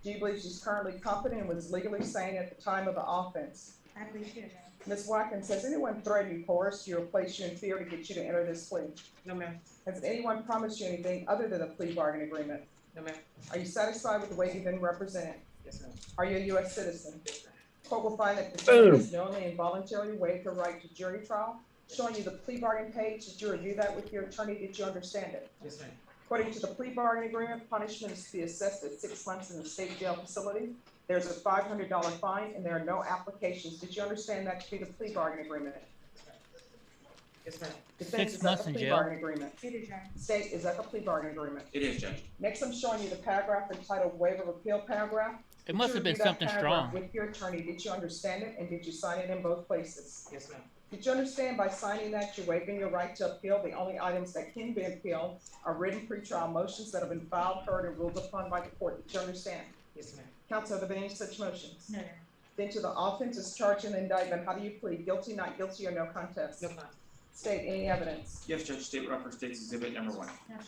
Do you believe she's currently competent and was legally sane at the time of the offense? I believe she does. Ms. Watkins, has anyone threatened you, coerced you, or placed you in fear to get you to enter this plea? No, ma'am. Has anyone promised you anything other than a plea bargain agreement? No, ma'am. Are you satisfied with the way you've been represented? Yes, ma'am. Are you a U.S. citizen? Yes, ma'am. Court will find that the defendant has knowingly and voluntarily waived her right to jury trial. Showing you the plea bargain page, did you review that with your attorney? Did you understand it? Yes, ma'am. According to the plea bargain agreement, punishment is to be assessed at 6 months in the state jail facility. There's a $500 fine, and there are no applications. Did you understand that to be the plea bargain agreement? Yes, ma'am. Defense, 6 is that months the in plea jail. bargain agreement? It is, Your Honor. State, is that the plea bargain agreement? It is, Judge. Next, I'm showing you the paragraph entitled waiver of appeal paragraph. It must have been Did you review something that paragraph strong. with your attorney? Did you understand it, and did you sign it in both places? Yes, ma'am. Did you understand by signing that you're waiving your right to appeal? The only items that can be appealed are written pretrial motions that have been filed, heard, and ruled upon by the court. Did you understand? Yes, ma'am. Counsel, have there been any such motions? No, Your Honor. Then to the offense is charged in the indictment. How do you plead? Guilty, not guilty, or no contest? No, ma'am. State, any evidence? Yes, Judge. State reference states exhibit number 1. No, Your Honor.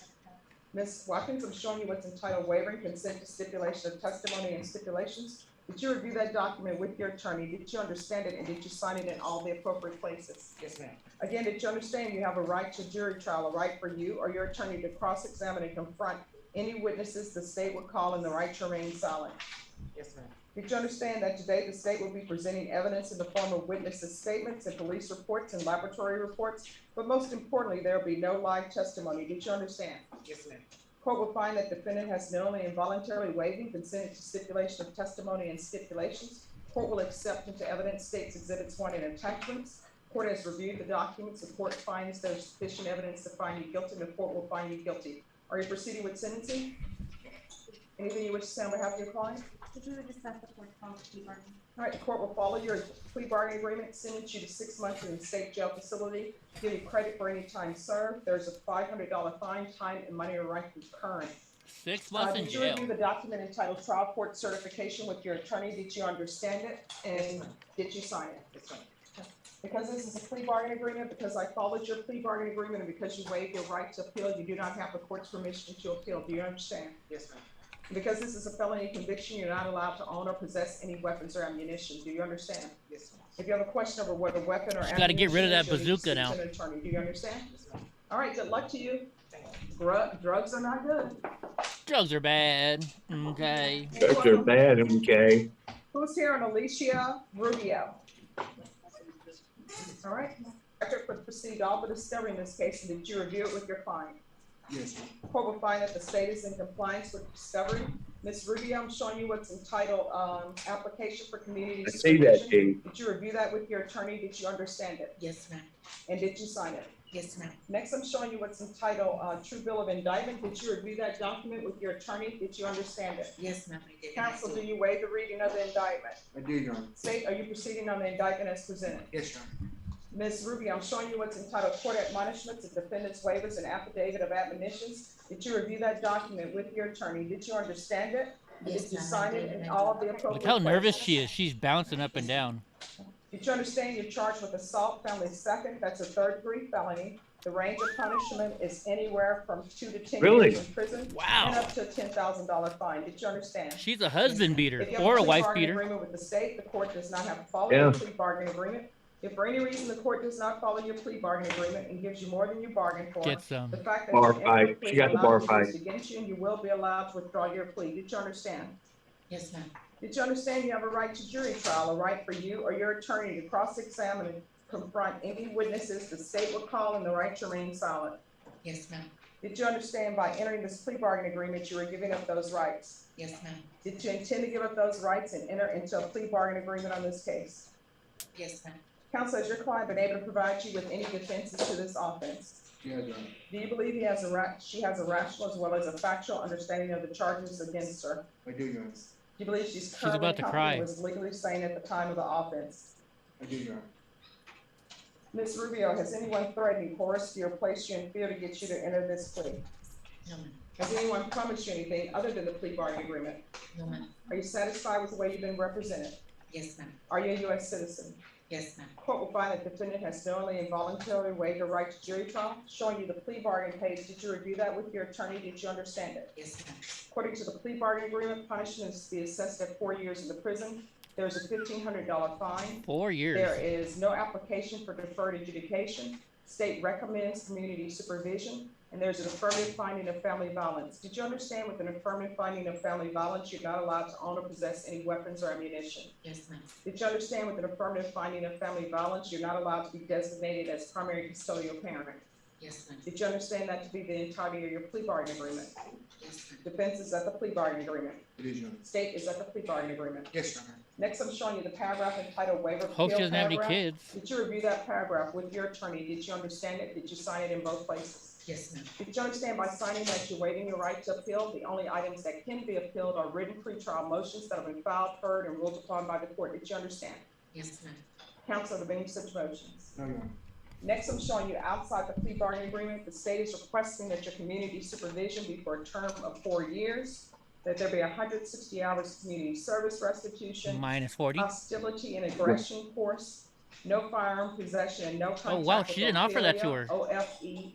Ms. Watkins, I'm showing you what's entitled waiving consent to stipulation of testimony and stipulations. Did you review that document with your attorney? Did you understand it, and did you sign it in all the appropriate places? Yes, ma'am. Again, did you understand you have a right to jury trial, a right for you or your attorney to cross-examine and confront any witnesses the state would call, and the right to remain silent? Yes, ma'am. Did you understand that today the state will be presenting evidence in the form of witnesses' statements and police reports and laboratory reports, but most importantly, there will be no live testimony? Did you understand? Yes, ma'am. Court will find that defendant has knowingly and voluntarily waived and consented to stipulation of testimony and stipulations. Court will accept into evidence states exhibits 1 and attachments. Court has reviewed the documents. The court finds there's sufficient evidence to find you guilty. The court will find you guilty. Are you proceeding with sentencing? Anything you wish to say on behalf of your client? Did you discuss the court call plea bargain? All right, the court will follow your plea bargaining agreement, sentence you to 6 months in the state jail facility, give you credit for any time served. There's a $500 fine, time and money are right concurrent. 6 months in Did you jail. review the document entitled trial court certification with your attorney? Did you understand it, and did you sign it? Yes, ma'am. Because this is a plea bargain agreement, because I followed your plea bargain agreement, and because you waived your right to appeal, you do not have the court's permission to appeal. Do you understand? Yes, ma'am. Because this is a felony conviction, you're not allowed to own or possess any weapons or ammunition. Do you understand? Yes, ma'am. If you have a question over what a weapon or Just gotta get rid of that ammunition is, bazooka you'll need to now. speak to an attorney. Do you understand? Yes, ma'am. All right, good luck to you. Drugs are not good. Drugs are bad. Okay. Drugs are bad, okay. Who's here on Alicia Rubio? All right. Record would proceed all but discovery in this case, and did you review it with your client? Yes, ma'am. Court will find that the state is in compliance with discovery. Ms. Rubio, I'm showing you what's entitled application for community I see that, supervision. Chief. Did you review that with your attorney? Did you understand it? Yes, ma'am. And did you sign it? Yes, ma'am. Next, I'm showing you what's entitled true bill of indictment. Did you review that document with your attorney? Did you understand it? Yes, ma'am, I did. Counsel, do you waive the reading of the indictment? I do, Your Honor. State, are you proceeding on the indictment as presented? Yes, Your Honor. Ms. Ruby, I'm showing you what's entitled court admonishments, the defendant's waivers and affidavit of admonitions. Did you review that document with your attorney? Did you understand it? Yes, Did you ma'am, I sign did, it in and I all did. of the appropriate Look how nervous places? she is. She's bouncing up and down. Did you understand you're charged with assault family second? That's a third-degree felony. The range of punishment is anywhere from 2 to 10 Really? years in prison. Wow. And up to a $10,000 fine. Did you understand? She's a husband beater If you have or a plea wife bargain beater. agreement with the state, the court does not have to follow Yeah. the plea bargain agreement. If for any reason the court does not follow your plea bargain agreement and gives you more than you bargained for, Get some. the fact that Bar you entered fight. a plea She got the will bar not be fight. used against you, and you will be allowed to withdraw your plea. Did you understand? Yes, ma'am. Did you understand you have a right to jury trial, a right for you or your attorney to cross-examine and confront any witnesses the state will call, and the right to remain silent? Yes, ma'am. Did you understand by entering this plea bargain agreement you were giving up those rights? Yes, ma'am. Did you intend to give up those rights and enter into a plea bargain agreement on this case? Yes, ma'am. Counsel, has your client been able to provide you with any defenses to this offense? Yeah, Your Honor. Do you believe she has a rational as well as a factual understanding of the charges against her? I do, Your Honor. Do you believe she's She's currently about to cry. competent, was legally sane at the time of the offense? I do, Your Honor. Ms. Rubio, has anyone threatened, coerced you, or placed you in fear to get you to enter this plea? No, ma'am. Has anyone promised you anything other than the plea bargain agreement? No, ma'am. Are you satisfied with the way you've been represented? Yes, ma'am. Are you a U.S. citizen? Yes, ma'am. Court will find that the defendant has knowingly and voluntarily waived her right to jury trial, showing you the plea bargain page. Did you review that with your attorney? Did you understand it? Yes, ma'am. According to the plea bargain agreement, punishment is to be assessed at 4 years in the prison. There's a $1,500 fine. 4 years. There is no application for deferred adjudication. State recommends community supervision, and there's an affirmative finding of family violence. Did you understand with an affirmative finding of family violence, you're not allowed to own or possess any weapons or ammunition? Yes, ma'am. Did you understand with an affirmative finding of family violence, you're not allowed to be designated as primary custodial parent? Yes, ma'am. Did you understand that to be the entirety of your plea bargain agreement? Yes, ma'am. Defense is at the plea bargain agreement. It is, Your Honor. State is at the plea bargain agreement. Yes, Your Honor. Next, I'm showing you the paragraph entitled waiver of Hope she appeal doesn't have any paragraph. kids. Did you review that paragraph with your attorney? Did you understand it? Did you sign it in both places? Yes, ma'am. Did you understand by signing that you're waiving your right to appeal? The only items that can be appealed are written pretrial motions that have been filed, heard, and ruled upon by the court. Did you understand? Yes, ma'am. Counsel, have any such motions? No, Your Honor. Next, I'm showing you outside the plea bargain agreement, the state is requesting that your community supervision be for a term of 4 years, that there be 160 hours community service restitution, Minus 40. hostility and aggression course, no firearm possession, and no contact. Oh, wow, she didn't offer that to her. OFELIA.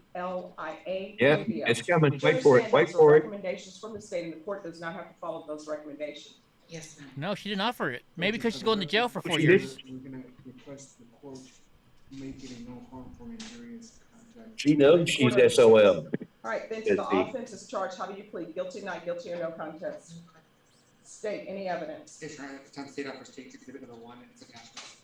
Yeah, it's coming. Did you Wait for it. understand Wait those are for it. recommendations from the state, and the court does not have to follow those recommendations? Yes, ma'am. No, she didn't offer it. Maybe because she's going to jail for 4 She years. did. We're gonna request the court make it a no harm for injurious contact. She knows she's SOL. All right, then to the Yes, see. offense is charged. How do you plead? Guilty, not guilty, or no contest? State any evidence. Yes, Your Honor. At the time, state offer states exhibit number 1 and its attachments.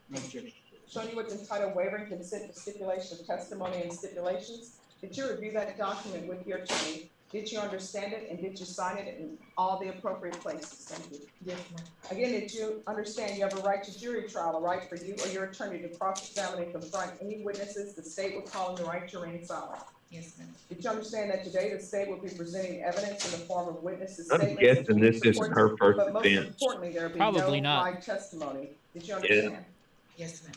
No objection. Showing you what's entitled waiver and consent to stipulation of testimony and stipulations. Did you review that document with your attorney? Did you understand it, and did you sign it in all the appropriate places? Thank you. Yes, ma'am. Again, did you understand you have a right to jury trial, a right for you or your attorney to cross-examine and confront any witnesses the state will call in the right to remain silent? Yes, ma'am. Did you understand that today the state will be presenting evidence in the form of witnesses' I'm statements? guessing this isn't her first But most defense. importantly, there will be Probably no not. live testimony. Did you understand? Yes, ma'am.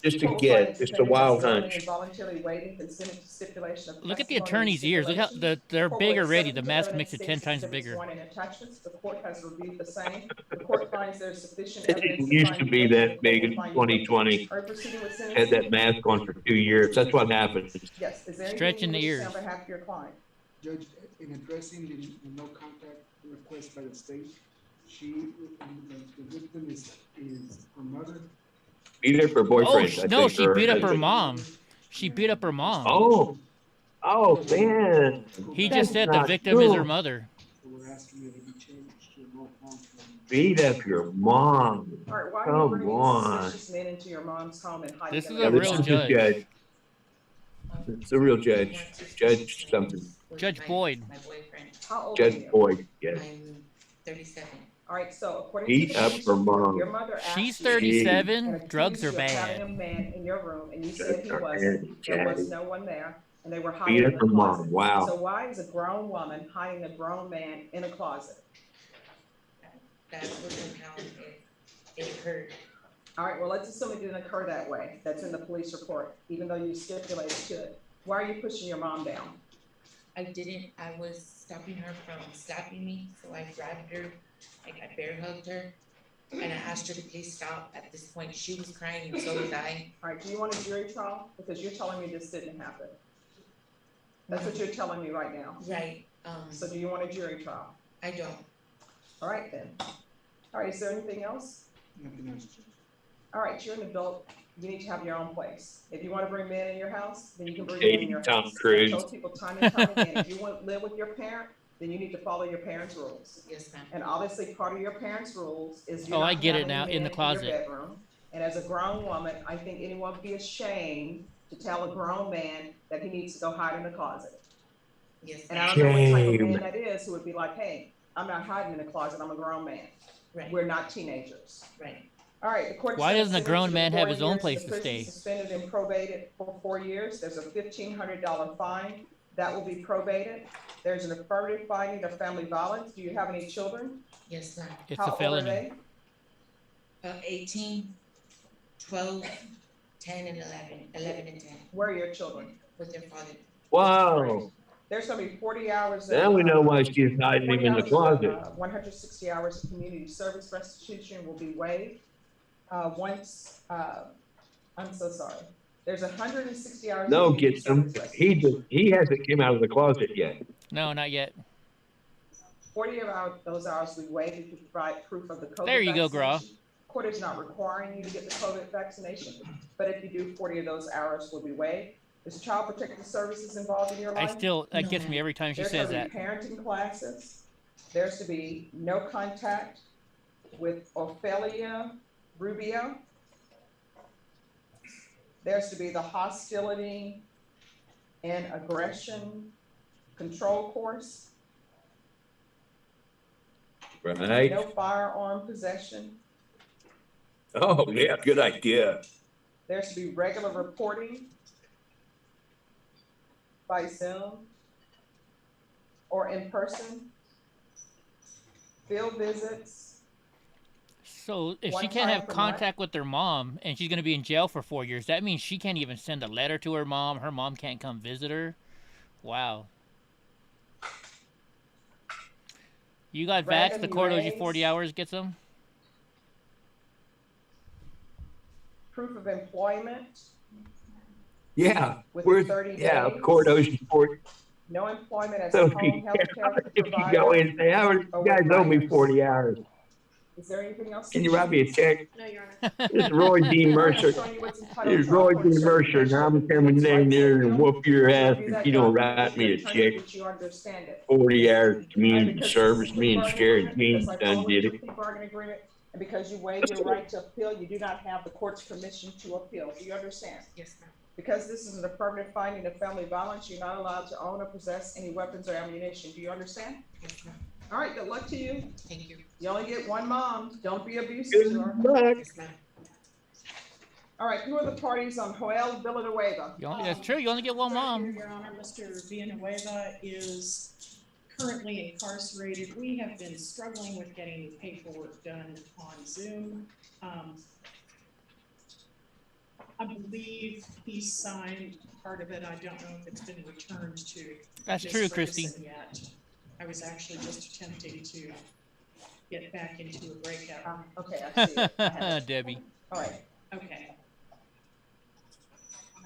Just a guess, just a wild hunch. Voluntarily waiving consented to stipulation of Look at the testimony and attorney's ears. Look how they're Court big will already. accept The the mask evidence makes it 10 states times exhibits bigger. 1 and attachments. The court has reviewed the same. The court finds there is sufficient It evidence. didn't used to be that big in 2020. Are you proceeding with Had sentencing? that mask on for 2 years. That's what happened. Yes. Is there anything Stretching you the wish to say ears. on behalf of your client? Judge, in addressing the no contact request by the state, the victim is her mother. Beat up her Oh, boyfriend. I no, think, she or beat up her husband. mom. She beat up her mom. Oh, man. He That's just said the not victim is her cool. mother. So we're asking that it be changed to no harm for Beat up your mom. All right, why are you Come bringing on. suspicious men into your mom's home and hiding This them is in a the real house? judge. It's a real judge. Judge something. Judge Boyd. My boyfriend. How old are Judge you? Boyd, yes. I'm 37. All right, so according Beat to the up police her report, mom. your mother asked She's you and 37. accused Drugs are you of having bad. a man in your room, and you said he Drugs are wasn't. There was bad. no one there, and they were hiding Beat in up the her mom. closet. Wow. So why is a grown woman hiding a grown man in a closet? That wasn't how it occurred. All right, well, let's assume it didn't occur that way. That's in the police report, even though you stipulated to it. Why are you pushing your mom down? I didn't. I was stopping her from slapping me, so I grabbed her, like I bear hugged her, and I asked her to please stop. At this point, she was crying, and so was I. All right, do you want a jury trial? Because you're telling me this didn't happen. That's what you're telling me right now. Right. So do you want a jury trial? I don't. All right then. All right, is there anything else? nothing else, Judge. All right, you're an adult. you need to have your own place. If you want to bring men in your house, then you can bring men in your Tom house. Cruise. I told people time and time again, if you want to live with your parent, then you need to follow your parents' rules. Yes, ma'am. And obviously, part of your parents' rules is you're Oh, not I get it having now, in the men closet. your bedroom. And as a grown woman, I think anyone would be ashamed to tell a grown man that he needs to go hide in the closet. Yes. And I don't know what type of Shame. man that is who would be like, hey, I'm not hiding in the closet, I'm a grown man. Right. We're not teenagers. Right. All right, the court. Why doesn't a sentenced grown him to man have 4 his own years in place the to prison, stay? Suspended and probated for 4 years. There's a $1,500 fine that will be probated. There's an affirmative finding of family violence. Do you have any children? Yes, ma'am. It's How a old are felony. they? 18, 12, 10, and 11 and 10. Where are your children? With their father. Wow. There's gonna be 40 hours. Now we know why she's hiding him in the closet. 160 hours of community service restitution will be waived. I'm so sorry. There's 160 hours. No, of get him. He hasn't came out of the closet yet. No, not yet. 40 of those hours we waive if you provide proof of the COVID There you go, Grah. vaccination. Court is not requiring you to get the COVID vaccination, but if you do, 40 of those hours will be waived. Is Child Protective Services involved in your life? That gets me every time she says that. There's to be parenting classes. There's to be no contact with Ophelia Rubio. There's to be the hostility and aggression control course. Right. No firearm possession. Oh, yeah, good idea. There's to be regular reporting by Zoom or in person. Field visits. So if she can't have contact with her mom and she's going to be in jail for 4 years, that means she can't even send a letter to her mom. Her mom can't come visit her. Wow. You got vaxxed, the court owes you 40 hours, gets them? Proof of employment. Yeah. Within 30 yeah, days. court owes you 40. No employment as So a home health care if you provider. go in and say, you guys owe me 40 hours. Is there anything else? Can you write me a check? No, Your Honor. This is Roy D. Mercer. This is Roy D. Mercer, and I'm coming down there and whoop your ass if you don't write me a check. 40 hours community service, me and Sherry Jean done did it. And because you waive your right to appeal, you do not have the court's permission to appeal. Do you understand? Yes, ma'am. Because this is an affirmative finding of family violence, you're not allowed to own or possess any weapons or ammunition. Do you understand? Yes, ma'am. All right, good luck to you. Thank you. You only get one mom. Don't be abusive to her. Yes, ma'am. All right, who are the parties on Joel Villanueva? That's true. You only get one mom. Your Honor, Mr. Villanueva is currently incarcerated. We have been struggling with getting paperwork done on Zoom. I believe he signed part of it. I don't know if it's been returned to. That's Ms. true, Christy. Ferguson yet. I was actually just attempting to get back into a breakout. Okay, I see it. I have it. Debbie. All right. Okay. I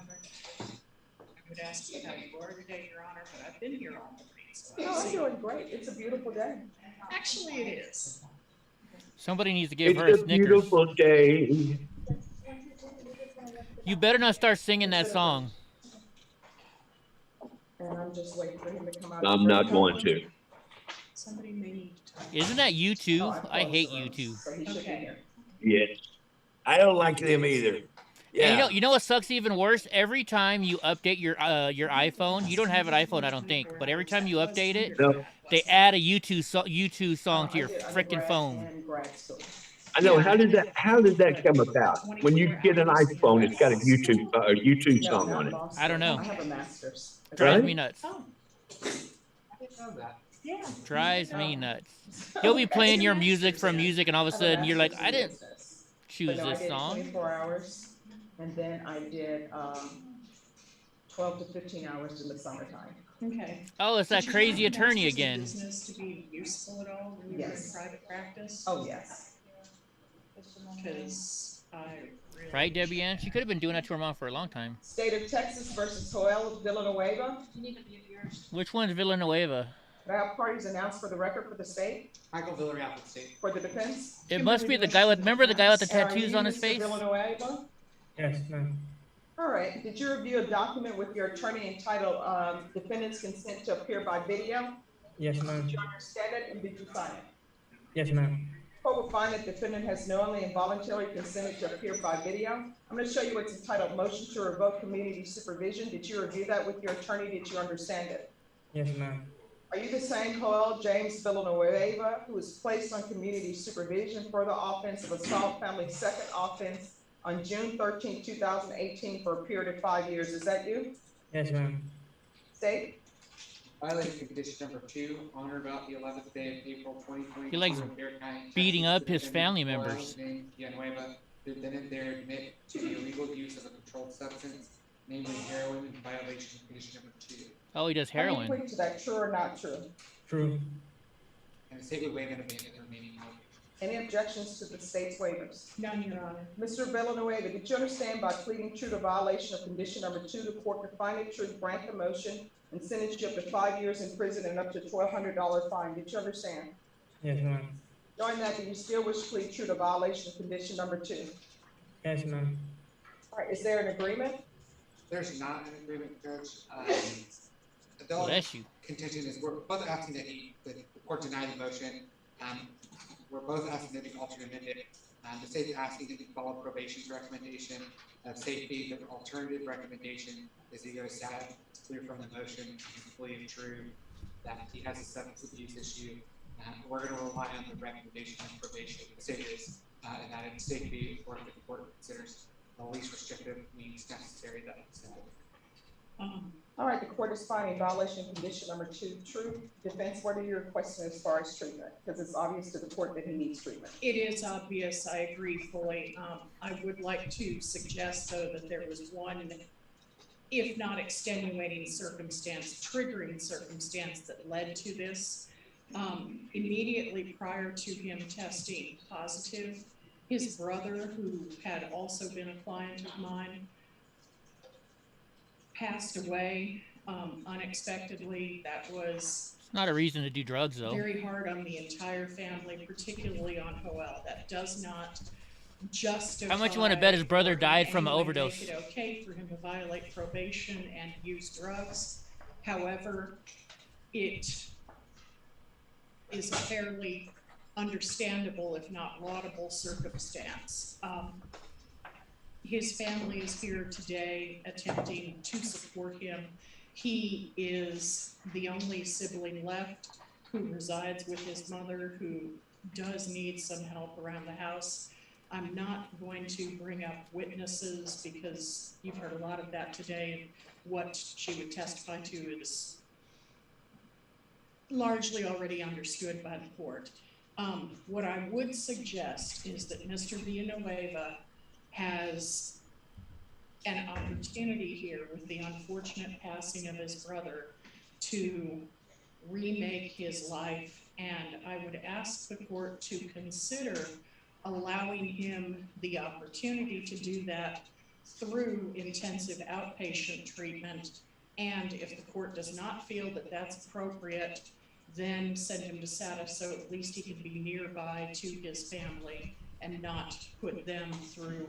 would ask you how you are today, Your Honor, but I've been here all morning. So No, I'm doing great. It's a beautiful day. Actually, it is. Somebody needs to give her a It's a Snickers. beautiful day. You better not start singing that song. And I'm just waiting for him to come out. I'm not going to. Somebody may need to talk. Isn't that you two? I hate you two. So he should be here. Yes. I don't like them either. Yeah. And you know what sucks even worse? Every time you update your iPhone, you don't have an iPhone, I don't think, but every time you update it, No. they add a YouTube song to your freaking phone. I know. How did that come about? When you get an iPhone, it's got a YouTube song on it. I don't know. I have a master's. Drives me nuts. Oh. I didn't know that. Yeah. Drives me nuts. He'll be playing your music from music, and all of a sudden you're like, I didn't choose But no, this I did song. 24 hours, and then I did 12 to 15 hours in the summertime. Okay. Oh, it's that Did you crazy find attorney master's in again. Business to be useful at all when you were in Yes. private practice? Oh, yes. Because I really. Right, Debbie Ann? She could have been doing that to her mom for a long time. State of Texas versus Joel Villanueva. Which one's Villanueva? Do I have parties announced for the record for the state? Michael Villarreal for the state. For the defense? It must be the guy with, remember the guy with the tattoos on his face? Villanueva? Yes, ma'am. All right, did you review a document with your attorney entitled, defendant's consent to appear by video? Yes, ma'am. Did you understand it and did you sign it? Yes, ma'am. Court will find that defendant has knowingly and voluntarily consented to appear by video. I'm going to show you what's entitled motion to revoke community supervision. Did you review that with your attorney? Did you understand it? Yes, ma'am. Are you the same Joel James Villanueva who was placed on community supervision for the offense of assault family second offense on June 13, 2018 for a period of 5 years? Is that you? Yes, ma'am. State? Violating condition number 2, on or about the 11th day of April 2022. He likes beating up his family members. Who then and there admit to the illegal use of a controlled substance, namely heroin, in violation of condition number 2. Oh, he does How do you heroin. plead to that, true or not true? True. And the state would waive and abandon the remaining vote. Any objections to the state's waivers? None, Your Honor. Mr. Villanueva, did you understand by pleading true to violation of condition number 2, the court could find it true, grant the motion, and sentence you up to 5 years in prison and up to $1,200 fine? Did you understand? Yes, ma'am. Knowing that, do you still wish to plead true to violation of condition number 2? Yes, ma'am. All right, is there an agreement? There's not an agreement, Judge. The Bless you. contention is we're both asking that the court deny the motion. We're both asking that the alternate amend it. The state is asking that you follow probation's recommendation of safety. The alternative recommendation is to go to status. It's clear from the motion, it's fully true that he has a substance abuse issue. We're going to rely on the recommendation of probation. The state is, and that it's safety, or if the court considers the least restrictive means necessary that it's All right, the court is finding violation of condition number 2 true. Defense, what are your questions as far as treatment? Because it's obvious to the court that he needs treatment. It is obvious, I agree fully. I would like to suggest, though, that there was one, if not extenuating circumstance, triggering circumstance that led to this. Immediately prior to him testing positive, his brother, who had also been a client of mine, passed away unexpectedly. That was It's not a reason to do drugs, though. very hard on the entire family, particularly on Joel. That does not justify. How much you want to bet his brother died from an anyway overdose? Make it okay for him to violate probation and use drugs. However, it is a fairly understandable, if not laudable, circumstance. His family is here today attempting to support him. He is the only sibling left who resides with his mother, who does need some help around the house. I'm not going to bring up witnesses because you've heard a lot of that today. What she would testify to is largely already understood by the court. What I would suggest is that Mr. Villanueva has an opportunity here with the unfortunate passing of his brother to remake his life, and I would ask the court to consider allowing him the opportunity to do that through intensive outpatient treatment, and if the court does not feel that that's appropriate, then send him to status so at least he can be nearby to his family and not put them through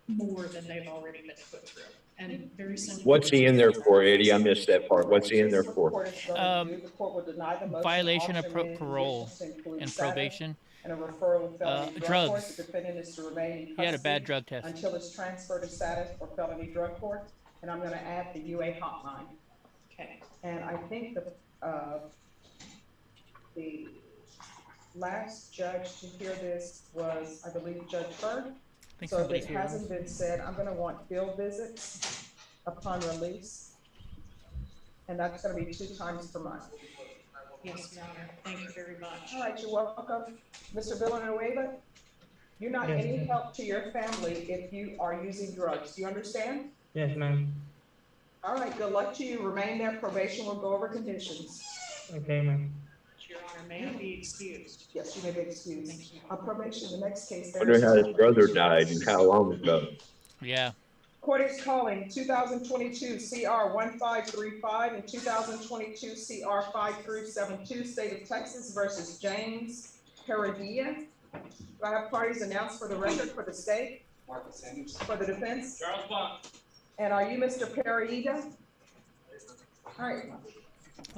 more than they've already been put through. And very simple. What's he in there for, Eddie? I missed that part. What's he in there for? Violation of parole and probation. And a referral of felony drug court. Drugs. The defendant is to remain in He had a bad custody drug test. until it's transferred to status for felony drug court. And I'm going to add the UA hotline. Okay. And I think the last judge to hear this was, I believe, Judge Berg. So if it hasn't been said, I'm going to want field visits upon release. And that's going to be 2 times per month. Yes, Your Honor. Thank you very much. All right, you're welcome. Mr. Villanueva, you're not Yes, any ma'am. help to your family if you are using drugs. Do you understand? Yes, ma'am. All right, good luck to you. Remain there. Probation will go over conditions. Okay, ma'am. Your Honor, may I be excused? Yes, you may be excused. Thank you. Probation, the next case. I wonder how his brother died and how long ago. Yeah. Court is calling 2022 CR 1535 and 2022 CR 5372, State of Texas versus James Heredia. Do I have parties announced for the record for the state? For the defense? Charles Bond. And are you Mr. Pereira? All right.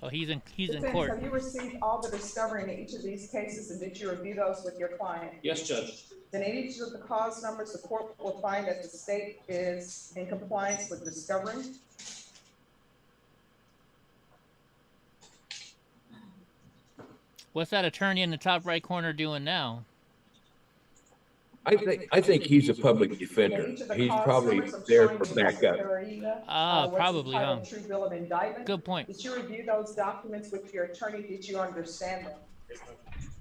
Oh, he's in Defense, court. have you received all the discovery in each of these cases, and did you review those with your client? Yes, Judge. Then in each of the cause numbers, the court will find that the state is in compliance with discovery. What's that attorney in the top right corner doing now? I think he's a public defender. He's probably there for backup. Probably, huh? True bill of indictment. Good point. Did you review those documents with your attorney? Did you understand them?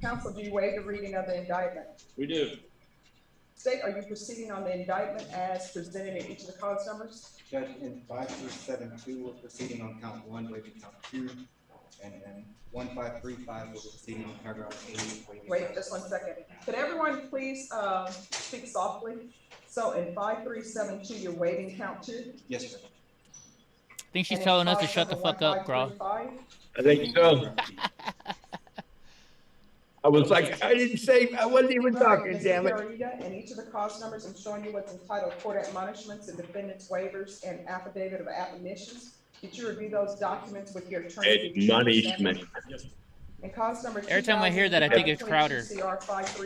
Counsel, do you waive the reading of the indictment? We do. State, are you proceeding on the indictment as presented in each of the cause numbers? Judge, in 5372, we're proceeding on count 1, waiving count 2, and then 1535, we're proceeding on paragraph 8. Wait just 1 second. Could everyone please speak softly? So in 5372, you're waiving count 2? Yes, sir. I think she's telling us to shut the fuck up, Grah. I think so. I was like, I didn't say, I wasn't even talking, damn it. And each of the cause numbers, I'm showing you what's entitled court admonishments and defendant's waivers and affidavit of admonitions. Did you review those documents with your attorney? Admonishment. And cause number Every time I hear that, I think it's Crowder.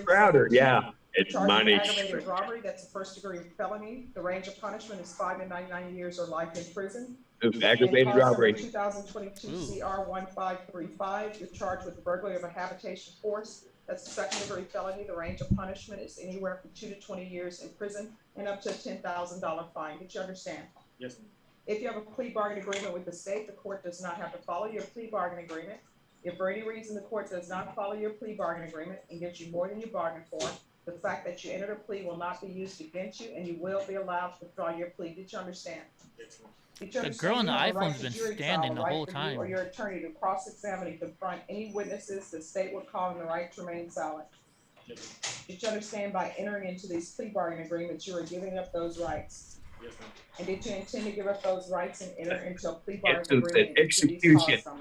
Crowder, yeah. Aggravated Admonishment. robbery, that's a first-degree felony. The range of punishment is 5 to 99 years or life in prison. Aggravated robbery. 2022 CR 1535, you're charged with burglary of a habitation force. That's a second-degree felony. The range of punishment is anywhere from 2 to 20 years in prison and up to a $10,000 fine. Did you understand? Yes, ma'am. If you have a plea bargain agreement with the state, the court does not have to follow your plea bargain agreement. If for any reason the court does not follow your plea bargain agreement and gives you more than you bargained for, the fact that you entered a plea will not be used against you, and you will be allowed to withdraw your plea. Did you understand? Yes, ma'am. The girl in the iPhone's been standing the whole time. Or your attorney to cross-examine and confront any witnesses the state would call in the right to remain silent. Yes, Did you understand by entering into these plea bargain agreements, you are giving up those rights? ma'am. And did you intend to give up those rights and enter into a plea bargain It's an agreement? execution. Yes, ma'am.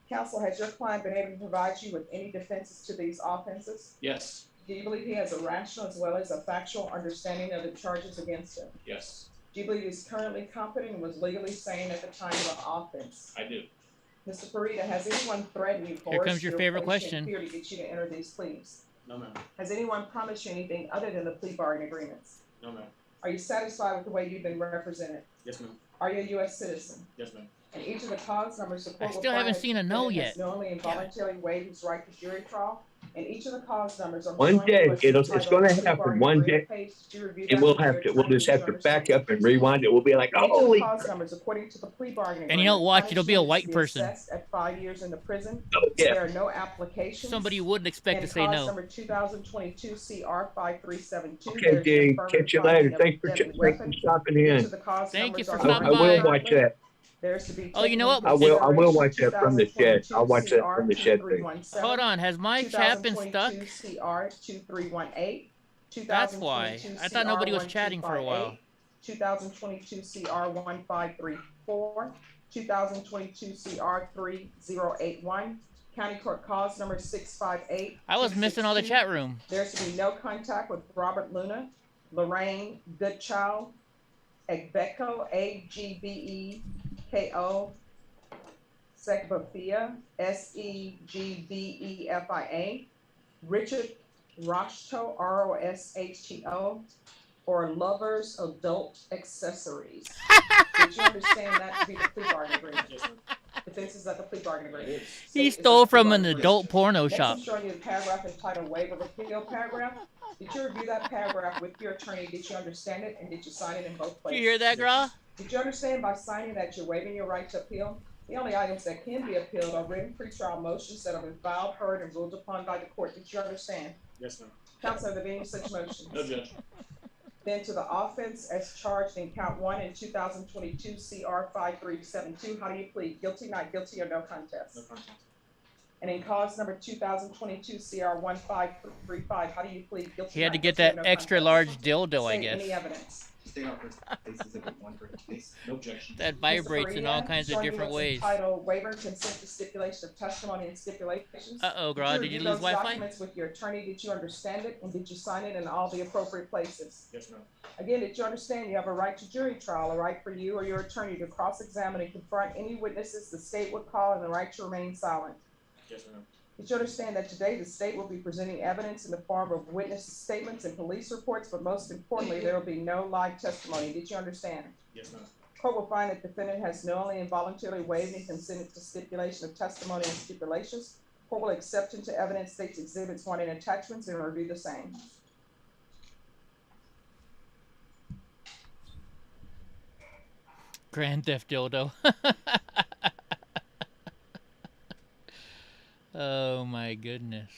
Counsel, has your client been able to provide you with any defenses to these offenses? Yes. Do you believe he has a rational as well as a factual understanding of the charges against him? Yes. Do you believe he's currently competent and was legally sane at the time of the offense? I do. Mr. Parita, has anyone threatened you, Here comes your favorite placed you in question. fear to get you to enter these pleas? No, ma'am. Has anyone promised you anything other than the plea bargain agreements? No, ma'am. Are you satisfied with the way you've been represented? Yes, ma'am. Are you a U.S. citizen? Yes, ma'am. And each of the cause numbers, the court I will still find haven't that seen a the no defendant yet. has knowingly and voluntarily waived his right to jury trial. And each of the cause numbers, I'm One showing you day, what's it's entitled gonna plea happen bargain one agreement day. page. Did you review And that we'll with your have to, we'll attorney? just Did have you to understand? back up and rewind it. We'll be like, Each of the holy. cause numbers, according to the plea bargaining And you know agreement, what? It'll be a punishment white is person. assessed at 5 years in the prison. Oh, yeah. There are no applications. Somebody you wouldn't expect to And say cause no. number 2022 CR 5372. Okay, there's Dave, confirmed catch you finding later. of a Thanks for deadly weapon. stopping Each in. of the cause Thank you numbers for are stopping I by. will watch that. There's to be Oh, you know what? I will watch that from the shed. I'll watch that from the shed. Hold on, has my chat been stuck? CR 2318. That's why. I thought nobody was chatting for a while. 2022 CR 1534. 2022 CR 3081. County Court cause number 658. I was missing all the chat room. There's to be no contact with Robert Luna, Lorraine Goodchild, Egbeko, Agbeko, Segbafia, Segbefia, Richard Roshto, Roshto, or Lovers Adult Accessories. Did you understand that to be the plea bargain agreement? This is at the plea bargain agreement. He stole from an adult porno shop. Next, I'm showing you the paragraph entitled Waiver of Appeal paragraph. Did you review that paragraph with your attorney? Did you understand it? And did you sign it in both places? Did you hear that, Grah? Did you understand by signing that you're waiving your right to appeal? The only items that can be appealed are written pretrial motions that have been filed, heard, and ruled upon by the court. Did you understand? Yes, ma'am. Counsel, are there any such motions? No, Judge. Then to the offense as charged in count 1 in 2022 CR 5372. How do you plead? Guilty, not guilty, or no contest? No contest. And in cause number 2022 CR 1535, how do you plead? Guilty, He had to not get guilty, or that no extra contest? large dildo, I State guess. any evidence. state offers cases if it one for case. No objection. That vibrates in all kinds of different ways. Entitled waiver, consent to stipulation of testimony and stipulations. Uh-oh, Grah, did you lose Wi-Fi? Documents with your attorney, did you understand it, and did you sign it in all the appropriate places? Yes, ma'am. Again, did you understand you have a right to jury trial, a right for you or your attorney to cross-examine and confront any witnesses the state would call, and the right to remain silent? Yes, ma'am. Did you understand that today the state will be presenting evidence in the form of witness statements and police reports, but most importantly, there will be no live testimony? Did you understand? Yes, ma'am. Court will find that defendant has knowingly and voluntarily waived and consented to stipulation of testimony and stipulations. Court will accept into evidence states exhibits 1 and attachments and review the same. Grand Theft Dildo. Oh my goodness.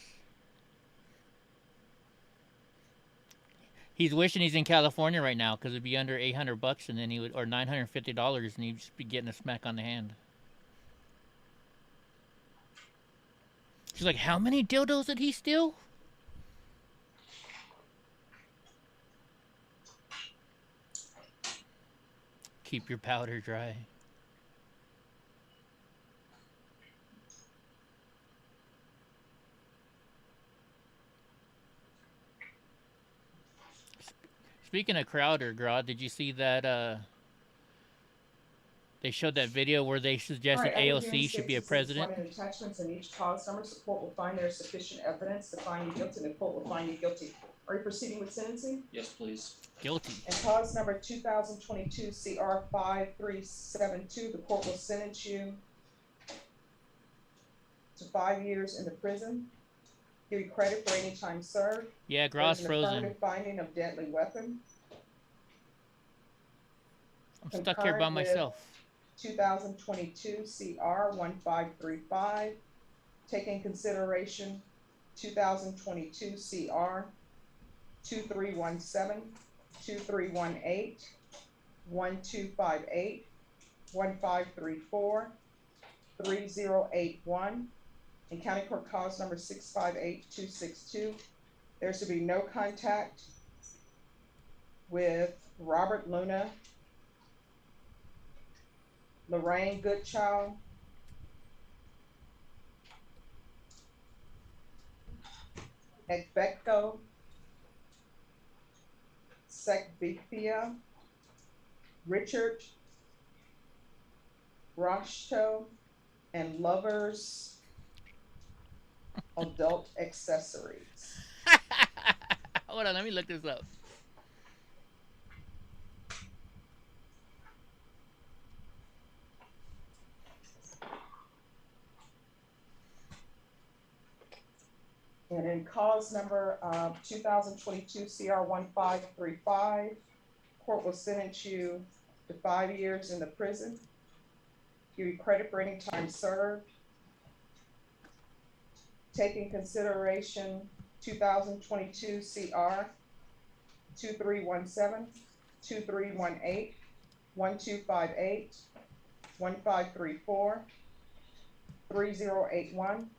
He's wishing he's in California right now because it'd be under $800 and then he would, or $950, and he'd just be getting a smack on the hand. She's like, how many dildos did he steal? Keep your powder dry. Speaking of Crowder, Grah, did you see that they showed that video where they suggested AOC should be a president? Attachments in each cause number, so court will find there is sufficient evidence to find you guilty, and the court will find you guilty. Are you proceeding with sentencing? Yes, please. Guilty. And cause number 2022 CR 5372, the court will sentence you to 5 years in the prison. Give you credit for any time served. Yeah, Grah's frozen. Affirmative finding of deadly weapon. I'm stuck here by myself. 2022 CR 1535. Take in consideration 2022 CR 2317, 2318, 1258, 1534, 3081. In County Court Cause number 658262, there should be no contact with Robert Luna, Lorraine Goodchild, Ekbeko, Sekbithia, Richard Roshto, and Lovers Adult Accessories. Hold on, let me look this up. And in cause number 2022 CR 1535, court will sentence you to 5 years in the prison. Give you credit for any time served. Take in consideration 2022 CR 2317, 2318, 1258, 1534, 3081.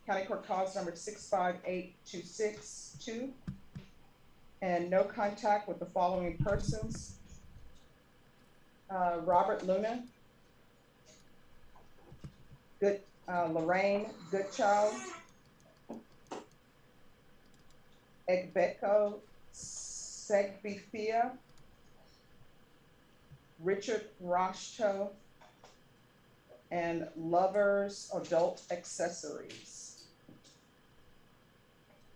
County Court Cause number 658262. And no contact with the following persons. Robert Luna, Lorraine Goodchild, Ekbeko Segbithia, Richard Roshto, and Lovers Adult Accessories.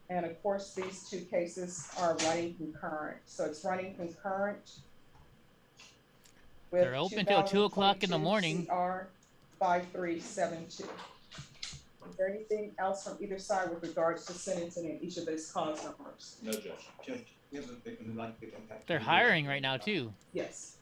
And of course, these two cases are running concurrent. So it's running concurrent with they're open till 2 o'clock in the morning. CR 5372. Is there anything else from either side with regards to sentencing in each of these cause numbers? No, Judge. Judge, we have a victim who'd like to impact. They're hiring right now too. Yes.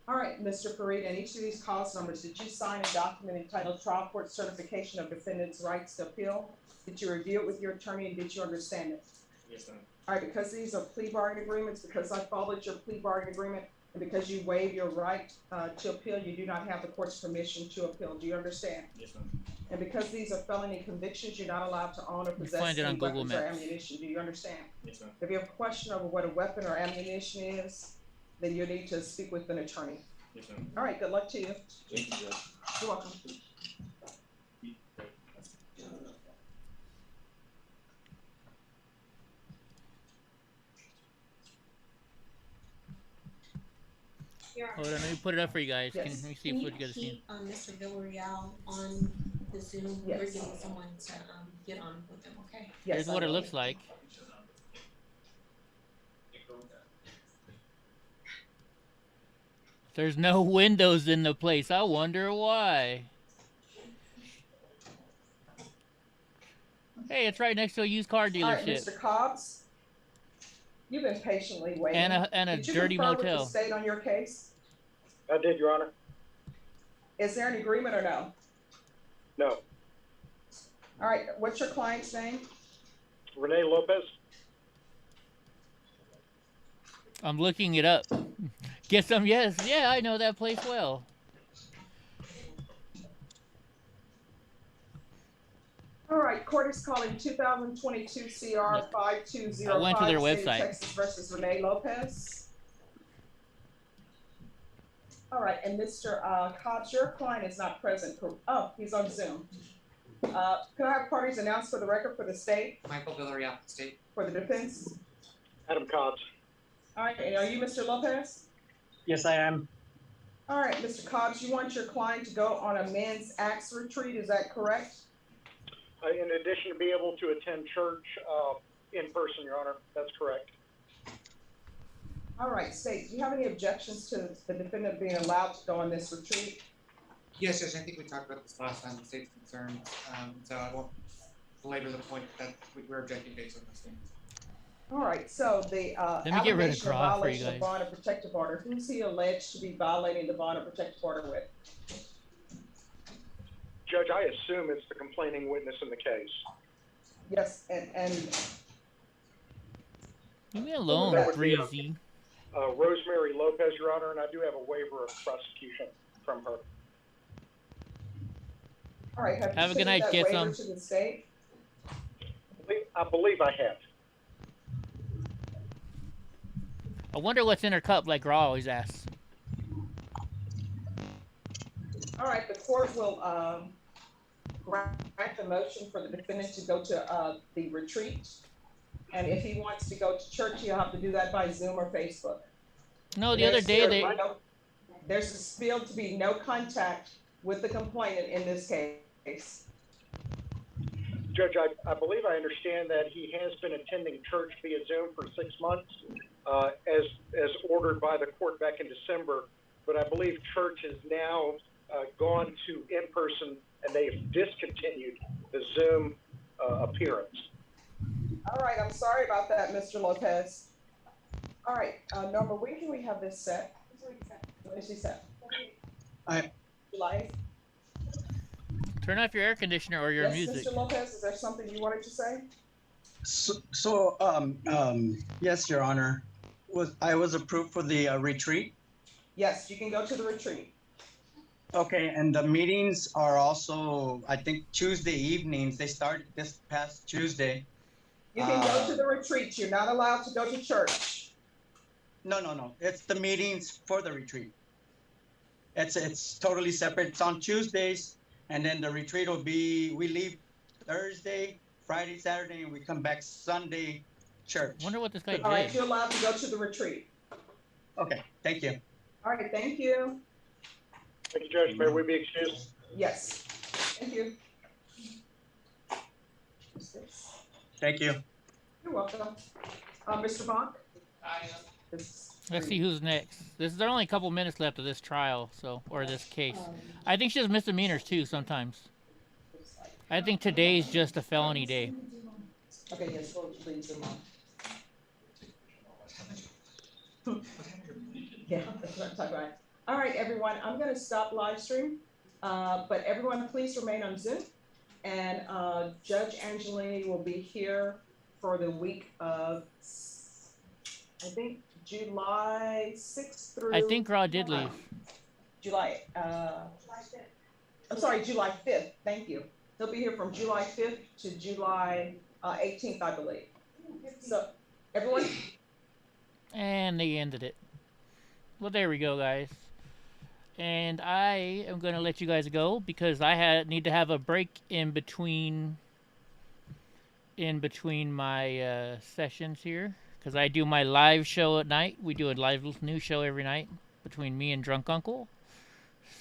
All right, Mr. Fareed, and each of these cause numbers, did you sign a document entitled Trial Court Certification of Defendant's Rights to Appeal? Did you review it with your attorney, and did you understand it? Yes, ma'am. All right, because these are plea bargain agreements, because I followed your plea bargain agreement, and because you waive your right to appeal, you do not have the court's permission to appeal. Do you understand? Yes, ma'am. And because these are felony convictions, you're not allowed to own or possess find it on any Google weapons or Maps. ammunition. Do you understand? Yes, ma'am. If you have a question over what a weapon or ammunition is, then you need to speak with an attorney. Yes, ma'am. All right, good luck to you. Thank you, Judge. You're welcome. Hold on, let me put it up for you guys. Yes. Let me see what you guys have seen. Mr. Villarreal on the Zoom, we're Yes. getting someone to, get on with them, okay? Here's what it looks like. There's no windows in the place. I wonder why. Hey, it's right next to a used car All right, dealership. Mr. Cobbs, you've been patiently waiting. And a Did you dirty confer with motel. the state on your case? I did, Your Honor. Is there an agreement or no? No. All right, what's your client's name? Renee Lopez? I'm looking it up. Get some, yes. Yeah, I know that place well. All right, court is calling 2022 CR 5205. I went to their State of website. Texas versus Renee Lopez. All right, and Mr. Cobbs, your client is not present. Oh, he's on Zoom. Can I have parties announced for the record for the state, Michael Villarreal, state. for the defense? Adam Cobbs. All right, and are you Mr. Lopez? Yes, I am. All right, Mr. Cobbs, you want your client to go on a men's axe retreat, is that correct? In addition to be able to attend church in person, Your Honor, that's correct. All right, state, do you have any objections to the defendant being allowed to go on this retreat? Yes, Judge, I think we talked about this last time, the state's concerned, so I won't belabor the point that we're objecting based on those things. All right, so the Let me get rid of allegation of Grah for you violation of guys. bond and protective order, who's he alleged to be violating the bond and protective order with? Judge, I assume it's the complaining witness in the case. Yes, and Leave me alone, That would be, Breezy. Rosemary Lopez, Your Honor, and I do have a waiver of prosecution from her. all right, have Have a you good night, submitted get that waiver some. to the state? I believe I have. I wonder what's in her cup, like Raw always asks. All right, the court will grant the motion for the defendant to go to the retreat. And if he wants to go to church, he'll have to do that by Zoom or Facebook. No, the other day they. There's still to be no contact with the complainant in this case. Judge, I believe I understand that he has been attending church via Zoom for 6 months, as ordered by the court back in December. But I believe church has now gone to in-person, and they've discontinued the Zoom appearance. All right, I'm sorry about that, Mr. Lopez. All right, Norma, when can we have this set? When is she set? July 8th? Turn off your air conditioner or your Yes, music. Mr. Lopez, is there something you wanted to say? Yes, Your Honor. I was approved for the retreat. Yes, you can go to the retreat. Okay, and the meetings are also, I think, Tuesday evenings. They started this past Tuesday. You can go to the retreat. You're not allowed to go to church. No. It's the meetings for the retreat. It's totally separate. It's on Tuesdays, and then the retreat will be, we leave Thursday, Friday, Saturday, and we come back Sunday, church. Wonder what this guy did. All right, you're allowed to go to the retreat. Okay, thank you. All right, thank you. Thank you, Judge. May we be excused? Yes, thank you. Thank you. You're welcome. Mr. Bonk? Let's see who's next. There's only a couple minutes left of this trial, so, or this case. I think she has misdemeanors too sometimes. I think today's just a felony day. Okay, yes, we'll leave them on. Yeah, that's what I'm talking about. All right, everyone, I'm gonna stop live stream, but everyone please remain on Zoom. And Judge Angelini will be here for the week of, I think, July 6th through. I think Raw did leave. July 5th, thank you. He'll be here from July 5th to July 18th, I believe. So, everyone. And they ended it. Well, there we go, guys. And I am going to let you guys go because I need to have a break in between my sessions here, because I do my live show at night. We do a live news show every night between me and Drunk Uncle.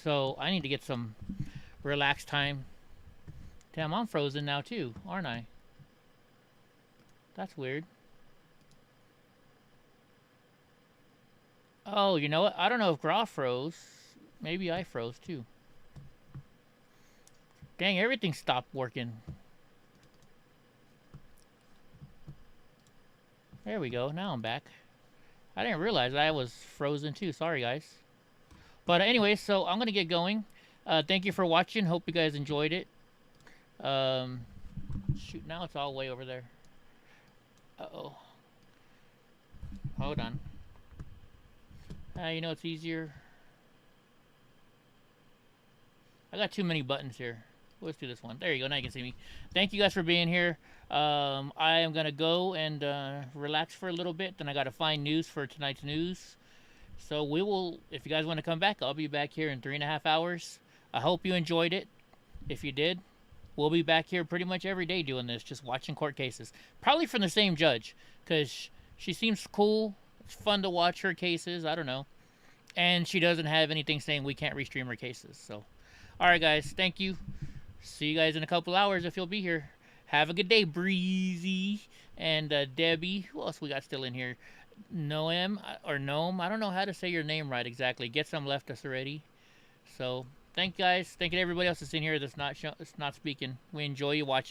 So I need to get some relaxed time. Damn, I'm frozen now too, aren't I? That's weird. Oh, you know what? I don't know if Grah froze. Maybe I froze too. Dang, everything stopped working. There we go. Now I'm back. I didn't realize I was frozen too. Sorry, guys. But anyway, so I'm going to get going. Thank you for watching. Hope you guys enjoyed it. Shoot, now it's all way over there. Uh-oh. Hold on. You know, it's easier. I got too many buttons here. Let's do this one. There you go. Now you can see me. Thank you guys for being here. I am going to go and relax for a little bit. Then I got to find news for tonight's news. So we will, if you guys want to come back, I'll be back here in 3.5 hours. I hope you enjoyed it. If you did, we'll be back here pretty much every day doing this, just watching court cases. Probably from the same judge, because she seems cool. It's fun to watch her cases. I don't know. And she doesn't have anything saying we can't restream her cases. So, all right, guys. Thank you. See you guys in a couple hours if you'll be here. Have a good day, Breezy and Debbie. Who else we got still in here? Noam or Gnome. I don't know how to say your name right exactly. Get some left us already. So, thank you guys. Thank you to everybody else that's in here that's not speaking. We enjoy you watching.